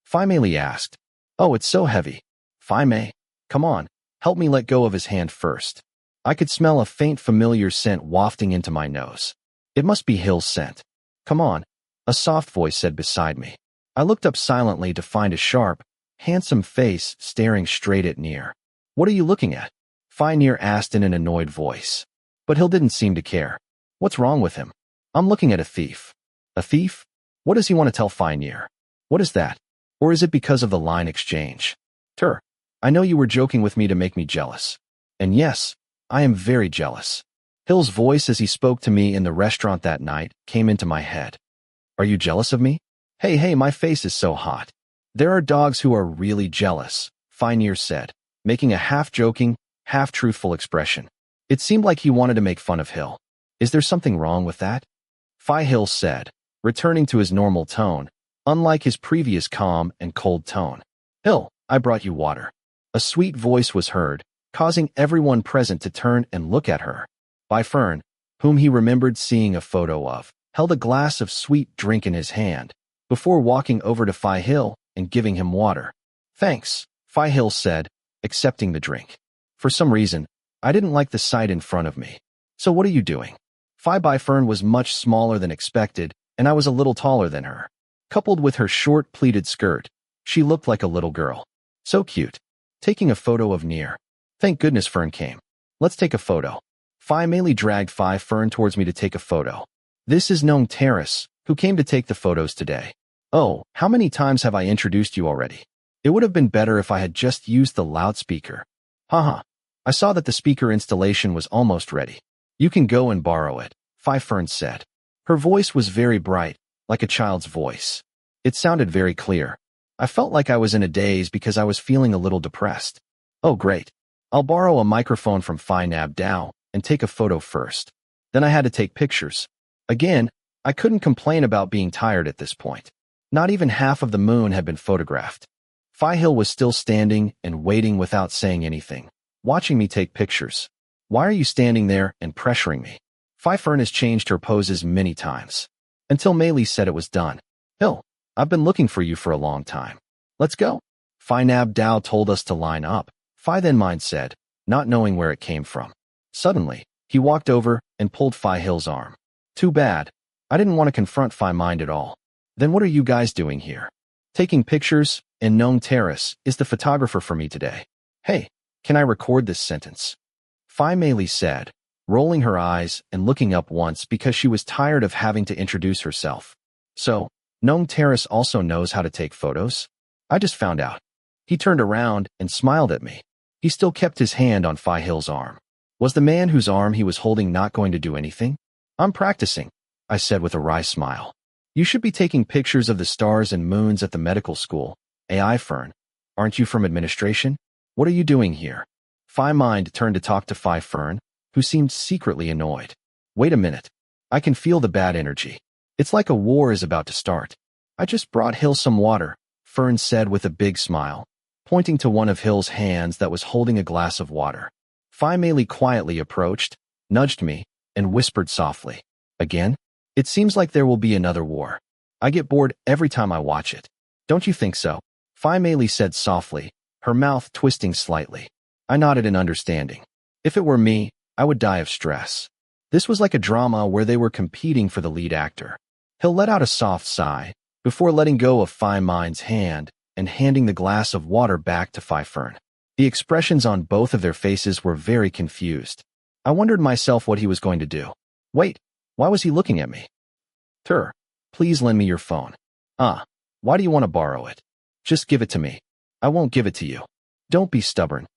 Phi Mei asked. Oh, it's so heavy. Phi Mei, come on, help me let go of his hand first. I could smell a faint familiar scent wafting into my nose. It must be Hill's scent. Come on, a soft voice said beside me. I looked up silently to find a sharp, handsome face staring straight at Nier. What are you looking at? Phi Nier asked in an annoyed voice. But Hill didn't seem to care. What's wrong with him? I'm looking at a thief. A thief? What does he want to tell Phi Nier? What is that? Or is it because of the line exchange? I know you were joking with me to make me jealous. And yes, I am very jealous. Hill's voice as he spoke to me in the restaurant that night came into my head. Are you jealous of me? Hey, my face is so hot. There are dogs who are really jealous, Phi Nier said, making a half-joking, half-truthful expression. It seemed like he wanted to make fun of Hill. Is there something wrong with that? Phi Hill said, returning to his normal tone, unlike his previous calm and cold tone. Hill, I brought you water. A sweet voice was heard, causing everyone present to turn and look at her. Bai Fern, whom he remembered seeing a photo of, held a glass of sweet drink in his hand, before walking over to Phi Hill and giving him water. Thanks, Phi Hill said, accepting the drink. For some reason, I didn't like the sight in front of me. So what are you doing? Bai Fern was much smaller than expected, and I was a little taller than her. Coupled with her short pleated skirt, she looked like a little girl. So cute. Taking a photo of Nier. Thank goodness Fern came. Let's take a photo. Phi Mei dragged Phi Fern towards me to take a photo. This is Gnome Terrace, who came to take the photos today. Oh, how many times have I introduced you already? It would have been better if I had just used the loudspeaker. Haha. I saw that the speaker installation was almost ready. You can go and borrow it, Fourever said. Her voice was very bright, like a child's voice. It sounded very clear. I felt like I was in a daze because I was feeling a little depressed. Oh great. I'll borrow a microphone from Fourever and take a photo first. Then I had to take pictures. Again, I couldn't complain about being tired at this point. Not even half of the moon had been photographed. Fourever was still standing and waiting without saying anything, watching me take pictures. Why are you standing there and pressuring me? Fourever has changed her poses many times. Until Meili said it was done. Hill, I've been looking for you for a long time. Let's go. Fourever told us to line up. Fourever said, not knowing where it came from. Suddenly, he walked over and pulled Fourever's arm. Too bad. I didn't want to confront Fourever at all. Then what are you guys doing here? Taking pictures, and Nong Terrace is the photographer for me today. Hey, can I record this sentence? Meili said, rolling her eyes and looking up once because she was tired of having to introduce herself. So, Nong Terrace also knows how to take photos? I just found out. He turned around and smiled at me. He still kept his hand on Fourever's arm. Was the man whose arm he was holding not going to do anything? I'm practicing, I said with a wry smile. You should be taking pictures of the stars and moons at the medical school. Fourever, aren't you from administration? What are you doing here? Fourever turned to talk to Fourever, who seemed secretly annoyed. Wait a minute. I can feel the bad energy. It's like a war is about to start. I just brought Hill some water, Fern said with a big smile, pointing to one of Hill's hands that was holding a glass of water. Meili quietly approached, nudged me, and whispered softly. Again? It seems like there will be another war. I get bored every time I watch it. Don't you think so? Meili said softly, her mouth twisting slightly. I nodded in understanding. If it were me, I would die of stress. This was like a drama where they were competing for the lead actor. Hill let out a soft sigh, before letting go of Fourever's hand and handing the glass of water back to Fourever. The expressions on both of their faces were very confused. I wondered myself what he was going to do. Wait, why was he looking at me? Please lend me your phone. Why do you want to borrow it? Just give it to me. I won't give it to you. Don't be stubborn.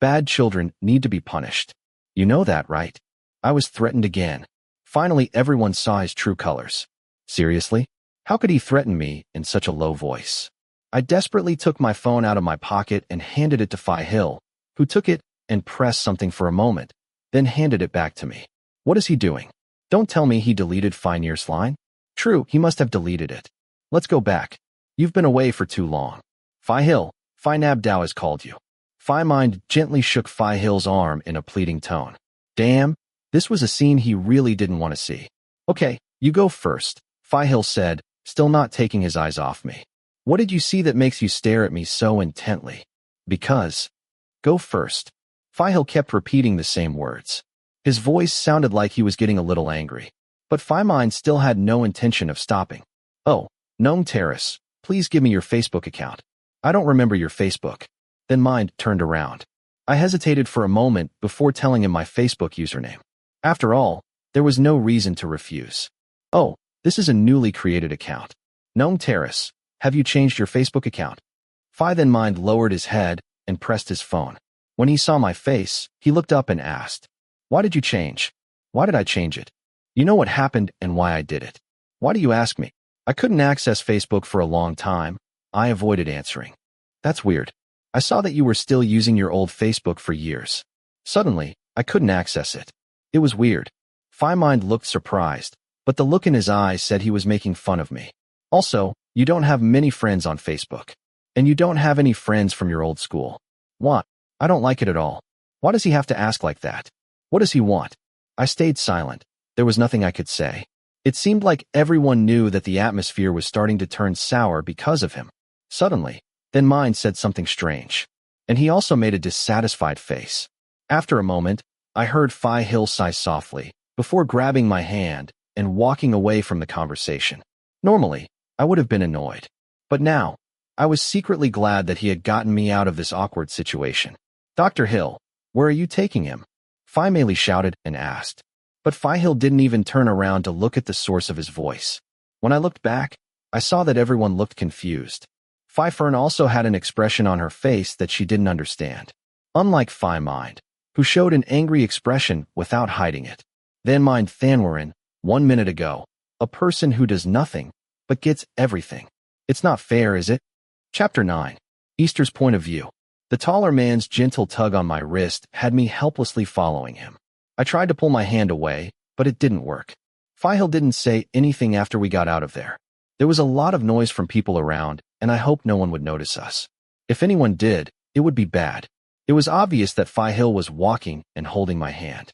Bad children need to be punished. You know that, right? I was threatened again. Finally, everyone saw his true colors. Seriously? How could he threaten me in such a low voice? I desperately took my phone out of my pocket and handed it to Fourever, who took it and pressed something for a moment, then handed it back to me. What is he doing? Don't tell me he deleted Fourever's line. True, he must have deleted it. Let's go back. You've been away for too long. Fourever has called you. Fourever gently shook Fourever's arm in a pleading tone. Damn, this was a scene he really didn't want to see. Okay, you go first, Fourever said, still not taking his eyes off me. What did you see that makes you stare at me so intently? Because. Go first. Fourever kept repeating the same words. His voice sounded like he was getting a little angry. But Fourever still had no intention of stopping. Oh, Nong Terrace, please give me your Facebook account. I don't remember your Facebook. Then Mind turned around. I hesitated for a moment before telling him my Facebook username. After all, there was no reason to refuse. Oh, this is a newly created account. Nong Terrace, have you changed your Facebook account? Mind lowered his head and pressed his phone. When he saw my face, he looked up and asked, Why did you change? Why did I change it? You know what happened and why I did it. Why do you ask me? I couldn't access Facebook for a long time. I avoided answering. That's weird. I saw that you were still using your old Facebook for years. Suddenly, I couldn't access it. It was weird. Mind looked surprised, but the look in his eyes said he was making fun of me. Also, you don't have many friends on Facebook. And you don't have any friends from your old school. What? I don't like it at all. Why does he have to ask like that? What does he want? I stayed silent. There was nothing I could say. It seemed like everyone knew that the atmosphere was starting to turn sour because of him. Suddenly, then Mind said something strange. And he also made a dissatisfied face. After a moment, I heard Fourever sigh softly, before grabbing my hand and walking away from the conversation. Normally, I would have been annoyed. But now, I was secretly glad that he had gotten me out of this awkward situation. Dr. Hill, where are you taking him? Meili shouted and asked. But Fourever didn't even turn around to look at the source of his voice. When I looked back, I saw that everyone looked confused. Fern also had an expression on her face that she didn't understand. Unlike Mind, who showed an angry expression without hiding it. Then mind Thanwarin, 1 minute ago, a person who does nothing, but gets everything. It's not fair, is it? Chapter 9. Easter's Point of View. The taller man's gentle tug on my wrist had me helplessly following him. I tried to pull my hand away, but it didn't work. Fihil didn't say anything after we got out of there. There was a lot of noise from people around, and I hoped no one would notice us. If anyone did, it would be bad. It was obvious that Fihil was walking and holding my hand.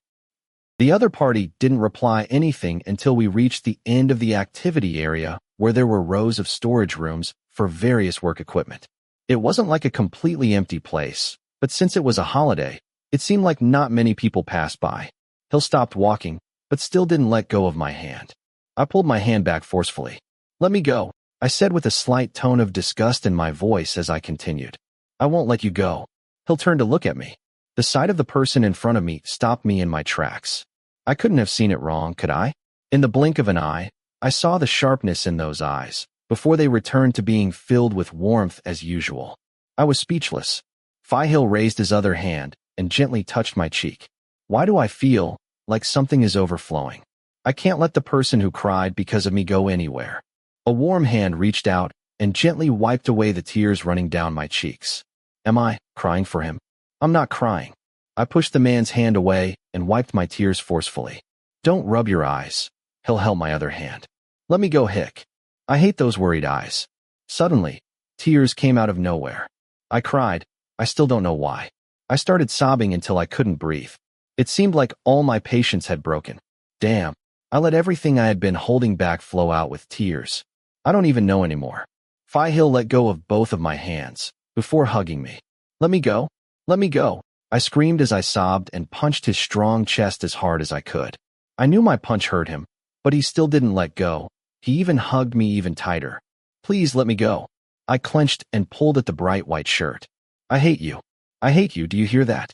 The other party didn't reply anything until we reached the end of the activity area where there were rows of storage rooms for various work equipment. It wasn't like a completely empty place, but since it was a holiday, it seemed like not many people passed by. Hill stopped walking, but still didn't let go of my hand. I pulled my hand back forcefully. "Let me go," I said with a slight tone of disgust in my voice as I continued. "I won't let you go." Hill turned to look at me. The sight of the person in front of me stopped me in my tracks. I couldn't have seen it wrong, could I? In the blink of an eye, I saw the sharpness in those eyes, before they returned to being filled with warmth as usual. I was speechless. Fihil raised his other hand and gently touched my cheek. Why do I feel like something is overflowing? I can't let the person who cried because of me go anywhere. A warm hand reached out and gently wiped away the tears running down my cheeks. Am I crying for him? I'm not crying. I pushed the man's hand away and wiped my tears forcefully. Don't rub your eyes. He'll held my other hand. Let me go, Hick. I hate those worried eyes. Suddenly, tears came out of nowhere. I cried. I still don't know why. I started sobbing until I couldn't breathe. It seemed like all my patience had broken. Damn. I let everything I had been holding back flow out with tears. I don't even know anymore. Fihil let go of both of my hands before hugging me. Let me go. Let me go. I screamed as I sobbed and punched his strong chest as hard as I could. I knew my punch hurt him, but he still didn't let go. He even hugged me even tighter. Please let me go. I clenched and pulled at the bright white shirt. I hate you. I hate you, do you hear that?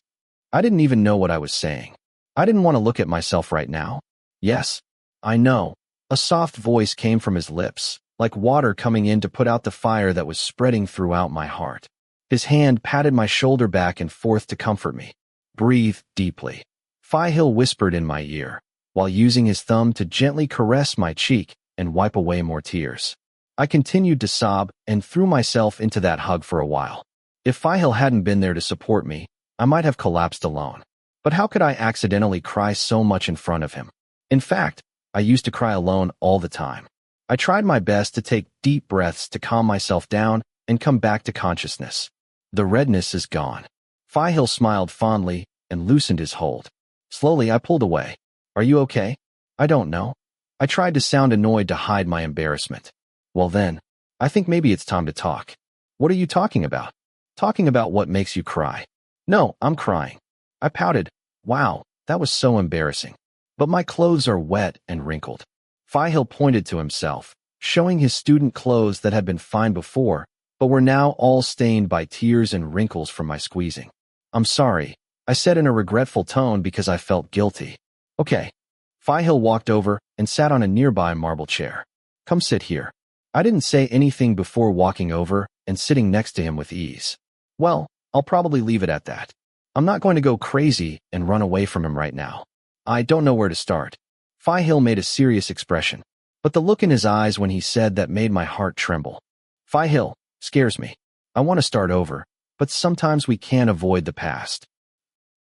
I didn't even know what I was saying. I didn't want to look at myself right now. Yes, I know. A soft voice came from his lips, like water coming in to put out the fire that was spreading throughout my heart. His hand patted my shoulder back and forth to comfort me. Breathe deeply. Fihil whispered in my ear, while using his thumb to gently caress my cheek and wipe away more tears. I continued to sob and threw myself into that hug for a while. If Fihil hadn't been there to support me, I might have collapsed alone. But how could I accidentally cry so much in front of him? In fact, I used to cry alone all the time. I tried my best to take deep breaths to calm myself down and come back to consciousness. The redness is gone. Fihil smiled fondly and loosened his hold. Slowly, I pulled away. Are you okay? I don't know. I tried to sound annoyed to hide my embarrassment. Well then, I think maybe it's time to talk. What are you talking about? Talking about what makes you cry. No, I'm crying. I pouted. Wow, that was so embarrassing. But my clothes are wet and wrinkled. Fihil pointed to himself, showing his student clothes that had been fine before, but were now all stained by tears and wrinkles from my squeezing. I'm sorry, I said in a regretful tone because I felt guilty. Okay. Fihil walked over and sat on a nearby marble chair. Come sit here. I didn't say anything before walking over and sitting next to him with ease. Well, I'll probably leave it at that. I'm not going to go crazy and run away from him right now. I don't know where to start. Fihil made a serious expression, but the look in his eyes when he said that made my heart tremble. Fihil scares me. I want to start over, but sometimes we can't avoid the past.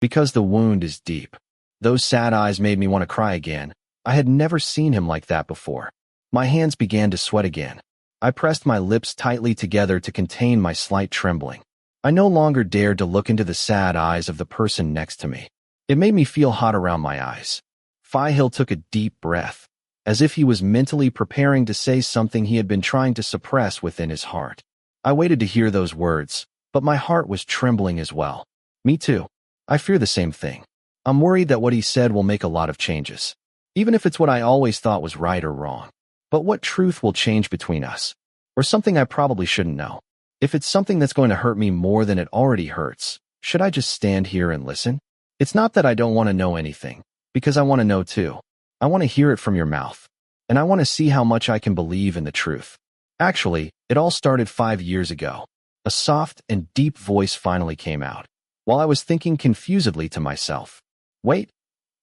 Because the wound is deep. Those sad eyes made me want to cry again. I had never seen him like that before. My hands began to sweat again. I pressed my lips tightly together to contain my slight trembling. I no longer dared to look into the sad eyes of the person next to me. It made me feel hot around my eyes. Fihil took a deep breath, as if he was mentally preparing to say something he had been trying to suppress within his heart. I waited to hear those words, but my heart was trembling as well. Me too. I fear the same thing. I'm worried that what he said will make a lot of changes, even if it's what I always thought was right or wrong. But what truth will change between us? Or something I probably shouldn't know? If it's something that's going to hurt me more than it already hurts, should I just stand here and listen? It's not that I don't want to know anything, because I want to know too. I want to hear it from your mouth, and I want to see how much I can believe in the truth. Actually, It all started 5 years ago. A soft and deep voice finally came out, while I was thinking confusedly to myself. Wait,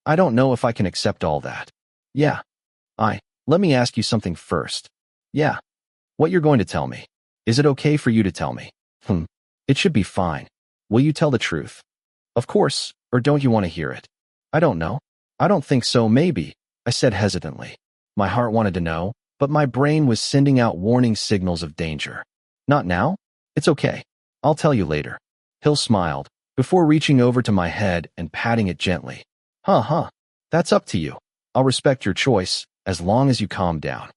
I don't know if I can accept all that. Yeah, let me ask you something first. Yeah, what you're going to tell me. Is it okay for you to tell me? It should be fine. Will you tell the truth? Of course, or don't you want to hear it? I don't know. I don't think so, maybe, I said hesitantly. My heart wanted to know, but my brain was sending out warning signals of danger. Not now? It's okay. I'll tell you later. Hill smiled, before reaching over to my head and patting it gently. That's up to you. I'll respect your choice, as long as you calm down.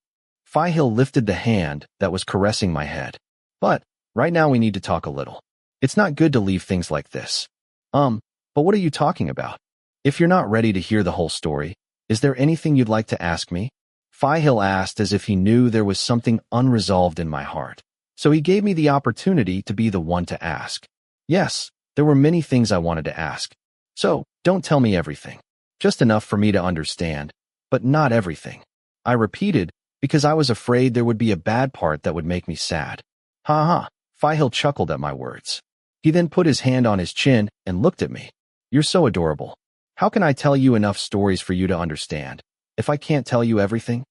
Hill lifted the hand that was caressing my head. But, right now we need to talk a little. It's not good to leave things like this. But what are you talking about? If you're not ready to hear the whole story, is there anything you'd like to ask me? Hill asked as if he knew there was something unresolved in my heart. So he gave me the opportunity to be the one to ask. Yes, there were many things I wanted to ask. So, don't tell me everything. Just enough for me to understand, but not everything. I repeated, because I was afraid there would be a bad part that would make me sad. Hill chuckled at my words. He then put his hand on his chin and looked at me. You're so adorable. How can I tell you enough stories for you to understand, if I can't tell you everything?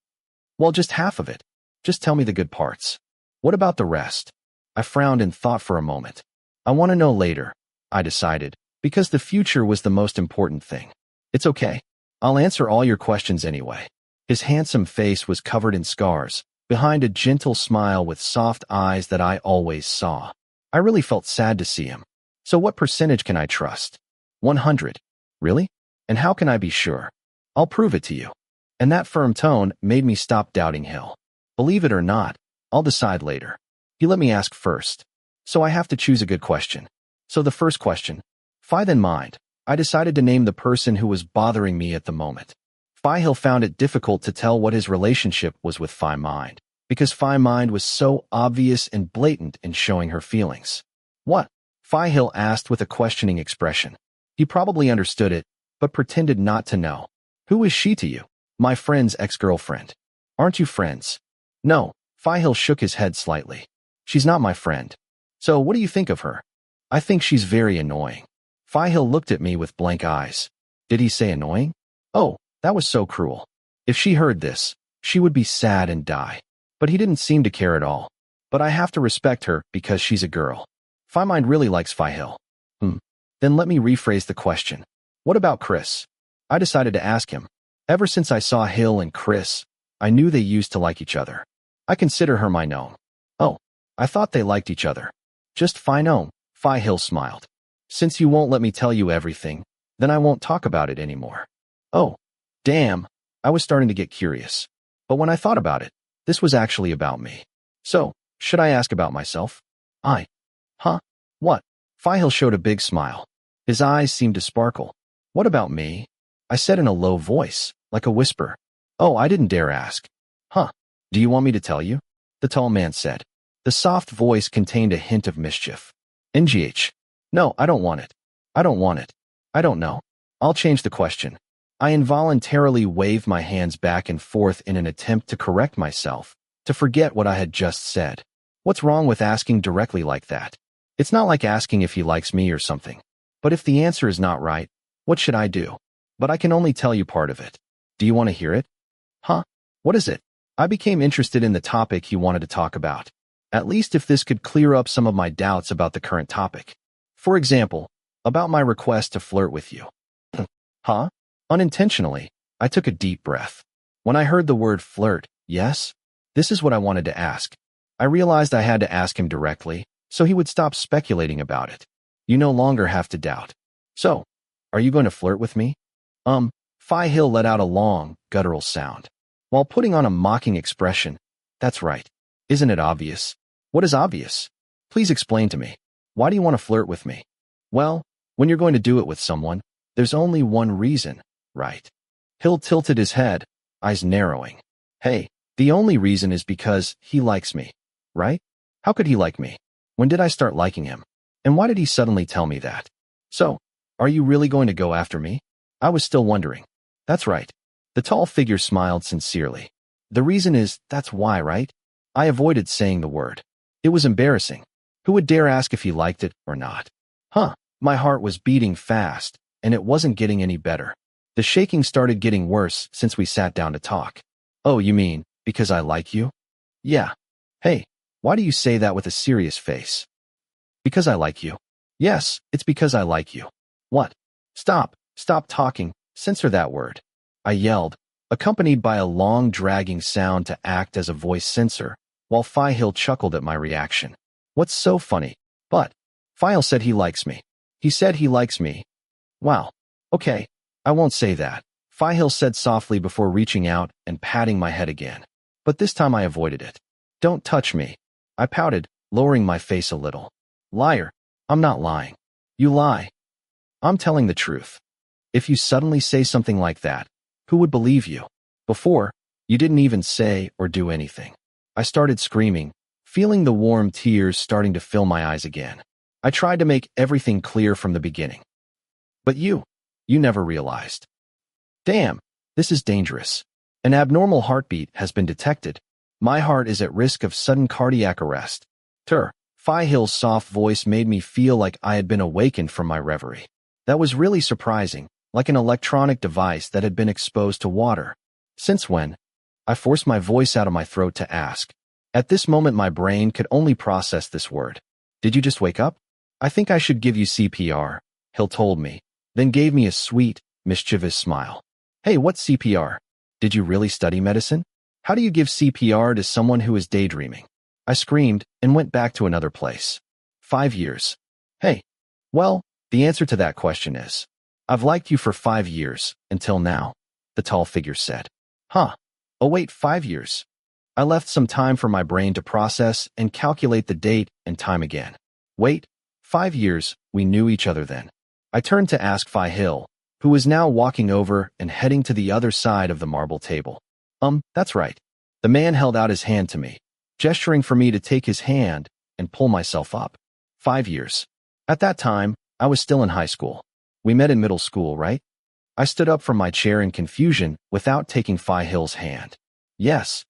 Well, just half of it. Just tell me the good parts. What about the rest? I frowned and thought for a moment. I want to know later, I decided, because the future was the most important thing. It's okay. I'll answer all your questions anyway. His handsome face was covered in scars, behind a gentle smile with soft eyes that I always saw. I really felt sad to see him. So what percentage can I trust? 100. Really? And how can I be sure? I'll prove it to you. And that firm tone made me stop doubting Hill. Believe it or not, I'll decide later. He let me ask first. So I have to choose a good question. So the first question. In mind, I decided to name the person who was bothering me at the moment. Hill found it difficult to tell what his relationship was with Mind, because Mind was so obvious and blatant in showing her feelings. What? Hill asked with a questioning expression. He probably understood it, but pretended not to know. Who is she to you? My friend's ex-girlfriend. Aren't you friends? No, Hill shook his head slightly. She's not my friend. So what do you think of her? I think she's very annoying. Hill looked at me with blank eyes. Did he say annoying? Oh, that was so cruel. If she heard this, she would be sad and die. But he didn't seem to care at all. But I have to respect her because she's a girl. Mind really likes Hill. Then let me rephrase the question. What about Chris? I decided to ask him. Ever since I saw Hill and Chris, I knew they used to like each other. I consider her my gnome. Oh, I thought they liked each other. Just gnome. Hill smiled. Since you won't let me tell you everything, then I won't talk about it anymore. Oh, damn, I was starting to get curious. But when I thought about it, this was actually about me. So, should I ask about myself? What? Hill showed a big smile. His eyes seemed to sparkle. What about me? I said in a low voice, like a whisper. Oh, I didn't dare ask. Do you want me to tell you? The tall man said. The soft voice contained a hint of mischief. NGH. No, I don't want it. I don't want it. I don't know. I'll change the question. I involuntarily waved my hands back and forth in an attempt to correct myself, to forget what I had just said. What's wrong with asking directly like that? It's not like asking if he likes me or something. But if the answer is not right, what should I do? But I can only tell you part of it. Do you want to hear it? What is it? I became interested in the topic he wanted to talk about. At least if this could clear up some of my doubts about the current topic. For example, about my request to flirt with you. Unintentionally, I took a deep breath. When I heard the word flirt, yes, this is what I wanted to ask. I realized I had to ask him directly, so he would stop speculating about it. You no longer have to doubt. So, are you going to flirt with me? Hill let out a long, guttural sound, while putting on a mocking expression. That's right. Isn't it obvious? What is obvious? Please explain to me. Why do you want to flirt with me? Well, when you're going to do it with someone, there's only one reason, right? Hill tilted his head, eyes narrowing. Hey, the only reason is because he likes me, right? How could he like me? When did I start liking him? And why did he suddenly tell me that? So, are you really going to go after me? I was still wondering. That's right. The tall figure smiled sincerely. The reason is, that's why, right? I avoided saying the word. It was embarrassing. Who would dare ask if he liked it or not? My heart was beating fast, and it wasn't getting any better. The shaking started getting worse since we sat down to talk. Oh, you mean, because I like you? Yeah. Hey, why do you say that with a serious face? Because I like you. Yes, it's because I like you. What? Stop talking, censor that word. I yelled, accompanied by a long dragging sound to act as a voice censor, while Fihil chuckled at my reaction. What's so funny? But Fihil said he likes me. He said he likes me. Wow. Okay, I won't say that, Fihil said softly before reaching out and patting my head again. But this time I avoided it. Don't touch me. I pouted, lowering my face a little. Liar. I'm not lying. You lie. I'm telling the truth. If you suddenly say something like that, who would believe you? Before, you didn't even say or do anything. I started screaming, feeling the warm tears starting to fill my eyes again. I tried to make everything clear from the beginning. But you never realized. Damn, this is dangerous. An abnormal heartbeat has been detected. My heart is at risk of sudden cardiac arrest. Fihil's soft voice made me feel like I had been awakened from my reverie. That was really surprising, like an electronic device that had been exposed to water. Since when? I forced my voice out of my throat to ask. At this moment my brain could only process this word. Did you just wake up? I think I should give you CPR, Hill told me, then gave me a sweet, mischievous smile. Hey, what's CPR? Did you really study medicine? How do you give CPR to someone who is daydreaming? I screamed and went back to another place. 5 years. Hey. Well, the answer to that question is, I've liked you for 5 years, until now, the tall figure said. Oh wait, 5 years. I left some time for my brain to process and calculate the date and time again. Wait, 5 years, we knew each other then. I turned to ask Fihil, who was now walking over and heading to the other side of the marble table. That's right. The man held out his hand to me, gesturing for me to take his hand and pull myself up. 5 years. At that time, I was still in high school. We met in middle school, right? I stood up from my chair in confusion without taking Fihil's hand. Yes.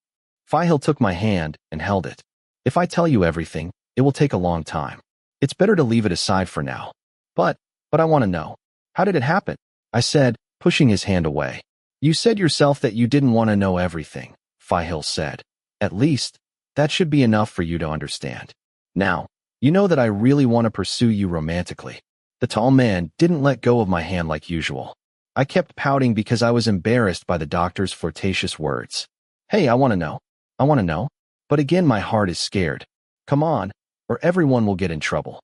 Fihil took my hand and held it. If I tell you everything, it will take a long time. It's better to leave it aside for now. But I want to know. How did it happen? I said, pushing his hand away. You said yourself that you didn't want to know everything, Fihil said. At least, that should be enough for you to understand. Now, you know that I really want to pursue you romantically. The tall man didn't let go of my hand like usual. I kept pouting because I was embarrassed by the doctor's flirtatious words. Hey, I want to know. I want to know. But again, my heart is scared. Come on, or everyone will get in trouble.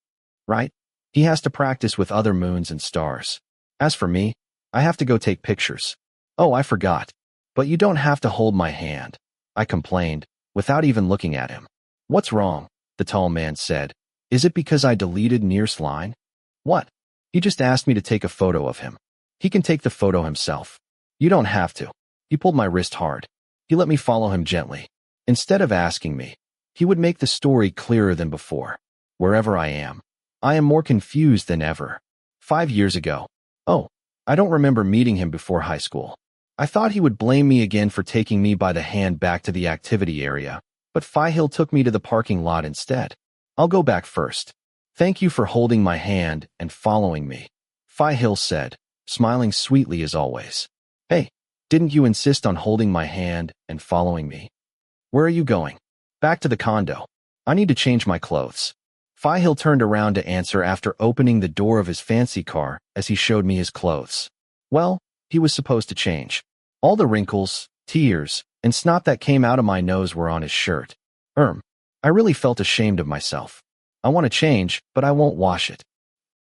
Right? He has to practice with other moons and stars. As for me, I have to go take pictures. Oh, I forgot. But you don't have to hold my hand, I complained, without even looking at him. What's wrong? The tall man said. Is it because I deleted Nir's line? What? He just asked me to take a photo of him. He can take the photo himself. You don't have to. He pulled my wrist hard. He let me follow him gently. Instead of asking me, he would make the story clearer than before. Wherever I am more confused than ever. 5 years ago. Oh, I don't remember meeting him before high school. I thought he would blame me again for taking me by the hand back to the activity area, but Fihil took me to the parking lot instead. I'll go back first. Thank you for holding my hand and following me, Fihil said, smiling sweetly as always. Hey, didn't you insist on holding my hand and following me? Where are you going? Back to the condo. I need to change my clothes. Fihil turned around to answer after opening the door of his fancy car as he showed me his clothes. Well, he was supposed to change. All the wrinkles, tears, and snot that came out of my nose were on his shirt. I really felt ashamed of myself. I want to change, but I won't wash it.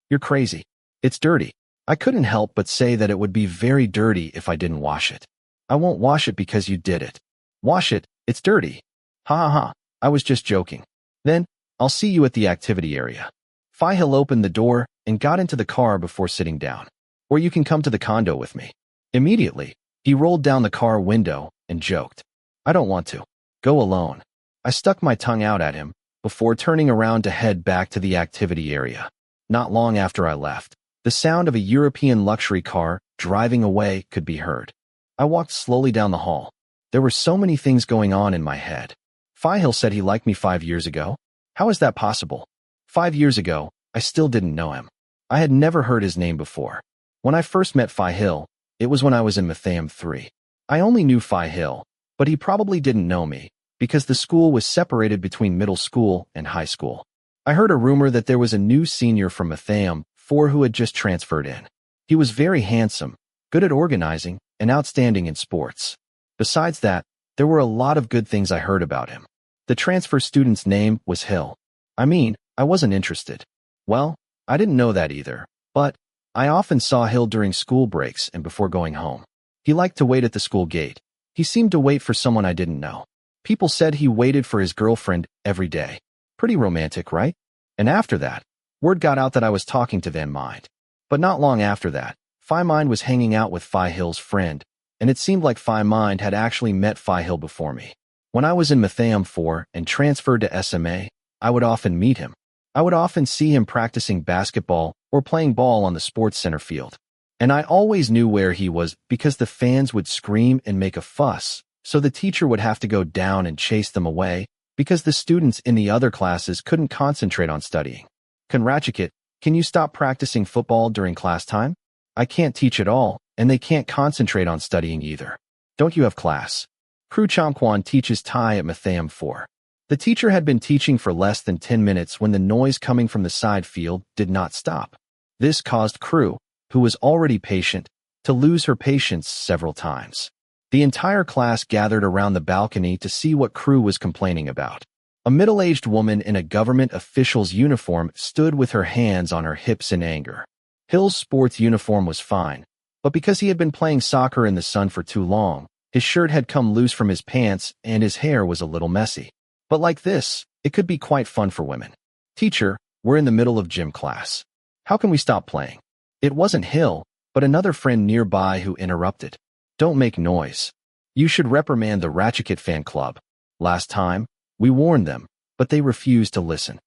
You're crazy. It's dirty. I couldn't help but say that it would be very dirty if I didn't wash it. I won't wash it because you did it. Wash it, it's dirty. Ha ha ha, I was just joking. Then, I'll see you at the activity area. Fihil opened the door and got into the car before sitting down. Or you can come to the condo with me. Immediately, he rolled down the car window and joked. I don't want to. Go alone. I stuck my tongue out at him before turning around to head back to the activity area. Not long after I left, the sound of a European luxury car driving away could be heard. I walked slowly down the hall. There were so many things going on in my head. Phi Hill said he liked me 5 years ago. How is that possible? 5 years ago, I still didn't know him. I had never heard his name before. When I first met Phi Hill, it was when I was in Matheum 3. I only knew Phi Hill, but he probably didn't know me, because the school was separated between middle school and high school. I heard a rumor that there was a new senior from Matheum 4 who had just transferred in. He was very handsome, good at organizing, and outstanding in sports. Besides that, there were a lot of good things I heard about him. The transfer student's name was Hill. I wasn't interested. Well, I didn't know that either, but I often saw Hill during school breaks and before going home. He liked to wait at the school gate. He seemed to wait for someone I didn't know. People said he waited for his girlfriend every day. Pretty romantic, right? And after that, word got out that I was talking to Van Mind. But not long after that, Phi Mind was hanging out with Phi Hill's friend, and it seemed like Phi Mind had actually met Phi Hill before me. When I was in Matheum 4 and transferred to SMA, I would often meet him. I would often see him practicing basketball or playing ball on the sports center field. And I always knew where he was because the fans would scream and make a fuss, so the teacher would have to go down and chase them away because the students in the other classes couldn't concentrate on studying. Conrachikit, can you stop practicing football during class time? I can't teach at all, and they can't concentrate on studying either. Don't you have class? Kru Chomkwan teaches Thai at Matheum 4. The teacher had been teaching for less than 10 minutes when the noise coming from the side field did not stop. This caused Kru, who was already patient, to lose her patience several times. The entire class gathered around the balcony to see what Kru was complaining about. A middle-aged woman in a government official's uniform stood with her hands on her hips in anger. Hill's sports uniform was fine, but because he had been playing soccer in the sun for too long, his shirt had come loose from his pants and his hair was a little messy. But like this, it could be quite fun for women. Teacher, we're in the middle of gym class. How can we stop playing? It wasn't Hill, but another friend nearby who interrupted. Don't make noise. You should reprimand the Ratchikit fan club. Last time, we warned them, but they refused to listen.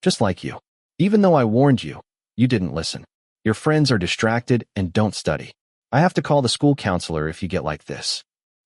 Just like you. Even though I warned you, you didn't listen. Your friends are distracted and don't study. I have to call the school counselor if you get like this.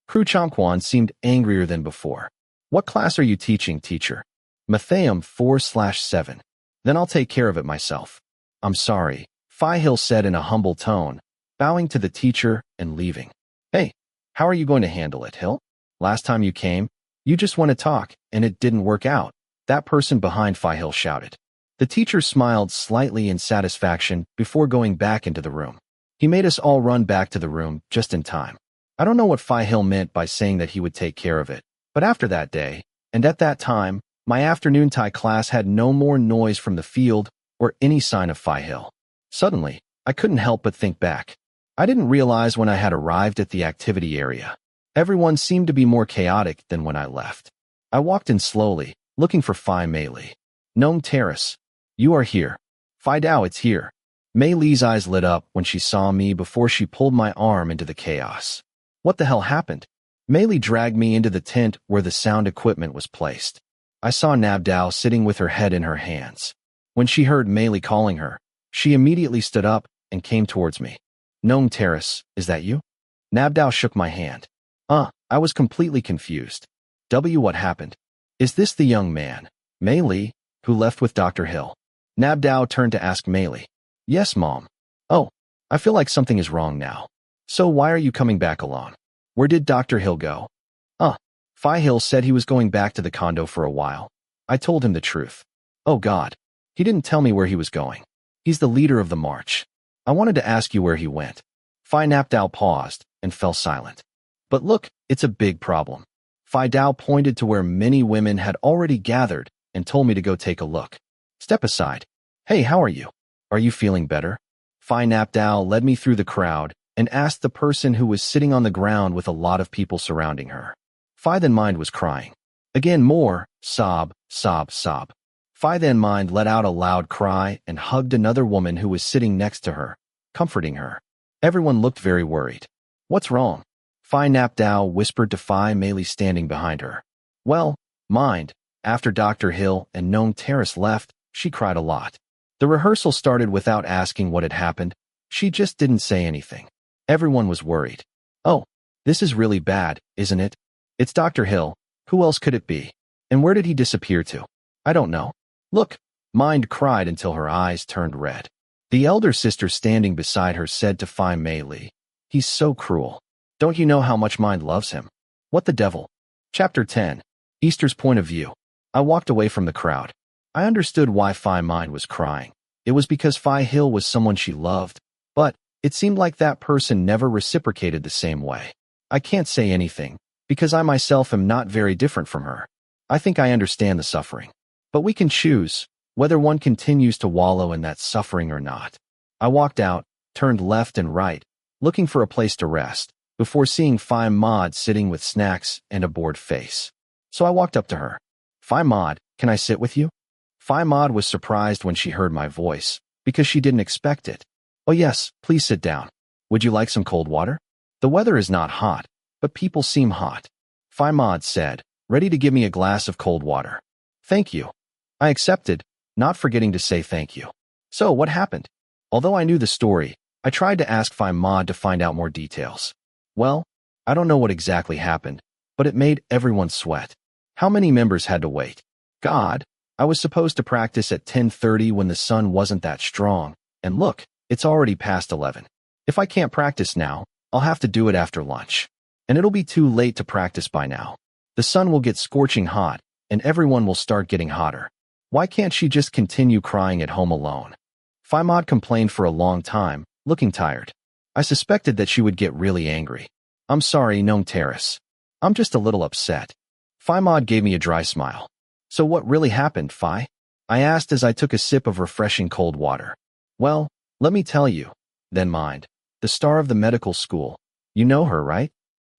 Kru Chomkwan seemed angrier than before. What class are you teaching, teacher? Matheum 4/7. Then I'll take care of it myself. I'm sorry, Phi Hill said in a humble tone, bowing to the teacher and leaving. Hey, how are you going to handle it, Hill? Last time you came, you just want to talk, and it didn't work out. That person behind Phi Hill shouted. The teacher smiled slightly in satisfaction before going back into the room. He made us all run back to the room just in time. I don't know what Phi Hill meant by saying that he would take care of it. But after that day, and at that time, my afternoon Thai class had no more noise from the field or any sign of Phi Hill. Suddenly, I couldn't help but think back. I didn't realize when I had arrived at the activity area. Everyone seemed to be more chaotic than when I left. I walked in slowly, looking for Phi Mei Li. Gnome Terrace. You are here. Phi Dao, it's here. Mei Li's eyes lit up when she saw me before she pulled my arm into the chaos. What the hell happened? Mei Li dragged me into the tent where the sound equipment was placed. I saw Nabdao sitting with her head in her hands. When she heard Mei Li calling her, she immediately stood up and came towards me. Gnome Terrace, is that you? Nabdao shook my hand. I was completely confused. What happened? Is this the young man, Mei Li, who left with Dr. Hill? Nabdao turned to ask Mei Li. Yes, Mom. Oh, I feel like something is wrong now. So why are you coming back alone? Where did Dr. Hill go? Phi Hill said he was going back to the condo for a while. I told him the truth. Oh God. He didn't tell me where he was going. He's the leader of the march. I wanted to ask you where he went. Phi Napdao paused and fell silent. But look, it's a big problem. Phi Dao pointed to where many women had already gathered and told me to go take a look. Step aside. Hey, how are you? Are you feeling better? Phi Napdao led me through the crowd and asked the person who was sitting on the ground with a lot of people surrounding her. Phi Then Mind was crying. Again more, sob, sob, sob. Phi Then Mind let out a loud cry and hugged another woman who was sitting next to her, comforting her. Everyone looked very worried. What's wrong? Phi Napdao whispered to Phi Mei Li standing behind her. Well, Mind, after Dr. Hill and Gnome Terrace left, she cried a lot. The rehearsal started without asking what had happened. She just didn't say anything. Everyone was worried. Oh, this is really bad, isn't it? It's Dr. Hill. Who else could it be? And where did he disappear to? I don't know. Look, Mind cried until her eyes turned red. The elder sister standing beside her said to Fai Mei Li, "He's so cruel. Don't you know how much Mind loves him?" What the devil? Chapter 10. Easter's Point of View. I walked away from the crowd. I understood why Fai Mind was crying. It was because Fai Hill was someone she loved, but it seemed like that person never reciprocated the same way. I can't say anything, because I myself am not very different from her. I think I understand the suffering. But we can choose whether one continues to wallow in that suffering or not. I walked out, turned left and right, looking for a place to rest, before seeing Phi Maud sitting with snacks and a bored face. So I walked up to her. "Phi Maud, can I sit with you?" Phi Maud was surprised when she heard my voice, because she didn't expect it. "Oh yes, please sit down. Would you like some cold water? The weather is not hot, but people seem hot." Phi Maud said, ready to give me a glass of cold water. "Thank you." I accepted, not forgetting to say thank you. "So, what happened?" Although I knew the story, I tried to ask Phi Maud to find out more details. "Well, I don't know what exactly happened, but it made everyone sweat. How many members had to wait? God, I was supposed to practice at 10:30 when the sun wasn't that strong, and look, it's already past 11. If I can't practice now, I'll have to do it after lunch. And it'll be too late to practice by now. The sun will get scorching hot, and everyone will start getting hotter. Why can't she just continue crying at home alone?" Phi Maud complained for a long time, looking tired. I suspected that she would get really angry. "I'm sorry, Gnome Terrace. I'm just a little upset." Phi Maud gave me a dry smile. "So what really happened, Phi?" I asked as I took a sip of refreshing cold water. "Well, let me tell you. Then Mind, the star of the medical school. You know her, right?"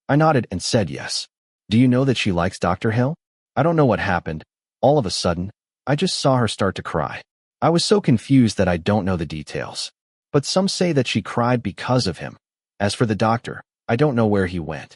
I nodded and said yes. "Do you know that she likes Dr. Hill?" I don't know what happened. All of a sudden, I just saw her start to cry. I was so confused that I don't know the details. But some say that she cried because of him. As for the doctor, I don't know where he went.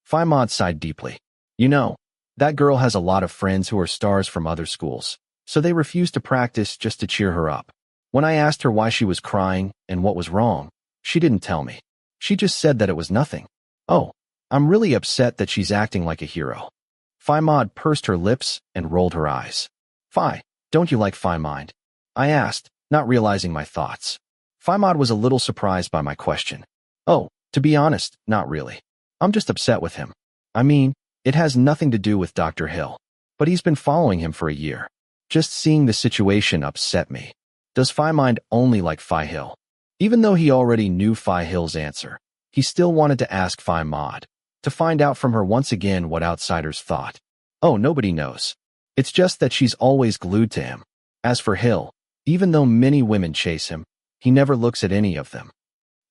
Phi Maud sighed deeply. "You know, that girl has a lot of friends who are stars from other schools, so they refused to practice just to cheer her up. When I asked her why she was crying and what was wrong, she didn't tell me. She just said that it was nothing. Oh, I'm really upset that she's acting like a hero." Phi Maud pursed her lips and rolled her eyes. "Phi, don't you like Phi Mind?" I asked, not realizing my thoughts. Phi Maud was a little surprised by my question. "Oh, to be honest, not really. I'm just upset with him. I mean, it has nothing to do with Dr. Hill. But he's been following him for a year. Just seeing the situation upset me. Does Phi Mind only like Phi Hill?" Even though he already knew Phi Hill's answer, he still wanted to ask Phi Maud, to find out from her once again what outsiders thought. "Oh, nobody knows. It's just that she's always glued to him. As for Hill, even though many women chase him, he never looks at any of them.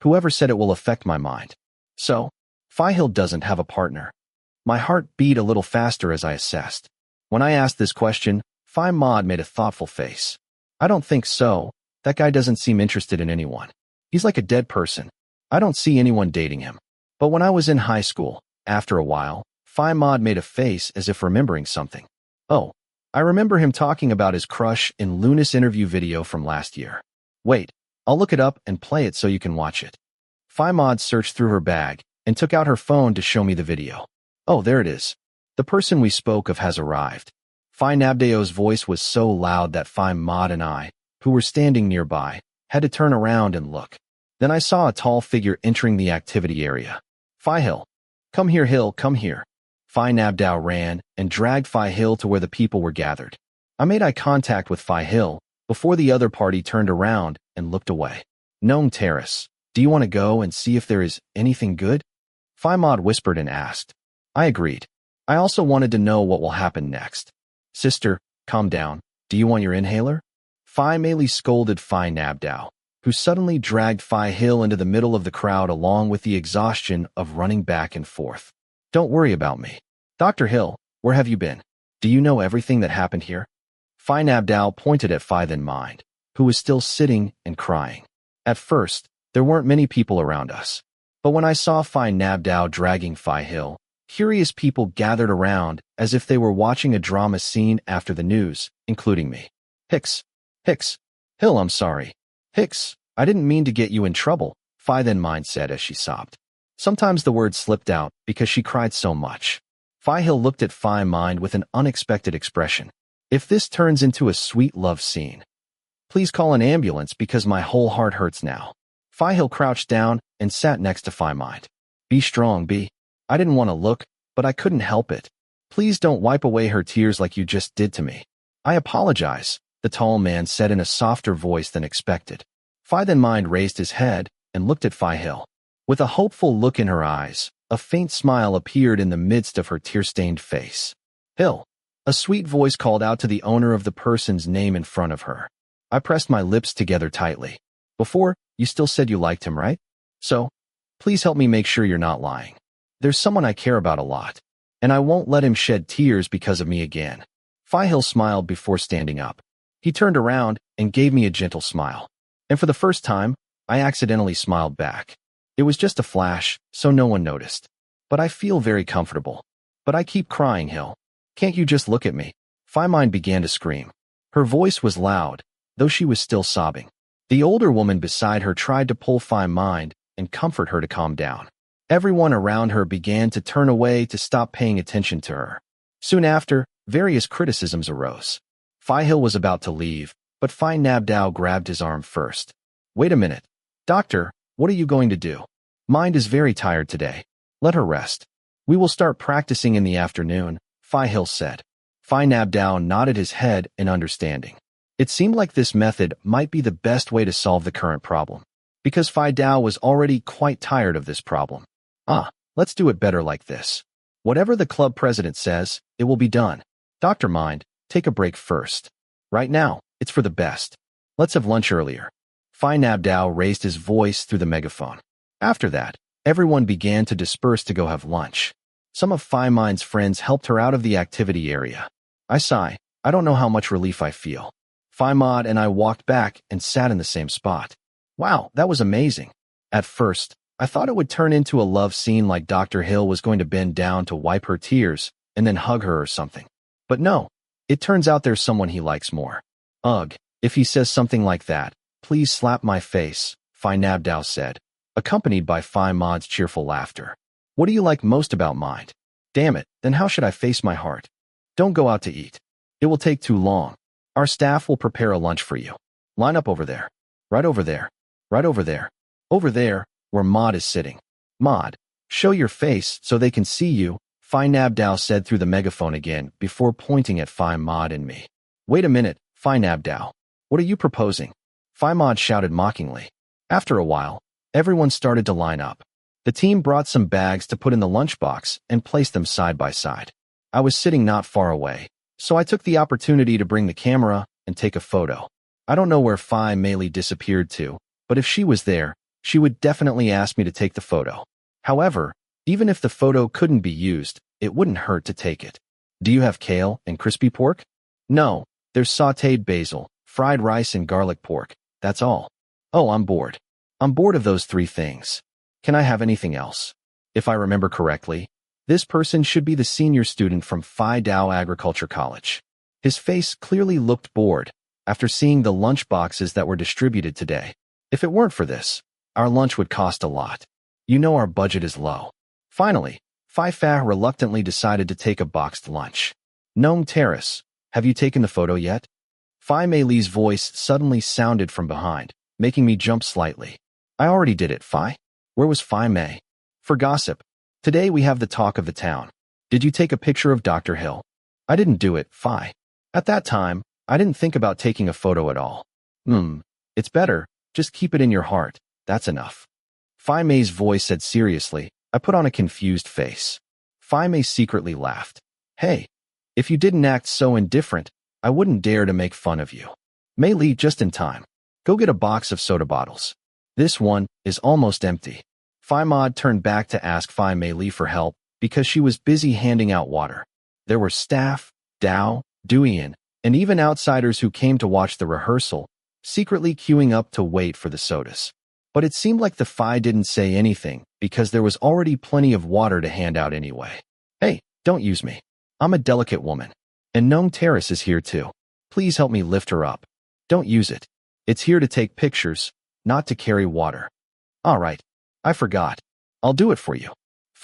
Whoever said it will affect my mind? So, Phi Hill doesn't have a partner." My heart beat a little faster as I assessed. When I asked this question, Phi Maud made a thoughtful face. "I don't think so. That guy doesn't seem interested in anyone. He's like a dead person. I don't see anyone dating him. But when I was in high school, after a while, Phi Maud made a face as if remembering something. "Oh, I remember him talking about his crush in Luna's interview video from last year. Wait, I'll look it up and play it so you can watch it." Phi Maud searched through her bag and took out her phone to show me the video. "Oh, there it is. The person we spoke of has arrived." Phi Nabdeo's voice was so loud that Phi Maud and I, who were standing nearby, had to turn around and look. Then I saw a tall figure entering the activity area. "Phi Hill. Come here, Hill, come here." Phi Nabdao ran and dragged Phi Hill to where the people were gathered. I made eye contact with Phi Hill before the other party turned around and looked away. "Gnome Terrace, do you want to go and see if there is anything good?" Phi Maud whispered and asked. I agreed. I also wanted to know what will happen next. "Sister, calm down. Do you want your inhaler?" Phi Mei scolded Phi Nabdao, who suddenly dragged Phi Hill into the middle of the crowd along with the exhaustion of running back and forth. "Don't worry about me. Dr. Hill, where have you been? Do you know everything that happened here?" Phi Nabdao pointed at Phi Then Mind, who was still sitting and crying. At first, there weren't many people around us. But when I saw Phi Nabdao dragging Phi Hill, curious people gathered around as if they were watching a drama scene after the news, including me. Hicks. Hill, I'm sorry. Hicks, I didn't mean to get you in trouble," Phi Then Mind said as she sobbed. Sometimes the words slipped out because she cried so much. Fi Hill looked at Fi Mind with an unexpected expression. If this turns into a sweet love scene, please call an ambulance because my whole heart hurts now. Fi Hill crouched down and sat next to Fi Mind. Be strong, B. I didn't want to look, but I couldn't help it. Please don't wipe away her tears like you just did to me. I apologize, the tall man said in a softer voice than expected. Fi then Mind raised his head and looked at Fi Hill. With a hopeful look in her eyes, a faint smile appeared in the midst of her tear-stained face. Hill. A sweet voice called out to the owner of the person's name in front of her. I pressed my lips together tightly. Before, you still said you liked him, right? So, please help me make sure you're not lying. There's someone I care about a lot, and I won't let him shed tears because of me again. Fi Hill smiled before standing up. He turned around and gave me a gentle smile. And for the first time, I accidentally smiled back. It was just a flash, so no one noticed. But I feel very comfortable. But I keep crying, Hill. Can't you just look at me? Fi Mind began to scream. Her voice was loud, though she was still sobbing. The older woman beside her tried to pull Fi Mind and comfort her to calm down. Everyone around her began to turn away to stop paying attention to her. Soon after, various criticisms arose. Fi Hill was about to leave, but Fi Nabdao grabbed his arm first. Wait a minute. Doctor, what are you going to do? Mind is very tired today. Let her rest. We will start practicing in the afternoon, Fi Hill said. Fi Nabdao nodded his head in understanding. It seemed like this method might be the best way to solve the current problem, because Fi Dao was already quite tired of this problem. Let's do it better like this. Whatever the club president says, it will be done. Dr. Mind, take a break first. Right now, it's for the best. Let's have lunch earlier. Fi Nabdao raised his voice through the megaphone. After that, everyone began to disperse to go have lunch. Some of Fi Mind's friends helped her out of the activity area. I sigh. I don't know how much relief I feel. Fi Mod and I walked back and sat in the same spot. Wow, that was amazing. At first, I thought it would turn into a love scene like Dr. Hill was going to bend down to wipe her tears and then hug her or something. But no, it turns out there's someone he likes more. Ugh, if he says something like that, please slap my face, Fi Nabdao said, accompanied by Fi Mod's cheerful laughter. What do you like most about Mind? Damn it, then how should I face my heart? Don't go out to eat. It will take too long. Our staff will prepare a lunch for you. Line up over there. Right over there. Right over there. Over there, where Mod is sitting. Mod, show your face so they can see you, Fi Nabdao said through the megaphone again before pointing at Fi Mod and me. Wait a minute, Fi Nabdao. What are you proposing? Fi Mod shouted mockingly. After a while, everyone started to line up. The team brought some bags to put in the lunchbox and placed them side by side. I was sitting not far away, so I took the opportunity to bring the camera and take a photo. I don't know where Fi Mei disappeared to, but if she was there, she would definitely ask me to take the photo. However, even if the photo couldn't be used, it wouldn't hurt to take it. Do you have kale and crispy pork? No, there's sautéed basil, fried rice and garlic pork, that's all. Oh, I'm bored. I'm bored of those 3 things. Can I have anything else? If I remember correctly, this person should be the senior student from Phi Dao Agriculture College. His face clearly looked bored after seeing the lunch boxes that were distributed today. If it weren't for this, our lunch would cost a lot. You know our budget is low. Finally, Phi Fa reluctantly decided to take a boxed lunch. Gnome Terrace, have you taken the photo yet? Phi Mei's voice suddenly sounded from behind, making me jump slightly. I already did it, Phi. Where was Phi Mei? For gossip. Today we have the talk of the town. Did you take a picture of Dr. Hill? I didn't do it, Phi. At that time, I didn't think about taking a photo at all. It's better, just keep it in your heart, that's enough. Phi Mei's voice said seriously. I put on a confused face. Phi Mei secretly laughed. Hey, if you didn't act so indifferent, I wouldn't dare to make fun of you. Mei Li, just in time. Go get a box of soda bottles. This one is almost empty. Phi Mod turned back to ask Phi Mei for help because she was busy handing out water. There were staff, Dao, Duyan, and even outsiders who came to watch the rehearsal, secretly queuing up to wait for the sodas. But it seemed like the Phi didn't say anything because there was already plenty of water to hand out anyway. Hey, don't use me. I'm a delicate woman. And Gnome Terrace is here too. Please help me lift her up. Don't use it. It's here to take pictures, not to carry water. All right. I forgot. I'll do it for you.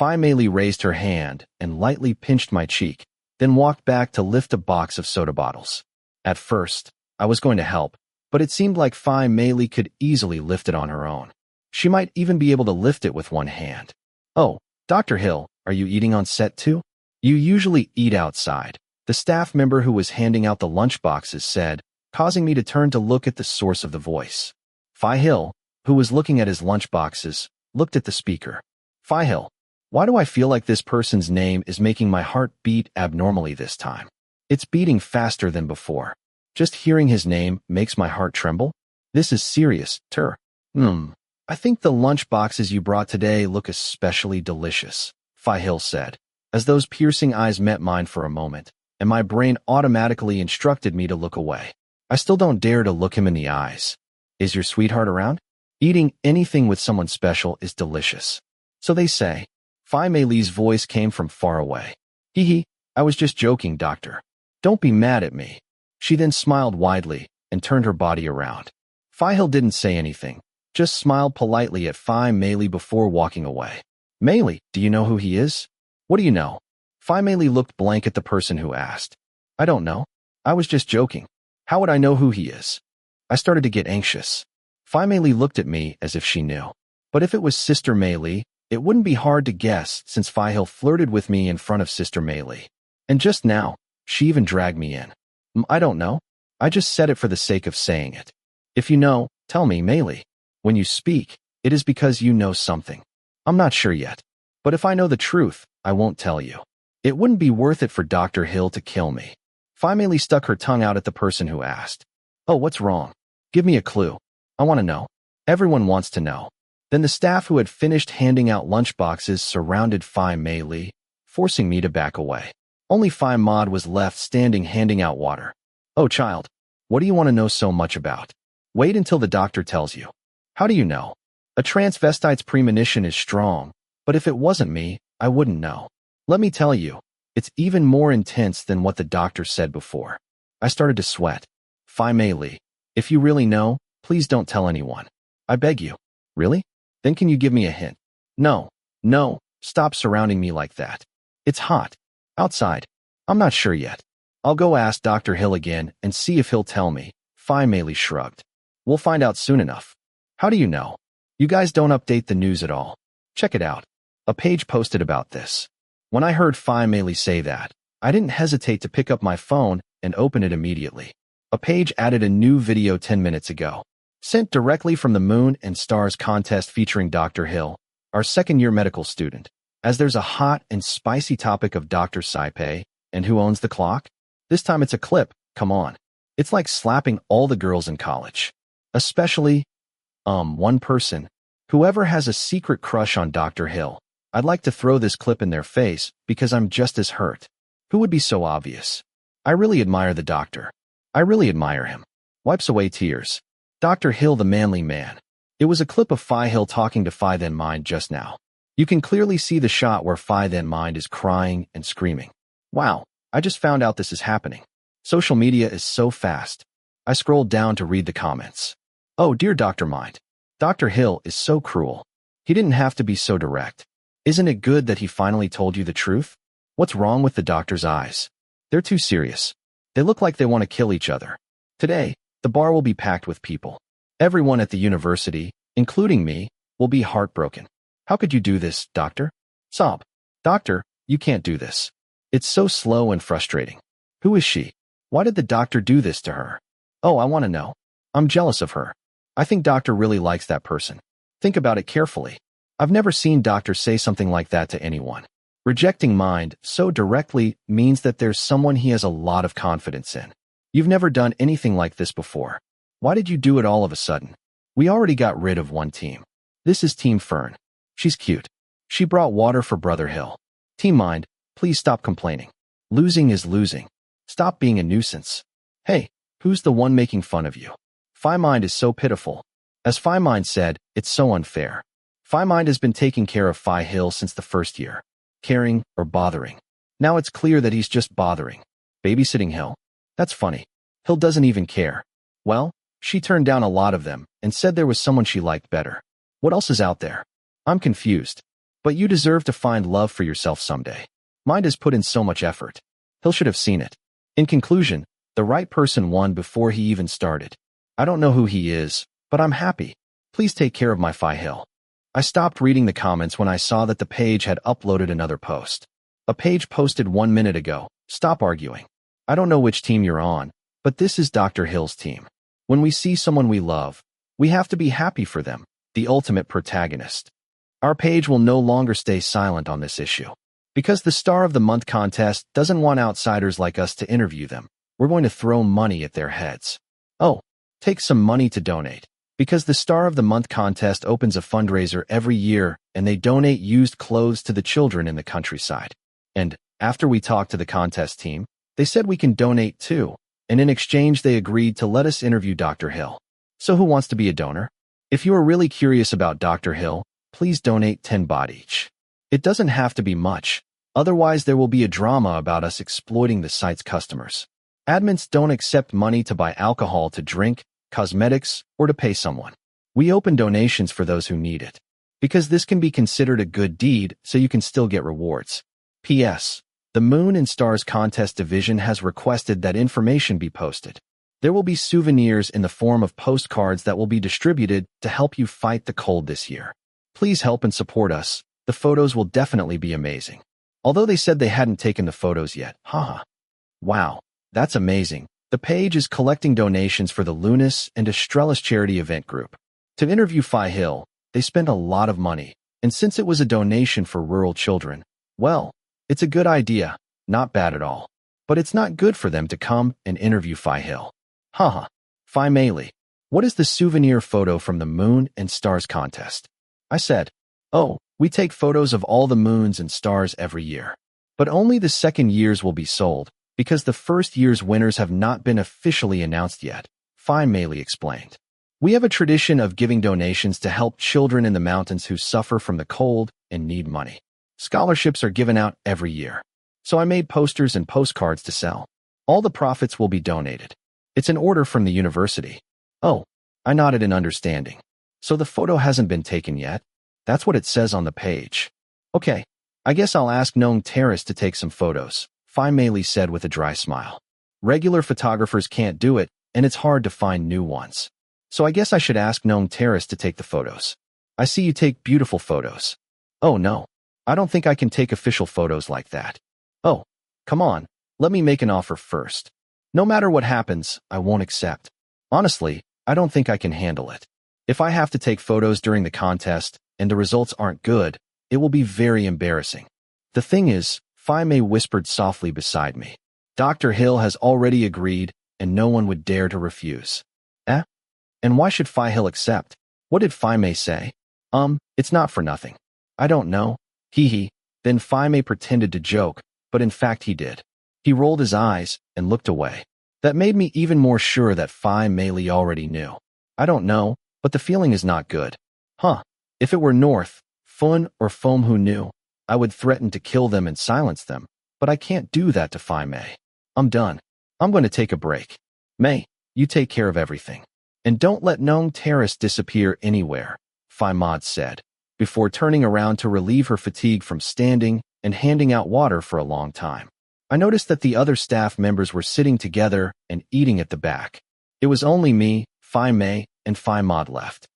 Phi Mei raised her hand and lightly pinched my cheek, then walked back to lift a box of soda bottles. At first, I was going to help, but it seemed like Phi Mei could easily lift it on her own. She might even be able to lift it with one hand. "Oh, Dr. Hill, are you eating on set too?" "You usually eat outside," the staff member who was handing out the lunch boxes said, causing me to turn to look at the source of the voice. Phi Hill, who was looking at his lunch boxes, looked at the speaker. "Phi Hill, why do I feel like this person's name is making my heart beat abnormally this time? It's beating faster than before. Just hearing his name makes my heart tremble. This is serious, Tur. I think the lunch boxes you brought today look especially delicious," Phi Hill said, as those piercing eyes met mine for a moment, and my brain automatically instructed me to look away. I still don't dare to look him in the eyes. "Is your sweetheart around?" "Eating anything with someone special is delicious." "So they say." Phi Mei's voice came from far away. "Hee hee, I was just joking, doctor. Don't be mad at me." She then smiled widely and turned her body around. Phi Hill didn't say anything, just smiled politely at Phi Mei before walking away. "Mei, do you know who he is?" "What do you know?" Phi Mei looked blank at the person who asked. "I don't know. I was just joking. How would I know who he is?" I started to get anxious. Phi Mei looked at me as if she knew. But if it was Sister Mei, it wouldn't be hard to guess since Phi Hill flirted with me in front of Sister Mei. And just now, she even dragged me in. "I don't know. I just said it for the sake of saying it. If you know, tell me, Mei. When you speak, it is because you know something. I'm not sure yet. But if I know the truth, I won't tell you. It wouldn't be worth it for Dr. Hill to kill me." Phi Mei stuck her tongue out at the person who asked. "Oh, what's wrong? Give me a clue. I want to know." Everyone wants to know. Then the staff who had finished handing out lunch boxes surrounded Phi Mei, forcing me to back away. Only Phi Mod was left standing handing out water. "Oh, child, what do you want to know so much about? Wait until the doctor tells you." "How do you know?" "A transvestite's premonition is strong, but if it wasn't me, I wouldn't know. Let me tell you, it's even more intense than what the doctor said before." I started to sweat. "Phi Mei, if you really know, please don't tell anyone. I beg you." "Really? Then can you give me a hint?" No, stop surrounding me like that. It's hot. Outside. I'm not sure yet. I'll go ask Dr. Hill again and see if he'll tell me." Phi Mei shrugged. "We'll find out soon enough." "How do you know? You guys don't update the news at all." "Check it out. A page posted about this." When I heard Phi Mei say that, I didn't hesitate to pick up my phone and open it immediately. A page added a new video 10 minutes ago. Sent directly from the Moon and Stars contest featuring Dr. Hill, our second-year medical student. As there's a hot and spicy topic of Dr. Saipei and who owns the clock, this time it's a clip, come on. It's like slapping all the girls in college. Especially, one person. Whoever has a secret crush on Dr. Hill, I'd like to throw this clip in their face because I'm just as hurt. Who would be so obvious? I really admire the doctor. I really admire him. Wipes away tears. Dr. Hill, the manly man. It was a clip of Phi Hill talking to Phi Then Mind just now. You can clearly see the shot where Phi Then Mind is crying and screaming. Wow, I just found out this is happening. Social media is so fast. I scrolled down to read the comments. "Oh, dear Dr. Mind. Dr. Hill is so cruel. He didn't have to be so direct. Isn't it good that he finally told you the truth? What's wrong with the doctor's eyes? They're too serious. They look like they want to kill each other. Today, the bar will be packed with people. Everyone at the university, including me, will be heartbroken. How could you do this, doctor?" Sob. "Doctor, you can't do this. It's so slow and frustrating. Who is she? Why did the doctor do this to her? Oh, I want to know. I'm jealous of her. I think doctor really likes that person. Think about it carefully. I've never seen doctor say something like that to anyone. Rejecting Mind so directly means that there's someone he has a lot of confidence in. You've never done anything like this before. Why did you do it all of a sudden? We already got rid of one team. This is Team Fern. She's cute. She brought water for Brother Hill. Team Mind, please stop complaining. Losing is losing. Stop being a nuisance. Hey, who's the one making fun of you? Phi Mind is so pitiful. As Phi Mind said, it's so unfair. Phi Mind has been taking care of Phi Hill since the first year. Caring or bothering. Now it's clear that he's just bothering. Babysitting Hill? That's funny. Hill doesn't even care. Well, she turned down a lot of them and said there was someone she liked better. What else is out there? I'm confused. But you deserve to find love for yourself someday. Mind has put in so much effort. He should have seen it. In conclusion, the right person won before he even started. I don't know who he is, but I'm happy. Please take care of my Phi Hill. I stopped reading the comments when I saw that the page had uploaded another post. A page posted 1 minute ago. Stop arguing. I don't know which team you're on, but this is Dr. Hill's team. When we see someone we love, we have to be happy for them, the ultimate protagonist. Our page will no longer stay silent on this issue. Because the Star of the Month contest doesn't want outsiders like us to interview them, we're going to throw money at their heads. Oh, take some money to donate. Because the Star of the Month contest opens a fundraiser every year and they donate used clothes to the children in the countryside. And after we talked to the contest team, they said we can donate too, and in exchange they agreed to let us interview Dr. Hill. So who wants to be a donor? If you are really curious about Dr. Hill, please donate 10 baht each. It doesn't have to be much, otherwise there will be a drama about us exploiting the site's customers. Admins don't accept money to buy alcohol to drink, cosmetics, or to pay someone. We open donations for those who need it. Because this can be considered a good deed, so you can still get rewards. P.S. The Moon and Stars Contest Division has requested that information be posted. There will be souvenirs in the form of postcards that will be distributed to help you fight the cold this year. Please help and support us. The photos will definitely be amazing. Although they said they hadn't taken the photos yet. Haha. Wow, that's amazing. The page is collecting donations for the Lunas and Estrellas charity event group. To interview Phi Hill, they spent a lot of money, and since it was a donation for rural children, well, it's a good idea, not bad at all. But it's not good for them to come and interview Phi Hill. Haha. Phi Mei, what is the souvenir photo from the Moon and Stars contest? I said, oh, we take photos of all the moons and stars every year. But only the second years will be sold, because the first year's winners have not been officially announced yet, Phi Mei explained. We have a tradition of giving donations to help children in the mountains who suffer from the cold and need money. Scholarships are given out every year. So I made posters and postcards to sell. All the profits will be donated. It's an order from the university. Oh, I nodded in understanding. So the photo hasn't been taken yet? That's what it says on the page. Okay, I guess I'll ask Nong Terrace to take some photos, Phi Mei said with a dry smile. Regular photographers can't do it, and it's hard to find new ones. So I guess I should ask Nong Terrace to take the photos. I see you take beautiful photos. Oh no, I don't think I can take official photos like that. Oh, come on, let me make an offer first. No matter what happens, I won't accept. Honestly, I don't think I can handle it. If I have to take photos during the contest and the results aren't good, it will be very embarrassing. The thing is, Phi Mei whispered softly beside me. Dr. Hill has already agreed, and no one would dare to refuse. Eh? And why should Phi Hill accept? What did Phi Mei say? It's not for nothing. I don't know. Hee. Then Phi Mei pretended to joke, but in fact he did. He rolled his eyes and looked away. That made me even more sure that Phi Mei already knew. I don't know, but the feeling is not good. Huh. If it were North, Fun, or Foam who knew, I would threaten to kill them and silence them, but I can't do that to Phi Mei. I'm done. I'm going to take a break. Mei, you take care of everything. And don't let Nong Terrace disappear anywhere, Phi Mod said, before turning around to relieve her fatigue from standing and handing out water for a long time. I noticed that the other staff members were sitting together and eating at the back. It was only me, Phi Mei, and Phi Mod left.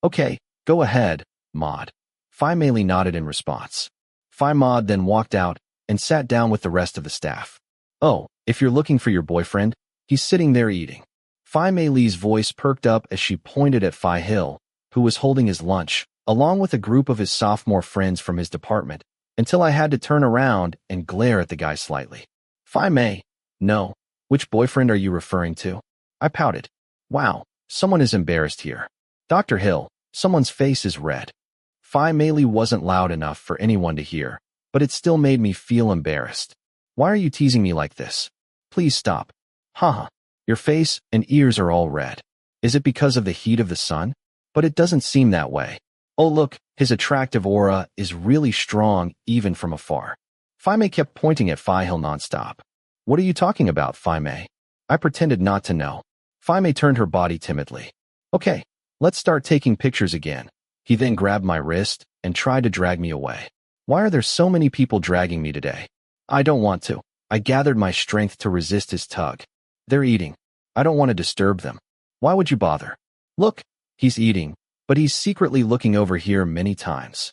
Okay, go ahead, Mod. Phi Mei nodded in response. Phi Mod then walked out and sat down with the rest of the staff. Oh, if you're looking for your boyfriend, he's sitting there eating. Phi Mei's voice perked up as she pointed at Phi Hill, who was holding his lunch, along with a group of his sophomore friends from his department, until I had to turn around and glare at the guy slightly. Phi Mei, no. Which boyfriend are you referring to? I pouted. Wow, someone is embarrassed here. Dr. Hill, someone's face is red. Phi Mei wasn't loud enough for anyone to hear, but it still made me feel embarrassed. Why are you teasing me like this? Please stop. Haha. Your face and ears are all red. Is it because of the heat of the sun? But it doesn't seem that way. Oh look, his attractive aura is really strong even from afar. Phi Mei kept pointing at Phi Hill nonstop. What are you talking about, Phi Mei? I pretended not to know. Phi Mei turned her body timidly. Okay, let's start taking pictures again. He then grabbed my wrist and tried to drag me away. Why are there so many people dragging me today? I don't want to. I gathered my strength to resist his tug. They're eating. I don't want to disturb them. Why would you bother? Look, he's eating, but he's secretly looking over here many times.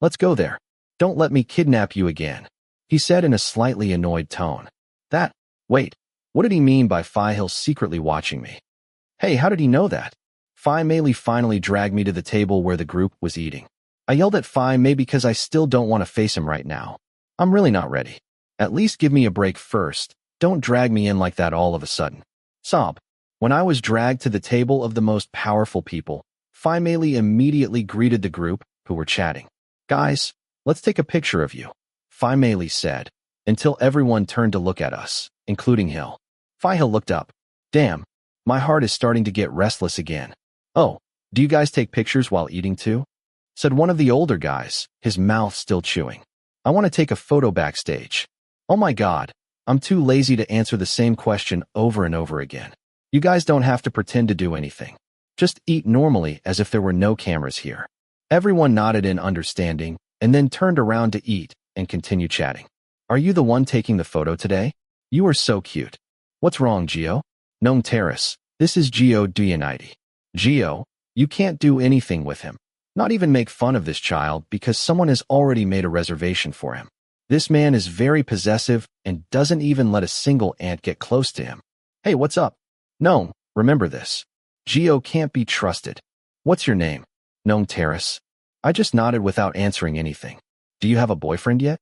Let's go there. Don't let me kidnap you again, he said in a slightly annoyed tone. Wait, what did he mean by Phi Hill secretly watching me? Hey, how did he know that? Phi Mei finally dragged me to the table where the group was eating. I yelled at Phi Mei because I still don't want to face him right now. I'm really not ready. At least give me a break first. Don't drag me in like that all of a sudden. Sob. When I was dragged to the table of the most powerful people, Phi Mei immediately greeted the group, who were chatting. Guys, let's take a picture of you, Phi Mei said, until everyone turned to look at us, including Hill. Phi Hill looked up. Damn, my heart is starting to get restless again. Oh, do you guys take pictures while eating too? Said one of the older guys, his mouth still chewing. I want to take a photo backstage. Oh my God, I'm too lazy to answer the same question over and over again. You guys don't have to pretend to do anything. Just eat normally as if there were no cameras here. Everyone nodded in understanding and then turned around to eat and continue chatting. Are you the one taking the photo today? You are so cute. What's wrong, Gio? Nong Terrace, this is Gio Duyanite. Gio, you can't do anything with him. Not even make fun of this child because someone has already made a reservation for him. This man is very possessive and doesn't even let a single ant get close to him. Hey, what's up? No, remember this. Gio can't be trusted. What's your name? Nong Terrace. I just nodded without answering anything. Do you have a boyfriend yet?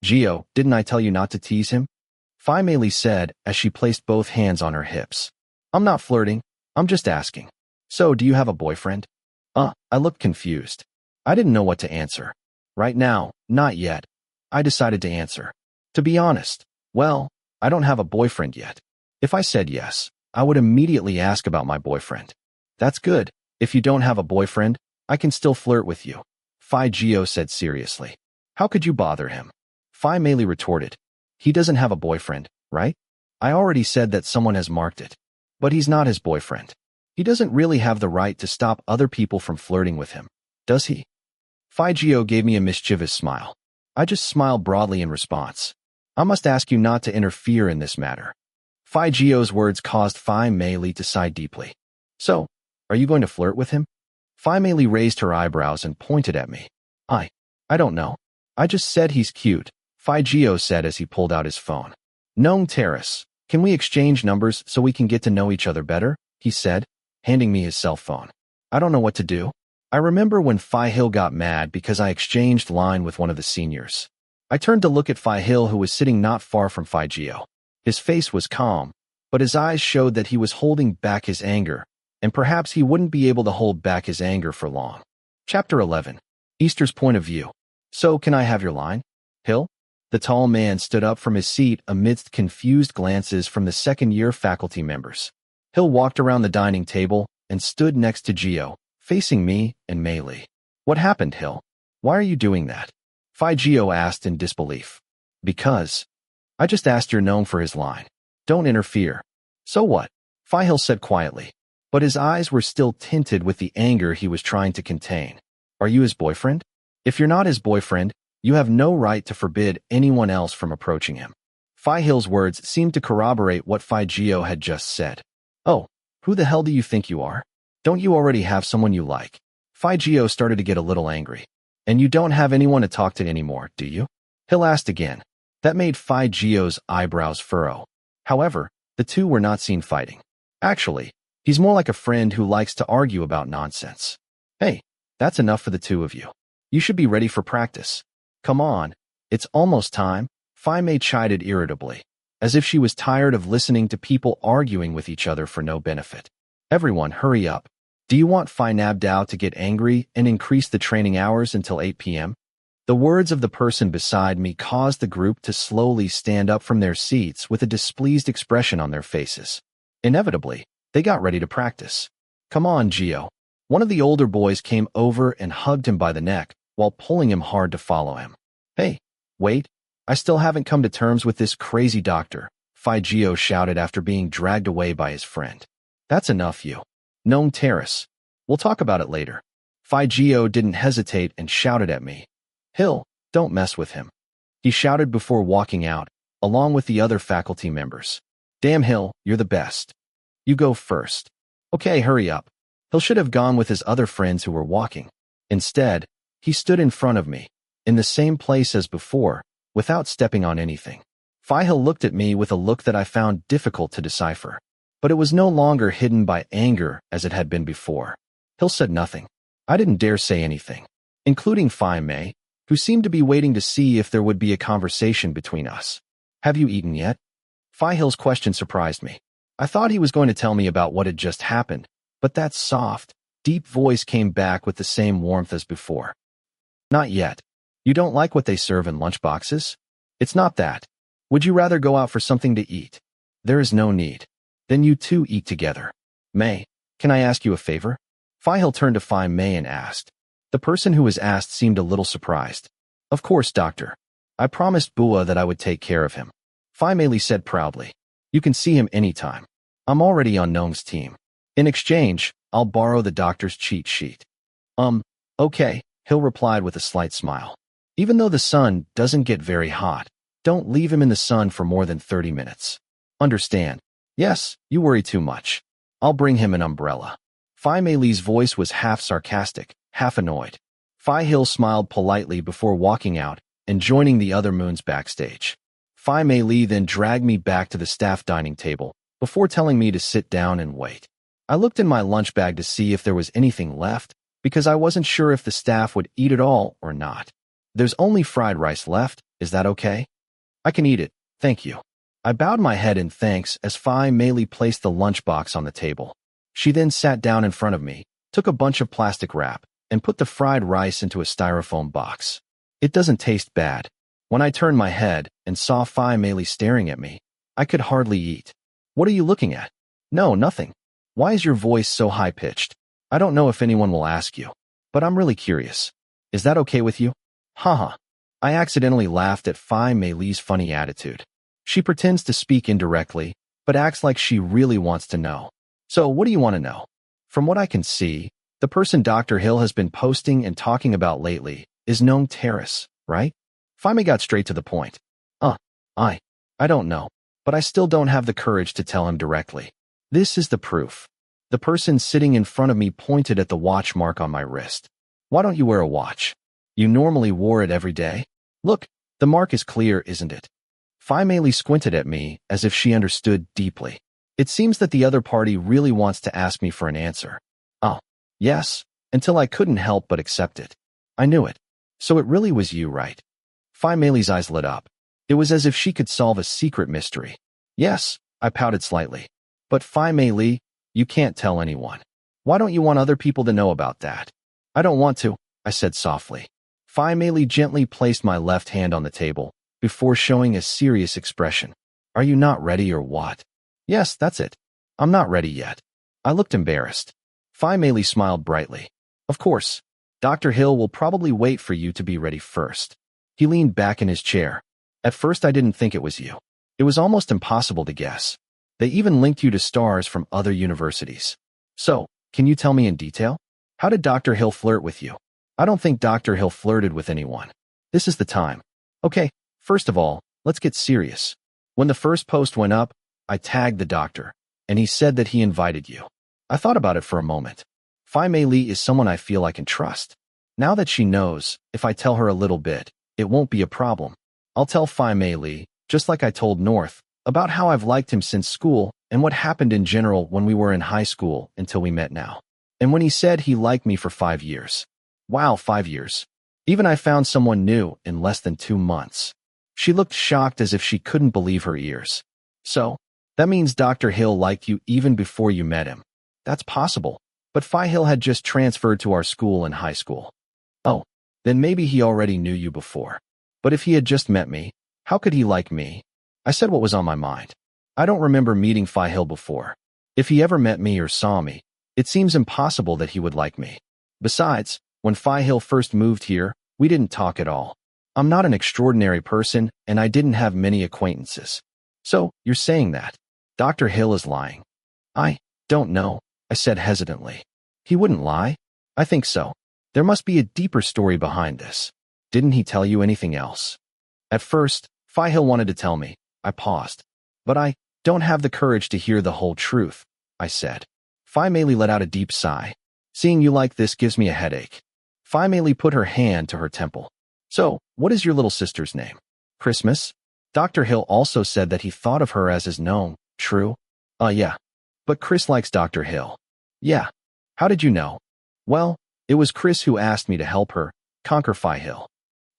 Gio, didn't I tell you not to tease him? Phi Mei said as she placed both hands on her hips. I'm not flirting. I'm just asking. So, do you have a boyfriend? I looked confused. I didn't know what to answer. Right now, not yet. I decided to answer. To be honest, well, I don't have a boyfriend yet. If I said yes, I would immediately ask about my boyfriend. That's good. If you don't have a boyfriend, I can still flirt with you, Phi Gio said seriously. How could you bother him? Phi Mei retorted. He doesn't have a boyfriend, right? I already said that someone has marked it. But he's not his boyfriend. He doesn't really have the right to stop other people from flirting with him, does he? Phi Gio gave me a mischievous smile. I just smiled broadly in response. I must ask you not to interfere in this matter. Phi Gio's words caused Phi Mei to sigh deeply. So, are you going to flirt with him? Phi Mei raised her eyebrows and pointed at me. I don't know. I just said he's cute, Phi Gio said as he pulled out his phone. Nong Terrace, can we exchange numbers so we can get to know each other better? He said, handing me his cell phone. I don't know what to do. I remember when Phi Hill got mad because I exchanged line with one of the seniors. I turned to look at Phi Hill, who was sitting not far from Phi Gio. His face was calm, but his eyes showed that he was holding back his anger, and perhaps he wouldn't be able to hold back his anger for long. Chapter 11. Easter's point of view. So, can I have your line? Hill? The tall man stood up from his seat amidst confused glances from the second-year faculty members. Hill walked around the dining table and stood next to Gio, facing me and Mei. What happened, Hill? Why are you doing that? Phi Gio asked in disbelief. Because. I just asked your gnome for his line. Don't interfere. So what? Phi Hill said quietly, but his eyes were still tinted with the anger he was trying to contain. Are you his boyfriend? If you're not his boyfriend, you have no right to forbid anyone else from approaching him. Phi Hill's words seemed to corroborate what Phi Gio had just said. Oh, who the hell do you think you are? Don't you already have someone you like? Phi Gio started to get a little angry. And you don't have anyone to talk to anymore, do you? Hill asked again. That made Phi Gio's eyebrows furrow. However, the two were not seen fighting. Actually, he's more like a friend who likes to argue about nonsense. Hey, that's enough for the two of you. You should be ready for practice. Come on, it's almost time, Phi Mei chided irritably, as if she was tired of listening to people arguing with each other for no benefit. Everyone, hurry up. Do you want Phi Nabdao to get angry and increase the training hours until 8 p.m.? The words of the person beside me caused the group to slowly stand up from their seats with a displeased expression on their faces. Inevitably, they got ready to practice. Come on, Gio. One of the older boys came over and hugged him by the neck while pulling him hard to follow him. Hey, wait, I still haven't come to terms with this crazy doctor, Phi Gio shouted after being dragged away by his friend. That's enough, you. Nong Terrace. We'll talk about it later. Phi Gio didn't hesitate and shouted at me. Hill, don't mess with him. He shouted before walking out, along with the other faculty members. Damn Hill, you're the best. You go first. Okay, hurry up. Hill should have gone with his other friends who were walking. Instead, he stood in front of me, in the same place as before, without stepping on anything. Hill looked at me with a look that I found difficult to decipher, but it was no longer hidden by anger as it had been before. Hill said nothing. I didn't dare say anything, including Mei, who seemed to be waiting to see if there would be a conversation between us. Have you eaten yet? Hill's question surprised me. I thought he was going to tell me about what had just happened, but that soft, deep voice came back with the same warmth as before. Not yet. You don't like what they serve in lunchboxes? It's not that. Would you rather go out for something to eat? There is no need. Then you two eat together. May, can I ask you a favor? Hill turned to May and asked. The person who was asked seemed a little surprised. Of course, doctor. I promised Bua that I would take care of him. Mei said proudly. You can see him anytime. I'm already on Nong's team. In exchange, I'll borrow the doctor's cheat sheet. Okay, Hill replied with a slight smile. Even though the sun doesn't get very hot, don't leave him in the sun for more than 30 minutes. Understand? Yes, you worry too much. I'll bring him an umbrella. Mei Li's voice was half sarcastic, half annoyed. Hill smiled politely before walking out and joining the other moons backstage. Mei Li then dragged me back to the staff dining table before telling me to sit down and wait. I looked in my lunch bag to see if there was anything left because I wasn't sure if the staff would eat it all or not. There's only fried rice left, is that okay? I can eat it, thank you. I bowed my head in thanks as Mei Li placed the lunchbox on the table. She then sat down in front of me, took a bunch of plastic wrap, and put the fried rice into a styrofoam box. It doesn't taste bad. When I turned my head and saw Mei Li staring at me, I could hardly eat. What are you looking at? No, nothing. Why is your voice so high-pitched? I don't know if anyone will ask you, but I'm really curious. Is that okay with you? Haha. I accidentally laughed at Mei Li's funny attitude. She pretends to speak indirectly, but acts like she really wants to know. So what do you want to know? From what I can see, the person Dr. Hill has been posting and talking about lately is Nong Terrace, right? Mei got straight to the point. I don't know, but I still don't have the courage to tell him directly. This is the proof. The person sitting in front of me pointed at the watch mark on my wrist. Why don't you wear a watch? You normally wore it every day? Look, the mark is clear, isn't it? Mei Li squinted at me as if she understood deeply. It seems that the other party really wants to ask me for an answer. Oh, yes, until I couldn't help but accept it. I knew it. So it really was you, right? Mei Li's eyes lit up. It was as if she could solve a secret mystery. Yes, I pouted slightly. But Mei Li, you can't tell anyone. Why don't you want other people to know about that? I don't want to, I said softly. Mei Li gently placed my left hand on the table before showing a serious expression. Are you not ready or what? Yes, that's it. I'm not ready yet. I looked embarrassed. Mei Li smiled brightly. Of course. Dr. Hill will probably wait for you to be ready first. He leaned back in his chair. At first I didn't think it was you. It was almost impossible to guess. They even linked you to stars from other universities. So, can you tell me in detail? How did Dr. Hill flirt with you? I don't think Dr. Hill flirted with anyone. This is the time. Okay, first of all, let's get serious. When the first post went up, I tagged the doctor, and he said that he invited you. I thought about it for a moment. Mei Li is someone I feel I can trust. Now that she knows, if I tell her a little bit, it won't be a problem. I'll tell Mei Li, just like I told North, about how I've liked him since school and what happened in general when we were in high school until we met now. And when he said he liked me for 5 years. Wow, 5 years. Even I found someone new in less than 2 months. She looked shocked as if she couldn't believe her ears. So, that means Dr. Hill liked you even before you met him. That's possible, but Hill had just transferred to our school in high school. Oh, then maybe he already knew you before. But if he had just met me, how could he like me? I said what was on my mind. I don't remember meeting Hill before. If he ever met me or saw me, it seems impossible that he would like me. Besides, when Hill first moved here, we didn't talk at all. I'm not an extraordinary person, and I didn't have many acquaintances. So, you're saying that Dr. Hill is lying? I don't know, I said hesitantly. He wouldn't lie? I think so. There must be a deeper story behind this. Didn't he tell you anything else? At first, Hill wanted to tell me. I paused. But I don't have the courage to hear the whole truth, I said. Mei Li let out a deep sigh. Seeing you like this gives me a headache. Mei Li put her hand to her temple. So, what is your little sister's name? Christmas? Dr. Hill also said that he thought of her as his gnome, true? Yeah. But Chris likes Dr. Hill. Yeah. How did you know? Well, it was Chris who asked me to help her conquer Hill.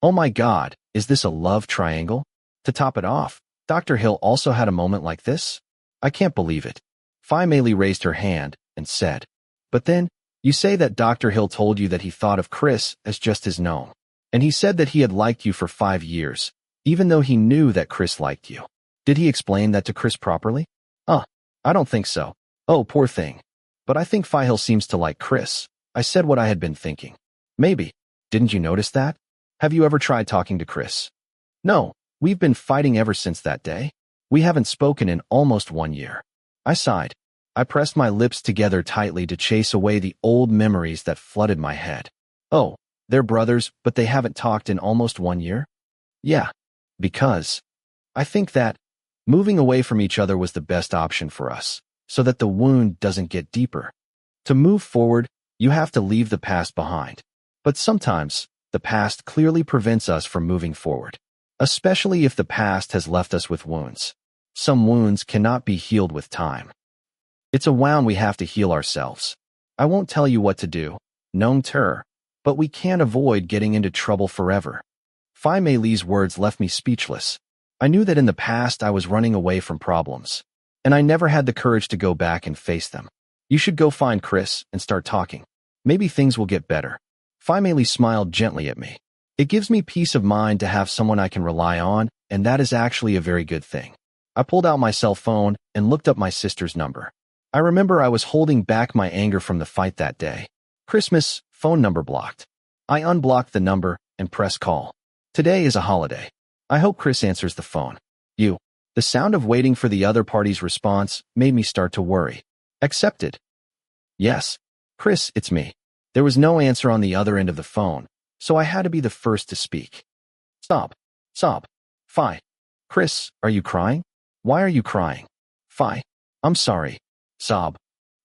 Oh my God, is this a love triangle? To top it off, Dr. Hill also had a moment like this? I can't believe it. Mei Li raised her hand and said, but then, you say that Dr. Hill told you that he thought of Chris as just his gnome. And he said that he had liked you for 5 years, even though he knew that Chris liked you. Did he explain that to Chris properly? I don't think so. Oh, poor thing. But I think Hill seems to like Chris. I said what I had been thinking. Maybe. Didn't you notice that? Have you ever tried talking to Chris? No, we've been fighting ever since that day. We haven't spoken in almost 1 year. I sighed. I pressed my lips together tightly to chase away the old memories that flooded my head. Oh, they're brothers, but they haven't talked in almost 1 year? Yeah, because I think that moving away from each other was the best option for us, so that the wound doesn't get deeper. To move forward, you have to leave the past behind. But sometimes, the past clearly prevents us from moving forward, especially if the past has left us with wounds. Some wounds cannot be healed with time. It's a wound we have to heal ourselves. I won't tell you what to do, non ter, but we can't avoid getting into trouble forever. Mei Li's words left me speechless. I knew that in the past I was running away from problems, and I never had the courage to go back and face them. You should go find Chris and start talking. Maybe things will get better. Mei Li smiled gently at me. It gives me peace of mind to have someone I can rely on, and that is actually a very good thing. I pulled out my cell phone and looked up my sister's number. I remember I was holding back my anger from the fight that day. Christmas, phone number blocked. I unblocked the number and pressed call. Today is a holiday. I hope Chris answers the phone. The sound of waiting for the other party's response made me start to worry. Accepted. Yes. Chris, it's me. There was no answer on the other end of the phone, so I had to be the first to speak. Sob. Fi. Chris, are you crying? Why are you crying? Fi. I'm sorry. Sob.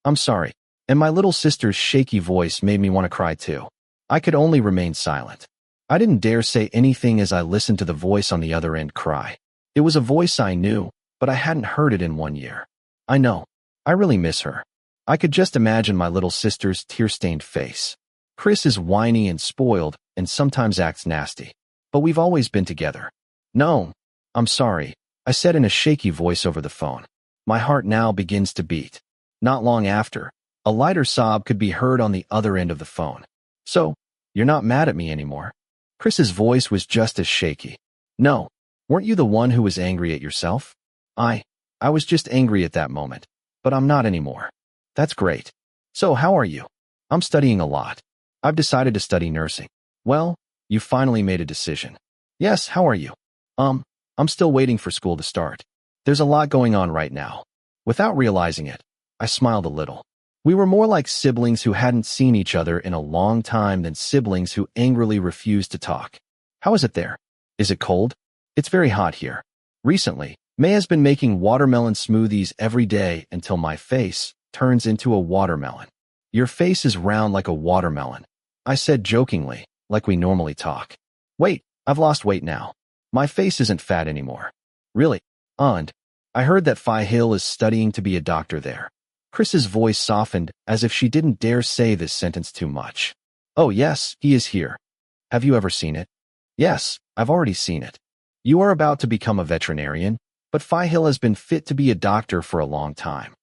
I'm sorry. And my little sister's shaky voice made me want to cry too. I could only remain silent. I didn't dare say anything as I listened to the voice on the other end cry. It was a voice I knew, but I hadn't heard it in 1 year. I know. I really miss her. I could just imagine my little sister's tear-stained face. Chris is whiny and spoiled and sometimes acts nasty. But we've always been together. No, I'm sorry, I said in a shaky voice over the phone. My heart now begins to beat. Not long after, a lighter sob could be heard on the other end of the phone. So, you're not mad at me anymore? Chris's voice was just as shaky. No, weren't you the one who was angry at yourself? I was just angry at that moment, but I'm not anymore. That's great. So how are you? I'm studying a lot. I've decided to study nursing. Well, you finally made a decision. Yes, how are you? I'm still waiting for school to start. There's a lot going on right now. Without realizing it, I smiled a little. We were more like siblings who hadn't seen each other in a long time than siblings who angrily refused to talk. How is it there? Is it cold? It's very hot here. Recently, May has been making watermelon smoothies every day until my face turns into a watermelon. Your face is round like a watermelon, I said jokingly, like we normally talk. Wait, I've lost weight now. My face isn't fat anymore. Really? And I heard that Hill is studying to be a doctor there. Chris's voice softened as if she didn't dare say this sentence too much. Oh yes, he is here. Have you ever seen it? Yes, I've already seen it. You are about to become a veterinarian, but Hill has been fit to be a doctor for a long time.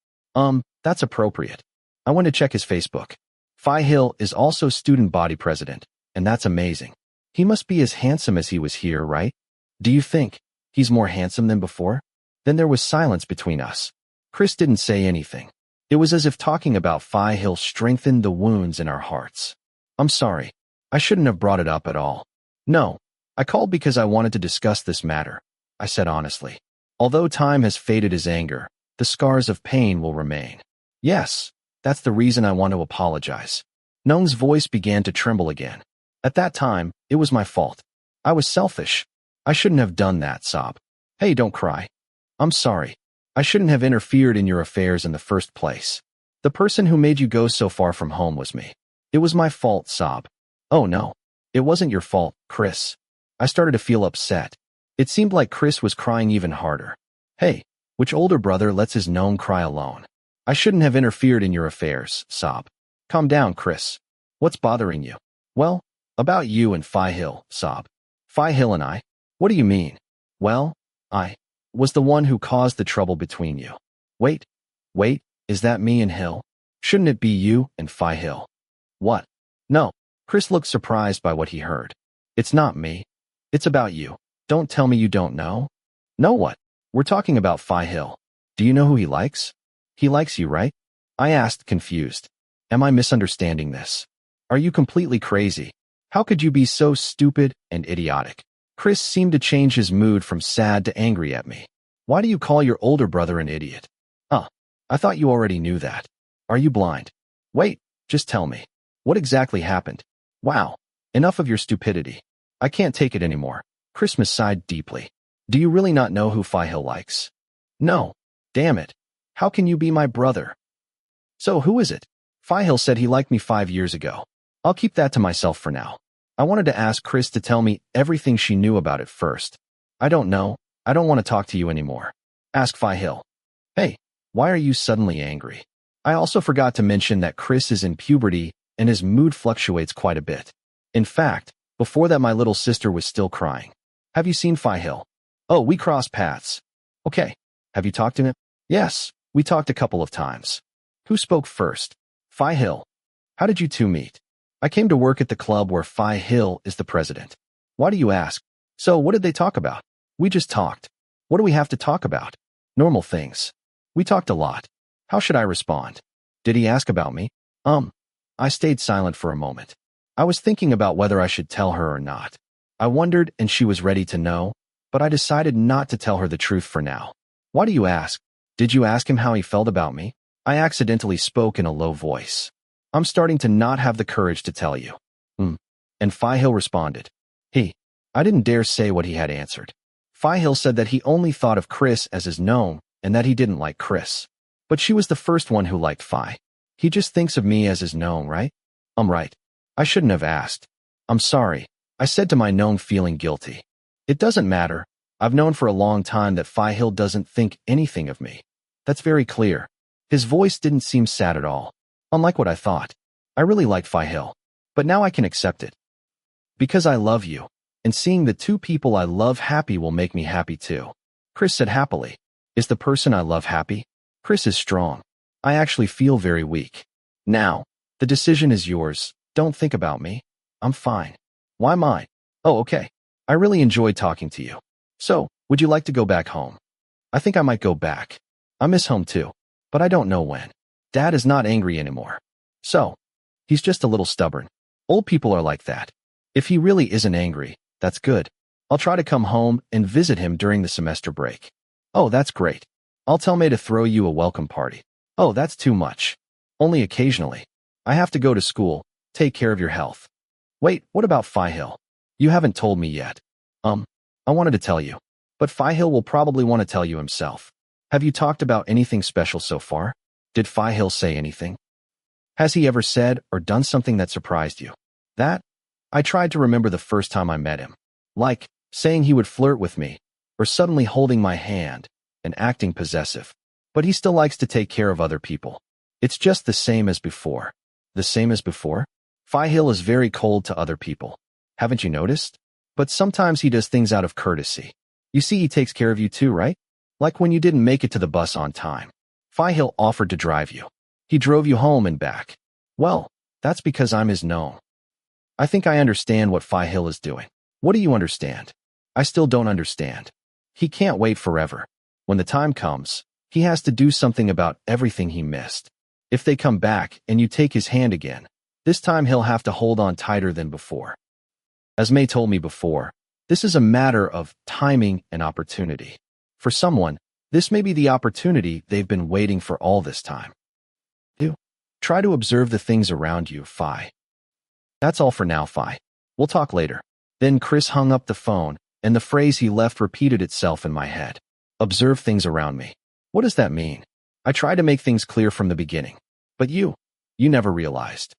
That's appropriate. I want to check his Facebook. Hill is also student body president, and that's amazing. He must be as handsome as he was here, right? Do you think he's more handsome than before? Then there was silence between us. Chris didn't say anything. It was as if talking about Hill strengthened the wounds in our hearts. I'm sorry. I shouldn't have brought it up at all. No, I called because I wanted to discuss this matter, I said honestly. Although time has faded his anger, the scars of pain will remain. Yes, that's the reason I want to apologize. Nong's voice began to tremble again. At that time, it was my fault. I was selfish. I shouldn't have done that, sob. Hey, don't cry. I'm sorry. I shouldn't have interfered in your affairs in the first place. The person who made you go so far from home was me. It was my fault, sob. Oh no. It wasn't your fault, Chris. I started to feel upset. It seemed like Chris was crying even harder. Hey, which older brother lets his gnome cry alone? I shouldn't have interfered in your affairs, sob. Calm down, Chris. What's bothering you? Well, about you and Phi Hill, sob. Phi Hill and I? What do you mean? Well, I was the one who caused the trouble between you. Wait, is that me and Hill? Shouldn't it be you and Phi Hill? What? No. Chris looked surprised by what he heard. It's not me. It's about you. Don't tell me you don't know. Know what? We're talking about Phi Hill. Do you know who he likes? He likes you, right? I asked, confused. Am I misunderstanding this? Are you completely crazy? How could you be so stupid and idiotic? Chris seemed to change his mood from sad to angry at me. Why do you call your older brother an idiot? I thought you already knew that. Are you blind? Wait, just tell me. What exactly happened? Wow, enough of your stupidity. I can't take it anymore. Christmas sighed deeply. Do you really not know who Phi Hill likes? No. Damn it. How can you be my brother? So who is it? Phi Hill said he liked me 5 years ago. I'll keep that to myself for now. I wanted to ask Chris to tell me everything she knew about it first. I don't know. I don't want to talk to you anymore. Ask Phi Hill. Hey, why are you suddenly angry? I also forgot to mention that Chris is in puberty and his mood fluctuates quite a bit. In fact, before that my little sister was still crying. Have you seen Phi Hill? Oh, we crossed paths. Okay. Have you talked to him? Yes, we talked a couple of times. Who spoke first? Phi Hill. How did you two meet? I came to work at the club where Phi Hill is the president. Why do you ask? So what did they talk about? We just talked. What do we have to talk about? Normal things. We talked a lot. How should I respond? Did he ask about me? I stayed silent for a moment. I was thinking about whether I should tell her or not. I wondered and she was ready to know, but I decided not to tell her the truth for now. Why do you ask? Did you ask him how he felt about me? I accidentally spoke in a low voice. I'm starting to not have the courage to tell you. And Phi Hill responded. I didn't dare say what he had answered. Phi Hill said that he only thought of Chris as his gnome and that he didn't like Chris. But she was the first one who liked Phi. He just thinks of me as his gnome, right? I'm right. I shouldn't have asked. I'm sorry, I said to my gnome, feeling guilty. It doesn't matter. I've known for a long time that Phi Hill doesn't think anything of me. That's very clear. His voice didn't seem sad at all. Unlike what I thought. I really like Phi Hill. But now I can accept it. Because I love you. And seeing the two people I love happy will make me happy too. Chris said happily. Is the person I love happy? Chris is strong. I actually feel very weak. Now, the decision is yours. Don't think about me. I'm fine. Why mine? Oh, okay. I really enjoyed talking to you. So, would you like to go back home? I think I might go back. I miss home too, but I don't know when. Dad is not angry anymore. So, he's just a little stubborn. Old people are like that. If he really isn't angry, that's good. I'll try to come home and visit him during the semester break. Oh, that's great. I'll tell May to throw you a welcome party. Oh, that's too much. Only occasionally. I have to go to school. Take care of your health. Wait, what about Phi Hill? You haven't told me yet. I wanted to tell you. But Phi Hill will probably want to tell you himself. Have you talked about anything special so far? Did Phi Hill say anything? Has he ever said or done something that surprised you? That? I tried to remember the first time I met him. Like, saying he would flirt with me, or suddenly holding my hand, and acting possessive. But he still likes to take care of other people. It's just the same as before. The same as before? Phi Hill is very cold to other people. Haven't you noticed? But sometimes he does things out of courtesy. You see, he takes care of you too, right? Like when you didn't make it to the bus on time. Phi Hill offered to drive you. He drove you home and back. Well, that's because I'm his gnome. I think I understand what Phi Hill is doing. What do you understand? I still don't understand. He can't wait forever. When the time comes, he has to do something about everything he missed. If they come back and you take his hand again, this time he'll have to hold on tighter than before. As May told me before, this is a matter of timing and opportunity. For someone, this may be the opportunity they've been waiting for all this time. Try to observe the things around you, Phi. That's all for now, Phi. We'll talk later. Then Chris hung up the phone, and the phrase he left repeated itself in my head. Observe things around me. What does that mean? I tried to make things clear from the beginning. But you never realized.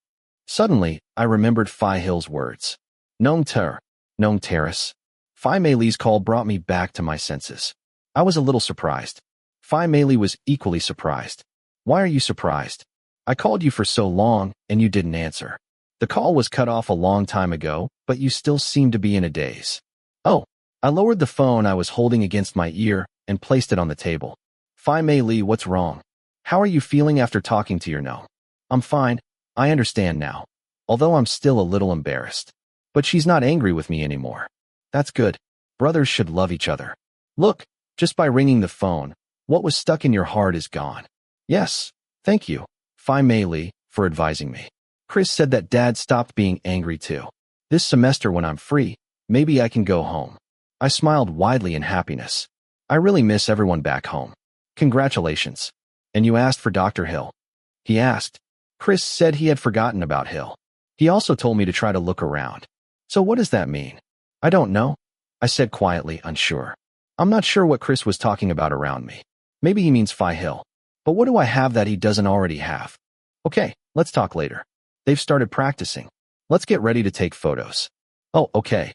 Suddenly, I remembered Phi Hill's words. Nong Terrace. Phi Mei Li's call brought me back to my senses. I was a little surprised. Phi Mei Li was equally surprised. Why are you surprised? I called you for so long, and you didn't answer. The call was cut off a long time ago, but you still seem to be in a daze. Oh, I lowered the phone I was holding against my ear and placed it on the table. Phi Mei Li, what's wrong? How are you feeling after talking to your no? I'm fine. I understand now. Although I'm still a little embarrassed. But she's not angry with me anymore. That's good. Brothers should love each other. Look, just by ringing the phone, what was stuck in your heart is gone. Yes, thank you, Phi Mei Li, for advising me. Chris said that Dad stopped being angry too. This semester when I'm free, maybe I can go home. I smiled widely in happiness. I really miss everyone back home. Congratulations. And you asked for Dr. Hill? He asked. Chris said he had forgotten about Hill. He also told me to try to look around. So what does that mean? I don't know, I said quietly, unsure. I'm not sure what Chris was talking about around me. Maybe he means Phi Hill. But what do I have that he doesn't already have? Okay, let's talk later. They've started practicing. Let's get ready to take photos. Oh, okay.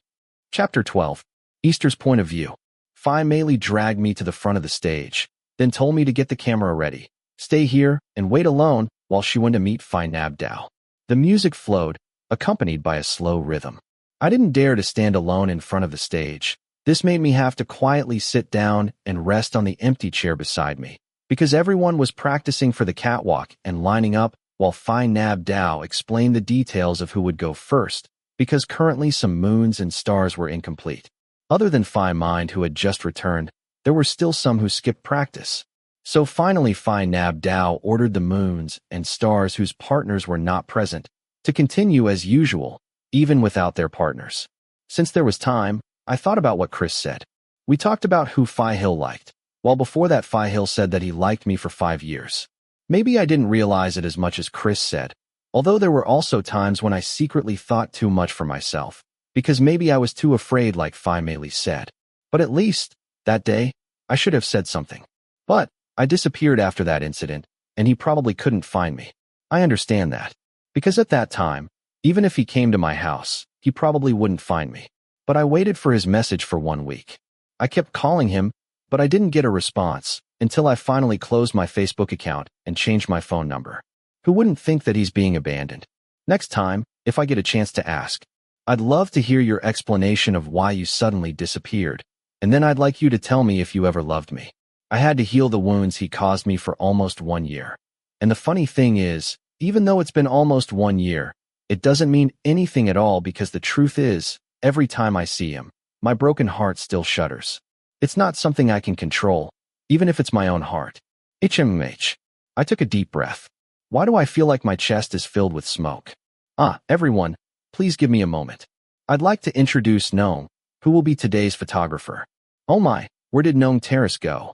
Chapter 12. Easter's point of view. Phi Mei Li dragged me to the front of the stage, then told me to get the camera ready, stay here, and wait alone while she went to meet Phi Nab Dao. The music flowed, accompanied by a slow rhythm. I didn't dare to stand alone in front of the stage. This made me have to quietly sit down and rest on the empty chair beside me, because everyone was practicing for the catwalk and lining up while Phi Nab Dao explained the details of who would go first, because currently some moons and stars were incomplete. Other than Phi Mind, who had just returned, there were still some who skipped practice. So finally Phi Nab Dao ordered the moons and stars whose partners were not present to continue as usual, even without their partners. Since there was time, I thought about what Chris said. We talked about who Phi Hill liked, while before that Phi Hill said that he liked me for 5 years. Maybe I didn't realize it as much as Chris said, although there were also times when I secretly thought too much for myself, because maybe I was too afraid like Phi Mei Li said. But at least, that day, I should have said something. But I disappeared after that incident, and he probably couldn't find me. I understand that. Because at that time, even if he came to my house, he probably wouldn't find me. But I waited for his message for 1 week. I kept calling him, but I didn't get a response until I finally closed my Facebook account and changed my phone number. Who wouldn't think that he's being abandoned? Next time, if I get a chance to ask, I'd love to hear your explanation of why you suddenly disappeared, and then I'd like you to tell me if you ever loved me. I had to heal the wounds he caused me for almost 1 year. And the funny thing is, even though it's been almost 1 year, it doesn't mean anything at all, because the truth is, every time I see him, my broken heart still shudders. It's not something I can control, even if it's my own heart. HMH. I took a deep breath. Why do I feel like my chest is filled with smoke? Everyone, please give me a moment. I'd like to introduce Nong, who will be today's photographer. Oh my, where did Nong Terrace go?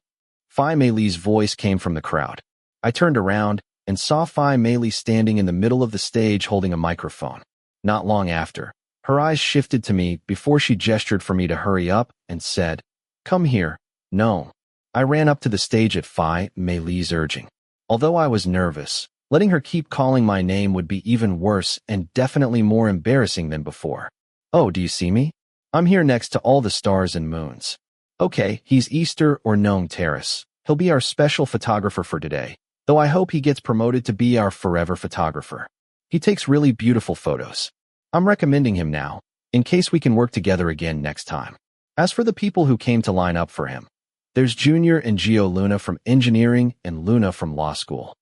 Phi Mei Li's voice came from the crowd. I turned around and saw Phi Mei Li standing in the middle of the stage holding a microphone. Not long after, her eyes shifted to me before she gestured for me to hurry up and said, "Come here, Nong." I ran up to the stage at Phi Mei Li's urging. Although I was nervous, letting her keep calling my name would be even worse and definitely more embarrassing than before. Oh, do you see me? I'm here next to all the stars and moons. Okay, he's Easter or Nong Terrace. He'll be our special photographer for today, though I hope he gets promoted to be our forever photographer. He takes really beautiful photos. I'm recommending him now, in case we can work together again next time. As for the people who came to line up for him, there's Junior and Gio Luna from engineering and Luna from law school.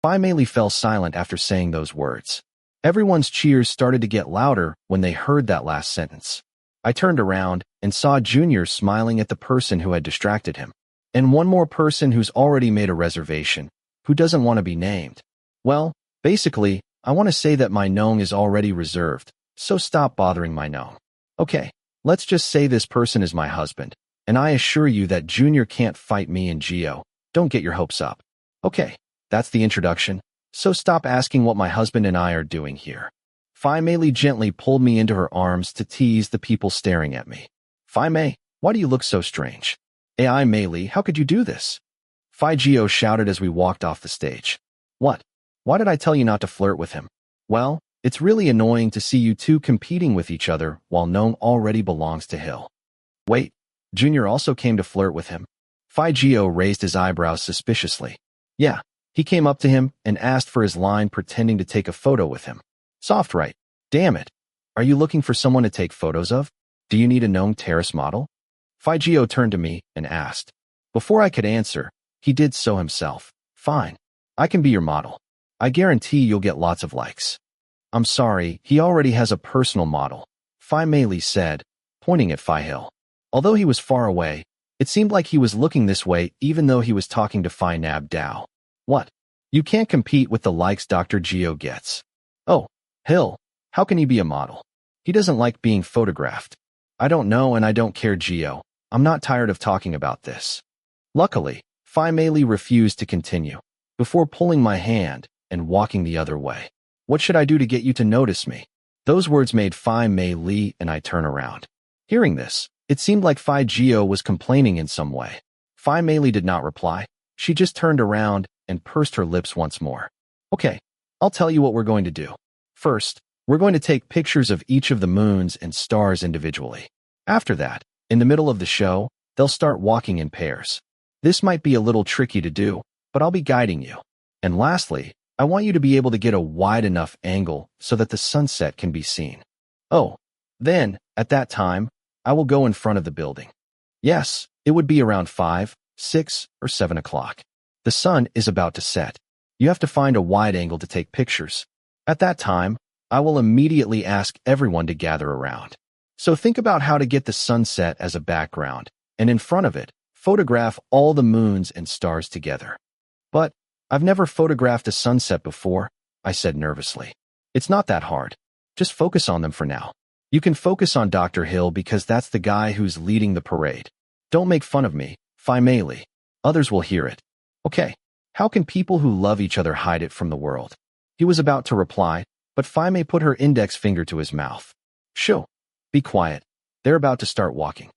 Phi Mei Li fell silent after saying those words. Everyone's cheers started to get louder when they heard that last sentence. I turned around and saw Junior smiling at the person who had distracted him, and one more person who's already made a reservation, who doesn't want to be named. Well, basically, I want to say that my Nong is already reserved, so stop bothering my Nong. Okay, let's just say this person is my husband, and I assure you that Junior can't fight me and Gio. Don't get your hopes up. Okay, that's the introduction, so stop asking what my husband and I are doing here. Phi Mei Li gently pulled me into her arms to tease the people staring at me. Phi Mei, why do you look so strange? AI Mei Li, how could you do this? Phi Gio shouted as we walked off the stage. What? Why did I tell you not to flirt with him? Well, it's really annoying to see you two competing with each other while Nong already belongs to Hill. Wait, Junior also came to flirt with him? Phi Gio raised his eyebrows suspiciously. Yeah, he came up to him and asked for his line pretending to take a photo with him. Soft right. Damn it. Are you looking for someone to take photos of? Do you need a Nong Terrace model? Phi Gio turned to me and asked. Before I could answer, he did so himself. Fine. I can be your model. I guarantee you'll get lots of likes. I'm sorry, he already has a personal model, Phi Mei Li said, pointing at Phi Hill. Although he was far away, it seemed like he was looking this way even though he was talking to Phi Nab Dao. What? You can't compete with the likes Dr. Gio gets. Oh, Hill, how can he be a model? He doesn't like being photographed. I don't know and I don't care, Gio. I'm not tired of talking about this. Luckily, Phi Mei Li refused to continue, before pulling my hand and walking the other way. What should I do to get you to notice me? Those words made Phi Mei Li and I turn around. Hearing this, it seemed like Phi Gio was complaining in some way. Phi Mei Li did not reply. She just turned around and pursed her lips once more. Okay, I'll tell you what we're going to do. First, we're going to take pictures of each of the moons and stars individually. After that, in the middle of the show, they'll start walking in pairs. This might be a little tricky to do, but I'll be guiding you. And lastly, I want you to be able to get a wide enough angle so that the sunset can be seen. Oh, then, at that time, I will go in front of the building. Yes, it would be around 5, 6, or 7 o'clock. The sun is about to set. You have to find a wide angle to take pictures. At that time, I will immediately ask everyone to gather around. So think about how to get the sunset as a background, and in front of it, photograph all the moons and stars together. But I've never photographed a sunset before, I said nervously. It's not that hard. Just focus on them for now. You can focus on Dr. Hill because that's the guy who's leading the parade. Don't make fun of me, Phi Mei Li. Others will hear it. Okay, how can people who love each other hide it from the world? He was about to reply, but Phi Mei put her index finger to his mouth. Shoo, be quiet. They're about to start walking.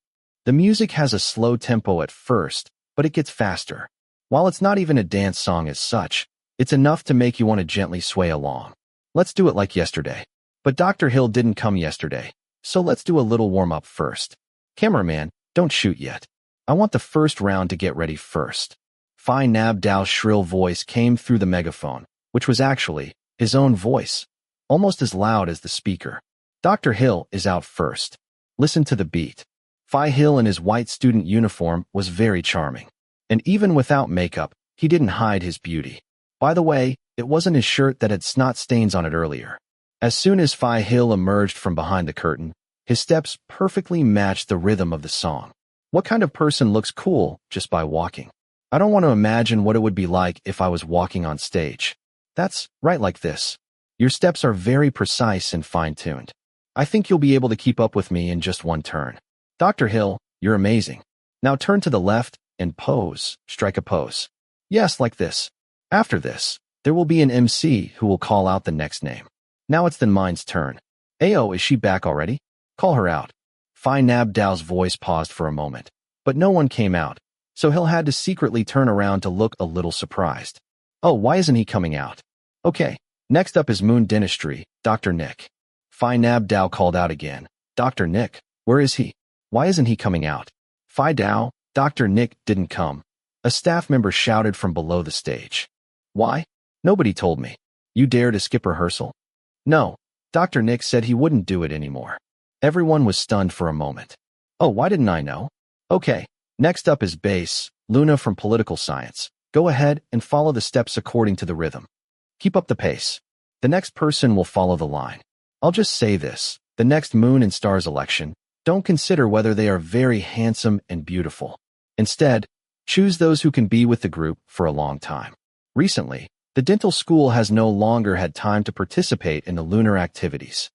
The music has a slow tempo at first, but it gets faster. While it's not even a dance song as such, it's enough to make you want to gently sway along. Let's do it like yesterday. But Dr. Hill didn't come yesterday, so let's do a little warm-up first. Cameraman, don't shoot yet. I want the first round to get ready first. Phi Nab Dao's shrill voice came through the megaphone, which was actually his own voice, almost as loud as the speaker. Dr. Hill is out first. Listen to the beat. Phi Hill in his white student uniform was very charming. And even without makeup, he didn't hide his beauty. By the way, it wasn't his shirt that had snot stains on it earlier. As soon as Phi Hill emerged from behind the curtain, his steps perfectly matched the rhythm of the song. What kind of person looks cool just by walking? I don't want to imagine what it would be like if I was walking on stage. That's right, like this. Your steps are very precise and fine-tuned. I think you'll be able to keep up with me in just one turn. Dr. Hill, you're amazing. Now turn to the left and pose, strike a pose. Yes, like this. After this, there will be an MC who will call out the next name. Now it's then mine's turn. Ayo, is she back already? Call her out. Phi Nab Dao's voice paused for a moment, but no one came out, so Hill had to secretly turn around to look a little surprised. Oh, why isn't he coming out? Okay, next up is Moon Dentistry, Dr. Nick. Phi Nab Dao called out again. Dr. Nick, where is he? Why isn't he coming out? Phi Dao, Dr. Nick didn't come. A staff member shouted from below the stage. Why? Nobody told me. You dare to skip rehearsal? No, Dr. Nick said he wouldn't do it anymore. Everyone was stunned for a moment. Oh, why didn't I know? Okay, next up is bass, Luna from political science. Go ahead and follow the steps according to the rhythm. Keep up the pace. The next person will follow the line. I'll just say this, the next Moon and Stars election, don't consider whether they are very handsome and beautiful. Instead, choose those who can be with the group for a long time. Recently, the dental school has no longer had time to participate in the lunar activities.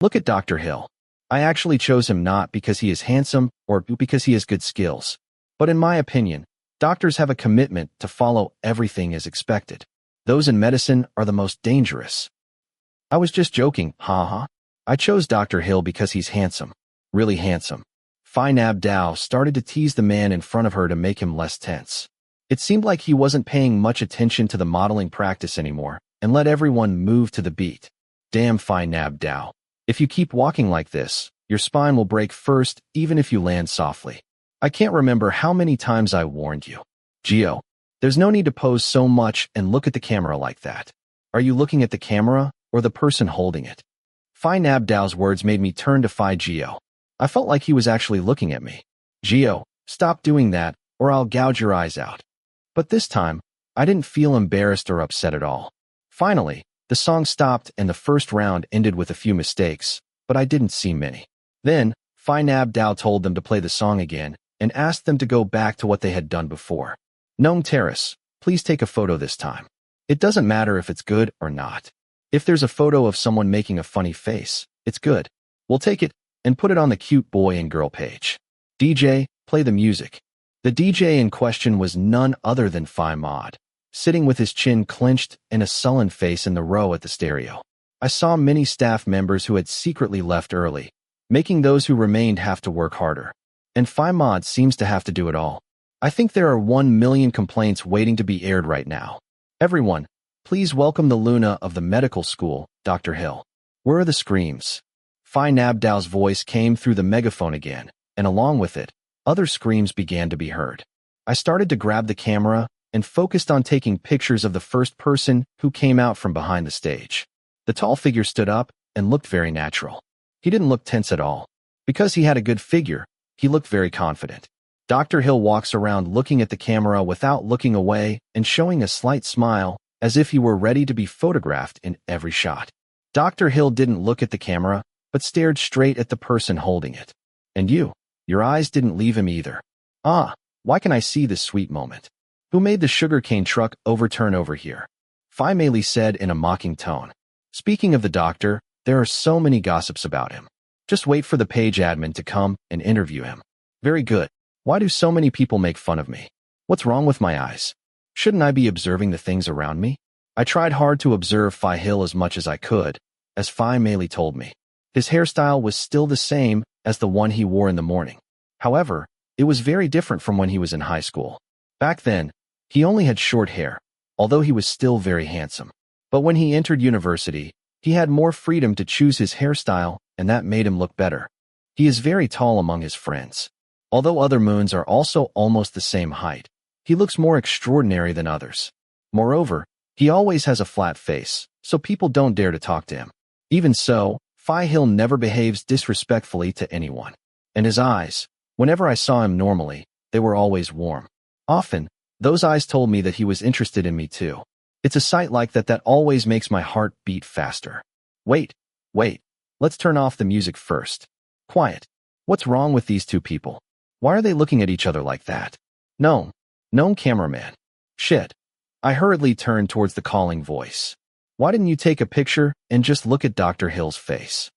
Look at Dr. Hill. I actually chose him not because he is handsome or because he has good skills, but in my opinion, doctors have a commitment to follow everything as expected. Those in medicine are the most dangerous. I was just joking, haha. I chose Dr. Hill because he's handsome. Really handsome. Phi Nab Dao started to tease the man in front of her to make him less tense. It seemed like he wasn't paying much attention to the modeling practice anymore and let everyone move to the beat. Damn, Phi Nab Dao. If you keep walking like this, your spine will break first, even if you land softly. I can't remember how many times I warned you. Gio, there's no need to pose so much and look at the camera like that. Are you looking at the camera or the person holding it? Phi Nab Dao's words made me turn to Phi Gio. I felt like he was actually looking at me. Gio, stop doing that, or I'll gouge your eyes out. But this time, I didn't feel embarrassed or upset at all. Finally, the song stopped and the first round ended with a few mistakes, but I didn't see many. Then, Phi Nab Dao told them to play the song again and asked them to go back to what they had done before. Gnome Terrace, please take a photo this time. It doesn't matter if it's good or not. If there's a photo of someone making a funny face, it's good. We'll take it and put it on the cute boy and girl page. DJ, play the music. The DJ in question was none other than Phi Mod, sitting with his chin clenched and a sullen face in the row at the stereo. I saw many staff members who had secretly left early, making those who remained have to work harder. And Phi Mod seems to have to do it all. I think there are 1 million complaints waiting to be aired right now. Everyone, please welcome the Luna of the medical school, Dr. Hill. Where are the screams? Phi Nab Dao's voice came through the megaphone again, and along with it, other screams began to be heard. I started to grab the camera and focused on taking pictures of the first person who came out from behind the stage. The tall figure stood up and looked very natural. He didn't look tense at all. Because he had a good figure, he looked very confident. Dr. Hill walks around looking at the camera without looking away and showing a slight smile as if he were ready to be photographed in every shot. Dr. Hill didn't look at the camera, but stared straight at the person holding it. And your eyes didn't leave him either. Ah, why can I see this sweet moment? Who made the sugarcane truck overturn over here? Phi Mei Li said in a mocking tone. Speaking of the doctor, there are so many gossips about him. Just wait for the page admin to come and interview him. Very good. Why do so many people make fun of me? What's wrong with my eyes? Shouldn't I be observing the things around me? I tried hard to observe Phi Hill as much as I could, as Phi Mei Li told me. His hairstyle was still the same as the one he wore in the morning. However, it was very different from when he was in high school. Back then, he only had short hair, although he was still very handsome. But when he entered university, he had more freedom to choose his hairstyle, and that made him look better. He is very tall among his friends. Although other moons are also almost the same height, he looks more extraordinary than others. Moreover, he always has a flat face, so people don't dare to talk to him. Even so, Phi Hill never behaves disrespectfully to anyone. And his eyes, whenever I saw him normally, they were always warm. Often, those eyes told me that he was interested in me too. It's a sight like that that always makes my heart beat faster. Wait, let's turn off the music first. Quiet. What's wrong with these two people? Why are they looking at each other like that? No, cameraman. Shit. I hurriedly turned towards the calling voice. Why didn't you take a picture and just look at Dr. Hill's face?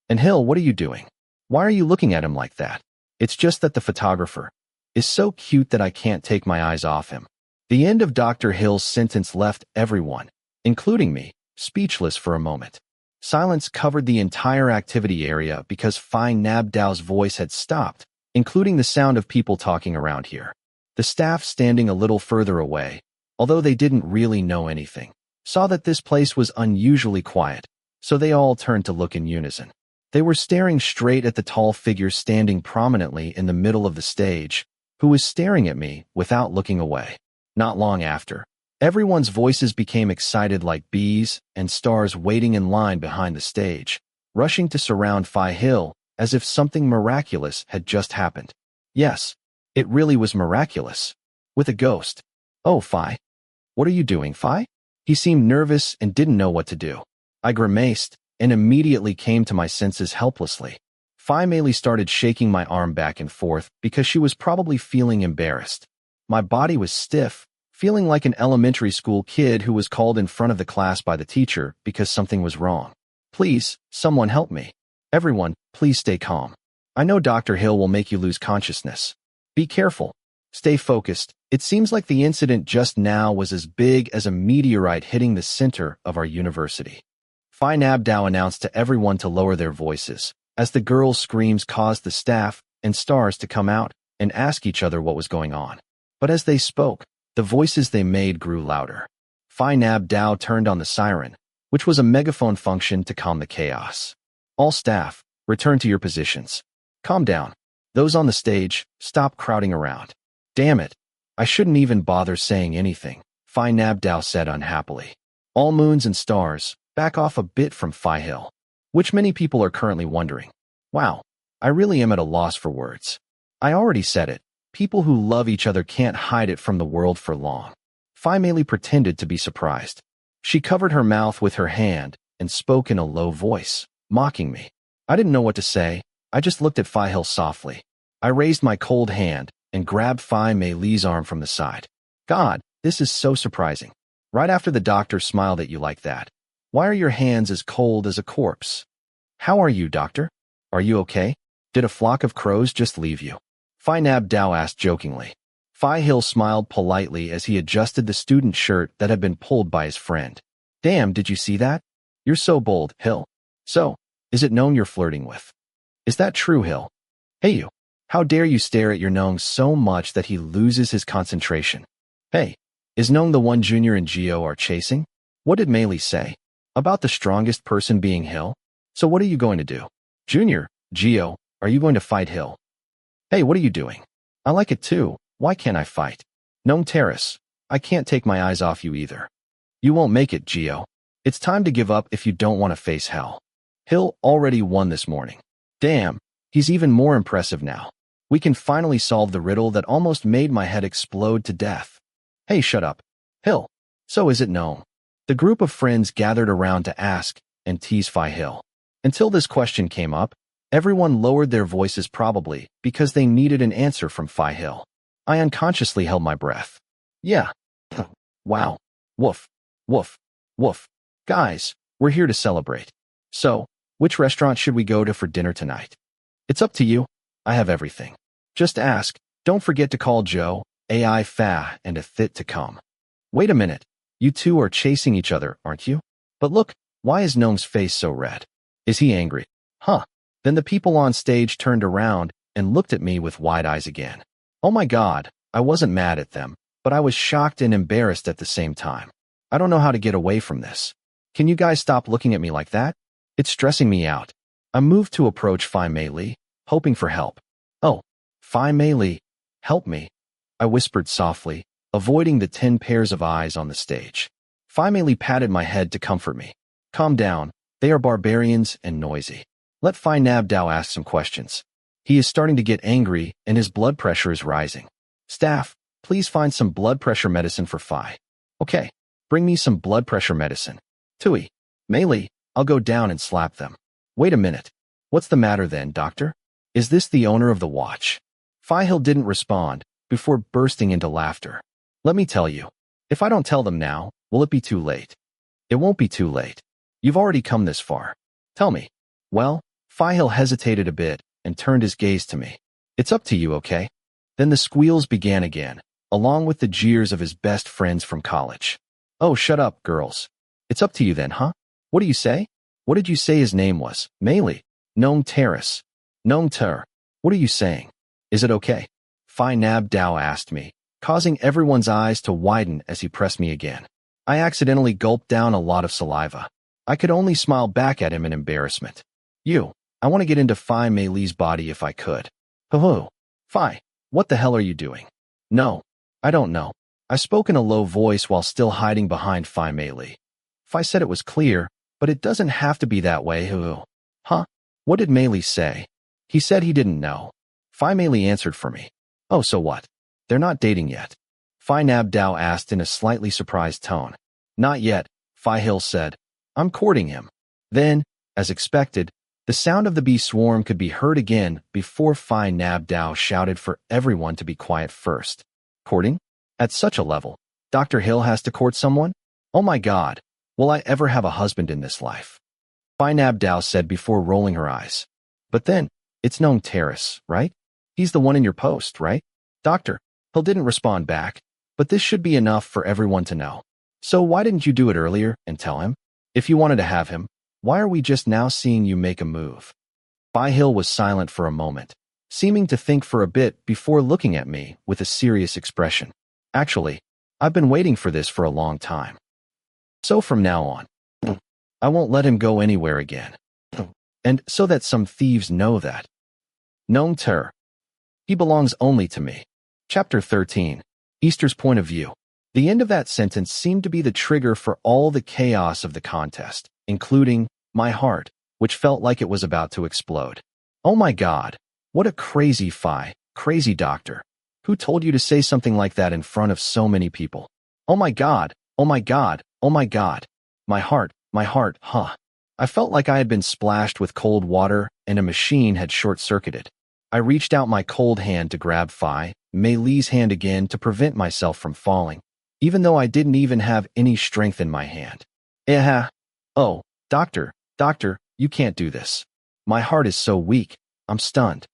And Hill, what are you doing? Why are you looking at him like that? It's just that the photographer is so cute that I can't take my eyes off him. The end of Dr. Hill's sentence left everyone, including me, speechless for a moment. Silence covered the entire activity area because Phi Nab Dao's voice had stopped, including the sound of people talking around here. The staff standing a little further away, although they didn't really know anything, saw that this place was unusually quiet, so they all turned to look in unison. They were staring straight at the tall figure standing prominently in the middle of the stage, who was staring at me without looking away. Not long after, everyone's voices became excited like bees and stars waiting in line behind the stage, rushing to surround Phi Hill as if something miraculous had just happened. Yes, it really was miraculous. With a ghost. Oh, Phi. What are you doing, Phi? He seemed nervous and didn't know what to do. I grimaced and immediately came to my senses helplessly. Phi Mei Li started shaking my arm back and forth because she was probably feeling embarrassed. My body was stiff, feeling like an elementary school kid who was called in front of the class by the teacher because something was wrong. Please, someone help me. Everyone, please stay calm. I know Dr. Hill will make you lose consciousness. Be careful. Stay focused. It seems like the incident just now was as big as a meteorite hitting the center of our university. Phi Nab Dao announced to everyone to lower their voices, as the girls' screams caused the staff and stars to come out and ask each other what was going on. But as they spoke, the voices they made grew louder. Phi Nab Dao turned on the siren, which was a megaphone function to calm the chaos. All staff, return to your positions. Calm down. Those on the stage, stop crowding around. Damn it. I shouldn't even bother saying anything, Phi Nab Dao said unhappily. All moons and stars, back off a bit from Phi Hill. Which many people are currently wondering. Wow, I really am at a loss for words. I already said it. People who love each other can't hide it from the world for long. Phi Mei Li pretended to be surprised. She covered her mouth with her hand and spoke in a low voice, mocking me. I didn't know what to say. I just looked at Phi Hill softly. I raised my cold hand and grabbed Phi Mei Li's arm from the side. God, this is so surprising. Right after the doctor smiled at you like that. Why are your hands as cold as a corpse? How are you, doctor? Are you okay? Did a flock of crows just leave you? Phi Nab Dao asked jokingly. Phi Hill smiled politely as he adjusted the student shirt that had been pulled by his friend. Damn, did you see that? You're so bold, Hill. So, is it Nong you're flirting with? Is that true, Hill? Hey you. How dare you stare at your Nong so much that he loses his concentration? Hey, is Nong the one Junior and Geo are chasing? What did Mei Li say? About the strongest person being Hill? So what are you going to do? Junior, Geo, are you going to fight Hill? Hey, what are you doing? I like it too. Why can't I fight? Gnome Terrace, I can't take my eyes off you either. You won't make it, Geo. It's time to give up if you don't want to face hell. Hill already won this morning. Damn, he's even more impressive now. We can finally solve the riddle that almost made my head explode to death. Hey, shut up. Hill, so is it Gnome? The group of friends gathered around to ask and tease Phi Hill. Until this question came up, everyone lowered their voices probably because they needed an answer from Phi Hill. I unconsciously held my breath. Yeah. Wow. Woof. Woof. Woof. Guys, we're here to celebrate. So, which restaurant should we go to for dinner tonight? It's up to you. I have everything. Just ask. Don't forget to call Joe, AI Fa, and a Thit to come. Wait a minute. You two are chasing each other, aren't you? But look, why is Gnome's face so red? Is he angry? Huh. Then the people on stage turned around and looked at me with wide eyes again. Oh my God, I wasn't mad at them, but I was shocked and embarrassed at the same time. I don't know how to get away from this. Can you guys stop looking at me like that? It's stressing me out. I moved to approach Phi Mei Li, hoping for help. Oh, Phi Mei Li, help me. I whispered softly, avoiding the 10 pairs of eyes on the stage. Phi Mei Li patted my head to comfort me. Calm down, they are barbarians and noisy. Let Phi Nab Dao ask some questions. He is starting to get angry and his blood pressure is rising. Staff, please find some blood pressure medicine for Phi. Okay, bring me some blood pressure medicine. Tui, Mei Li, I'll go down and slap them. Wait a minute. What's the matter then, doctor? Is this the owner of the watch? Phi Hill didn't respond before bursting into laughter. Let me tell you, if I don't tell them now, will it be too late? It won't be too late. You've already come this far. Tell me. Well, Phi Hill hesitated a bit and turned his gaze to me. It's up to you, okay? Then the squeals began again, along with the jeers of his best friends from college. Oh, shut up, girls. It's up to you then, huh? What do you say? What did you say his name was? Mei Li. Nong Terrace. Nong Ter. What are you saying? Is it okay? Phi Nab Dao asked me, causing everyone's eyes to widen as he pressed me again. I accidentally gulped down a lot of saliva. I could only smile back at him in embarrassment. I want to get into Phi Mei Li's body if I could. Hoo-hoo. Phi, what the hell are you doing? No, I don't know. I spoke in a low voice while still hiding behind Phi Mei Li. Phi said it was clear, but it doesn't have to be that way, hoo-hoo. Huh? What did Mei Li say? He said he didn't know. Phi Mei Li answered for me. Oh, so what? They're not dating yet. Phi Nab Dao asked in a slightly surprised tone. Not yet, Phi Hill said. I'm courting him. Then, as expected, the sound of the bee swarm could be heard again before Phi Nab Dao shouted for everyone to be quiet first. Courting? At such a level, Dr. Hill has to court someone? Oh my God, will I ever have a husband in this life? Phi Nab Dao said before rolling her eyes. But then, it's Nong Terrace, right? He's the one in your post, right? Dr. Hill didn't respond back, but this should be enough for everyone to know. So why didn't you do it earlier and tell him? If you wanted to have him, Why are we just now seeing you make a move? Bai Hill was silent for a moment, seeming to think for a bit before looking at me with a serious expression. Actually, I've been waiting for this for a long time. So from now on, I won't let him go anywhere again. And so that some thieves know that. Gnome Ter. He belongs only to me. Chapter 13. Easter's Point of View. The end of that sentence seemed to be the trigger for all the chaos of the contest, including my heart, which felt like it was about to explode. Oh my God, what a crazy doctor. Who told you to say something like that in front of so many people? Oh my God, oh my God, oh my God. My heart, huh. I felt like I had been splashed with cold water and a machine had short-circuited. I reached out my cold hand to grab Mei Li's hand again to prevent myself from falling, even though I didn't even have any strength in my hand. Oh, doctor, you can't do this. My heart is so weak, I'm stunned.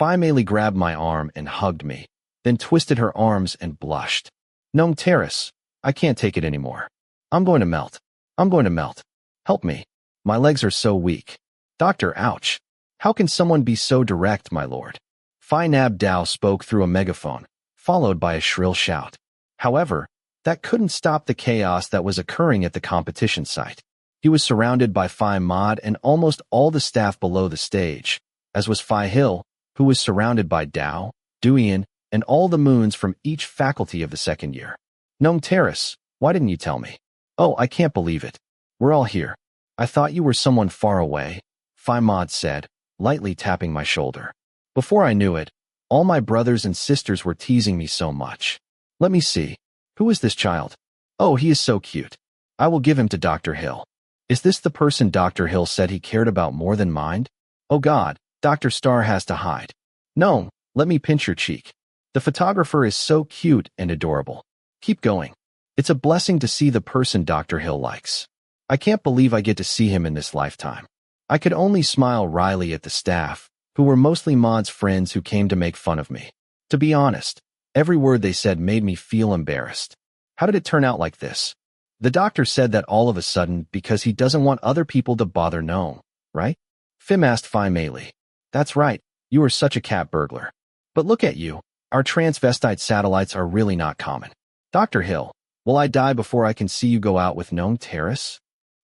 Mei Li grabbed my arm and hugged me, then twisted her arms and blushed. Gnome Terrace, I can't take it anymore. I'm going to melt. Help me. My legs are so weak. Doctor, ouch. How can someone be so direct, my lord? Phi Nab Dao spoke through a megaphone, followed by a shrill shout. However, that couldn't stop the chaos that was occurring at the competition site. He was surrounded by Phi Mod and almost all the staff below the stage, as was Phi Hill, who was surrounded by Dao, Duyan, and all the moons from each faculty of the second year. Gnome Terrace, why didn't you tell me? Oh, I can't believe it. We're all here. I thought you were someone far away, Phi Mod said, lightly tapping my shoulder. Before I knew it, all my brothers and sisters were teasing me so much. Let me see. Who is this child? Oh, he is so cute. I will give him to Dr. Hill. Is this the person Dr. Hill said he cared about more than mine? Oh God, Dr. Star has to hide. No, let me pinch your cheek. The photographer is so cute and adorable. Keep going. It's a blessing to see the person Dr. Hill likes. I can't believe I get to see him in this lifetime. I could only smile wryly at the staff, who were mostly Maud's friends who came to make fun of me. To be honest, every word they said made me feel embarrassed. How did it turn out like this? The doctor said that all of a sudden because he doesn't want other people to bother Gnome, right? Fim asked Mei Li. That's right, you are such a cat burglar. But look at you, our transvestite satellites are really not common. Dr. Hill, will I die before I can see you go out with Gnome Terrace?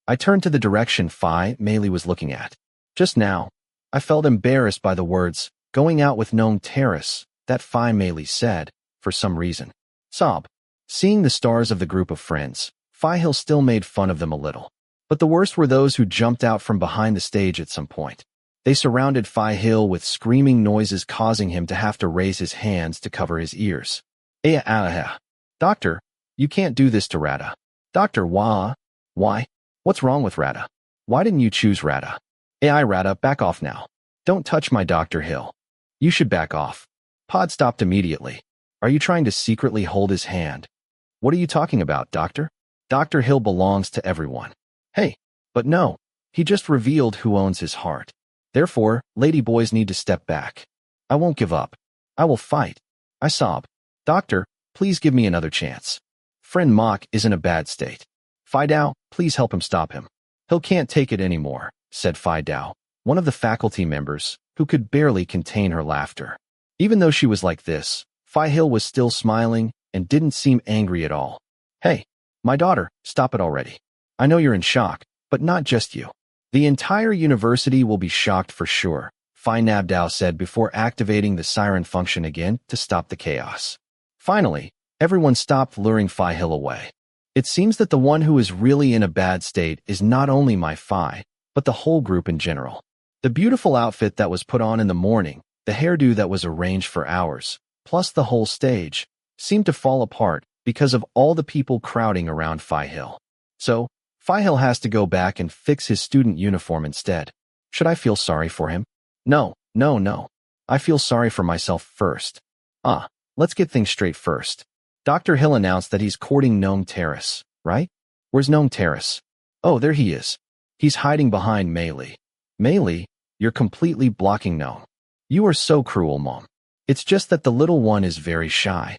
I turned to the direction Mei Li was looking at. Just now, I felt embarrassed by the words, going out with Gnome Terrace, that Mei Li said, for some reason. Sob. Seeing the stars of the group of friends, Phi Hill still made fun of them a little. But the worst were those who jumped out from behind the stage at some point. They surrounded Phi Hill with screaming noises causing him to have to raise his hands to cover his ears. Doctor, you can't do this to Rada. Dr. Wah. Why? What's wrong with Rada? Why didn't you choose Rada? AI Rada, back off now. Don't touch my Dr. Hill. You should back off. Pod stopped immediately. Are you trying to secretly hold his hand? What are you talking about, Doctor? Dr. Hill belongs to everyone. Hey, but no, he just revealed who owns his heart. Therefore, lady boys need to step back. I won't give up. I will fight. I sob. Doctor, please give me another chance. Friend Mock is in a bad state. Phi Dao, please help him stop him. He can't take it anymore, said Phi Dao, one of the faculty members, who could barely contain her laughter. Even though she was like this, Phi Hill was still smiling and didn't seem angry at all. Hey, my daughter, stop it already. I know you're in shock, but not just you. The entire university will be shocked for sure, Phi Nabdao said before activating the siren function again to stop the chaos. Finally, everyone stopped luring Phi Hill away. It seems that the one who is really in a bad state is not only my Phi, but the whole group in general. The beautiful outfit that was put on in the morning, the hairdo that was arranged for hours, plus the whole stage, seemed to fall apart because of all the people crowding around Phi Hill. So, Phi Hill has to go back and fix his student uniform instead. Should I feel sorry for him? No. I feel sorry for myself first. Let's get things straight first. Dr. Hill announced that he's courting Gnome Terrace, right? Where's Gnome Terrace? Oh, there he is. He's hiding behind Mei Li. Mei Li, you're completely blocking Gnome. You are so cruel, Mom. It's just that the little one is very shy,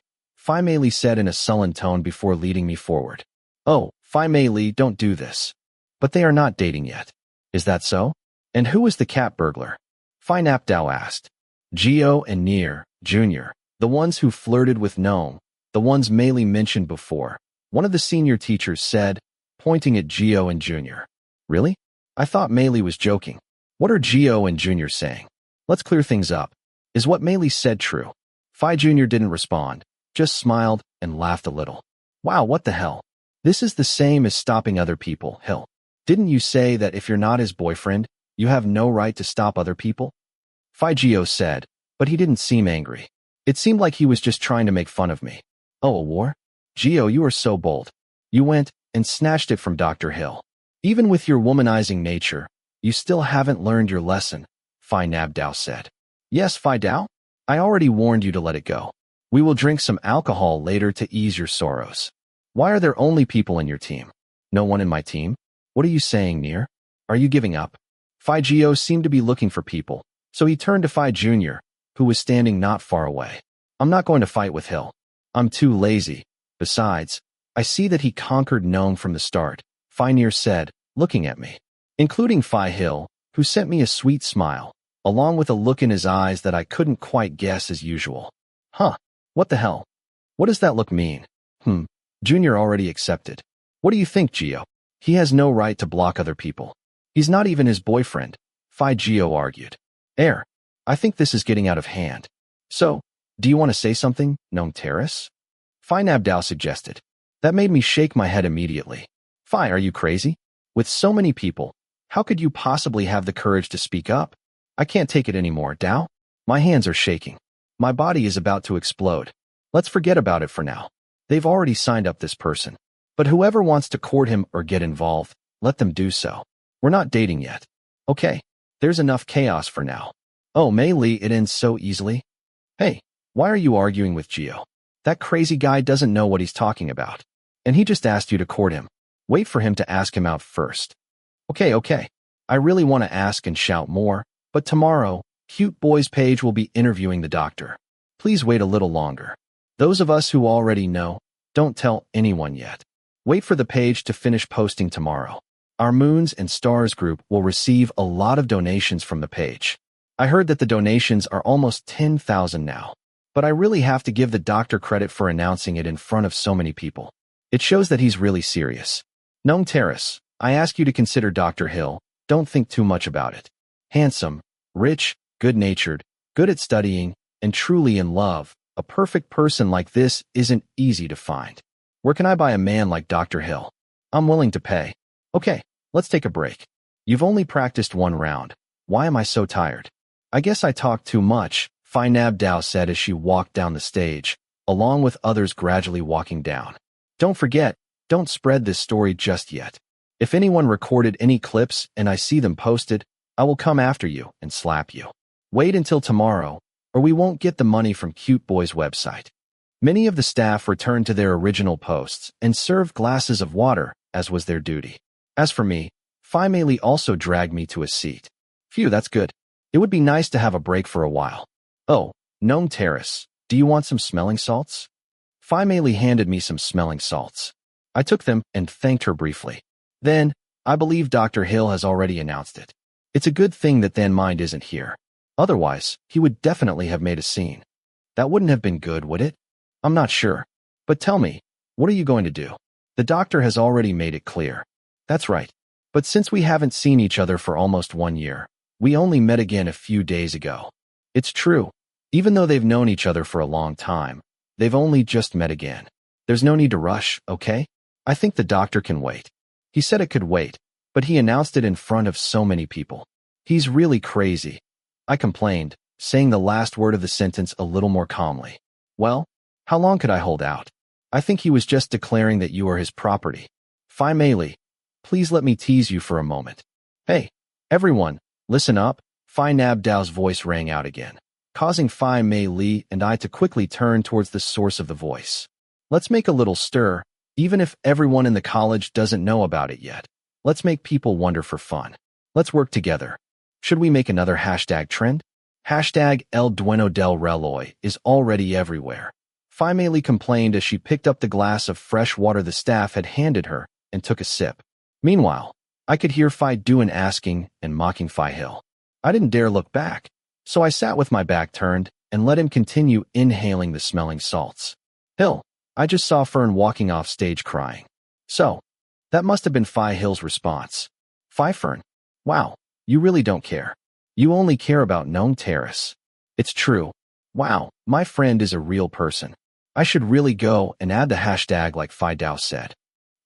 Mei Li said in a sullen tone before leading me forward. Oh, Mei Li, don't do this. But they are not dating yet. Is that so? And who is the cat burglar? Phi Napdao asked. Gio and Nier, Jr., the ones who flirted with Gnome, the ones Meili mentioned before, one of the senior teachers said, pointing at Gio and Jr. Really? I thought Meili was joking. What are Gio and Jr. saying? Let's clear things up. Is what Meili said true? Phi Jr. didn't respond, just smiled and laughed a little. Wow, what the hell? This is the same as stopping other people, Hill. Didn't you say that if you're not his boyfriend, you have no right to stop other people? Phi Gio said, but he didn't seem angry. It seemed like he was just trying to make fun of me. Oh, a war? Gio, you are so bold. You went and snatched it from Dr. Hill. Even with your womanizing nature, you still haven't learned your lesson, Phi Nabdao said. Yes, Phi Dao? I already warned you to let it go. We will drink some alcohol later to ease your sorrows. Why are there only people in your team? No one in my team? What are you saying, Nier? Are you giving up? Phi Gio seemed to be looking for people, so he turned to Phi Jr., who was standing not far away. I'm not going to fight with Hill. I'm too lazy. Besides, I see that he conquered Gnome from the start, Phi Nier said, looking at me. Including Phi Hill, who sent me a sweet smile, along with a look in his eyes that I couldn't quite guess as usual. Huh, what the hell? What does that look mean? Junior already accepted. What do you think, Gio? He has no right to block other people. He's not even his boyfriend, Phi Gio argued. I think this is getting out of hand. So, do you want to say something, Gnome Terrace? Phi Nabdao suggested. That made me shake my head immediately. Phi, are you crazy? With so many people, how could you possibly have the courage to speak up? I can't take it anymore, Dao. My hands are shaking. My body is about to explode. Let's forget about it for now. They've already signed up this person. But whoever wants to court him or get involved, let them do so. We're not dating yet. Okay, there's enough chaos for now. Oh, Meili, it ends so easily. Hey, why are you arguing with Gio? That crazy guy doesn't know what he's talking about. And he just asked you to court him. Wait for him to ask him out first. Okay. I really want to ask and shout more, but tomorrow, Cute Boy's page will be interviewing the doctor. Please wait a little longer. Those of us who already know, don't tell anyone yet. Wait for the page to finish posting tomorrow. Our Moons and Stars group will receive a lot of donations from the page. I heard that the donations are almost 10,000 now. But I really have to give the doctor credit for announcing it in front of so many people. It shows that he's really serious. Gnome Terrace, I ask you to consider Dr. Hill. Don't think too much about it. Handsome, rich, good-natured, good at studying, and truly in love. A perfect person like this isn't easy to find. Where can I buy a man like Dr. Hill? I'm willing to pay. Okay, let's take a break. You've only practiced one round. Why am I so tired? I guess I talked too much, Phi Nabdao said as she walked down the stage, along with others gradually walking down. Don't forget, don't spread this story just yet. If anyone recorded any clips and I see them posted, I will come after you and slap you. Wait until tomorrow, or we won't get the money from Cute Boy's website. Many of the staff returned to their original posts and served glasses of water, as was their duty. As for me, Phi Meili also dragged me to a seat. Phew, that's good. It would be nice to have a break for a while. Oh, Gnome Terrace, do you want some smelling salts? Phi Meili handed me some smelling salts. I took them and thanked her briefly. Then, I believe Dr. Hill has already announced it. It's a good thing that Then Mind isn't here. Otherwise, he would definitely have made a scene. That wouldn't have been good, would it? I'm not sure. But tell me, what are you going to do? The doctor has already made it clear. That's right. But since we haven't seen each other for almost 1 year, we only met again a few days ago. It's true. Even though they've known each other for a long time, they've only just met again. There's no need to rush, okay? I think the doctor can wait. He said it could wait, but he announced it in front of so many people. He's really crazy. I complained, saying the last word of the sentence a little more calmly. Well, how long could I hold out? I think he was just declaring that you are his property. Phi Meili, please let me tease you for a moment. Hey, everyone, listen up. Phi Nabdao's voice rang out again, causing Phi Meili and I to quickly turn towards the source of the voice. Let's make a little stir, even if everyone in the college doesn't know about it yet. Let's make people wonder for fun. Let's work together. Should we make another hashtag trend? Hashtag El Dueno del Reloj is already everywhere. Phi Meili complained as she picked up the glass of fresh water the staff had handed her and took a sip. Meanwhile, I could hear Phi Duan asking and mocking Phi Hill. I didn't dare look back, so I sat with my back turned and let him continue inhaling the smelling salts. Hill, I just saw Fern walking off stage crying. So, that must have been Phi Hill's response. Phi Fern, wow, you really don't care. You only care about Gnome Terrace. It's true. Wow, my friend is a real person. I should really go and add the hashtag like Phi Dao said.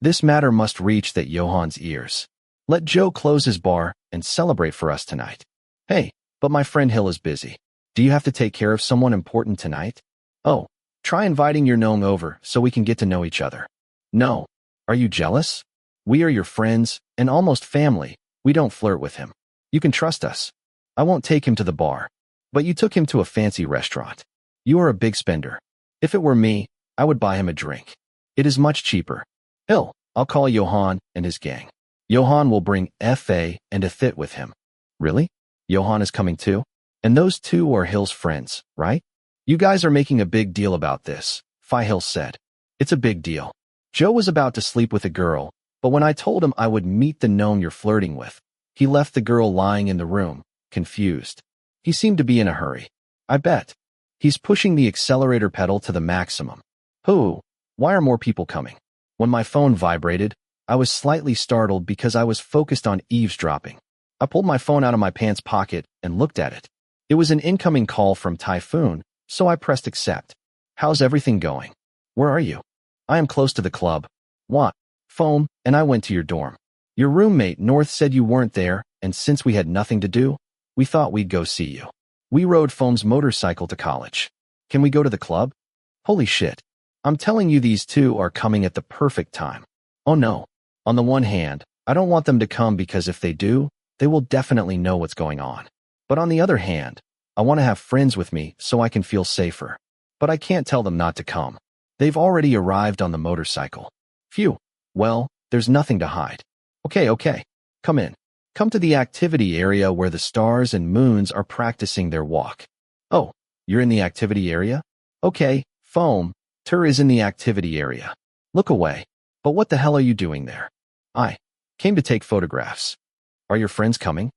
This matter must reach that Johan's ears. Let Joe close his bar and celebrate for us tonight. Hey, but my friend Hill is busy. Do you have to take care of someone important tonight? Oh, try inviting your gnome over so we can get to know each other. No. Are you jealous? We are your friends and almost family. We don't flirt with him. You can trust us. I won't take him to the bar. But you took him to a fancy restaurant. You are a big spender. If it were me, I would buy him a drink. It is much cheaper. Hill, I'll call Johan and his gang. Johan will bring Fa and a thit with him. Really? Johan is coming too? And those two are Hill's friends, right? You guys are making a big deal about this, Phi Hill said. It's a big deal. Joe was about to sleep with a girl, but when I told him I would meet the gnome you're flirting with, he left the girl lying in the room, confused. He seemed to be in a hurry. I bet. He's pushing the accelerator pedal to the maximum. Who? Why are more people coming? When my phone vibrated, I was slightly startled because I was focused on eavesdropping. I pulled my phone out of my pants pocket and looked at it. It was an incoming call from Typhoon, so I pressed accept. How's everything going? Where are you? I am close to the club. What? Foam, and I went to your dorm. Your roommate, North, said you weren't there, and since we had nothing to do, we thought we'd go see you. We rode Foam's motorcycle to college. Can we go to the club? Holy shit. I'm telling you, these two are coming at the perfect time. Oh no. On the one hand, I don't want them to come because if they do, they will definitely know what's going on. But on the other hand, I want to have friends with me so I can feel safer. But I can't tell them not to come. They've already arrived on the motorcycle. Phew. Well, there's nothing to hide. Okay. Come in. Come to the activity area where the stars and moons are practicing their walk. Oh, you're in the activity area? Okay, Foam, Tur is in the activity area. Look away. But what the hell are you doing there? I came to take photographs. Are your friends coming?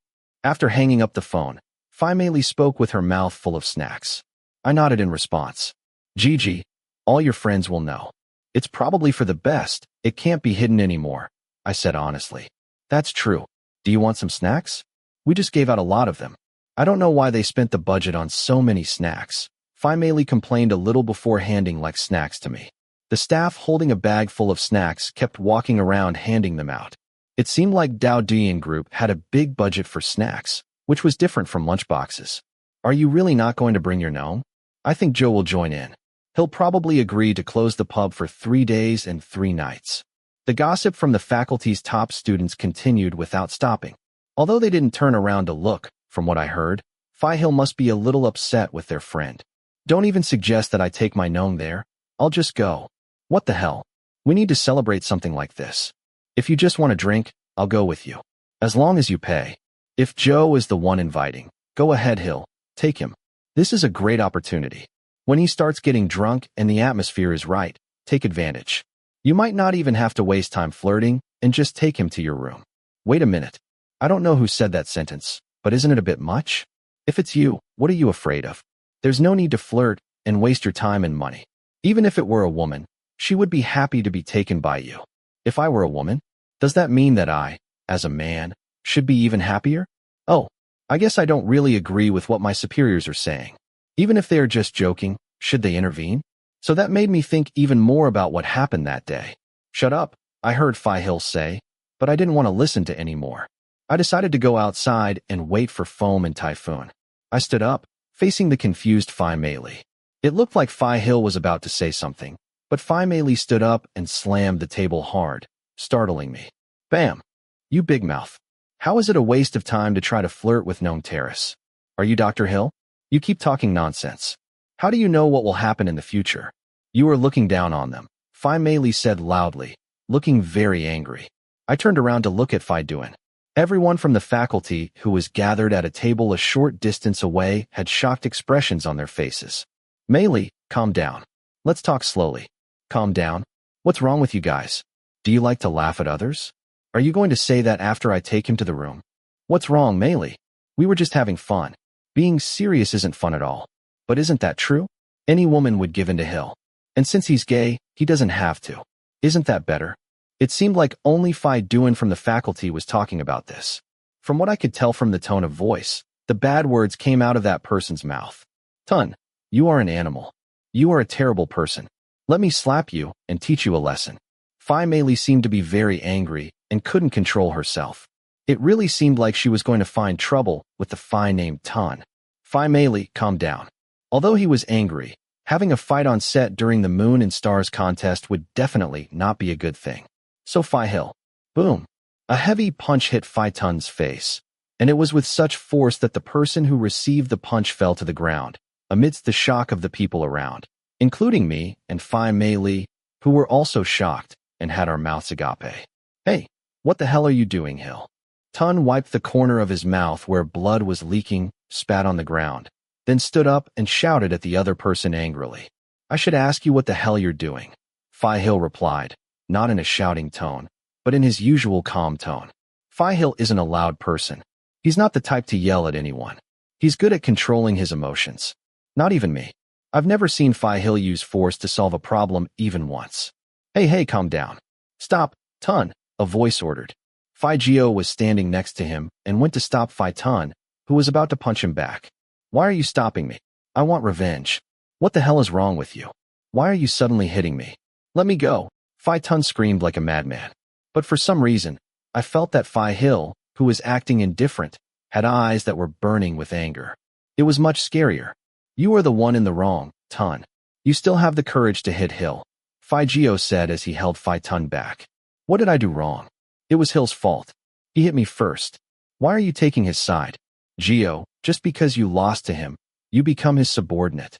After hanging up the phone, Phi Mei spoke with her mouth full of snacks. I nodded in response. Gigi, all your friends will know. It's probably for the best. It can't be hidden anymore, I said honestly. That's true. Do you want some snacks? We just gave out a lot of them. I don't know why they spent the budget on so many snacks. Phi Mei complained a little before handing like snacks to me. The staff holding a bag full of snacks kept walking around handing them out. It seemed like Dao Dian Group had a big budget for snacks, which was different from lunchboxes. Are you really not going to bring your gnome? I think Joe will join in. He'll probably agree to close the pub for 3 days and 3 nights. The gossip from the faculty's top students continued without stopping. Although they didn't turn around to look, from what I heard, Phi Hill must be a little upset with their friend. Don't even suggest that I take my gnome there. I'll just go. What the hell? We need to celebrate something like this. If you just want a drink, I'll go with you. As long as you pay. If Joe is the one inviting, go ahead, Hill. Take him. This is a great opportunity. When he starts getting drunk and the atmosphere is right, take advantage. You might not even have to waste time flirting and just take him to your room. Wait a minute. I don't know who said that sentence, but isn't it a bit much? If it's you, what are you afraid of? There's no need to flirt and waste your time and money. Even if it were a woman, she would be happy to be taken by you. If I were a woman, does that mean that I, as a man, should be even happier? Oh, I guess I don't really agree with what my superiors are saying. Even if they are just joking, should they intervene? So that made me think even more about what happened that day. Shut up, I heard Phi Hill say, but I didn't want to listen to any more. I decided to go outside and wait for Foam and Typhoon. I stood up, facing the confused Phi Mei. It looked like Phi Hill was about to say something, but Phi Mei stood up and slammed the table hard, startling me. Bam! You big mouth. How is it a waste of time to try to flirt with Gnome Terrace? Are you Dr. Hill? You keep talking nonsense. How do you know what will happen in the future? You are looking down on them, Phi Mei said loudly, looking very angry. I turned around to look at Phi Duan. Everyone from the faculty who was gathered at a table a short distance away had shocked expressions on their faces. Mei, calm down. Let's talk slowly. Calm down. What's wrong with you guys? Do you like to laugh at others? Are you going to say that after I take him to the room? What's wrong, Meili? We were just having fun. Being serious isn't fun at all. But isn't that true? Any woman would give in to Hill. And since he's gay, he doesn't have to. Isn't that better? It seemed like only Phi Duan from the faculty was talking about this. From what I could tell from the tone of voice, the bad words came out of that person's mouth. Tun, you are an animal. You are a terrible person. Let me slap you and teach you a lesson. Phi Meili seemed to be very angry and couldn't control herself. It really seemed like she was going to find trouble with the Phi named Tun. Phi Meili, calm down. Although he was angry, having a fight on set during the Moon and Stars contest would definitely not be a good thing. So Phi Hill. Boom. A heavy punch hit Phi Tun's face, and it was with such force that the person who received the punch fell to the ground, amidst the shock of the people around, including me and Phi Meili, who were also shocked and had our mouths agape. Hey, what the hell are you doing, Hill? Tun wiped the corner of his mouth where blood was leaking, spat on the ground, then stood up and shouted at the other person angrily. I should ask you what the hell you're doing. Phi Hill replied, not in a shouting tone, but in his usual calm tone. Phi Hill isn't a loud person. He's not the type to yell at anyone. He's good at controlling his emotions. Not even me. I've never seen Phi Hill use force to solve a problem even once. Hey, calm down. Stop, Tun, a voice ordered. Phi Gio was standing next to him and went to stop Phi Tun, who was about to punch him back. Why are you stopping me? I want revenge. What the hell is wrong with you? Why are you suddenly hitting me? Let me go. Phi Tun screamed like a madman. But for some reason, I felt that Phi Hill, who was acting indifferent, had eyes that were burning with anger. It was much scarier. You are the one in the wrong, Tun. You still have the courage to hit Hill, Phi Gio said as he held Phi Tun back. What did I do wrong? It was Hill's fault. He hit me first. Why are you taking his side? Gio, just because you lost to him, you become his subordinate.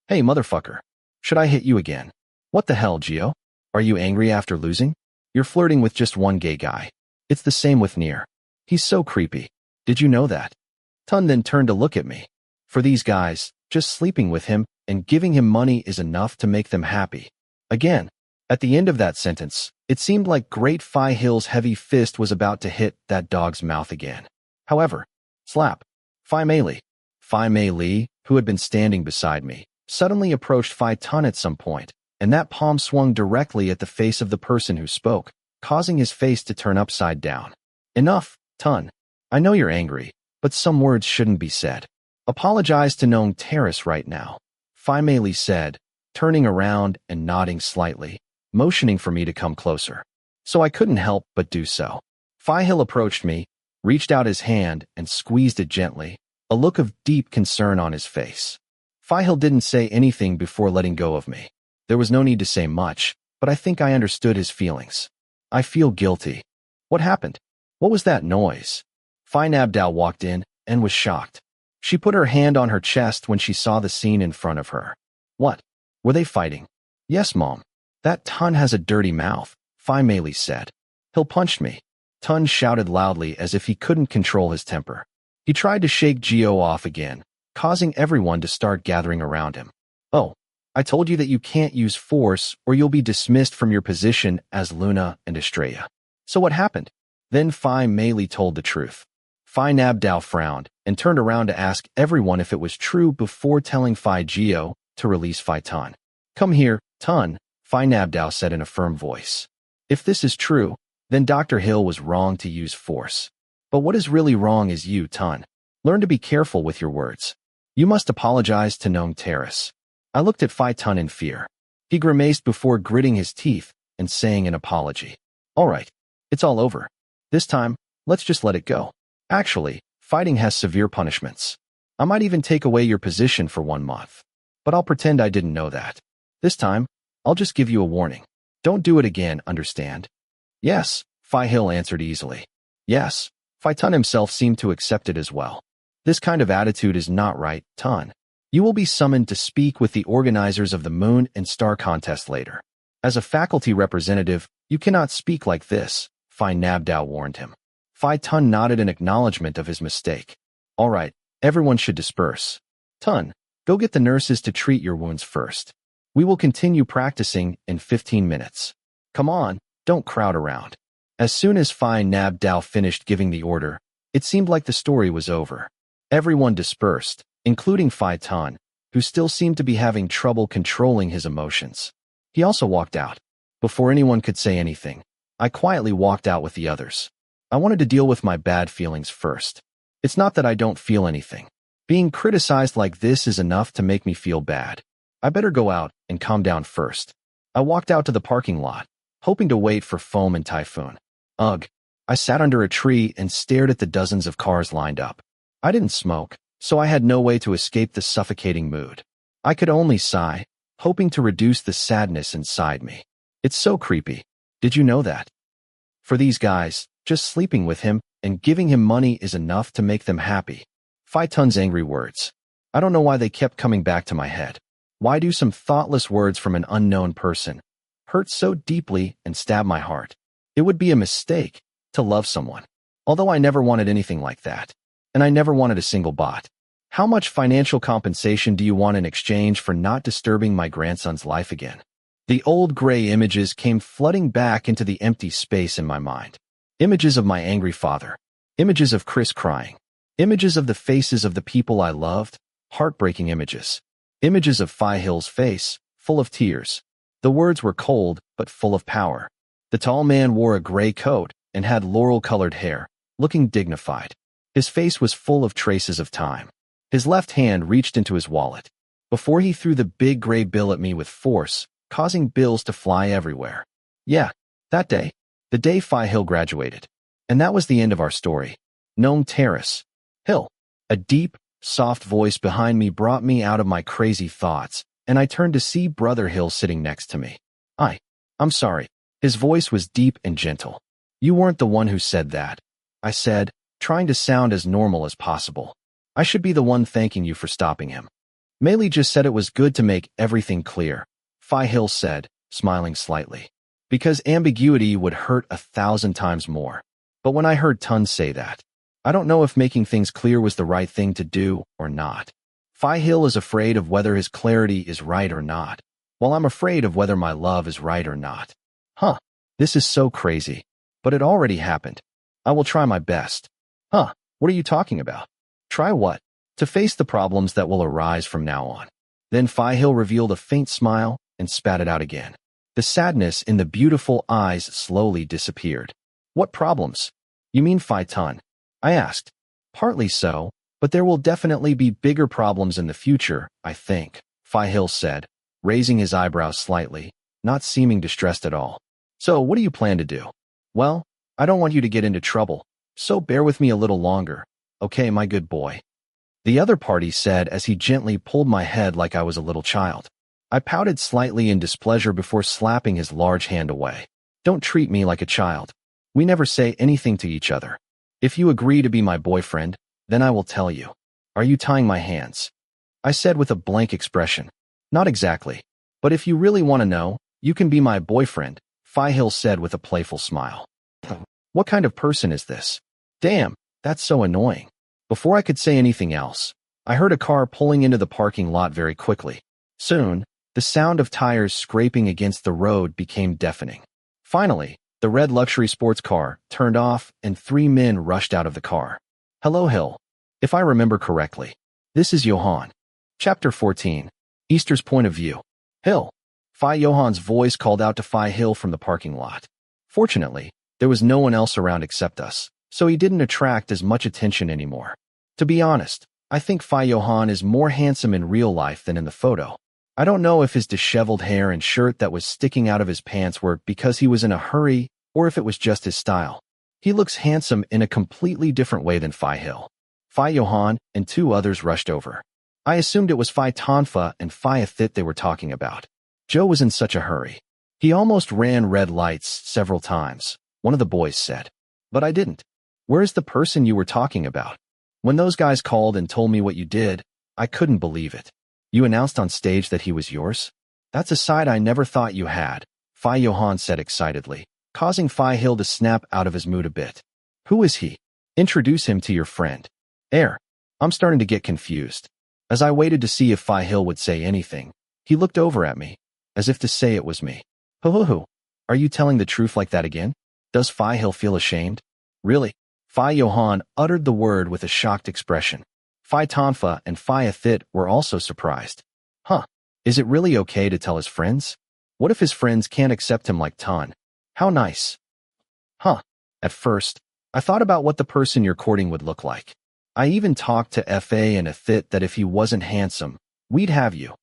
Hey, motherfucker. Should I hit you again? What the hell, Gio? Are you angry after losing? You're flirting with just one gay guy. It's the same with Nier. He's so creepy. Did you know that? Tun then turned to look at me. For these guys, just sleeping with him and giving him money is enough to make them happy. Again, at the end of that sentence, it seemed like Great Phi Hill's heavy fist was about to hit that dog's mouth again. However, slap. Phi Meili, who had been standing beside me, suddenly approached Phi Tun at some point, and that palm swung directly at the face of the person who spoke, causing his face to turn upside down. Enough, Tun. I know you're angry, but some words shouldn't be said. Apologize to Nong Terrace right now, Phi Meili said, turning around and nodding slightly, motioning for me to come closer. So I couldn't help but do so. Phi Hill approached me, reached out his hand and squeezed it gently, a look of deep concern on his face. Phi Hill didn't say anything before letting go of me. There was no need to say much, but I think I understood his feelings. I feel guilty. What happened? What was that noise? Phi Nabdao walked in and was shocked. She put her hand on her chest when she saw the scene in front of her. What? Were they fighting? Yes, Mom. That Tun has a dirty mouth, Phi Meili said. He'll punch me. Tun shouted loudly as if he couldn't control his temper. He tried to shake Gio off again, causing everyone to start gathering around him. Oh, I told you that you can't use force or you'll be dismissed from your position as Luna and Estrella. So what happened? Then Phi Meili told the truth. Phi Nabdao frowned and turned around to ask everyone if it was true before telling Phi Gio to release Phi Tun. Come here, Tun, Phi Nabdao said in a firm voice. If this is true, then Dr. Hill was wrong to use force. But what is really wrong is you, Tun. Learn to be careful with your words. You must apologize to Nong Terrace. I looked at Phi Tun in fear. He grimaced before gritting his teeth and saying an apology. All right, it's all over. This time, let's just let it go. Actually, fighting has severe punishments. I might even take away your position for 1 month. But I'll pretend I didn't know that. This time, I'll just give you a warning. Don't do it again, understand? Yes, Phi Hill answered easily. Yes, Phi Tun himself seemed to accept it as well. This kind of attitude is not right, Tun. You will be summoned to speak with the organizers of the Moon and Star contest later. As a faculty representative, you cannot speak like this, Phi Nabdao warned him. Phi Tun nodded in acknowledgement of his mistake. All right, everyone should disperse. Tun, go get the nurses to treat your wounds first. We will continue practicing in 15 minutes. Come on, don't crowd around. As soon as Phi Nab Dao finished giving the order, it seemed like the story was over. Everyone dispersed, including Phi Tan, who still seemed to be having trouble controlling his emotions. He also walked out. Before anyone could say anything, I quietly walked out with the others. I wanted to deal with my bad feelings first. It's not that I don't feel anything. Being criticized like this is enough to make me feel bad. I better go out and calm down first. I walked out to the parking lot, hoping to wait for Foam and Typhoon. Ugh. I sat under a tree and stared at the dozens of cars lined up. I didn't smoke, so I had no way to escape the suffocating mood. I could only sigh, hoping to reduce the sadness inside me. It's so creepy. Did you know that? For these guys, just sleeping with him and giving him money is enough to make them happy. Phi Tun's angry words. I don't know why they kept coming back to my head. Why do some thoughtless words from an unknown person hurt so deeply and stab my heart? It would be a mistake to love someone. Although I never wanted anything like that. And I never wanted a single bot. How much financial compensation do you want in exchange for not disturbing my grandson's life again? The old gray images came flooding back into the empty space in my mind. Images of my angry father. Images of Chris crying. Images of the faces of the people I loved. Heartbreaking images. Images of Phi Hill's face, full of tears. The words were cold, but full of power. The tall man wore a gray coat and had laurel-colored hair, looking dignified. His face was full of traces of time. His left hand reached into his wallet. Before he threw the big gray bill at me with force, causing bills to fly everywhere. Yeah, that day. The day Phi Hill graduated. And that was the end of our story. Gnome Terrace. Hill. A deep, soft voice behind me brought me out of my crazy thoughts, and I turned to see Brother Hill sitting next to me. I'm sorry. His voice was deep and gentle. You weren't the one who said that, I said, trying to sound as normal as possible. I should be the one thanking you for stopping him. Meili just said it was good to make everything clear, Phi Hill said, smiling slightly. Because ambiguity would hurt 1,000 times more. But when I heard Tun say that, I don't know if making things clear was the right thing to do or not. Phi Hill is afraid of whether his clarity is right or not, while I'm afraid of whether my love is right or not. This is so crazy. But it already happened. I will try my best. What are you talking about? Try what? To face the problems that will arise from now on. Then Phi Hill revealed a faint smile and spat it out again. The sadness in the beautiful eyes slowly disappeared. What problems? You mean Phi Tun? I asked. Partly so, but there will definitely be bigger problems in the future, I think, Phi Hill said, raising his eyebrows slightly, not seeming distressed at all. So what do you plan to do? Well, I don't want you to get into trouble, so bear with me a little longer, okay, my good boy? The other party said as he gently pulled my head like I was a little child. I pouted slightly in displeasure before slapping his large hand away. Don't treat me like a child. We never say anything to each other. If you agree to be my boyfriend, then I will tell you. Are you tying my hands? I said with a blank expression. Not exactly. But if you really want to know, you can be my boyfriend, Phi Hill said with a playful smile. What kind of person is this? Damn, that's so annoying. Before I could say anything else, I heard a car pulling into the parking lot very quickly. Soon, the sound of tires scraping against the road became deafening. Finally, the red luxury sports car turned off and 3 men rushed out of the car. Hello, Hill. If I remember correctly, this is Johan. Chapter 14. Easter's Point of View. Hill. Phi Johan's voice called out to Phi Hill from the parking lot. Fortunately, there was no one else around except us, so he didn't attract as much attention anymore. To be honest, I think Phi Johan is more handsome in real life than in the photo. I don't know if his disheveled hair and shirt that was sticking out of his pants were because he was in a hurry or if it was just his style. He looks handsome in a completely different way than Phi Hill. Phi Johan and 2 others rushed over. I assumed it was Phi Tanfa and Phi Athit they were talking about. Joe was in such a hurry. He almost ran red lights several times, one of the boys said. But I didn't. Where's the person you were talking about? When those guys called and told me what you did, I couldn't believe it. You announced on stage that he was yours? That's a side I never thought you had, Phi Johan said excitedly, causing Phi Hill to snap out of his mood a bit. Who is he? Introduce him to your friend. I'm starting to get confused. As I waited to see if Phi Hill would say anything, he looked over at me, as if to say it was me. Are you telling the truth like that again? Does Phi Hill feel ashamed? Really? Phi Johan uttered the word with a shocked expression. Phi Tonfa and Phi Athit were also surprised. Huh. Is it really okay to tell his friends? What if his friends can't accept him like Ton? How nice. Huh. At first, I thought about what the person you're courting would look like. I even talked to Fa and Athit that if he wasn't handsome, we'd have you.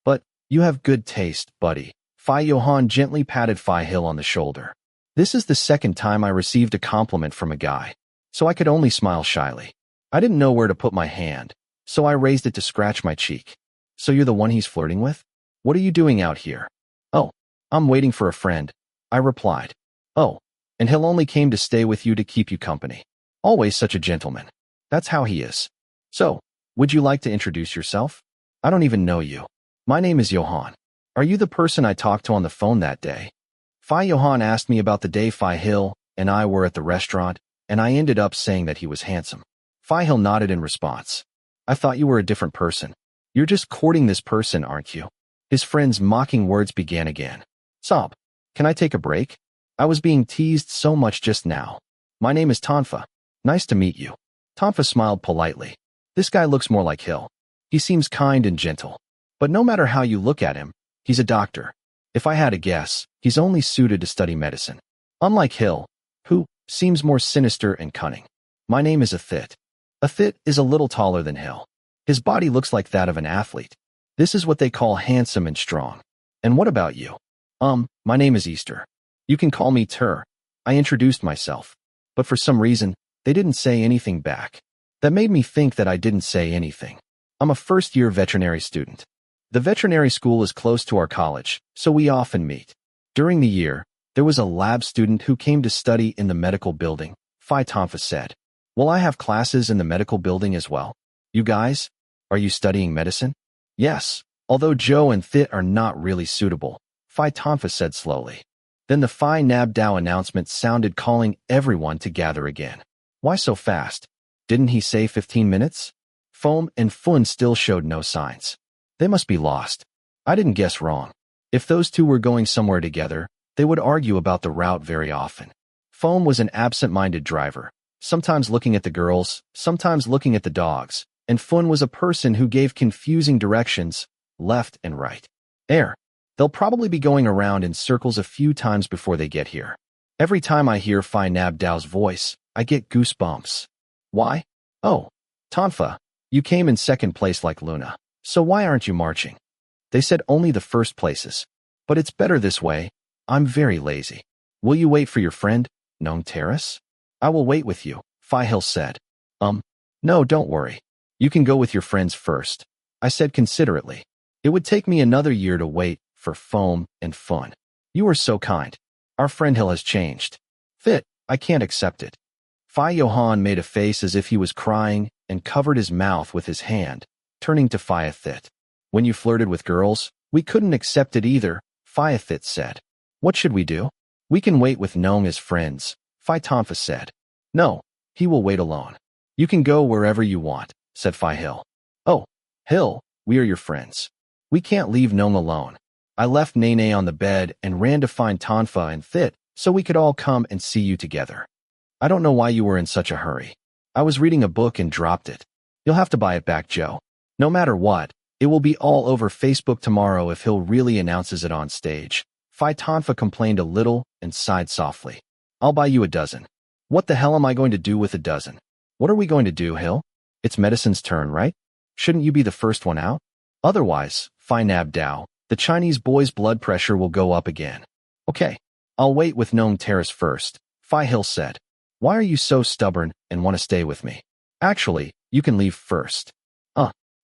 But you have good taste, buddy. Phi Johan gently patted Phi Hill on the shoulder. This is the second time I received a compliment from a guy, so I could only smile shyly. I didn't know where to put my hand, so I raised it to scratch my cheek. So you're the one he's flirting with? What are you doing out here? Oh, I'm waiting for a friend, I replied. Oh, and he'll only came to stay with you to keep you company. Always such a gentleman. That's how he is. So, would you like to introduce yourself? I don't even know you. My name is Johan. Are you the person I talked to on the phone that day? Phi Johan asked me about the day Phi Hill and I were at the restaurant, and I ended up saying that he was handsome. Phi Hill nodded in response. I thought you were a different person. You're just courting this person, aren't you? His friend's mocking words began again. Sob, can I take a break? I was being teased so much just now. My name is Tonfa. Nice to meet you. Tonfa smiled politely. This guy looks more like Hill. He seems kind and gentle. But no matter how you look at him, he's a doctor. If I had a guess, he's only suited to study medicine. Unlike Hill, who seems more sinister and cunning. My name is Athit. Athit is a little taller than Hill. His body looks like that of an athlete. This is what they call handsome and strong. And what about you? My name is Easter. You can call me Tur. I introduced myself. But for some reason, they didn't say anything back. That made me think that I didn't say anything. I'm a first-year veterinary student. The veterinary school is close to our college, so we often meet. During the year, there was a lab student who came to study in the medical building, Phi Tonfa said. Will I have classes in the medical building as well? You guys? Are you studying medicine? Yes, although Joe and Thit are not really suitable, Phi Tonfa said slowly. Then the Phi Nab Dao announcement sounded, calling everyone to gather again. Why so fast? Didn't he say 15 minutes? Foam and Fun still showed no signs. They must be lost. I didn't guess wrong. If those two were going somewhere together, they would argue about the route very often. Foam was an absent-minded driver, sometimes looking at the girls, sometimes looking at the dogs, and Fun was a person who gave confusing directions, left and right. They'll probably be going around in circles a few times before they get here. Every time I hear Phi Nab Dao's voice, I get goosebumps. Why? Oh, Tonfa, you came in second place like Luna. So why aren't you marching? They said only the first places. But it's better this way. I'm very lazy. Will you wait for your friend, Nong Terrace? I will wait with you, Phi Hill said. No, don't worry. You can go with your friends first, I said considerately. It would take me another year to wait for Foam and Fun. You are so kind. Our friend Hill has changed. Fit, I can't accept it. Phi Johan made a face as if he was crying and covered his mouth with his hand, turning to Phi Athit. When you flirted with girls, we couldn't accept it either, Phi Athit said. What should we do? We can wait with Nong as friends, Phi Tonfa said. No, he will wait alone. You can go wherever you want, said Phi Hill. Oh, Hill, we are your friends. We can't leave Nong alone. I left Nene on the bed and ran to find Tonfa and Thit so we could all come and see you together. I don't know why you were in such a hurry. I was reading a book and dropped it. You'll have to buy it back, Joe. No matter what, it will be all over Facebook tomorrow if Hill really announces it on stage. Phi Tonfa complained a little and sighed softly. I'll buy you a dozen. What the hell am I going to do with a dozen? What are we going to do, Hill? It's medicine's turn, right? Shouldn't you be the first one out? Otherwise, Phi Nab Dao, the Chinese boy's blood pressure will go up again. Okay, I'll wait with Nong Terrace first, Phi Hill said. Why are you so stubborn and want to stay with me? Actually, you can leave first.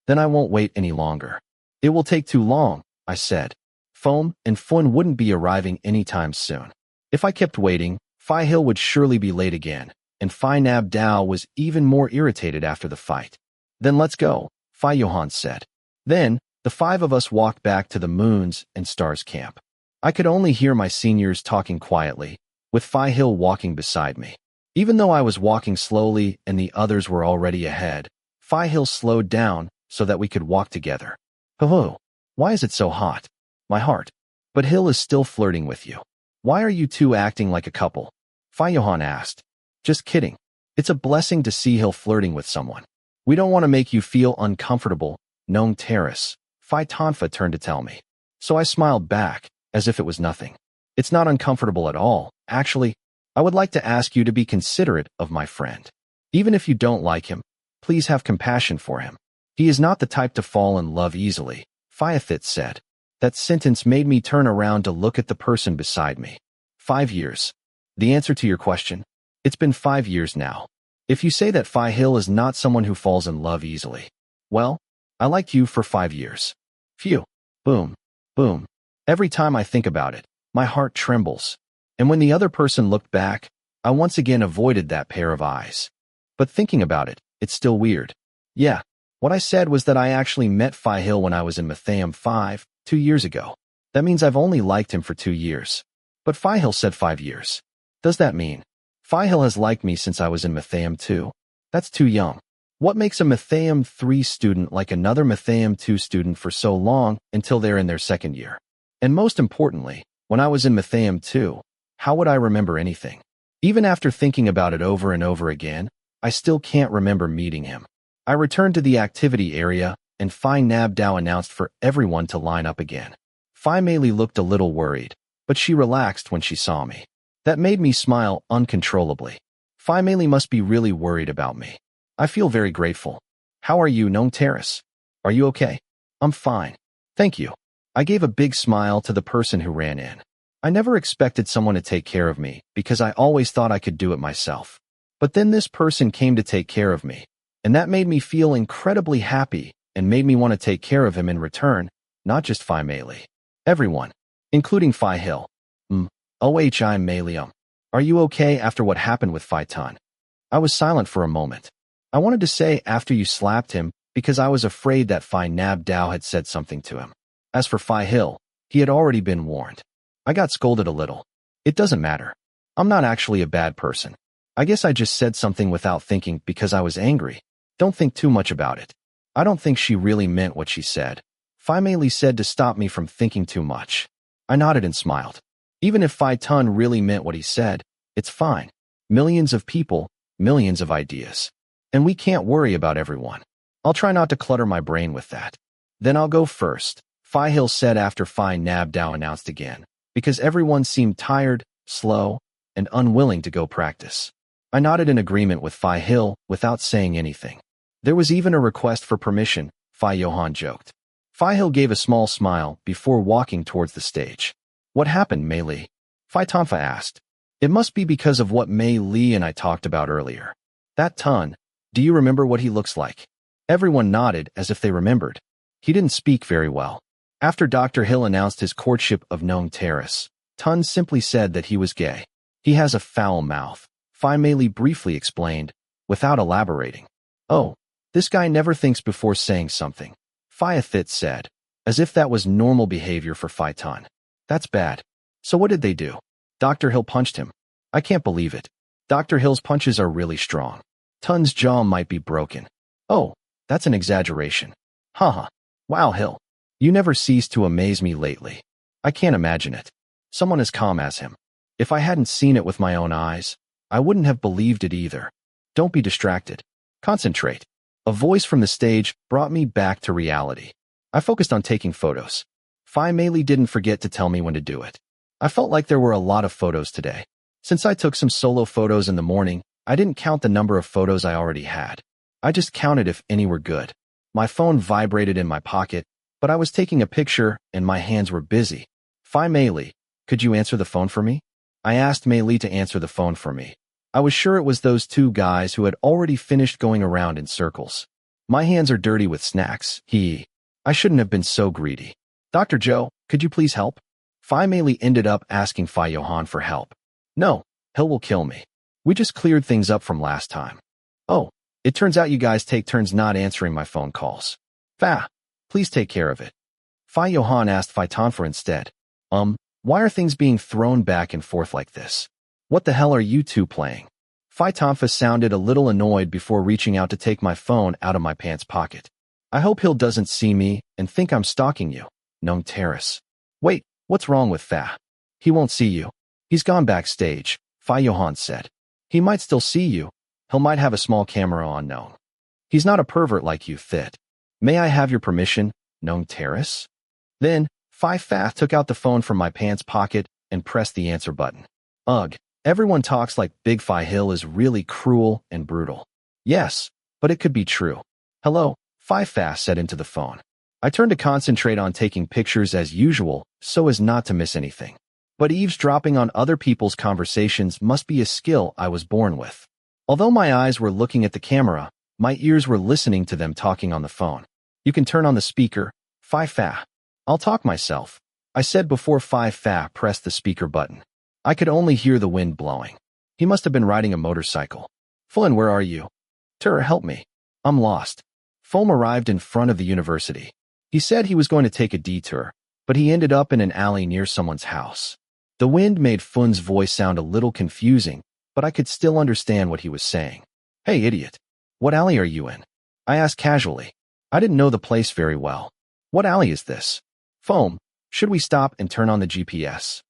Then I won't wait any longer. It will take too long, I said. Foam and Fun wouldn't be arriving anytime soon. If I kept waiting, Phi Hill would surely be late again, and Phi Nab Dao was even more irritated after the fight. Then let's go, Phi Johan said. Then, the five of us walked back to the Moons and Stars camp. I could only hear my seniors talking quietly, with Phi Hill walking beside me. Even though I was walking slowly and the others were already ahead, Phi Hill slowed down so that we could walk together. Ho-ho, why is it so hot? My heart. But Hill is still flirting with you. Why are you two acting like a couple? Johan asked. Just kidding. It's a blessing to see Hill flirting with someone. We don't want to make you feel uncomfortable, Nong Terrace. Tonfa turned to tell me. So I smiled back, as if it was nothing. It's not uncomfortable at all. Actually, I would like to ask you to be considerate of my friend. Even if you don't like him, please have compassion for him. He is not the type to fall in love easily, Phaethit said. That sentence made me turn around to look at the person beside me. 5 years. The answer to your question? It's been 5 years now. If you say that Phi Hill is not someone who falls in love easily, well, I liked you for 5 years. Phew. Boom. Boom. Every time I think about it, my heart trembles. And when the other person looked back, I once again avoided that pair of eyes. But thinking about it, it's still weird. Yeah, what I said was that I actually met Phi Hill when I was in Matheum 2 years ago. That means I've only liked him for 2 years. But Phi Hill said 5 years. Does that mean Phi Hill has liked me since I was in Matheum 2? That's too young. What makes a Matheum 3 student like another Matheum 2 student for so long until they're in their second year? And most importantly, when I was in Matheum 2, how would I remember anything? Even after thinking about it over and over again, I still can't remember meeting him. I returned to the activity area, and Phi Nab Dao announced for everyone to line up again. Phi Meili looked a little worried, but she relaxed when she saw me. That made me smile uncontrollably. Phi Meili must be really worried about me. I feel very grateful. How are you, Nong Terrace? Are you okay? I'm fine. Thank you. I gave a big smile to the person who ran in. I never expected someone to take care of me because I always thought I could do it myself. But then this person came to take care of me, and that made me feel incredibly happy and made me want to take care of him in return, not just Phi Meili. Everyone, including Phi Hill. Ohi Meilium. Are you okay after what happened with Phi Tun? I was silent for a moment. I wanted to say after you slapped him because I was afraid that Phi Nab Dao had said something to him. As for Phi Hill, he had already been warned. I got scolded a little. It doesn't matter. I'm not actually a bad person. I guess I just said something without thinking because I was angry. Don't think too much about it. I don't think she really meant what she said. Phi Meili said to stop me from thinking too much. I nodded and smiled. Even if Phi Tun really meant what he said, it's fine. Millions of people, millions of ideas. And we can't worry about everyone. I'll try not to clutter my brain with that. Then I'll go first, Phi Hill said after Phi Nab Dao announced again, because everyone seemed tired, slow, and unwilling to go practice. I nodded in agreement with Phi Hill without saying anything. There was even a request for permission, Phi Johan joked. Phi Hill gave a small smile before walking towards the stage. What happened, Mei Li? Phi Tonfa asked. It must be because of what Mei Li and I talked about earlier. That Tun, do you remember what he looks like? Everyone nodded as if they remembered. He didn't speak very well. After Dr. Hill announced his courtship of Nong Terrace, Tun simply said that he was gay. He has a foul mouth, Phi Meili briefly explained, without elaborating. Oh, this guy never thinks before saying something, Phaethit said, as if that was normal behavior for Phi Tun. That's bad. So what did they do? Dr. Hill punched him. I can't believe it. Dr. Hill's punches are really strong. Tun's jaw might be broken. Oh, that's an exaggeration. Haha. Wow, Hill. You never cease to amaze me lately. I can't imagine it. Someone as calm as him. If I hadn't seen it with my own eyes, I wouldn't have believed it either. Don't be distracted. Concentrate. A voice from the stage brought me back to reality. I focused on taking photos. Phi Meili didn't forget to tell me when to do it. I felt like there were a lot of photos today. Since I took some solo photos in the morning, I didn't count the number of photos I already had. I just counted if any were good. My phone vibrated in my pocket, but I was taking a picture and my hands were busy. Phi Meili, could you answer the phone for me? I asked Mei Li to answer the phone for me. I was sure it was those two guys who had already finished going around in circles. My hands are dirty with snacks, I shouldn't have been so greedy. Dr. Joe, could you please help? Phi Meili ended up asking Phi Johan for help. No, Hill will kill me. We just cleared things up from last time. Oh, it turns out you guys take turns not answering my phone calls. Please take care of it. Phi Johan asked Phi Tonfa instead. Why are things being thrown back and forth like this? What the hell are you two playing? Phi Tonfa sounded a little annoyed before reaching out to take my phone out of my pants pocket. I hope Hill doesn't see me and think I'm stalking you, Nong Terrace. Wait, what's wrong with Fa? He won't see you. He's gone backstage, Johan said. He might still see you. He might have a small camera unknown. He's not a pervert like you, Thit. May I have your permission, Nong Terrace? Then, Fa took out the phone from my pants pocket and pressed the answer button. Ugh, everyone talks like Big Phi Hill is really cruel and brutal. Yes, but it could be true. Hello, Fa said into the phone. I turned to concentrate on taking pictures as usual so as not to miss anything. But eavesdropping on other people's conversations must be a skill I was born with. Although my eyes were looking at the camera, my ears were listening to them talking on the phone. You can turn on the speaker, Fa. I'll talk myself, I said before Fa pressed the speaker button. I could only hear the wind blowing. He must have been riding a motorcycle. Flynn, where are you? Help me. I'm lost. Foam arrived in front of the university. He said he was going to take a detour, but he ended up in an alley near someone's house. The wind made Fun's voice sound a little confusing, but I could still understand what he was saying. Hey, idiot. What alley are you in? I asked casually. I didn't know the place very well. What alley is this? Foam, should we stop and turn on the GPS?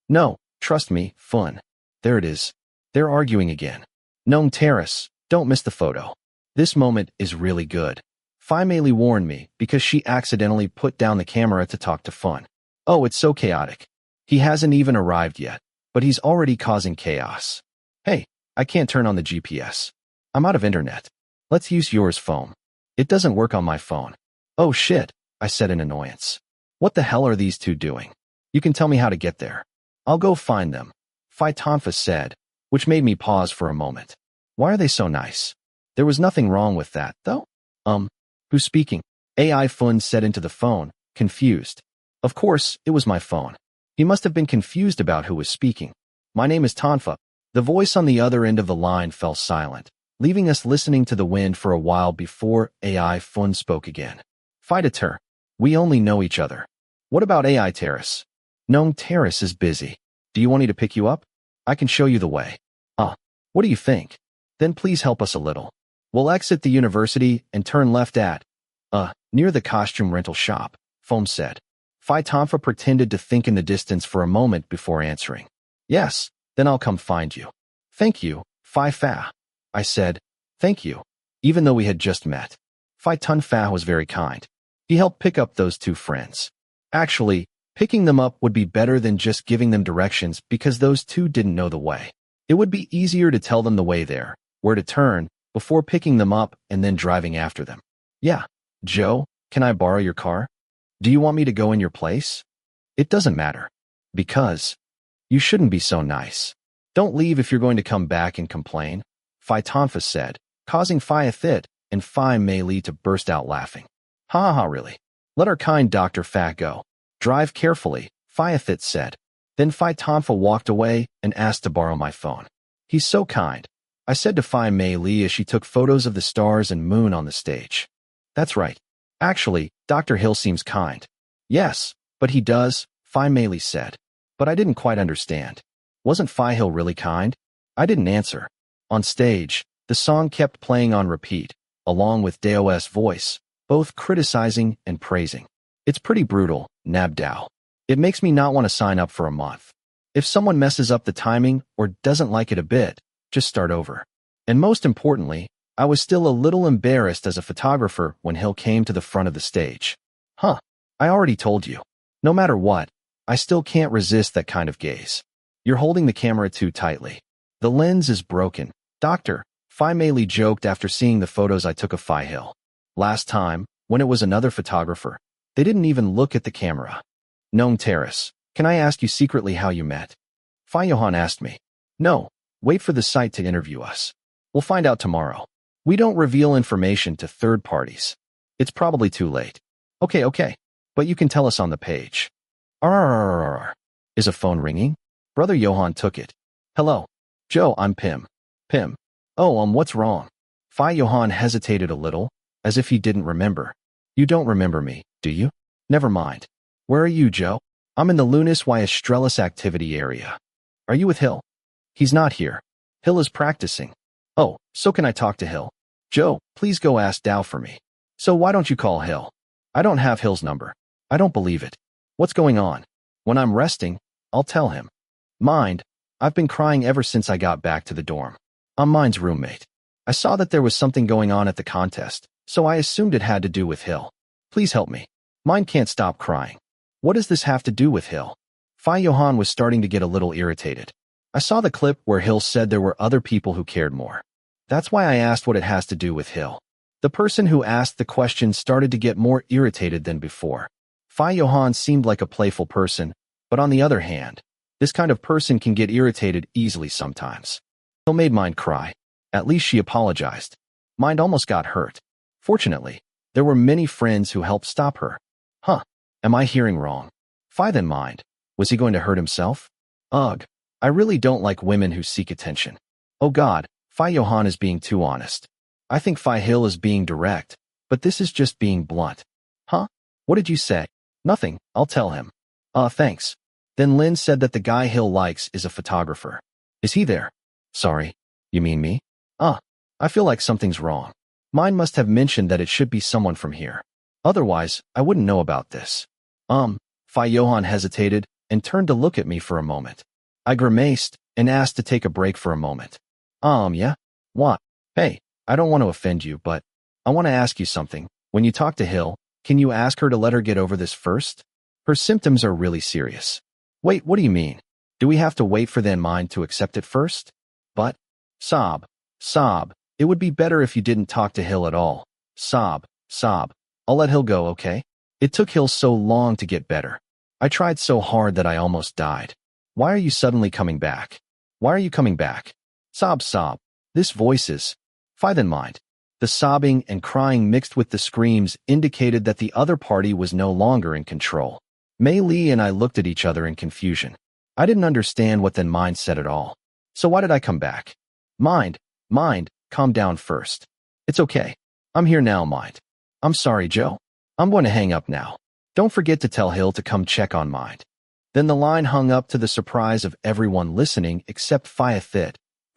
No, trust me, Fun. There it is. They're arguing again. Nong Terrace, don't miss the photo. This moment is really good. Phi Mei warned me because she accidentally put down the camera to talk to Fun. Oh, it's so chaotic. He hasn't even arrived yet, but he's already causing chaos. Hey, I can't turn on the GPS. I'm out of internet. Let's use yours, Foam. It doesn't work on my phone. Oh shit, I said in annoyance. What the hell are these two doing? You can tell me how to get there. I'll go find them, Phi Tonfa said, which made me pause for a moment. Why are they so nice? There was nothing wrong with that, though. Who's speaking? AI Fun said into the phone, confused. Of course, it was my phone. He must have been confused about who was speaking. My name is Tonfa. The voice on the other end of the line fell silent, leaving us listening to the wind for a while before AI Fun spoke again. Fighter, we only know each other. What about AI Terrace? Nong Terrace is busy. Do you want me to pick you up? I can show you the way. What do you think? Then please help us a little. We'll exit the university and turn left at, near the costume rental shop, Foam said. Phi Tonfa pretended to think in the distance for a moment before answering. Yes, then I'll come find you. Thank you, Phi Fa. I said, thank you, even though we had just met. Phi Tonfa was very kind. He helped pick up those two friends. Actually, picking them up would be better than just giving them directions because those two didn't know the way. It would be easier to tell them the way there, where to turn, before picking them up and then driving after them. Yeah, Joe, can I borrow your car? Do you want me to go in your place? It doesn't matter. Because you shouldn't be so nice. Don't leave if you're going to come back and complain, Phi Tonfa said, causing Phi Thit and Phi Mei to burst out laughing. Ha ha, really? Let our kind Dr. Fa go. Drive carefully, Phi Thit said. Then Phi Tonfa walked away and asked to borrow my phone. He's so kind, I said to Phi Mei as she took photos of the stars and moon on the stage. That's right. Actually, Dr. Hill seems kind. Yes, but he does, Phi Mei said. But I didn't quite understand. Wasn't Phi Hill really kind? I didn't answer. On stage, the song kept playing on repeat, along with Dao's voice, both criticizing and praising. It's pretty brutal, Nabdao. It makes me not want to sign up for a month. If someone messes up the timing or doesn't like it a bit, just start over. And most importantly, I was still a little embarrassed as a photographer when Hill came to the front of the stage. I already told you. No matter what, I still can't resist that kind of gaze. You're holding the camera too tightly. The lens is broken, Doctor, Phi Mei joked after seeing the photos I took of Phi Hill. Last time, when it was another photographer, they didn't even look at the camera. Nong Terrace, can I ask you secretly how you met? Phi Johan asked me. No, wait for the site to interview us. We'll find out tomorrow. We don't reveal information to third parties. It's probably too late. Okay, but you can tell us on the page. Is a phone ringing? Brother Johan took it. Hello. Joe, I'm Pim. Pim. Oh, what's wrong? Phi Johan hesitated a little, as if he didn't remember. You don't remember me, do you? Never mind. Where are you, Joe? I'm in the Lunis y Estrellas activity area. Are you with Hill? He's not here. Hill is practicing. Oh, so can I talk to Hill? Joe, please go ask Dao for me. So why don't you call Hill? I don't have Hill's number. I don't believe it. What's going on? When I'm resting, I'll tell him. Mind, I've been crying ever since I got back to the dorm. I'm Mine's roommate. I saw that there was something going on at the contest, so I assumed it had to do with Hill. Please help me. Mine can't stop crying. What does this have to do with Hill? Fi Johan was starting to get a little irritated. I saw the clip where Hill said there were other people who cared more. That's why I asked what it has to do with Hill. The person who asked the question started to get more irritated than before. Fi Johan seemed like a playful person, but on the other hand, this kind of person can get irritated easily sometimes. Hill made Mine cry. At least she apologized. Mine almost got hurt. Fortunately, there were many friends who helped stop her. Huh, am I hearing wrong? Fi then Mind. Was he going to hurt himself? Ugh, I really don't like women who seek attention. Oh God, Fi Johan is being too honest. I think Fi Hill is being direct, but this is just being blunt. Huh? What did you say? Nothing, I'll tell him. Thanks. Then Lynn said that the guy Hill likes is a photographer. Is he there? Sorry, you mean me? I feel like something's wrong. Mine must have mentioned that it should be someone from here. Otherwise, I wouldn't know about this. Fi Johan hesitated and turned to look at me for a moment. I grimaced and asked to take a break for a moment. Yeah? What? Hey, I don't want to offend you, but I want to ask you something. When you talk to Hill, can you ask her to let her get over this first? Her symptoms are really serious. Wait, what do you mean? Do we have to wait for then Mine to accept it first? But, sob. It would be better if you didn't talk to Hill at all. Sob. I'll let Hill go, okay? It took Hill so long to get better. I tried so hard that I almost died. Why are you suddenly coming back? Why are you coming back? Sob. This voice is. Fi then Mind. The sobbing and crying mixed with the screams indicated that the other party was no longer in control. Mei Li and I looked at each other in confusion. I didn't understand what then Mind said at all. So why did I come back? Mind, calm down first. It's okay. I'm here now, Mind. I'm sorry, Joe. I'm going to hang up now. Don't forget to tell Hill to come check on Mind. Then the line hung up to the surprise of everyone listening except Phi,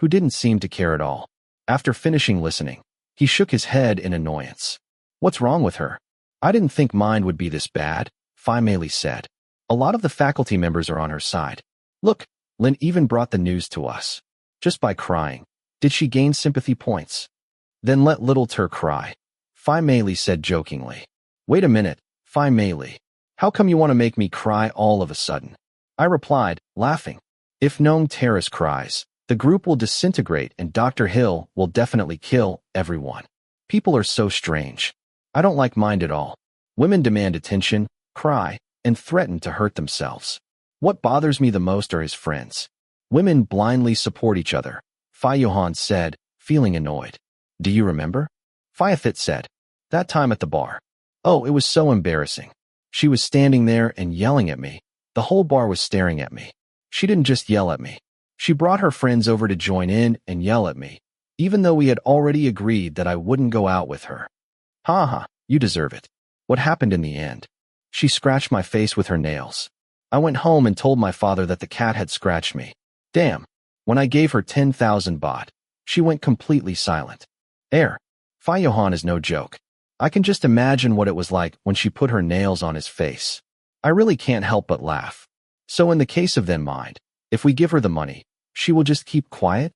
who didn't seem to care at all. After finishing listening, he shook his head in annoyance. What's wrong with her? I didn't think Mind would be this bad, Phi Mei said. A lot of the faculty members are on her side. Look, Lynn even brought the news to us. Just by crying, did she gain sympathy points? Then let little Tur cry, Phi Mei said jokingly. Wait a minute, Phi Mei. How come you want to make me cry all of a sudden? I replied, laughing. If Gnome Terrace cries, the group will disintegrate and Dr. Hill will definitely kill everyone. People are so strange. I don't like Mind at all. Women demand attention, cry, and threaten to hurt themselves. What bothers me the most are his friends. Women blindly support each other, Fi Johan said, feeling annoyed. Do you remember? Phi said. That time at the bar. Oh, it was so embarrassing. She was standing there and yelling at me. The whole bar was staring at me. She didn't just yell at me. She brought her friends over to join in and yell at me, even though we had already agreed that I wouldn't go out with her. Ha, you deserve it. What happened in the end? She scratched my face with her nails. I went home and told my father that the cat had scratched me. Damn. When I gave her 10,000 baht, she went completely silent. Fi Johan is no joke. I can just imagine what it was like when she put her nails on his face. I really can't help but laugh. So in the case of then Mind, if we give her the money, she will just keep quiet?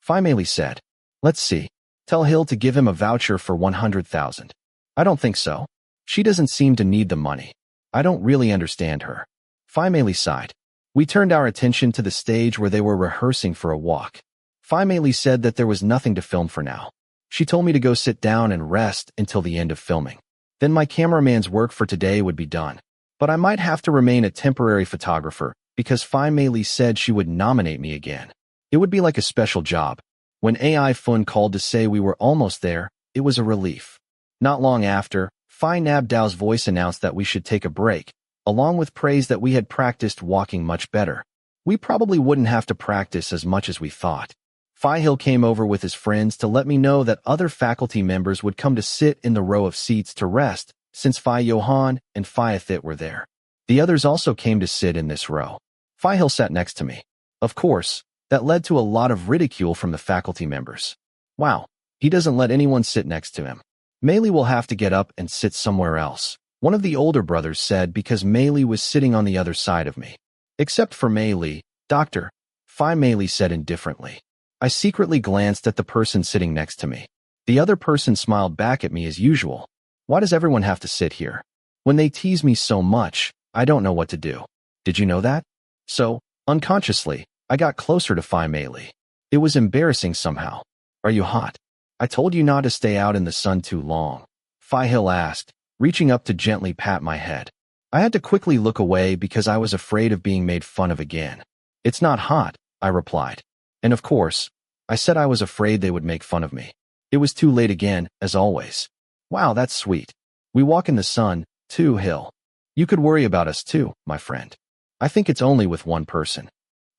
Phi Mei said. Let's see. Tell Hill to give him a voucher for 100,000. I don't think so. She doesn't seem to need the money. I don't really understand her. Phi Mei sighed. We turned our attention to the stage where they were rehearsing for a walk. Phi Mei said that there was nothing to film for now. She told me to go sit down and rest until the end of filming. Then my cameraman's work for today would be done. But I might have to remain a temporary photographer because Phi Mei said she would nominate me again. It would be like a special job. When AI Fun called to say we were almost there, it was a relief. Not long after, Phi Nabdao's voice announced that we should take a break, along with praise that we had practiced walking much better. We probably wouldn't have to practice as much as we thought. Phi Hill came over with his friends to let me know that other faculty members would come to sit in the row of seats to rest since Fi Johan and Phi were there. The others also came to sit in this row. Phi Hill sat next to me. Of course, that led to a lot of ridicule from the faculty members. Wow, he doesn't let anyone sit next to him. Mei Li will have to get up and sit somewhere else, one of the older brothers said because Mei Li was sitting on the other side of me. Except for Mei Li, Dr. Phi Mei Li said indifferently. I secretly glanced at the person sitting next to me. The other person smiled back at me as usual. Why does everyone have to sit here? When they tease me so much, I don't know what to do. Did you know that? So, unconsciously, I got closer to Phi Mei Li. It was embarrassing somehow. Are you hot? I told you not to stay out in the sun too long. Phi Hill asked, reaching up to gently pat my head. I had to quickly look away because I was afraid of being made fun of again. It's not hot, I replied. And of course, I said I was afraid they would make fun of me. It was too late again, as always. Wow, that's sweet. We walk in the sun, too, Hill. You could worry about us too, my friend. I think it's only with one person.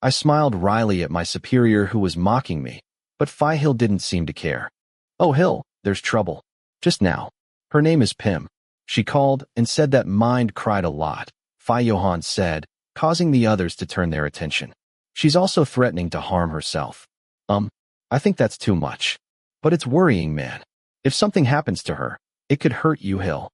I smiled wryly at my superior who was mocking me, but Phi Hill didn't seem to care. Oh, Hill, there's trouble. Just now. Her name is Pim. She called and said that Mind cried a lot, Phi Johan said, causing the others to turn their attention. She's also threatening to harm herself. I think that's too much. But it's worrying, man. If something happens to her, it could hurt you, Hill.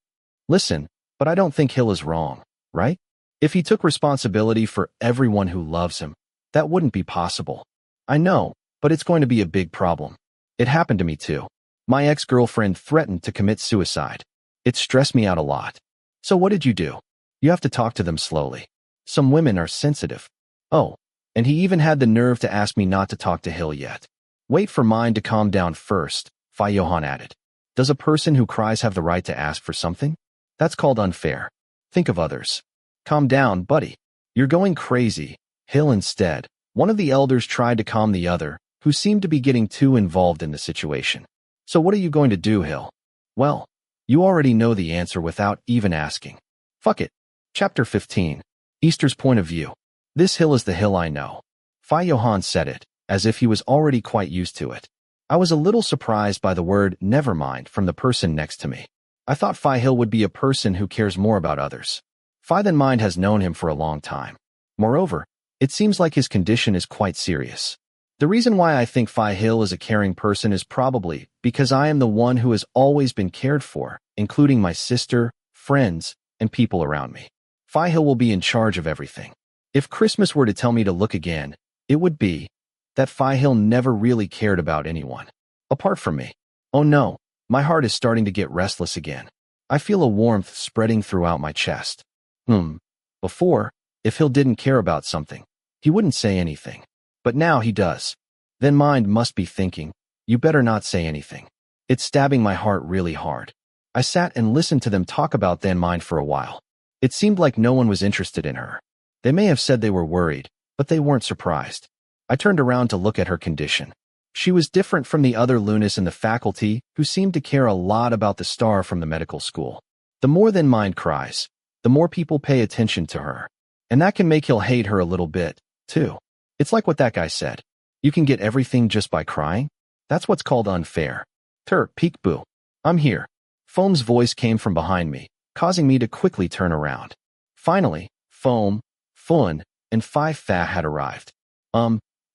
Listen, but I don't think Hill is wrong, right? If he took responsibility for everyone who loves him, that wouldn't be possible. I know, but it's going to be a big problem. It happened to me too. My ex-girlfriend threatened to commit suicide. It stressed me out a lot. So what did you do? You have to talk to them slowly. Some women are sensitive. Oh, and he even had the nerve to ask me not to talk to Hill yet. Wait for Mind to calm down first, Phi Johan added. Does a person who cries have the right to ask for something? That's called unfair. Think of others. Calm down, buddy. You're going crazy. Hill instead. One of the elders tried to calm the other, who seemed to be getting too involved in the situation. So what are you going to do, Hill? Well, you already know the answer without even asking. Fuck it. Chapter 15. Easter's point of view. This hill is the hill I know. Phi Johan said it, as if he was already quite used to it. I was a little surprised by the word never mind from the person next to me. I thought Phi Hill would be a person who cares more about others. Phi Then Mind has known him for a long time. Moreover, it seems like his condition is quite serious. The reason why I think Phi Hill is a caring person is probably because I am the one who has always been cared for, including my sister, friends, and people around me. Phi Hill will be in charge of everything. If Christmas were to tell me to look again, it would be that Phi Hill never really cared about anyone. Apart from me. Oh no, my heart is starting to get restless again. I feel a warmth spreading throughout my chest. Before, if Hill didn't care about something, he wouldn't say anything. But now he does. Then Mind must be thinking, you better not say anything. It's stabbing my heart really hard. I sat and listened to them talk about Then Mind for a while. It seemed like no one was interested in her. They may have said they were worried, but they weren't surprised. I turned around to look at her condition. She was different from the other Lunas in the faculty who seemed to care a lot about the star from the medical school. The more Then Mind cries, the more people pay attention to her. And that can make Hill hate her a little bit, too. It's like what that guy said. You can get everything just by crying? That's what's called unfair. Peekaboo. I'm here. Foam's voice came from behind me, causing me to quickly turn around. Finally, Foam, Fun, and Phi Fa had arrived.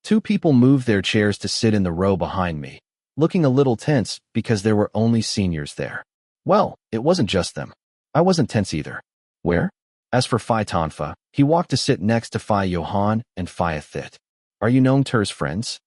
Two people moved their chairs to sit in the row behind me, looking a little tense because there were only seniors there. Well, it wasn't just them. I wasn't tense either. Where? As for Phi Tonfa, he walked to sit next to Phi Johan and Phi Athit. Are you known Ter's friends?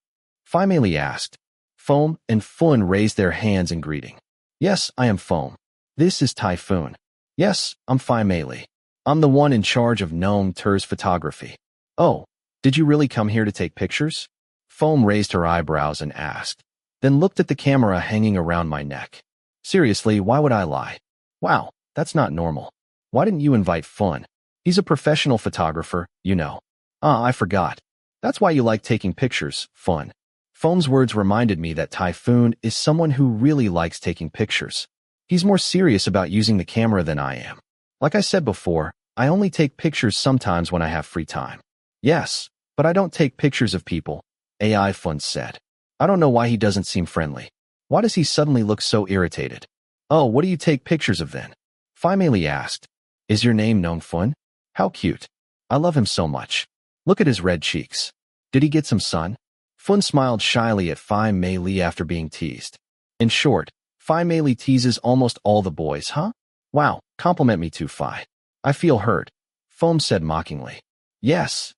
Phi Mei Li asked. Foam and Fun raised their hands in greeting. Yes, I am Foam. This is Typhoon. Yes, I'm Phi Mei Li. I'm the one in charge of Gnome Ter's photography. Oh, did you really come here to take pictures? Foam raised her eyebrows and asked, then looked at the camera hanging around my neck. Seriously, why would I lie? Wow, that's not normal. Why didn't you invite Fun? He's a professional photographer, you know. I forgot. That's why you like taking pictures, Fun. Foam's words reminded me that Typhoon is someone who really likes taking pictures. He's more serious about using the camera than I am. Like I said before, I only take pictures sometimes when I have free time. Yes, but I don't take pictures of people, AI Fun said. I don't know why he doesn't seem friendly. Why does he suddenly look so irritated? Oh, what do you take pictures of then? Phi Mei Li asked. Is your name known Fun? How cute. I love him so much. Look at his red cheeks. Did he get some sun? Fun smiled shyly at Phi Mei Li after being teased. In short, Phi Mei Li teases almost all the boys, huh? Wow, compliment me too, Phi. I feel hurt. Foam said mockingly. Yes,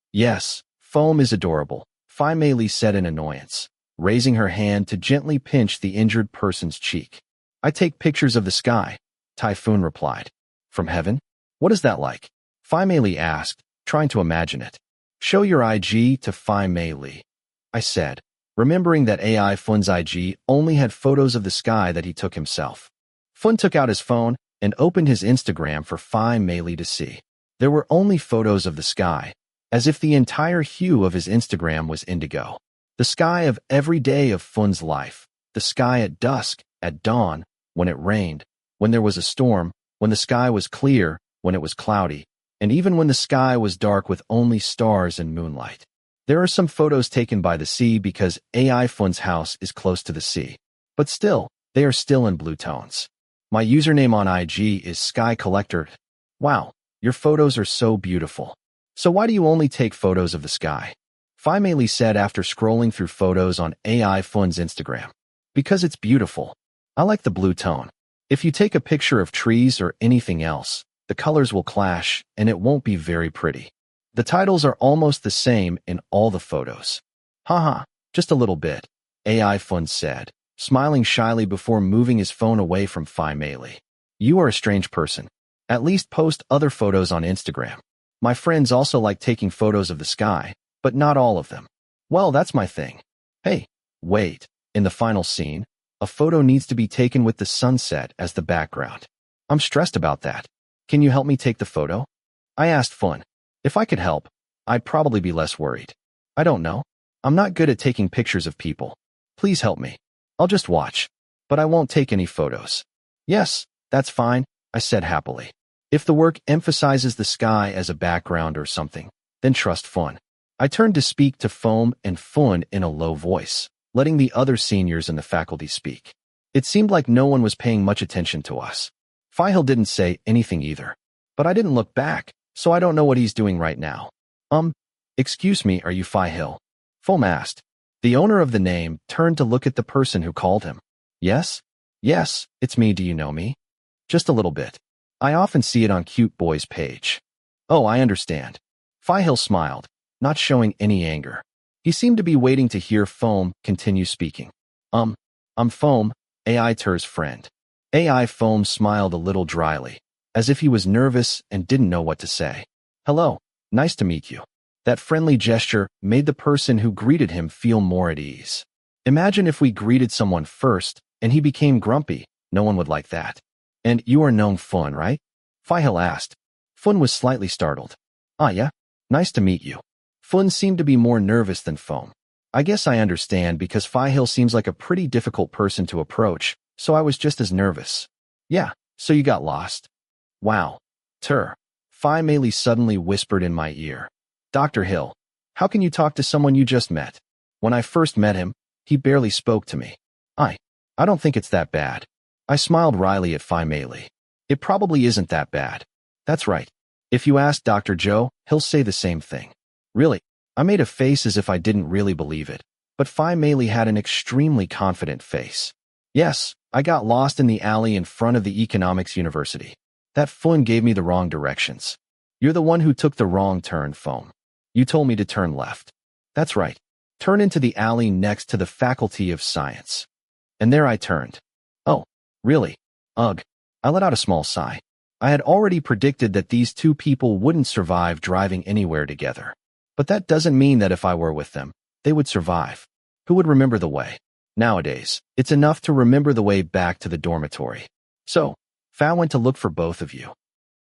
Foam is adorable, Phi Mei Li said in annoyance, raising her hand to gently pinch the injured person's cheek. I take pictures of the sky, Typhoon replied. From heaven? What is that like? Phi Mei Li asked, trying to imagine it. Show your IG to Phi Mei Li, I said, remembering that AI Fun's IG only had photos of the sky that he took himself. Fun took out his phone and opened his Instagram for Phi Mei Li to see. There were only photos of the sky, as if the entire hue of his Instagram was indigo. The sky of every day of Fun's life, the sky at dusk, at dawn, when it rained, when there was a storm, when the sky was clear, when it was cloudy, and even when the sky was dark with only stars and moonlight. There are some photos taken by the sea because AI Fun's house is close to the sea. But still, they are still in blue tones. My username on IG is Sky Collector. Wow, your photos are so beautiful. So why do you only take photos of the sky? Phi Mei Li said after scrolling through photos on AI Fun's Instagram. Because it's beautiful. I like the blue tone. If you take a picture of trees or anything else, the colors will clash and it won't be very pretty. The titles are almost the same in all the photos. Haha, just a little bit, AI Fun said, smiling shyly before moving his phone away from Phi Mei Li. You are a strange person. At least post other photos on Instagram. My friends also like taking photos of the sky, but not all of them. Well, that's my thing. Hey, wait, in the final scene, a photo needs to be taken with the sunset as the background. I'm stressed about that. Can you help me take the photo? I asked Fun. If I could help, I'd probably be less worried. I don't know. I'm not good at taking pictures of people. Please help me. I'll just watch. But I won't take any photos. Yes, that's fine, I said happily. If the work emphasizes the sky as a background or something, then trust Fun. I turned to speak to Foam and Fun in a low voice, letting the other seniors in the faculty speak. It seemed like no one was paying much attention to us. Phi-Hill didn't say anything either. But I didn't look back, so I don't know what he's doing right now. Excuse me, are you Phi-Hill? Foam asked. The owner of the name turned to look at the person who called him. Yes? Yes, it's me. Do you know me? Just a little bit. I often see it on Cute Boy's page. Oh, I understand. Phi-Hill smiled, not showing any anger. He seemed to be waiting to hear Foam continue speaking. I'm Foam, AI Ter's friend. AI Foam smiled a little dryly, as if he was nervous and didn't know what to say. Hello, nice to meet you. That friendly gesture made the person who greeted him feel more at ease. Imagine if we greeted someone first and he became grumpy. No one would like that. And you are known Fun, right? Phi-Hill asked. Fun was slightly startled. Ah, yeah? Nice to meet you. Fun seemed to be more nervous than Foam. I guess I understand because Phi-Hill seems like a pretty difficult person to approach, so I was just as nervous. Yeah, so you got lost. Wow. Phi Mei Li suddenly whispered in my ear. Dr. Hill, how can you talk to someone you just met? When I first met him, he barely spoke to me. I don't think it's that bad. I smiled wryly at Phi Mei Li. It probably isn't that bad. That's right. If you ask Dr. Joe, he'll say the same thing. Really? I made a face as if I didn't really believe it, but Phi Mei Li had an extremely confident face. Yes, I got lost in the alley in front of the Economics University. That Fun gave me the wrong directions. You're the one who took the wrong turn, Foam. You told me to turn left. That's right. Turn into the alley next to the Faculty of Science. And there I turned. Oh, really? Ugh. I let out a small sigh. I had already predicted that these two people wouldn't survive driving anywhere together. But that doesn't mean that if I were with them, they would survive. Who would remember the way? Nowadays, it's enough to remember the way back to the dormitory. So, Fa went to look for both of you.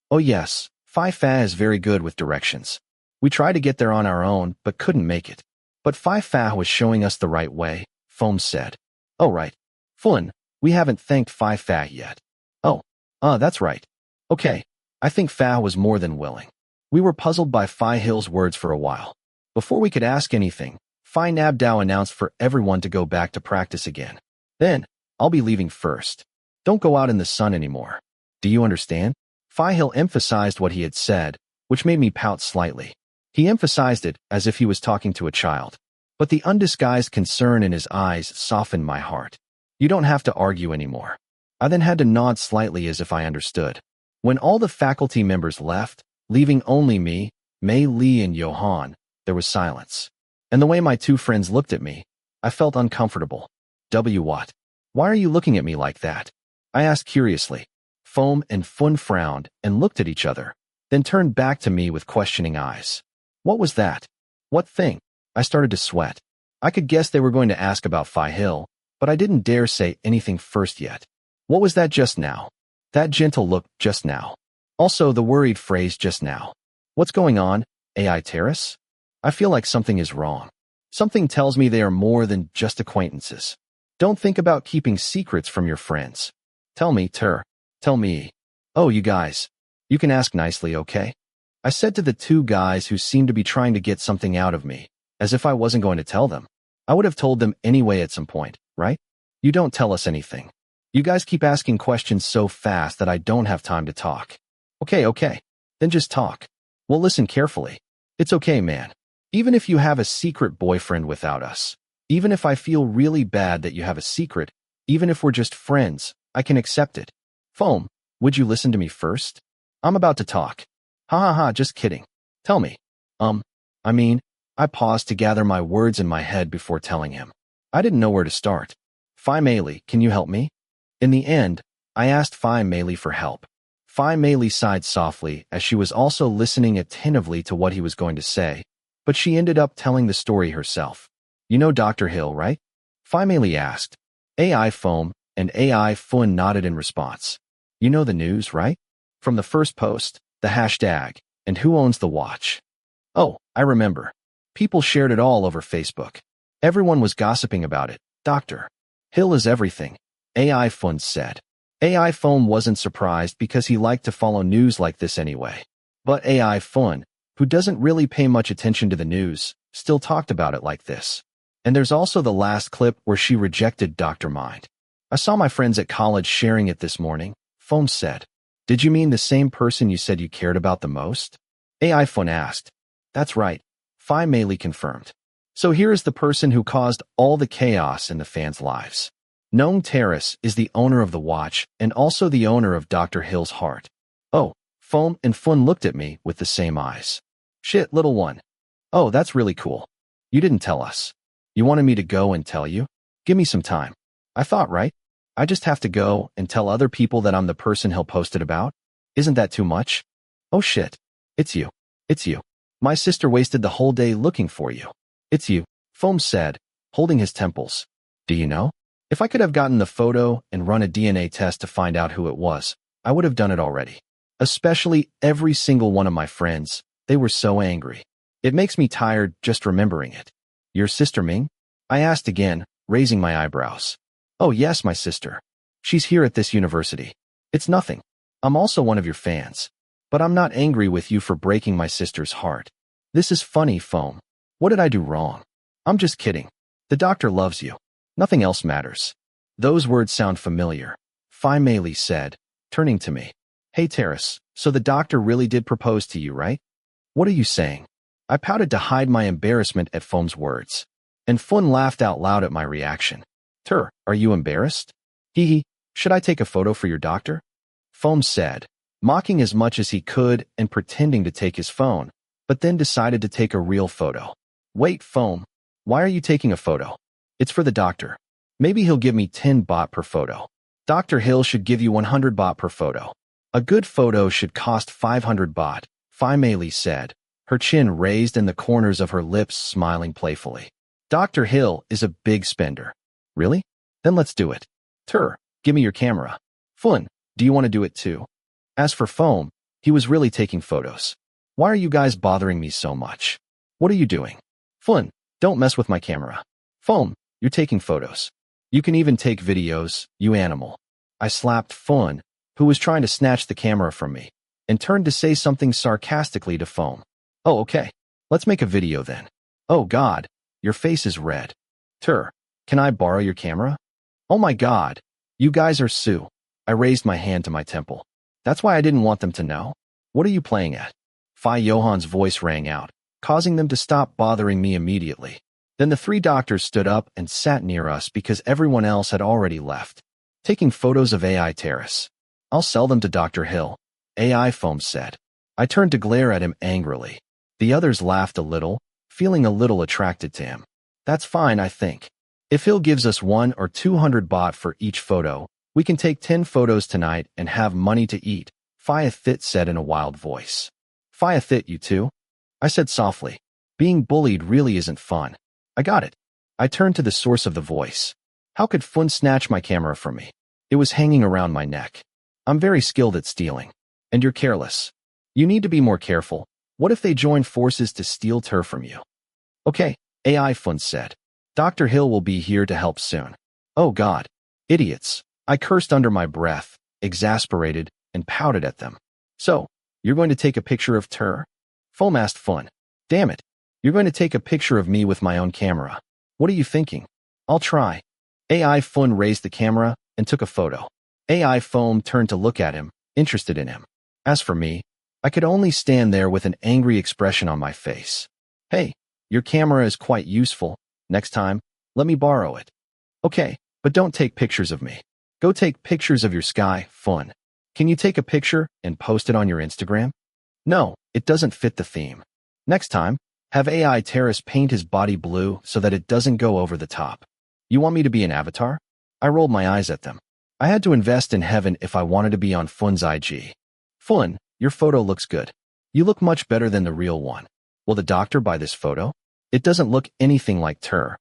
Oh yes, Fa is very good with directions. We tried to get there on our own, but couldn't make it. But Fa was showing us the right way, Foam said. Oh right. Fun, we haven't thanked Fa yet. Oh, that's right. Okay, I think Fa was more than willing. We were puzzled by Phi-Hill's words for a while. Before we could ask anything, Phi Nabdao announced for everyone to go back to practice again. Then, I'll be leaving first. Don't go out in the sun anymore. Do you understand? Phi-Hill emphasized what he had said, which made me pout slightly. He emphasized it as if he was talking to a child. But the undisguised concern in his eyes softened my heart. You don't have to argue anymore. I then had to nod slightly as if I understood. When all the faculty members left, leaving only me, Mei Li and Johan, there was silence. And the way my two friends looked at me, I felt uncomfortable. What? Why are you looking at me like that? I asked curiously. Foam and Fun frowned and looked at each other, then turned back to me with questioning eyes. What was that? What thing? I started to sweat. I could guess they were going to ask about Phi Hill, but I didn't dare say anything first yet. What was that just now? That gentle look just now. Also the worried phrase just now. What's going on, AI Terrace? I feel like something is wrong. Something tells me they are more than just acquaintances. Don't think about keeping secrets from your friends. Tell me, Tell me. Oh, you guys. You can ask nicely, okay? I said to the two guys who seemed to be trying to get something out of me, as if I wasn't going to tell them. I would have told them anyway at some point, right? You don't tell us anything. You guys keep asking questions so fast that I don't have time to talk. Okay. Then just talk. Well, listen carefully. It's okay, man. Even if you have a secret boyfriend without us, even if I feel really bad that you have a secret, even if we're just friends, I can accept it. Foam, would you listen to me first? I'm about to talk. Ha, just kidding. Tell me. I paused to gather my words in my head before telling him. I didn't know where to start. Phi Meili, can you help me? In the end, I asked Phi Meili for help. Phi Meili sighed softly as she was also listening attentively to what he was going to say, but she ended up telling the story herself. You know Dr. Hill, right? Phi Meili asked. AI Foam and AI Fun nodded in response. You know the news, right? From the first post, the hashtag, and who owns the watch? Oh, I remember. People shared it all over Facebook. Everyone was gossiping about it. Dr. Hill is everything, AI Fun said. AI Foam wasn't surprised because he liked to follow news like this anyway. But AI Fun, who doesn't really pay much attention to the news, still talked about it like this. And there's also the last clip where she rejected Dr. Mind. I saw my friends at college sharing it this morning, Foam said. Did you mean the same person you said you cared about the most? AI Fun asked. That's right, Phi Meili confirmed. So here is the person who caused all the chaos in the fans' lives. Nong Terrace is the owner of the watch and also the owner of Dr. Hill's heart. Oh, Foam and Fun looked at me with the same eyes. Shit, little one. Oh, that's really cool. You didn't tell us. You wanted me to go and tell you? Give me some time. I thought, right? I just have to go and tell other people that I'm the person he'll post it about? Isn't that too much? Oh shit. It's you. My sister wasted the whole day looking for you. It's you, Foam said, holding his temples. Do you know? If I could have gotten the photo and run a DNA test to find out who it was, I would have done it already. Especially every single one of my friends. They were so angry. It makes me tired just remembering it. Your sister Ming? I asked again, raising my eyebrows. Oh yes, my sister. She's here at this university. It's nothing. I'm also one of your fans. But I'm not angry with you for breaking my sister's heart. This is funny, Foam. What did I do wrong? I'm just kidding. The doctor loves you. Nothing else matters. Those words sound familiar, Phi Meili said, turning to me. Hey Terrace, so the doctor really did propose to you, right? What are you saying? I pouted to hide my embarrassment at Foam's words. And Fun laughed out loud at my reaction. Are you embarrassed? Hee, should I take a photo for your doctor? Foam said, mocking as much as he could and pretending to take his phone, but then decided to take a real photo. Wait, Foam, why are you taking a photo? It's for the doctor. Maybe he'll give me 10 baht per photo. Dr. Hill should give you 100 baht per photo. A good photo should cost 500 baht, Phi Meili said, her chin raised and the corners of her lips smiling playfully. Dr. Hill is a big spender. Really? Then let's do it. Give me your camera. Fun, do you want to do it too? As for Foam, he was really taking photos. Why are you guys bothering me so much? What are you doing? Fun, don't mess with my camera. Foam, you're taking photos. You can even take videos, you animal. I slapped Fun, who was trying to snatch the camera from me, and turned to say something sarcastically to Foam. Oh, okay. Let's make a video then. Oh God, your face is red. Can I borrow your camera? Oh my God, you guys are Sue. I raised my hand to my temple. That's why I didn't want them to know. What are you playing at? Phi Johan's voice rang out, causing them to stop bothering me immediately. Then the three doctors stood up and sat near us because everyone else had already left. Taking photos of AI Terrace. I'll sell them to Dr. Hill, AI Foam said. I turned to glare at him angrily. The others laughed a little. feeling a little attracted to him. That's fine, I think. If he'll gives us 1 or 200 baht for each photo, we can take 10 photos tonight and have money to eat, Fourever said in a wild voice. Fourever you too? I said softly. Being bullied really isn't fun. I got it. I turned to the source of the voice. How could Fun snatch my camera from me? It was hanging around my neck. I'm very skilled at stealing. And you're careless. You need to be more careful. What if they join forces to steal her from you? Okay, AI Fun said. Dr. Hill will be here to help soon. Oh God. Idiots. I cursed under my breath, exasperated, and pouted at them. So, you're going to take a picture of her? Foam asked Fun. Damn it. You're going to take a picture of me with my own camera. What are you thinking? I'll try. AI Fun raised the camera and took a photo. AI Foam turned to look at him, interested in him. As for me, I could only stand there with an angry expression on my face. Hey, your camera is quite useful. Next time, let me borrow it. Okay, but don't take pictures of me. Go take pictures of your sky, Fun. Can you take a picture and post it on your Instagram? No, it doesn't fit the theme. Next time, have AI Terrace paint his body blue so that it doesn't go over the top. You want me to be an avatar? I rolled my eyes at them. I had to invest in heaven if I wanted to be on Fun's IG. Fun, your photo looks good. You look much better than the real one. Will the doctor buy this photo? It doesn't look anything like her.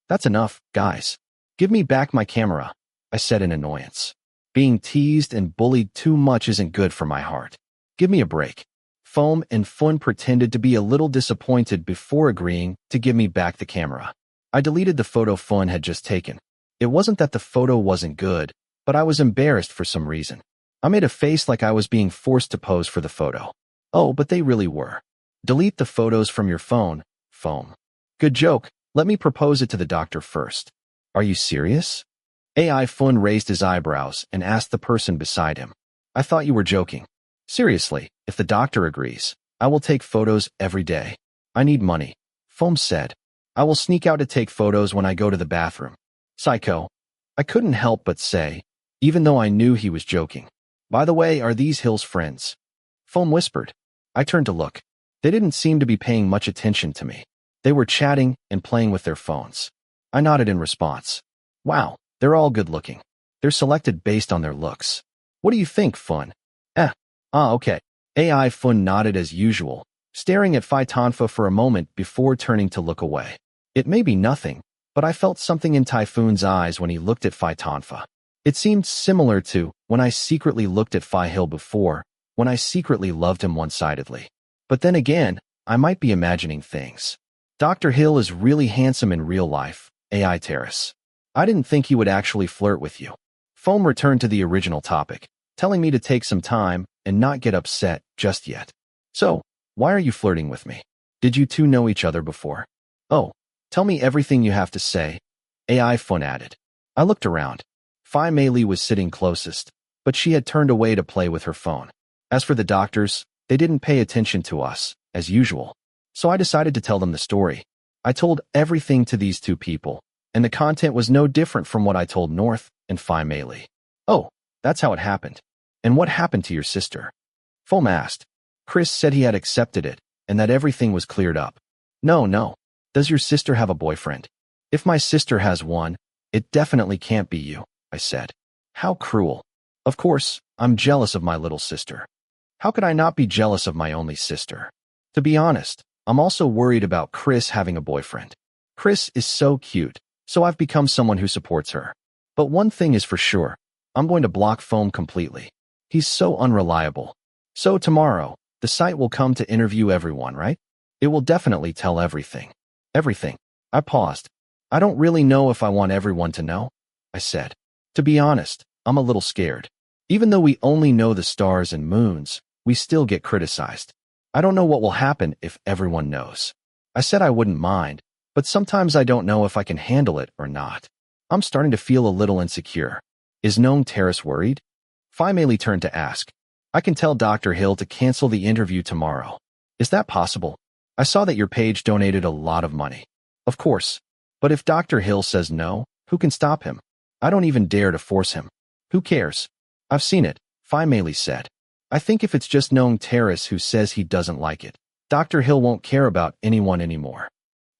That's enough, guys. Give me back my camera, I said in annoyance. Being teased and bullied too much isn't good for my heart. Give me a break. Foam and Fun pretended to be a little disappointed before agreeing to give me back the camera. I deleted the photo Fun had just taken. It wasn't that the photo wasn't good, but I was embarrassed for some reason. I made a face like I was being forced to pose for the photo. Oh, but they really were. Delete the photos from your phone, Foam. Good joke. Let me propose it to the doctor first. Are you serious? AI Fun raised his eyebrows and asked the person beside him. I thought you were joking. Seriously, if the doctor agrees, I will take photos every day. I need money. Foam said. I will sneak out to take photos when I go to the bathroom. Psycho. I couldn't help but say, even though I knew he was joking. By the way, are these Hill's friends? Foam whispered. I turned to look. They didn't seem to be paying much attention to me. They were chatting and playing with their phones. I nodded in response. Wow, they're all good looking. They're selected based on their looks. What do you think, Fun? Okay. AI Fun nodded as usual, staring at Phytonfa for a moment before turning to look away. It may be nothing, but I felt something in Typhoon's eyes when he looked at Phytonfa. It seemed similar to when I secretly looked at Phi Hill before, when I secretly loved him one-sidedly. But then again, I might be imagining things. Dr. Hill is really handsome in real life, AI Terrace. I didn't think he would actually flirt with you. Foam returned to the original topic, telling me to take some time and not get upset just yet. So, why are you flirting with me? Did you two know each other before? Oh, tell me everything you have to say, AI Fun added. I looked around. Phi Mei Li was sitting closest, but she had turned away to play with her phone. As for the doctors, they didn't pay attention to us, as usual. So I decided to tell them the story. I told everything to these two people, and the content was no different from what I told North and Phi Mei Li. Oh, that's how it happened. And what happened to your sister? Foam asked. Chris said he had accepted it, and that everything was cleared up. No. Does your sister have a boyfriend? If my sister has one, it definitely can't be you, I said. How cruel. Of course, I'm jealous of my little sister. How could I not be jealous of my only sister? To be honest, I'm also worried about Chris having a boyfriend. Chris is so cute, so I've become someone who supports her. But one thing is for sure, I'm going to block Foam completely. He's so unreliable. So tomorrow, the site will come to interview everyone, right? It will definitely tell everything. Everything. I paused. I don't really know if I want everyone to know, I said. To be honest, I'm a little scared. Even though we only know the stars and moons, we still get criticized. I don't know what will happen if everyone knows. I said I wouldn't mind, but sometimes I don't know if I can handle it or not. I'm starting to feel a little insecure. Is Gnome Terrace worried? Phi Mei Li turned to ask. I can tell Dr. Hill to cancel the interview tomorrow. Is that possible? I saw that your page donated a lot of money. Of course. But if Dr. Hill says no, who can stop him? I don't even dare to force him. Who cares? I've seen it, Phi Mei Li said. I think if it's just Gnome Terrace who says he doesn't like it, Dr. Hill won't care about anyone anymore.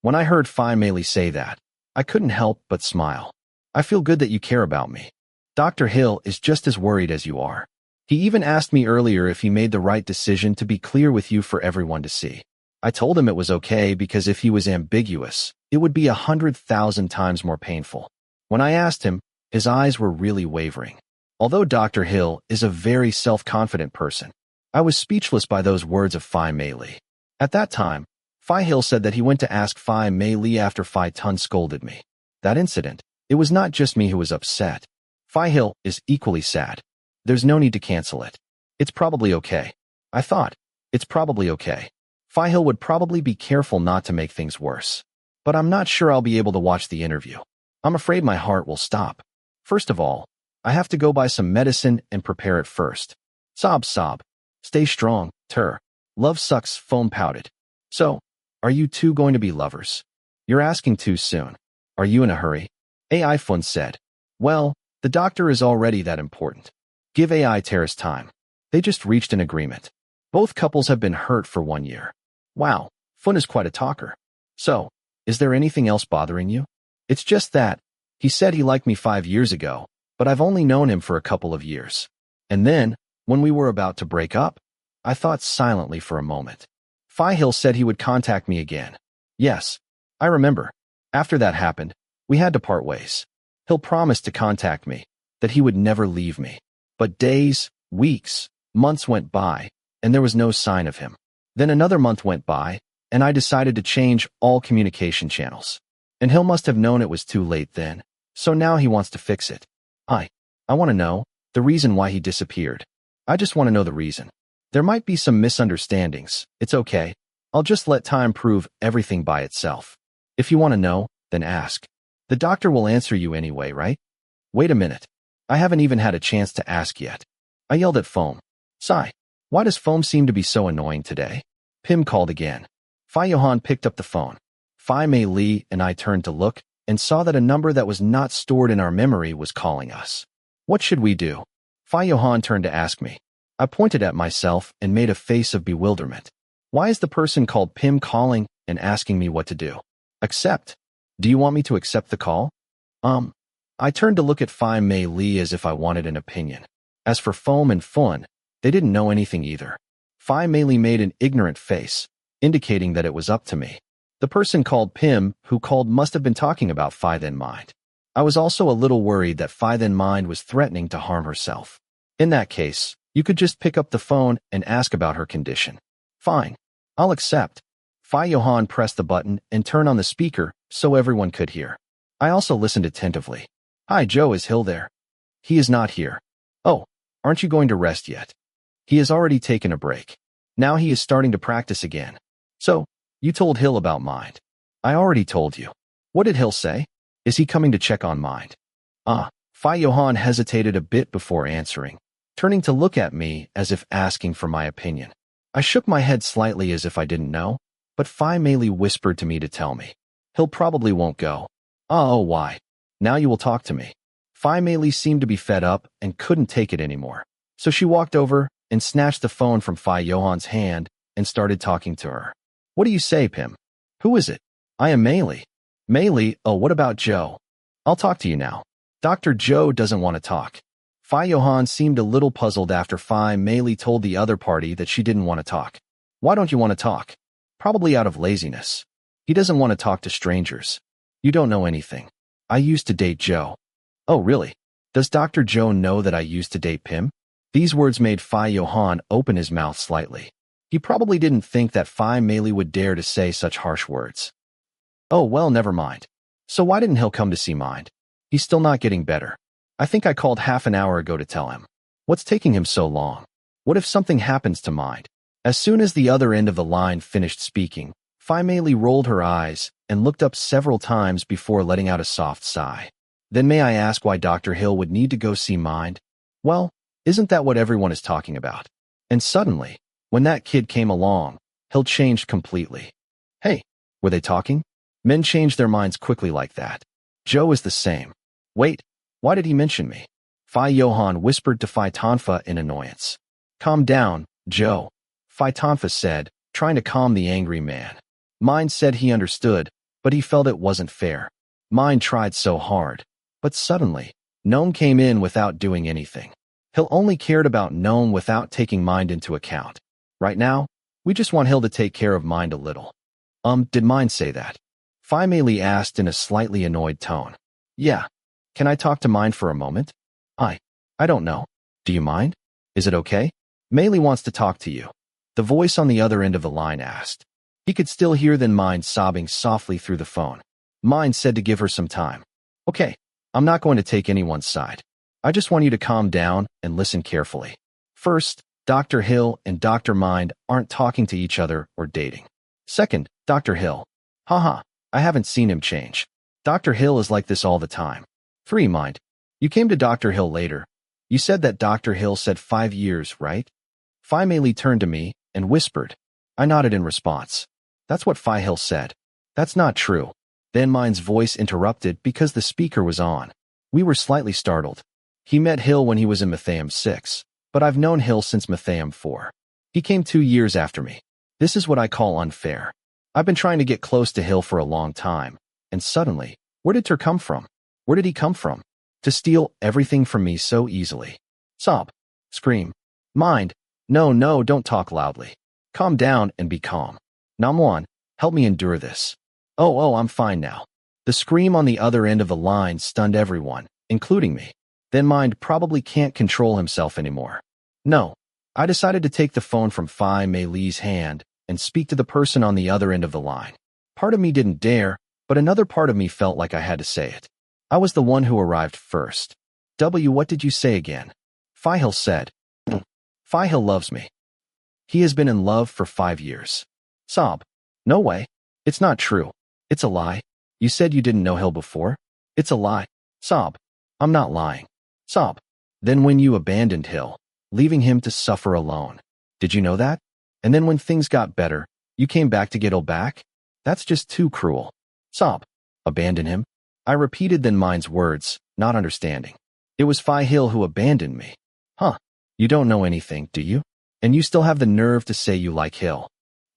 When I heard Phi Mei say that, I couldn't help but smile. I feel good that you care about me. Dr. Hill is just as worried as you are. He even asked me earlier if he made the right decision to be clear with you for everyone to see. I told him it was okay because if he was ambiguous, it would be 100,000 times more painful. When I asked him, his eyes were really wavering. Although Dr. Hill is a very self-confident person, I was speechless by those words of Phi Mei. At that time, Phi Hill said that he went to ask Phi Mei after Phi Tun scolded me. That incident, it was not just me who was upset. Phi Hill is equally sad. There's no need to cancel it. It's probably okay. I thought, it's probably okay. Phi Hill would probably be careful not to make things worse. But I'm not sure I'll be able to watch the interview. I'm afraid my heart will stop. First of all, I have to go buy some medicine and prepare it first. Sob, sob. Stay strong, Tur. Love sucks, foam pouted. So, are you two going to be lovers? You're asking too soon. Are you in a hurry? AI Fun said. Well, the doctor is already that important. Give AI Terrace time. They just reached an agreement. Both couples have been hurt for 1 year. Wow, Fun is quite a talker. So, is there anything else bothering you? It's just that. He said he liked me 5 years ago, but I've only known him for a couple of years. And then, when we were about to break up, I thought silently for a moment. Phi Hill said he would contact me again. Yes, I remember. After that happened, we had to part ways. Hill promised to contact me, that he would never leave me. But days, weeks, months went by, and there was no sign of him. Then another month went by, and I decided to change all communication channels. And Hill must have known it was too late then, so now he wants to fix it. I want to know the reason why he disappeared. I just want to know the reason. There might be some misunderstandings. It's okay. I'll just let time prove everything by itself. If you want to know, then ask. The doctor will answer you anyway, right? Wait a minute. I haven't even had a chance to ask yet. I yelled at Foam. Sigh. Why does Foam seem to be so annoying today? Pim called again. Phi Johan picked up the phone. Phi Mei and I turned to look and saw that a number that was not stored in our memory was calling us. What should we do? Phi Johan turned to ask me. I pointed at myself and made a face of bewilderment. Why is the person called Pim calling and asking me what to do? Accept. Do you want me to accept the call? I turned to look at Phi Mei as if I wanted an opinion. As for Foam and Fun, they didn't know anything either. Phi Mei made an ignorant face, indicating that it was up to me. The person called Pim who called must have been talking about Phi Then Mind. I was also a little worried that Phi Then Mind was threatening to harm herself. In that case, you could just pick up the phone and ask about her condition. Fine. I'll accept. Phi Johan pressed the button and turned on the speaker so everyone could hear. I also listened attentively. Hi Joe, is Hill there? He is not here. Oh, aren't you going to rest yet? He has already taken a break. Now he is starting to practice again. So, you told Hill about Mind. I already told you. What did Hill say? Is he coming to check on Mind? Phi Johan hesitated a bit before answering, turning to look at me as if asking for my opinion. I shook my head slightly as if I didn't know, but Phi Mei whispered to me to tell me. Hill probably won't go. Oh, why? Now you will talk to me. Phi Mei seemed to be fed up and couldn't take it anymore, so she walked over and snatched the phone from Phi Johan's hand and started talking to her. What do you say, Pim? Who is it? I am Mei. Mei, oh, what about Joe? I'll talk to you now. Dr. Joe doesn't want to talk. Phi Johan seemed a little puzzled after Phi Mei told the other party that she didn't want to talk. Why don't you want to talk? Probably out of laziness. He doesn't want to talk to strangers. You don't know anything. I used to date Joe. Oh, really? Does Dr. Joe know that I used to date Pim? These words made Phi Johan open his mouth slightly. He probably didn't think that Phi Mei would dare to say such harsh words. Oh, well, never mind. So why didn't Hill come to see Mind? He's still not getting better. I think I called half an hour ago to tell him. What's taking him so long? What if something happens to Mind? As soon as the other end of the line finished speaking, Phi Mei rolled her eyes and looked up several times before letting out a soft sigh. Then may I ask why Dr. Hill would need to go see Mind? Well, isn't that what everyone is talking about? And suddenly, when that kid came along, Hill changed completely. Hey, were they talking? Men change their minds quickly like that. Joe is the same. Wait, why did he mention me? Phi Johan whispered to Phi Tonfa in annoyance. Calm down, Joe. Phi Tonfa said, trying to calm the angry man. Mind said he understood, but he felt it wasn't fair. Mind tried so hard. But suddenly, Gnome came in without doing anything. Hill only cared about Gnome without taking Mind into account. Right now, we just want Hill to take care of Mind a little. Did Mind say that? Phi Mei Li asked in a slightly annoyed tone. Yeah. Can I talk to Mind for a moment? I don't know. Do you mind? Is it okay? Mei Li wants to talk to you. The voice on the other end of the line asked. He could still hear then Mind sobbing softly through the phone. Mind said to give her some time. Okay, I'm not going to take anyone's side. I just want you to calm down and listen carefully. First, Dr. Hill and Dr. Mind aren't talking to each other or dating. Second, Dr. Hill. Haha, I haven't seen him change. Dr. Hill is like this all the time. 3. Mind. You came to Dr. Hill later. You said that Dr. Hill said 5 years, right? Phi Mei Li turned to me and whispered. I nodded in response. That's what Phi Hill said. That's not true. Then Mind's voice interrupted because the speaker was on. We were slightly startled. He met Hill when he was in Matheum 6, but I've known Hill since Matheum 4. He came 2 years after me. This is what I call unfair. I've been trying to get close to Hill for a long time, and suddenly, where did Tur come from? Where did he come from? To steal everything from me so easily. Sob. Scream. Mind. No, don't talk loudly. Calm down and be calm. Namwan, help me endure this. Oh, I'm fine now. The scream on the other end of the line stunned everyone, including me. Then Mind probably can't control himself anymore. No. I decided to take the phone from Phi Mei Li's hand and speak to the person on the other end of the line. Part of me didn't dare, but another part of me felt like I had to say it. I was the one who arrived first. What did you say again? Phi Hill said. Phi Hill loves me. He has been in love for 5 years. Sob. No way. It's not true. It's a lie. You said you didn't know Hill before? It's a lie. Sob. I'm not lying. Sob. Then when you abandoned Hill, leaving him to suffer alone. Did you know that? And then when things got better, you came back to get Hill back? That's just too cruel. Sob. Abandon him? I repeated then Mind's words, not understanding. It was Phi Hill who abandoned me. Huh. You don't know anything, do you? And you still have the nerve to say you like Hill.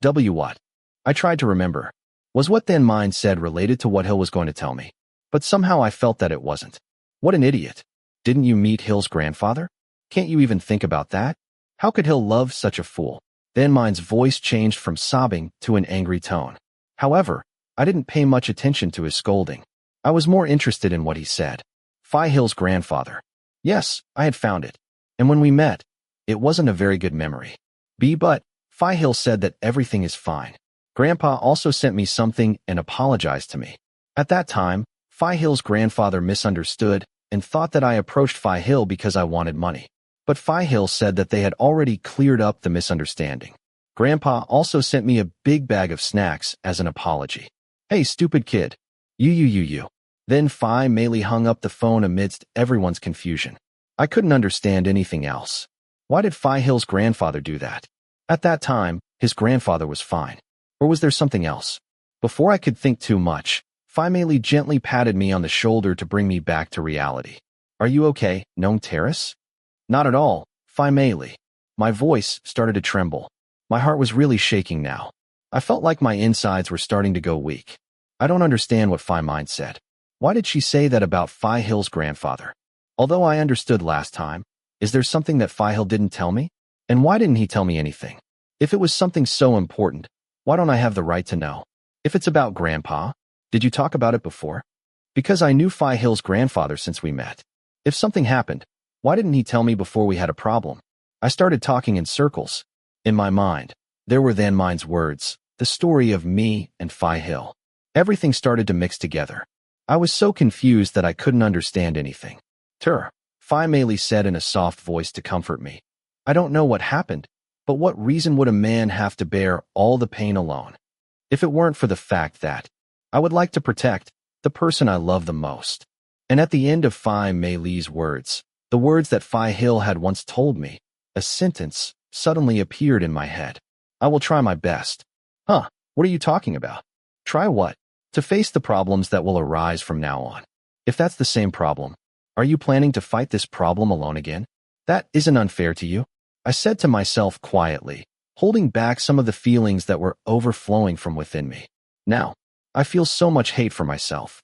What? I tried to remember. Was what then Mind said related to what Hill was going to tell me? But somehow I felt that it wasn't. What an idiot. Didn't you meet Hill's grandfather? Can't you even think about that? How could Hill love such a fool? Then Mind's voice changed from sobbing to an angry tone. However, I didn't pay much attention to his scolding. I was more interested in what he said. Phi Hill's grandfather. Yes, I had found it. And when we met, it wasn't a very good memory. But Phi Hill said that everything is fine. Grandpa also sent me something and apologized to me. At that time, Phi Hill's grandfather misunderstood and thought that I approached Phi Hill because I wanted money. But Phi Hill said that they had already cleared up the misunderstanding. Grandpa also sent me a big bag of snacks as an apology. Hey, stupid kid. You. Then Phi Mei Li hung up the phone amidst everyone's confusion. I couldn't understand anything else. Why did Phi Hill's grandfather do that? At that time, his grandfather was fine. Or was there something else? Before I could think too much, Phi Mei Li gently patted me on the shoulder to bring me back to reality. Are you okay, Gnome Terrace? Not at all, Phi Mei Li. My voice started to tremble. My heart was really shaking now. I felt like my insides were starting to go weak. I don't understand what Phi Mind said. Why did she say that about Phi Hill's grandfather? Although I understood last time, is there something that Phi Hill didn't tell me? And why didn't he tell me anything? If it was something so important, why don't I have the right to know? If it's about Grandpa, did you talk about it before? Because I knew Phi Hill's grandfather since we met. If something happened, why didn't he tell me before we had a problem? I started talking in circles. In my mind, there were then Mind's words, the story of me and Phi Hill. Everything started to mix together. I was so confused that I couldn't understand anything. Phi Mei Li said in a soft voice to comfort me. I don't know what happened, but what reason would a man have to bear all the pain alone? If it weren't for the fact that I would like to protect the person I love the most. And at the end of Phi Mei Li's words, the words that Phi Hill had once told me, a sentence suddenly appeared in my head. I will try my best. What are you talking about? Try what? To face the problems that will arise from now on. If that's the same problem, are you planning to fight this problem alone again? That isn't unfair to you, I said to myself quietly, holding back some of the feelings that were overflowing from within me. Now, I feel so much hate for myself.